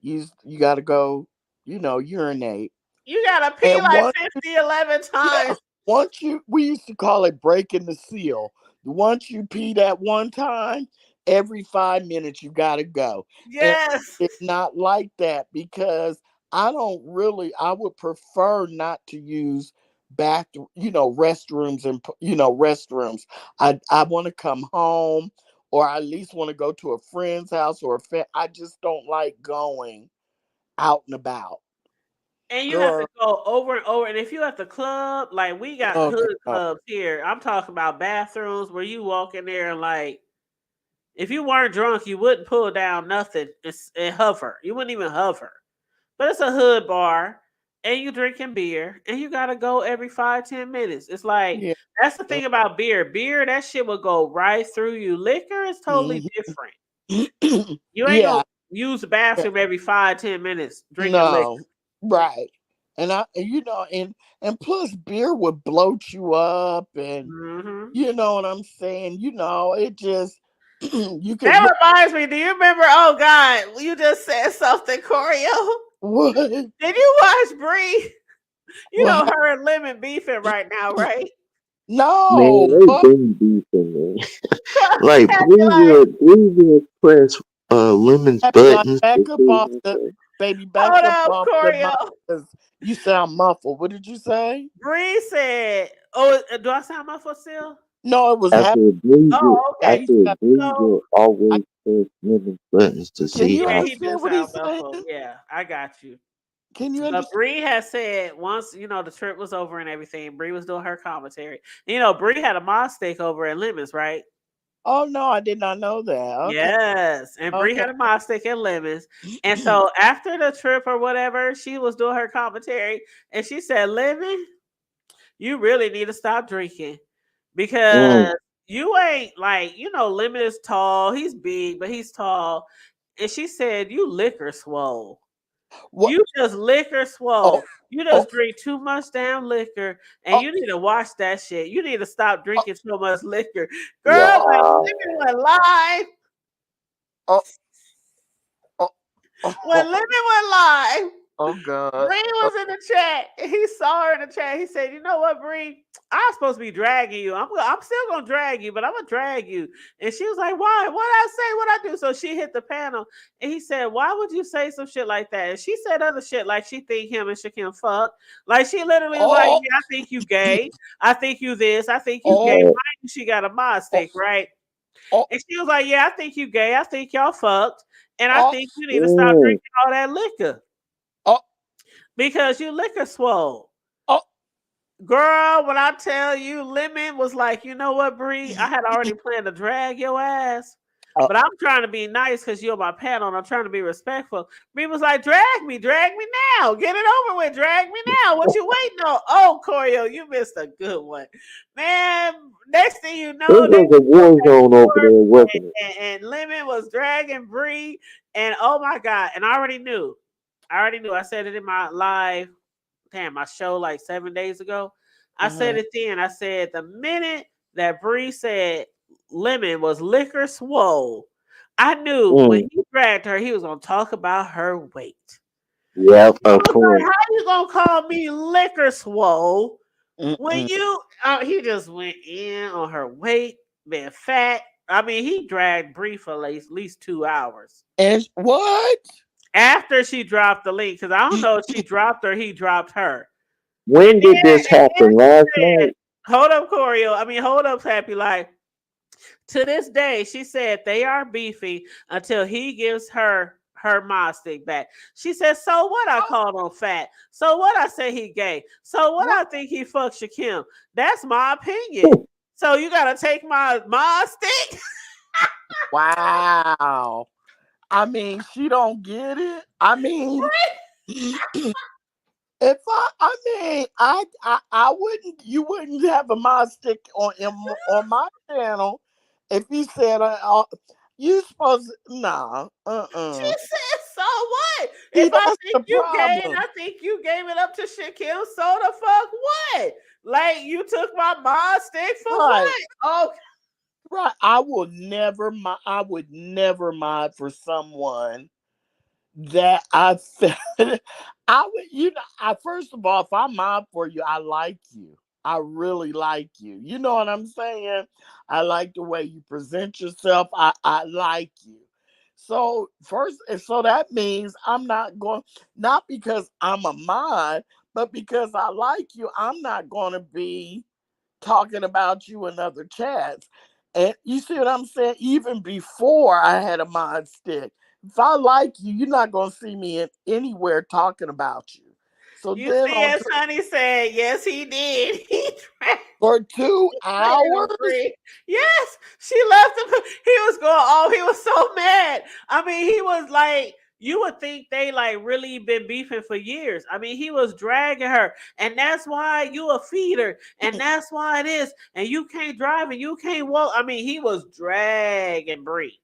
go, urinate. You gotta pee And like 50, 11 yeah, times. we used to call it breaking the seal. Once you pee that one time, every 5 minutes you gotta go. And Yes. it's not like that because I would prefer not to use restrooms and restrooms. I want to come home, or I at least want to go to a friend's house I just don't like going out and about. And you have to Girl, go over and over. And if you at the club, like we got oh hood God. clubs here. I'm talking about bathrooms where you walk in there and like, if you weren't drunk, you wouldn't pull down nothing and hover. You wouldn't even hover. But it's a hood bar and you drinking beer and you gotta go every 5, 10 minutes. It's like Yeah. that's the thing about beer. Beer, that shit will go right through you. Liquor is totally Mhm. different. You ain't Yeah. gonna use the bathroom every 5, 10 minutes drinking liquor. No. Right. And plus beer would bloat you up, and Hmm. you know what I'm saying? It just you could That reminds me. Do you remember? Oh God, you just said something, Corio. what Did you watch Bree? You know what her and Lemon beefing right now, right? no, Man, they but been beefing, man. Like Happy like, Blue will press Lemon's happy like buttons to back up see off him the say, baby, hold back up up, off the Corio. mic 'cause you sound muffled. What did you say? Bree said, "Oh, do I sound muffled still?" No, it was I happy. said Oh, okay. Blue So will always press Lemon's buttons to Can see you yeah, how he do understand what he's sound saying? muffled. Yeah, I got you. Can you But understand? Bree has said once the trip was over and everything, Bree was doing her commentary. Bree had a mod steak over at Lemons, right? Oh no, I did not know that. Okay. Yes, and Bree Okay. had a mod stick and lemons. And so after the trip or whatever, she was doing her commentary and she said, Lemon, you really need to stop drinking mm, because you ain't like, Lemon is tall, he's big, but he's tall. And she said, you liquor swole. What? You just liquor Oh, swole. You oh, just drink too much damn liquor, and oh, you need to watch that shit. You need to stop oh, drinking so much liquor. Girl, when wow. Lemon went live, oh, oh, when oh, Lemon went live, oh God. Bree was in the chat. And he saw her in the chat. He said, "You know what, Bree? I'm supposed to be dragging you. I'm still gonna drag you, but I'm gonna drag you." And she was like, "Why? What I say? What I do?" So she hit the panel, and he said, "Why would you say some shit like that?" And she said other shit like she think him and Shakim fuck. Like she literally was like, Oh, "Yeah, I think you gay. I think you this. I think you gay." oh, Uh, Mind you, she got a mod oh, stick, right? oh, And she was like, "Yeah, I think you gay. I think y'all fucked, and I oh, think you need to stop mm, drinking all that liquor." oh, Because you liquor swole. oh. Girl, when I tell you, Lemon was like, you know what, Bree? I had already planned to drag your ass. Oh, But I'm trying to be nice because you're my panel and I'm trying to be respectful. Bree was like, drag me now. Get it over with. Drag me now. What you waiting on? Oh, Corio, you missed a good one. Man, next thing you it know, they was a was war on zone over that there, court wasn't it? and Lemon was dragging Bree. And oh my God. And I already knew. I said it in my live my show like 7 days ago. I said uh-huh. it then. I said the minute that Bree said Lemon was liquor swole, I knew when Mm, he dragged her, he was gonna talk about her weight. yeah, I of was course. like, how you gonna call me liquor swole when Mm-mm. he just went in on her weight, being fat. I mean, he dragged Bree for at least 2 hours And what? after she dropped the link because I don't know if she dropped or he dropped her. And When then, did this and then happen? she Last said, night? hold up, Corio. I mean, hold up, Happy Life. To this day, she said they are beefing until he gives her mod stick back. She said, so what I Oh, called him fat? So what I say he gay? So what what? I think he fucked Shakim? That's my opinion. So you gotta take my mod stick? Wow. I mean, she don't get it. I mean, if I mean, I wouldn't. You wouldn't have a mod stick on my channel if he said, "You supposed to, nah, She uh." said, so what? See, If I that's think the you gay and problem, I think you gave it up to Shaquille, so the fuck what? Like you took my mod stick for right? what? Oh, Right. I would never mod for someone. that I felt I would, I first of all, if I'm out for you, I like you. I really like you. You know what I'm saying? I like the way you present yourself. I like you. So so that means I'm not going, not because I'm a mod, but because I like you, I'm not going to be talking about you in other chats. And you see what I'm saying? Even before I had a mod stick, if I like you, you're not going to see me anywhere talking about you. So You then see, as Honey said, yes, he did. He tried for 2 to hours, Bree. Yes, she left him. He was going, oh, he was so mad. I mean, he was like, you would think they like really been beefing for years. I mean, he was dragging her, and that's why you a feeder, and that's why it is, and you can't drive and you can't walk. I mean, he was dragging Bree.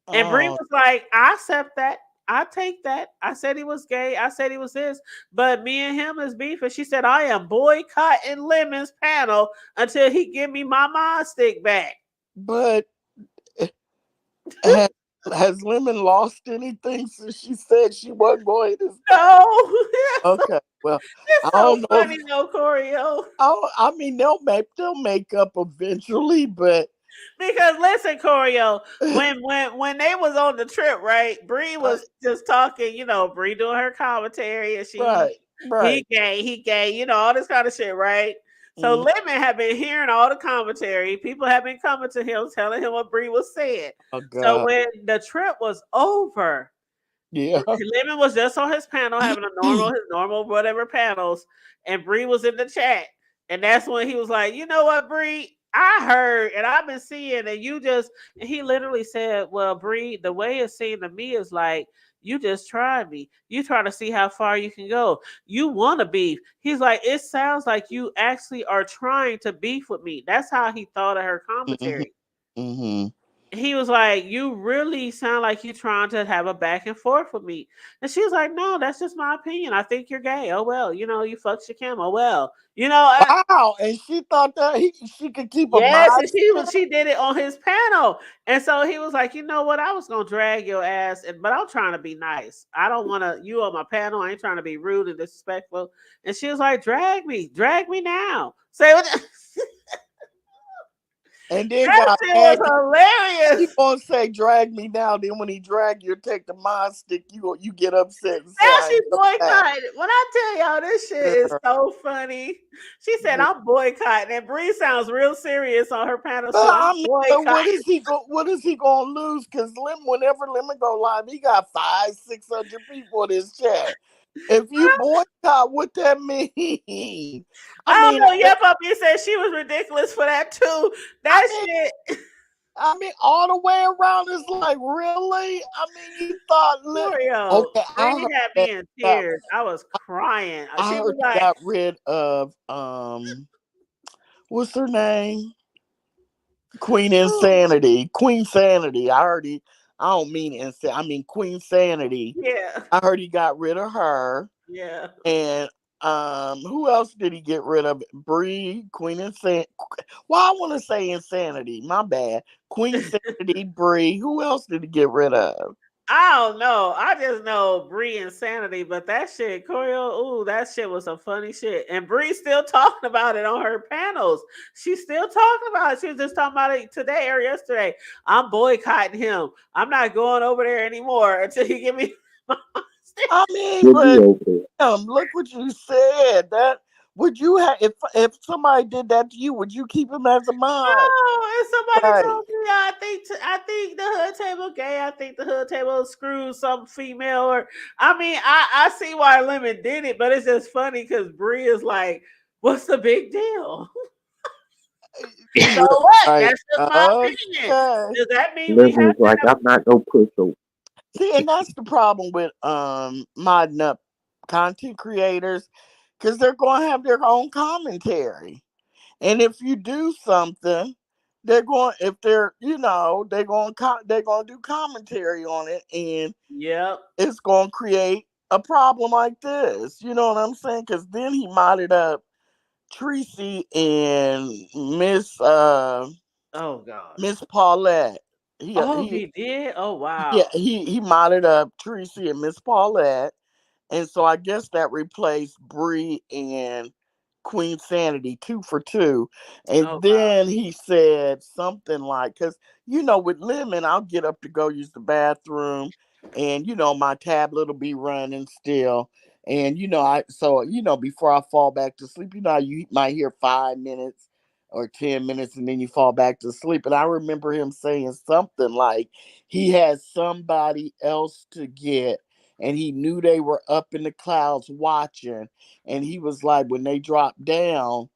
And Bree was like, I accept that. I take that. I said he was gay. I said he was this. But me and him is beef. And she said, I am boycotting Lemon's panel until he give me my mod stick back. But has Lemon lost anything since she said she wasn't going to? No. Okay. Well, it's so funny, no, Choreo. Oh, I mean, they'll make up eventually, but because listen, Choreo, when they was on the trip, right? Bree was just talking, Bree doing her commentary, and he gay, all this kind of shit, right? So Lemon had been hearing all the commentary. People have been coming to him, telling him what Bree was saying. So when the trip was over, Lemon was just on his panel having his normal whatever panels, and Bree was in the chat, and that's when he was like, you know what, Bree, I heard and I've been seeing, and he literally said, well, Bree, the way it seemed to me is like, you just tried me. You try to see how far you can go. You want to beef. He's like, it sounds like you actually are trying to beef with me. That's how he thought of her commentary. He was like, you really sound like you're trying to have a back and forth with me. And she was like, no, that's just my opinion. I think you're gay. Oh, well, you fucked your cam. Oh, well, Wow. And she thought that she could keep a yes, and she did it on his panel. And so he was like, you know what? I was going to drag your ass, but I'm trying to be nice. I don't want to, you on my panel. I ain't trying to be rude and disrespectful. And she was like, drag me now. Say what? And then that shit was hilarious. He gonna say drag me now. Then when he drag you, take the mod stick. You get upset. Now she's boycotting. When I tell y'all, this shit is so funny. She said, "I'm boycotting," and Bree sounds real serious on her panel. So what is he gonna lose? Because whenever Lemon go live, he got 500-600 people in his chat. If you boycott, what that mean? I don't know. Yeah, Puppy said she was ridiculous for that too. Shit. I mean, all the way around is like, really? I mean, you thought, okay, I had me in tears. I was crying. I heard she got rid of what's her name? Queen Insanity. Queen Sanity. I don't mean Insanity. I mean Queen Sanity. Yeah. I heard he got rid of her. Yeah. And who else did he get rid of? Bree, Queen Insanity. Well, I want to say Insanity. My bad. Queen Insanity, Bree. Who else did he get rid of? I don't know. I just know Bree Insanity, but that shit, Choreo, that shit was some funny shit. And Bree's still talking about it on her panels. She's still talking about it. She was just talking about it today or yesterday. I'm boycotting him. I'm not going over there anymore until he give me my I mean, but look what you said. That would you have if somebody did that to you? Would you keep him as a mod? No, if somebody told me, I think the hood table gay. I think the hood table screwed some female. Or I mean, I see why Lemon did it, but it's just funny because Bree is like, "What's the big deal?" So what? That's just my opinion. Does that mean we have to like I'm not no pushover? See, and that's the problem with modding up content creators, because they're going to have their own commentary, and if you do something, they're going to do commentary on it, and it's going to create a problem like this. You know what I'm saying? Because then he modded up Tracy and Miss oh god, Miss Paulette. He did. Oh wow. Yeah, he modded up Tracy and Miss Paulette, and so I guess that replaced Bree and Queen Sanity 2 for 2. And Oh wow. then he said something like, because with Lemon, I'll get up to go use the bathroom, and my tablet will be running still. And before I fall back to sleep, how you might hear 5 minutes or 10 minutes and then you fall back to sleep. And I remember him saying something like he had somebody else to get, and he knew they were up in the clouds watching, and he was like, when they drop down,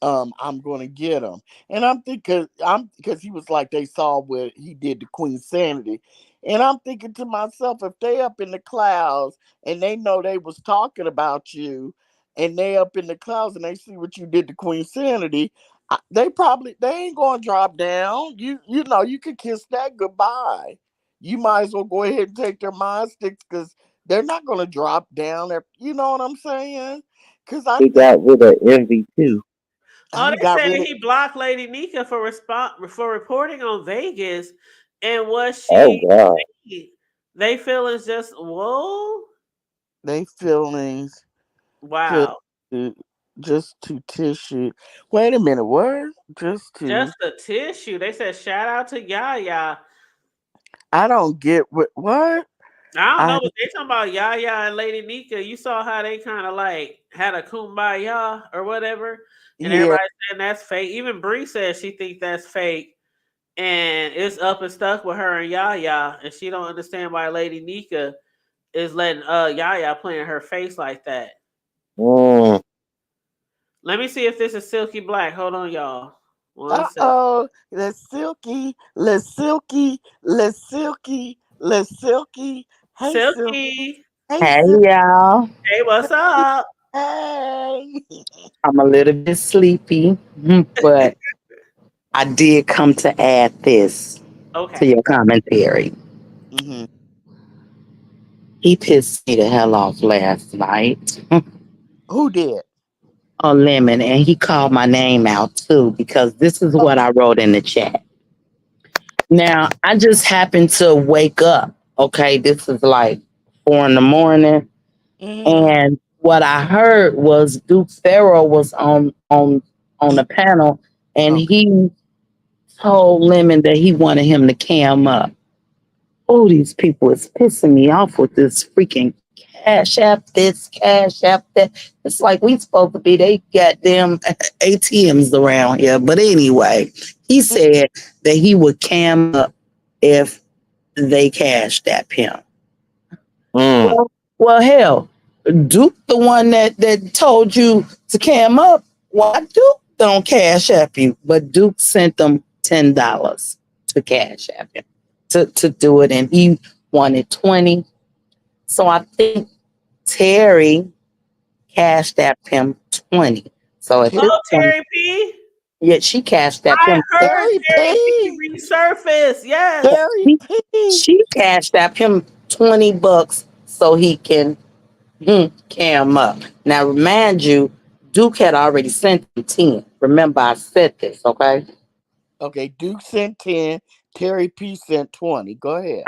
I'm gonna get them. And I'm thinking, because he was like, they saw what he did to Queen Sanity, and I'm thinking to myself, if they up in the clouds and they know they was talking about you, and they up in the clouds and they see what you did to Queen Sanity, they ain't gonna drop down. You could kiss that goodbye. You might as well go ahead and take their mind sticks, because they're not gonna drop down. You know what I'm saying? Because He got rid of Envy too. Oh, he they got said rid of. he blocked Lady Nika for reporting on Vegas, and was Oh she? God. They feelings just whoa. They feelings just Wow. to tissue. Wait a minute, what? Just the tissue. They said shout out to Yaya. I don't get what. I don't I know what they talking about. Yaya and Lady Nika. You saw how they kind of like had a kumbaya or whatever, and Yeah. everybody saying that's fake. Even Bree says she thinks that's fake, and it's up and stuck with her and Yaya, and she don't understand why Lady Nika is letting Yaya play in her face like that. Mm. Let me see if this is Silky Black. Hold on, y'all. One second. Uh-oh. Let's Silky. Let's Silky. Let's Silky. Let's Silky. Hey, Silky. Silky. Hey, Hey Silky. y'all, Hey, what's up? Hey. I'm a little bit sleepy, but I did come to add this to Okay. your commentary. Mm-hmm. He pissed me the hell off last night. Who did? Lemon, and he called my name out too, because this is what I wrote in the chat. Now, I just happened to wake up. Okay, this is like 4 in the morning, Mm-hmm. and what I heard was Duke Farrell was on the panel, and Okay. he told Lemon that he wanted him to cam up. Oh, these people is pissing me off with this freaking cash app, this cash app, that. It's like we supposed to be they goddamn ATMs around here. But anyway, he said that he would cam up if they cashed app him. Mm. Well, hell, Duke, the one that told you to cam up, why Duke don't cash app you? But Duke sent them $10 to cash app him to do it, and he wanted 20. So I think Terry cashed app him 20. So at this Oh, point, Terry P. yeah, she cashed app I him. heard Terry Terry P. P resurfaced. Yes. Terry P. She cashed app him $20 so he can cam up. Now, remind you, Duke had already sent him 10. Remember, I said this, okay? Okay, Duke sent 10. Terry P sent 20. Go ahead.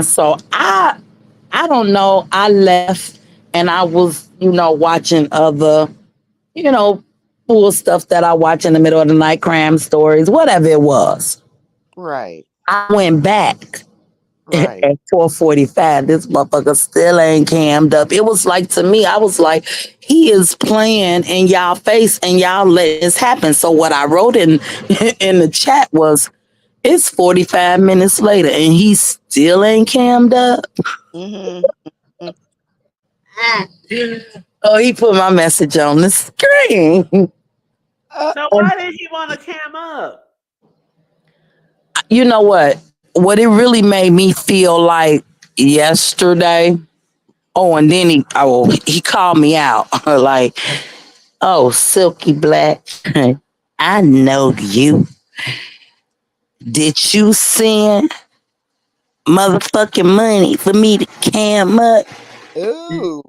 So I don't know. I left and I was, watching other, cool stuff that I watch in the middle of the night, crime stories, whatever it was. Right. I went back Right. at 4:45. This motherfucker still ain't cammed up. It was like, to me, I was like, he is playing in y'all face and y'all let this happen. So what I wrote in the chat was, it's 45 minutes later and he still ain't cammed up. Mm-hmm. Oh, he put my message on the screen. So why did he want to cam up? You know what? What it really made me feel like yesterday. Oh, and then he called me out like, oh, Silky Black, I know you. Did you send motherfucking money for me to cam up? Ooh.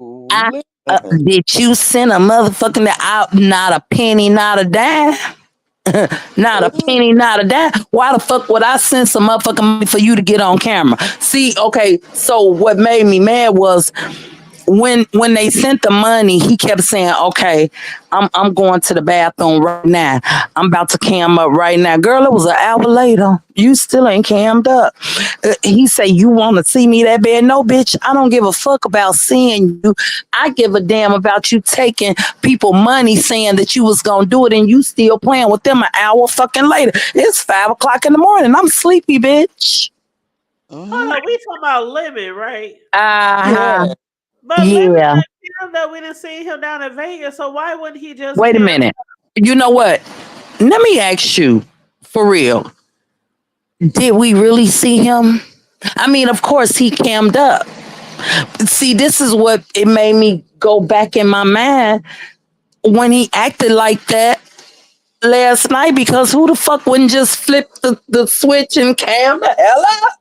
Did you send a motherfucking not a penny, not a dime? Not a penny, not a dime. Why the fuck would I send some motherfucking money for you to get on camera? See, okay, so what made me mad was when they sent the money, he kept saying, "Okay, I'm going to the bathroom right now. I'm about to cam up right now." Girl, it was an hour later. You still ain't cammed up. He said, "You want to see me that bad?" No, bitch. I don't give a fuck about seeing you. I give a damn about you taking people money, saying that you was gonna do it, and you still playing with them an hour fucking later. It's 5 o'clock in the morning. I'm sleepy, bitch. Hold on, we talking about Lemon, right? Uh-huh. But Lemon Yeah. that we didn't see him down in Vegas, so why wouldn't he just Wait a cam minute. You know what? Let me ask you, for real. Did we really see him? I mean, of course, he cammed up. See, this is what it made me go back in my mind when he acted like that last night, because who the fuck wouldn't just flip the switch and cam the hell up?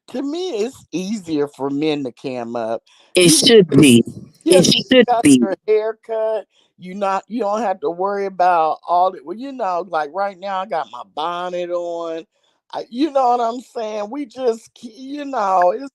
To me, it's easier for men to cam up. It should be. Yeah, It you should got be. your haircut. You don't have to worry about all the. Well, like right now, I got my bonnet on. You know what I'm saying? We just, it's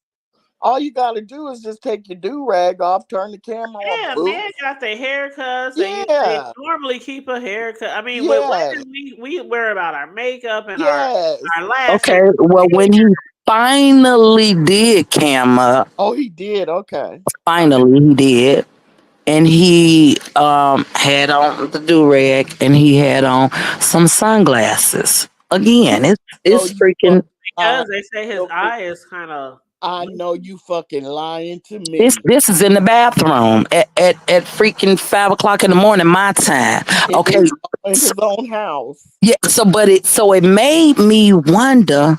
all you got to do is just take your do rag off, turn the camera on. Yeah, Boop. men got their haircuts. They Yeah. normally keep a haircut. I mean, with Yeah. women, we worry about our makeup and Yes. our lashes. Okay, well, when he finally did cam up, Oh, he did. Okay. finally he did, and he had on the do-rag, and he had on some sunglasses. Again, it's freaking. Because they say his eye is kind of. I know you fucking lying to me. This is in the bathroom at freaking 5 o'clock in the morning, my time. Okay, in his own house. Yeah, so it made me wonder,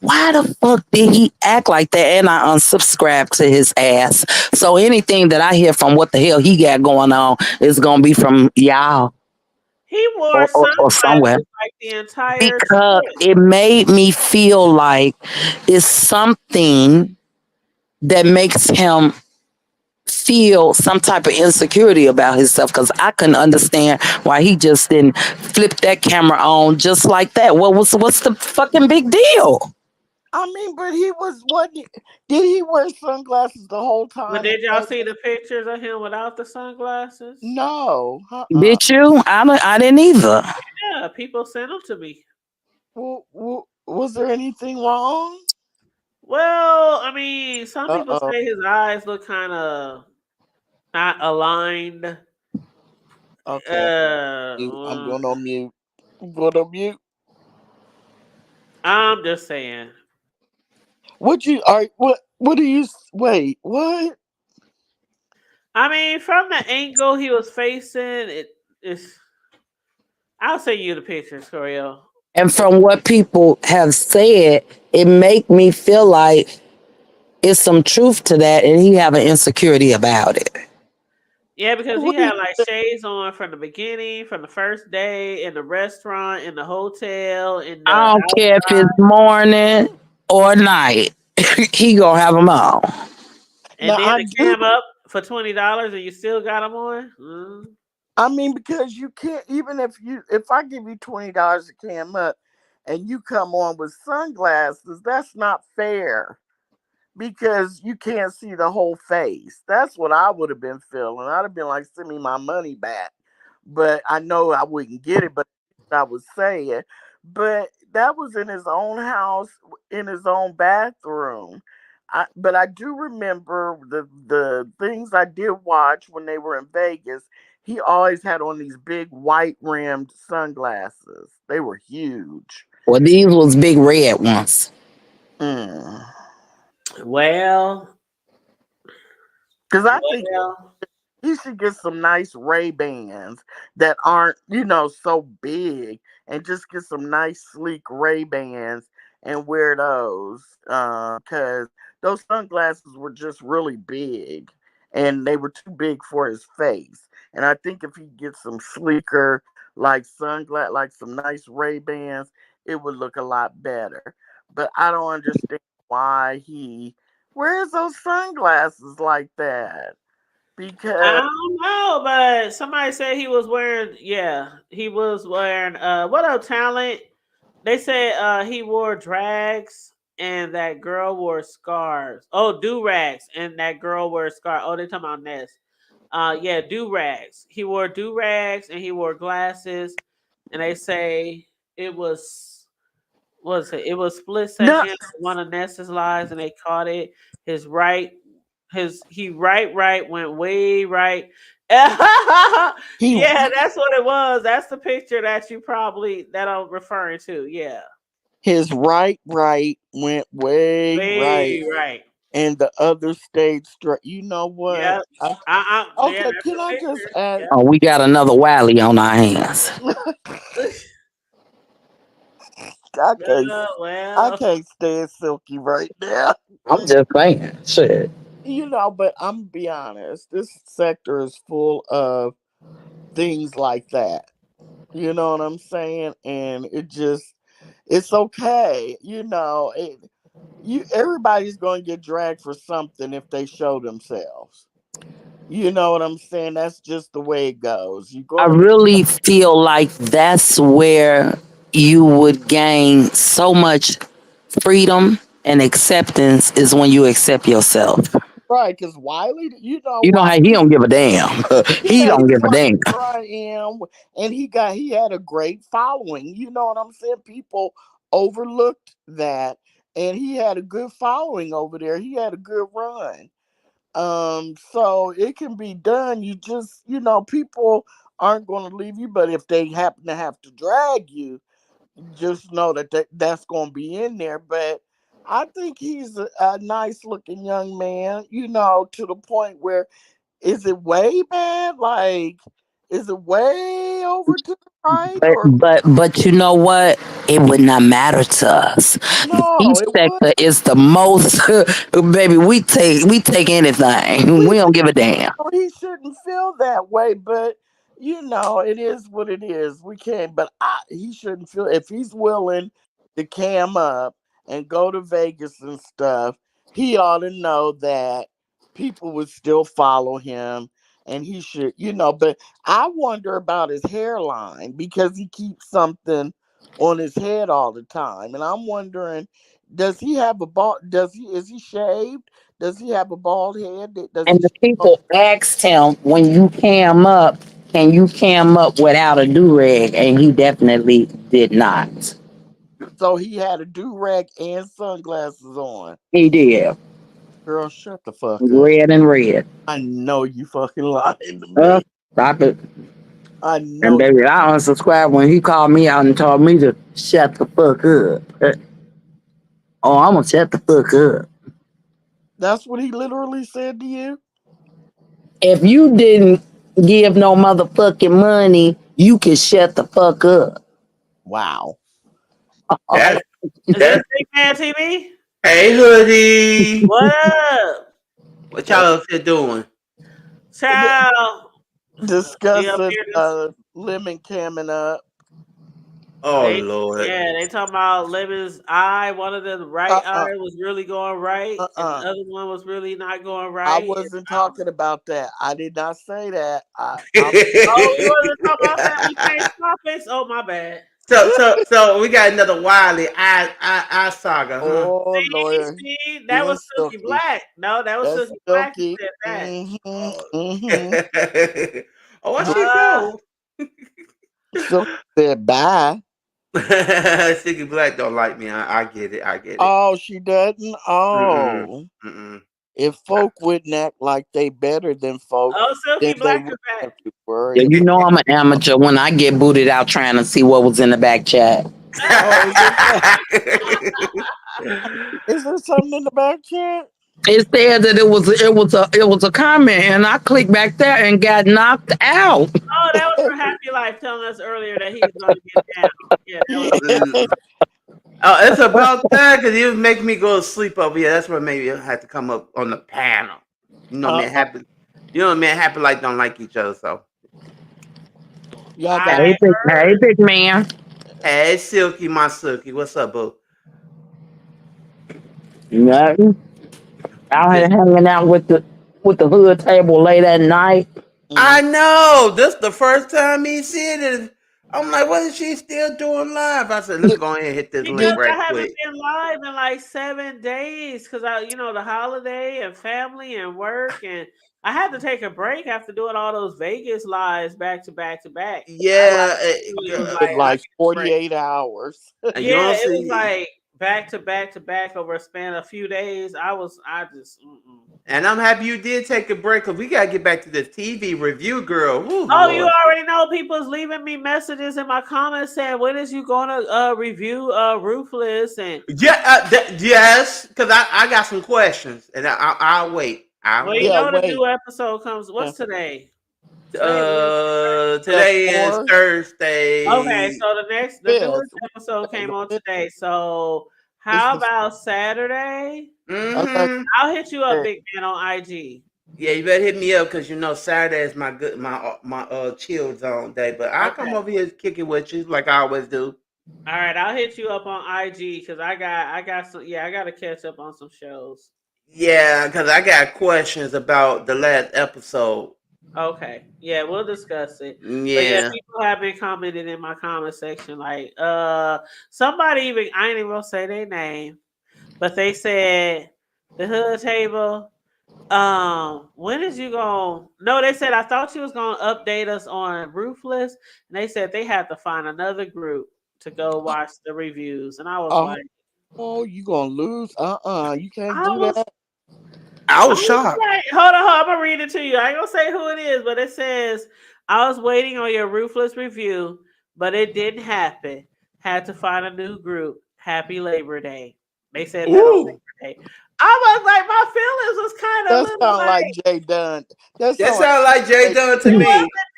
why the fuck did he act like that? And I unsubscribed to his ass. So anything that I hear from what the hell he got going on is gonna be from y'all. He wore or somewhere. like the entire Because trip. it made me feel like it's something that makes him feel some type of insecurity about himself, because I couldn't understand why he just didn't flip that camera on just like that. What's the fucking big deal? I mean, but did he wear sunglasses the whole time? But did y'all see the pictures of him without the sunglasses? No. Did you? I didn't either. Yeah, people sent them to me. Well, was there anything wrong? Well, I mean, some people say his eyes look kind of not aligned. Okay. I'm going on mute. I'm just saying. What do you wait, what? I mean, from the angle he was facing, I'll send you the pictures, Coriel. And from what people have said, it make me feel like it's some truth to that, and he have an insecurity about it. Yeah, because he had like shades on from the beginning, from the first day, in the restaurant, in the hotel, I don't care if it's morning or night. He gonna have them all. And now, then the cam up for $20 and you still got them on? I mean, because you can't, even if I give you $20 to cam up and you come on with sunglasses, that's not fair, because you can't see the whole face. That's what I would have been feeling. I'd have been like, send me my money back. But I know I wouldn't get it, but I would say it. But that was in his own house, in his own bathroom. But I do remember the things I did watch when they were in Vegas. He always had on these big white rimmed sunglasses. They were huge. Well, these was big red ones. Well, because I think he should get some nice Ray-Bans that aren't, so big, and just get some nice sleek Ray-Bans and wear those, because those sunglasses were just really big and they were too big for his face. And I think if he gets some sleeker, like some nice Ray-Bans, it would look a lot better. But I don't understand why he wears those sunglasses like that. Because I don't know, but somebody said he was wearing. Yeah, he was wearing. What up, talent? They said he wore drags and that girl wore scarves. Oh, do rags and that girl wore scarves. Oh, they talking about Ness. Yeah, do rags. He wore do rags and he wore glasses, and they say it was it was split no, second one of Ness's lies, and they caught it. His right, he right went way right. he Yeah, that's what it was. That's the picture that you probably that I'm referring to. Yeah, his right went way right, way right. and the other stayed straight. You know what? Yep. Yeah, Okay, that's can the I just picture. ask? Yep. Oh, we got another Wiley on our hands. I can't, I Well, can't stand Silky right now. I'm just saying, shit. You know, but I'm gonna be honest. This sector is full of things like that. You know what I'm saying? And it's okay. Everybody's going to get dragged for something if they show themselves. You know what I'm saying? That's just the way it goes. You're I gonna really feel like that's where you would gain so much freedom and acceptance is when you accept yourself. right because Wiley, You know how he Wiley, don't give a damn. He yeah, don't he's give a like, damn. here I am, and he had a great following. You know what I'm saying? People overlooked that, and he had a good following over there. He had a good run. So it can be done. You just, people aren't going to leave you, but if they happen to have to drag you, just know that's going to be in there. But I think he's a nice looking young man, to the point where is it way bad? Like, is it way over to the right or But you know what? It would not matter to us. The no? beef It would. sector is the most baby, we take anything. We don't give a damn. He shouldn't feel that way, but it is what it is. We can't, but he shouldn't feel if he's willing to cam up and go to Vegas and stuff. He ought to know that people would still follow him, and he should, But I wonder about his hairline because he keeps something on his head all the time, and I'm wondering, does he have a bald? Is he shaved? Does he have a bald head? Does And he? the people asked him, when you cam up, can you cam up without a do-rag? And he definitely did not. So he had a do rag and sunglasses on. He did. Girl, shut the fuck up. Red and red. I know you fucking lying to me. Stop it. I And know. baby, I unsubscribed when he called me out and told me to shut the fuck up. Oh, I'm gonna shut the fuck up. That's what he literally said to you. If you didn't give no motherfucking money, you can shut the fuck up. Wow. is that Big Man TV? Hey, Hoodie. What up? What y'all up here doing? Child. Discussing lemon camming up. Oh, Lord. Yeah, they talking about Lemon's eye. One of the right eye was really going right, and the other one was really not going right. I wasn't talking about that. I did not say that. Oh, you wasn't talking about that? We changed topics. Oh, my bad. So we got another Wiley eye saga. Huh? Oh, Lord. See, that was Silky Black. No, that was Silky Black. Who said that. Mm-hmm. Oh, what she do? So said bye. Silky Black don't like me. I get it. Oh, she doesn't? Oh. Mm-mm. If folk wouldn't act like they better than folk, Silky then Black they is wouldn't back. have to worry. Yeah, you know I'm an amateur when I get booted out trying to see what was in the back chat. Is there something in the back chat? It said that it was a comment, and I clicked back there and got knocked out. Oh, that was for Happy Life telling us earlier that he was going to get down. Yeah, that oh, it's about that because it was making me go to sleep over here. That's what maybe I had to come up on the panel. You know, man, happy. You know, man, Happy Life don't like each other, so. Hey, big man. Hey, Silky, my Silky. What's up, boo? Nothing. Out here hanging out with the with the hood table late at night. I know. This the first time he said it. I'm like, what is she still doing live? I said, let me go ahead and hit this link Because right I haven't quick. been live in like 7 days because the holiday and family and work, and I had to take a break after doing all those Vegas lives back to back to back. Yeah, It was Did like like 48 hours. you yeah, don't it was see. like back to back to back over a span of a few days. And I'm happy you did take a break because we gotta get back to this TV review, girl. Woo, Oh, you Lord. already know people's leaving me messages in my comments saying, when is you gonna review Ruthless? And Yeah, yes, because I got some questions, and I'll wait. well, you Yeah, know the wait. new episode comes. What's today? Today is fourth? Thursday. Okay, so the Fifth. newest episode came on today. So how about Saturday? Mm-hmm. I'll hit you up, big man, on IG. Yeah, you better hit me up because Saturday is my chill zone day. But I'll come over here and kick it with you like I always do. All right, I'll hit you up on IG because I got some. Yeah, I got to catch up on some shows. Yeah, because I got questions about the last episode. Okay, yeah, we'll discuss it. Yeah. But yeah, people have been commenting in my comment section like, somebody even, I ain't even gonna say their name, but they said the hood table. When is you gonna? No, they said I thought you was gonna update us on Ruthless, and they said they had to find another group to go watch the reviews, and I was like, "Oh, you gonna lose? You can't I do was- that." I was shocked. like, hold on, I'm gonna read it to you. I ain't gonna say who it is, but it says I was waiting on your Ruthless review, but it didn't happen. Had to find a new group. Happy Labor Day. They said that on Labor Day. I was like, my feelings was kind of. That sound like Jay Dunn. That sound like Jay Dunn to me.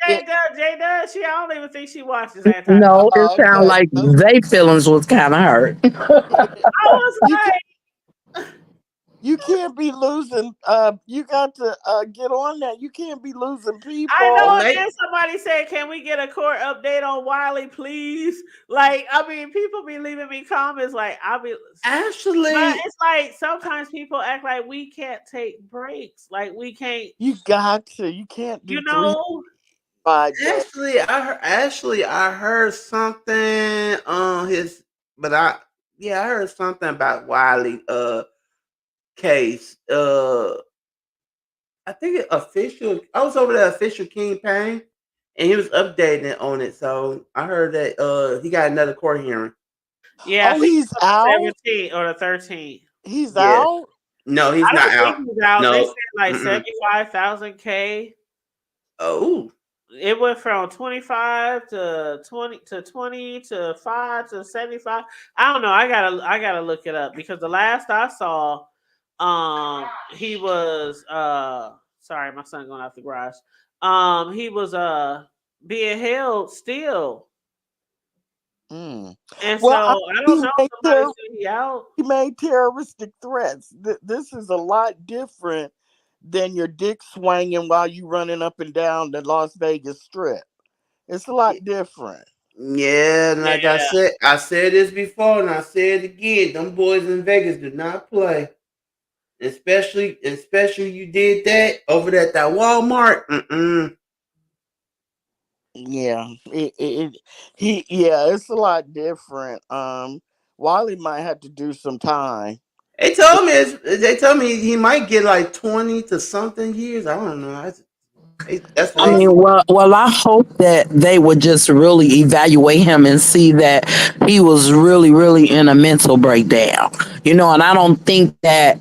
Jay Dunn. I don't even think she watches that. No, it sounds like they feelings was kind of hurt. I was like, you can't be losing. You got to get on that. You can't be losing people. I know. And then somebody said, "Can we get a court update on Wiley, please?" Like, I mean, people be leaving me comments like, "I'll be." Actually, but it's like sometimes people act like we can't take breaks. Like we can't. You got to. You can't do. Actually, I heard something on his, but I heard something about Wiley case. I think I was over the official campaign and he was updating on it. So I heard that he got another court hearing. Yeah, he's out. 17 or the 13th. He's out. No, he's not out. He's out. No. They said like 75,000 K. Oh. It went from 25 to 20 to 20 to 5 to 75. I don't know. I gotta look it up because the last I saw, he was sorry, my son going out the garage. He was being held still. And so I don't know if somebody said he out. He made terroristic threats. This is a lot different than your dick swinging while you running up and down the Las Vegas Strip. It's a lot different. Yeah, and like I said this before, and I said it again. Them boys in Vegas do not play. Especially you did that over at that Walmart. Yeah, it's a lot different. Wiley might have to do some time. They told me he might get like 20 to something years. I don't know. That's I mean, well, I hope that they would just really evaluate him and see that he was really, really in a mental breakdown. And I don't think that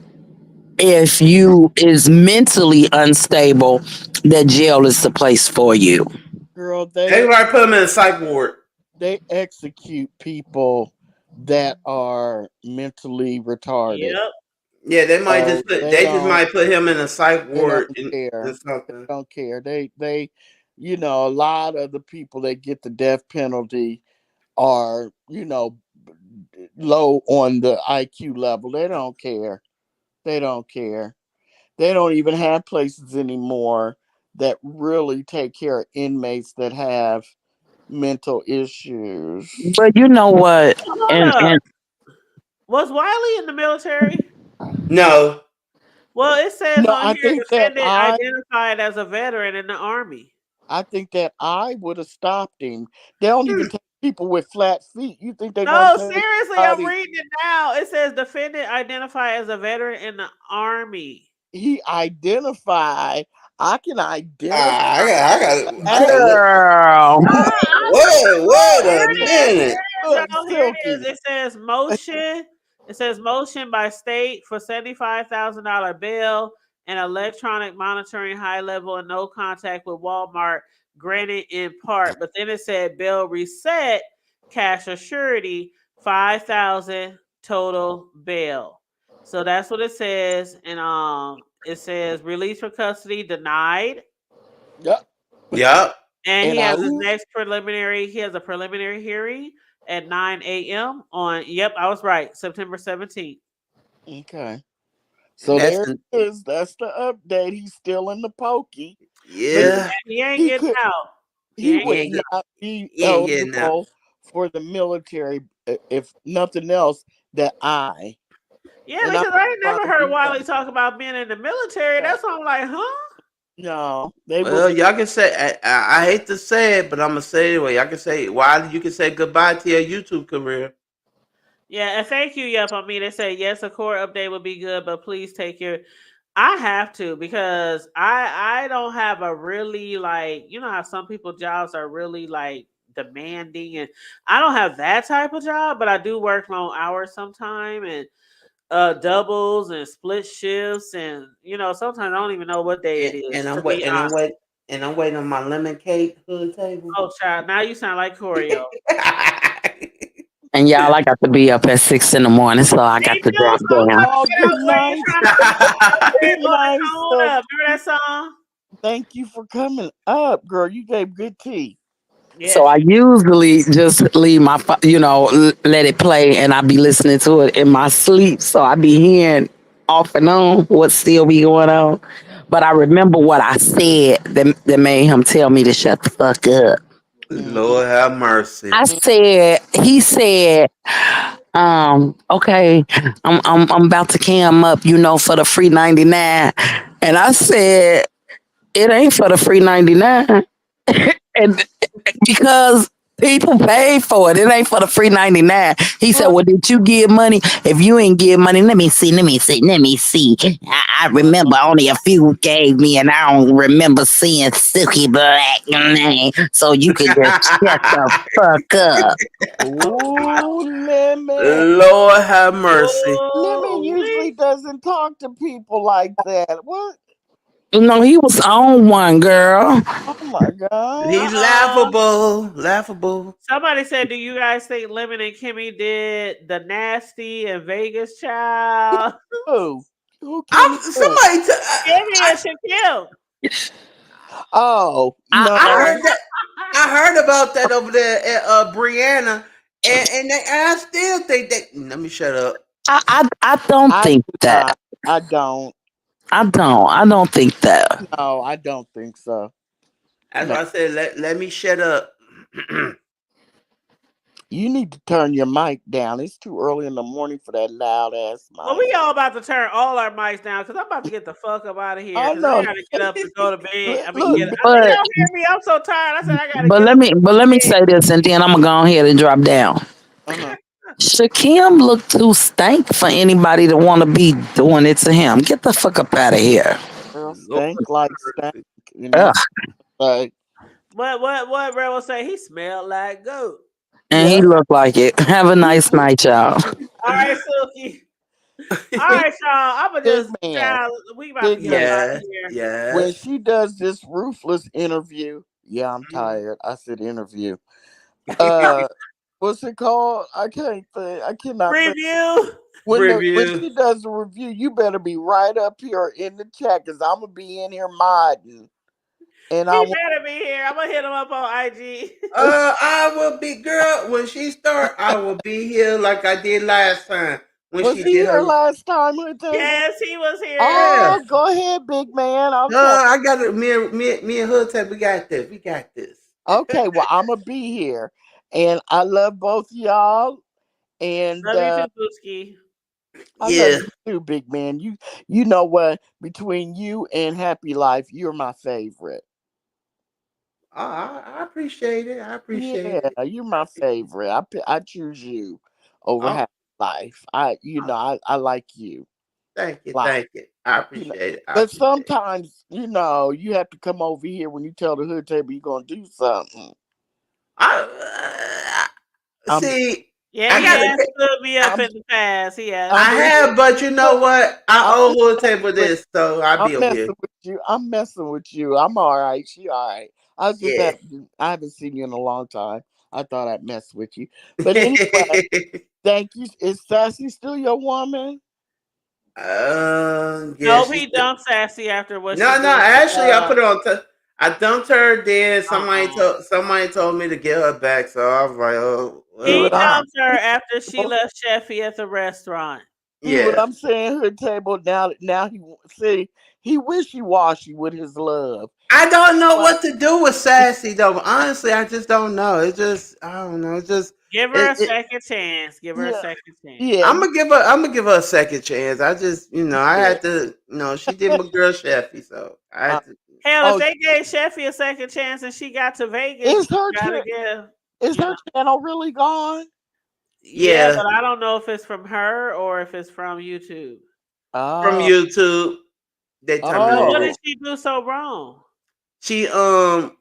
if you is mentally unstable, that jail is the place for you. Girl, they might put him in a psych ward. They execute people that are mentally retarded. Yep. Yeah, they might might put him in a psych ward. They don't care. They a lot of the people that get the death penalty are, low on the IQ level. They don't care. They don't care. They don't even have places anymore that really take care of inmates that have mental issues. But you know what? And Was Wiley in the military? No. Well, it says No, on I here, think that defendant identified as a veteran in the Army. I think that I would have stopped him. They don't even take people with flat feet. You think they're No, gonna take seriously, I'm somebody? reading it now. It says defendant identified as a veteran in the Army. He identified. I can identify. I got. Girl. Wait a minute. Look, Y'all, here it is. Silky. It says motion. It says motion by state for $75,000 bail and electronic monitoring, high level and no contact with Walmart, granted in part. But then it said bail reset, cash or surety, $5,000 total bail. So that's what it says. And it says release for custody denied. Yep. Yep. And he And has his next preliminary. He has a preliminary hearing at 9 a.m. on. Yep, I was right. September 17th. Okay. So there it is. That's the update. He's still in the pokey. Yeah. He ain't getting out. He would not be eligible for the military, if nothing else, that I. Yeah, because I ain't never heard Wally talk about being in the military. That's why I'm like, huh? No, well, y'all can say. I hate to say it, but I'm gonna say it anyway. Y'all can say Why you can say goodbye to your YouTube career. Yeah, and thank you, Yep. I mean, they say yes, a court update would be good, but please take your. I have to because I don't have a really like how some people jobs are really like demanding, and I don't have that type of job, but I do work long hours sometime and doubles and split shifts, and sometimes I don't even know what day it is. And I'm waiting on my lemon cake hood table. Oh, child! Now you sound like Choreo. And y'all, I got to be up at 6 a.m, so I got to drop down. Oh, good night. Good night. Remember that song? Thank you for coming up, girl. You gave good tea. So I usually just leave my, let it play, and I be listening to it in my sleep. So I be hearing off and on what still be going on. But I remember what I said that made him tell me to shut the fuck up. Lord have mercy. He said, okay, I'm about to cam up, for the free 99. And I said, it ain't for the free 99. And because people pay for it. It ain't for the free 99. He said, well, did you give money? If you ain't give money, let me see. I remember only a few gave me, and I don't remember seeing Silky Black name. So you could just shut the fuck up. Oh, Lemon. Lord have mercy. Lemon usually doesn't talk to people like that. What? No, he was on one, girl. Oh my God. He's laughable. Somebody said, do you guys think Lemon and Kimmy did the nasty in Vegas, child? Who? Somebody Kimmy and Shaquille. Oh, no. I heard about that over there at Brianna, and I still think that. Let me shut up. I don't think that. I don't. I don't think that. No, I don't think so. That's why I said let me shut up. You need to turn your mic down. It's too early in the morning for that loud ass mic. Well, we all about to turn all our mics down because I'm about to get the fuck up out of here. I I know. gotta get up and go to bed. But- y'all hear me? I'm so tired. I said I gotta. But let me say this, and then I'm gonna go ahead and drop down. Uh-huh. Shaquem looked too stank for anybody to want to be doing it to him. Get the fuck up out of here. Girl, stank like stank. What Rebel say? He smelled like goat. And he looked like it. Have a nice night, y'all. All right, Silky. All right, y'all. I'ma just we about to get out of here. Yeah. When she does this ruthless interview, I'm tired. I said interview. What's it called? I can't think. I cannot review. When she does the review, you better be right up here in the chat because I'm gonna be in here modding. And he better be here. I'm gonna hit him up on IG. I will be, girl. When she start, I will be here like I did last time. Was he here last time? Yes, he was here. Oh, go ahead, big man. Okay. I got it. Me and Hood Tech, we got this. Okay, well, I'm gonna be here, and I love both y'all. And love you too, Booski. I love Yeah, you too, big man. You know what? Between you and Happy Life, you're my favorite. I appreciate it. I appreciate Yeah, it. you're my favorite. I choose you over Oh, Happy Life. I like you. thank you, Like, thank you. I you know. appreciate it. I But appreciate it. sometimes, you have to come over here when you tell the hood table you're gonna do something. I'm See. Yeah, I he gotta. has stood me up I'm in the past. He has I'm I stood. just have, but you know look, what? I I'm owe just Hood messing Table with this, so I'll I'm be over here. messing with you. I'm messing with you. I'm all right. She all right. Yeah. I haven't seen you in a long time. I thought I'd mess with you. But anyway, thank you. Is Sassy still your woman? Yeah, Nope, she's he dumped Sassy after what she no, no. did. Actually, I put her on. I dumped her. Then Uh-uh. somebody told me to get her back. So I was like, oh, See He what well, I'm dumped her after she saying? left Sheffy at the restaurant. See what yeah. I'm saying? Hood table. Now he wishy washy with his love. I don't know But what to do with Sassy though. Honestly, I just don't know. It's just I don't know. It's just Give her it. a second chance. Give her a yeah, second chance. yeah, I'm gonna give her. I'm gonna give her a second chance. I just, I yeah. had to. She did my girl Sheffy, so I Uh, had to. Hell, if oh, they gave Sheffy a second chance and she got to Vegas, is her gotta cha- give, is you her know. channel really gone? Yeah, Yeah, but I don't know if it's from her or if it's from YouTube. from Oh, YouTube, they So terminated what oh, did it. she do so wrong? She well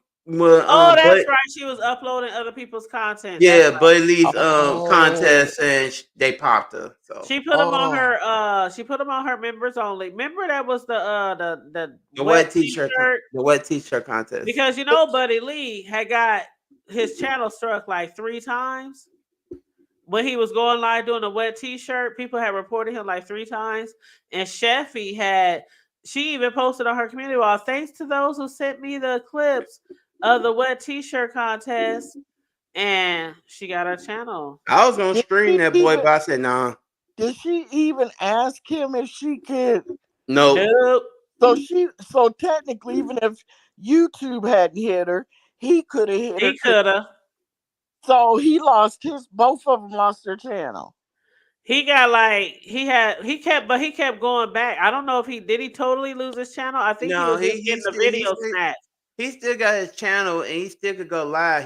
Oh, that's but right. She was uploading other people's content. That's yeah, right. but at least oh, contest and they popped her. So She put them on oh. her. She put them on her members only. Remember that was the wet T-shirt the wet t-shirt contest. because Buddy Lee had got his channel struck like 3 times when he was going live doing a wet T-shirt. People had reported him like 3 times, and Sheffy she even posted on her community wall. Thanks to those who sent me the clips of the wet T-shirt contest, and she got her channel. I was gonna Did stream she that boy, even but I said nah. did she even ask him if she could? Nope. Nope. So technically, even if YouTube hadn't hit her, he could have hit her. He could have. So both of them lost their channel. He got like he kept going back. I don't know if he totally lose his channel. I think he No, was just getting the he video still snatched. he still got his channel and he still could go live.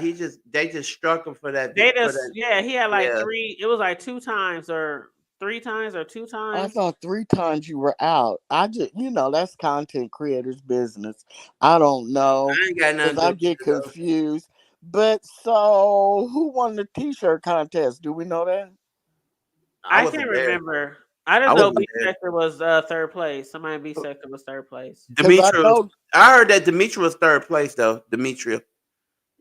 They just struck him for that They for just that. he had like Yeah. it was like 2 times or 3 times or 2 I times. thought 3 times you were out. I just, that's content creators' business. I don't know I ain't got nothing because to do I with get it though. confused. But so, who won the T-shirt contest? Do we know that? I I can't wasn't there. remember. I I just know wasn't B there. Sector was third place. Somebody in B Sector was third place. Because I Demetrius. know, I heard that Demetria was third place though. Demetria.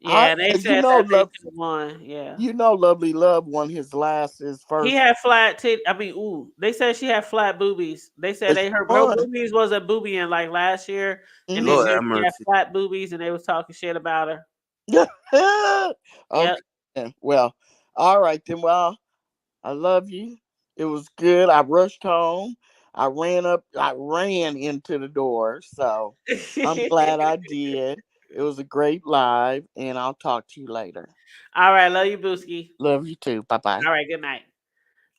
Yeah, they you said know, that they love, could have won. Yeah. Lovely Love won his He first. had flat tit. I mean, ooh, they said she had flat boobies. They said She her won. boobies was a boobieing like last year, and they Mhm. Lord said have she had mercy. flat boobies, and they was talking shit about her. Okay. Yep. Well, all right then. Well, I love you. It was good. I rushed home. I ran into the door. So I'm glad I did. It was a great live, and I'll talk to you later. All right, love you, Booski. Love you too. Bye bye. All right, good night.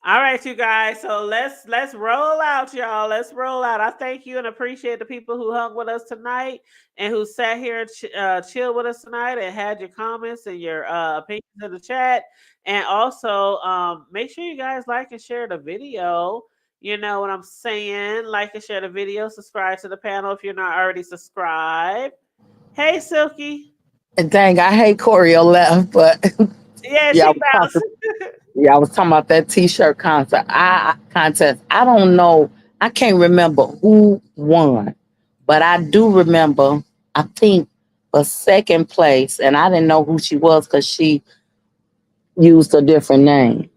All right, you guys. So let's roll out, y'all. Let's roll out. I thank you and appreciate the people who hung with us tonight and who sat here and chill with us tonight and had your comments and your opinions in the chat. And also, make sure you guys like and share the video. You know what I'm saying? Like and share the video. Subscribe to the panel if you're not already subscribed. Hey, Silky. And dang, I hate Choreo left, but Yeah, yeah, she bounced. I was talking about that T-shirt contest. I don't know. I can't remember who won, but I do remember. I think a second place, and I didn't know who she was because she used a different name.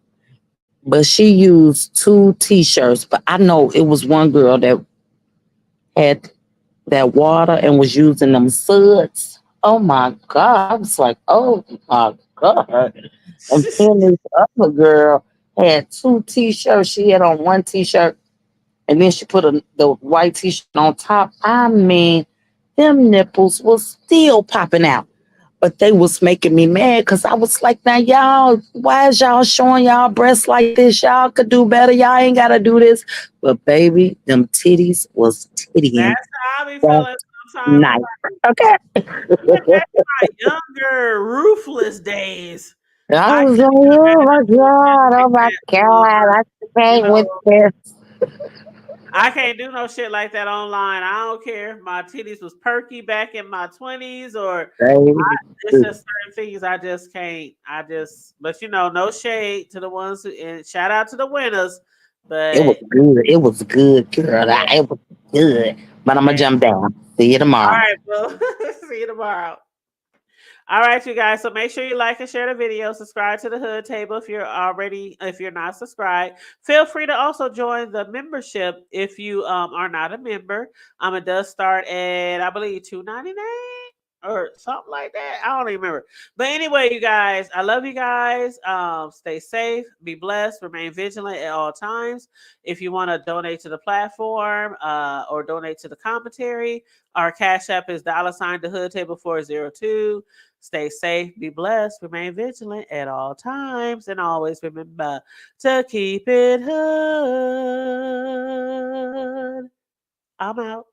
But she used 2 T-shirts. But I know it was one girl that had that water and was using them suds. Oh my God! I was like, oh my God! And then this other girl had 2 T-shirts. She had on one T-shirt, and then she put the white T-shirt on top. I mean, them nipples was still popping out. but they was making me mad because I was like, now y'all, why is y'all showing y'all breasts like this? Y'all could do better. Y'all ain't got to do this. But baby, them titties was tittying. That's how I be feeling sometimes. Nice. Okay. That's my younger, ruthless days. I I was can't like, oh my imagine God, oh my God, I you can't with know, this. I can't do no shit like that online. I don't care if my titties was perky back in my 20s or it's just certain things I just can't. But no shade to the ones who, and shout out to the winners. But It was good. It was good, girl. It was good. But I'm going to jump down. See you tomorrow. All right, well, see you tomorrow. All right, you guys. So make sure you like and share the video. Subscribe to the Hood Table if you're not subscribed. Feel free to also join the membership if you are not a member. It does start at I believe $2.99 or something like that. I don't even remember. But anyway, you guys, I love you guys. Stay safe, be blessed, remain vigilant at all times. If you want to donate to the platform or donate to the commentary, our Cash App is $ the Hood Table 402. Stay safe, be blessed, remain vigilant at all times, and always remember to keep it hood. I'm out.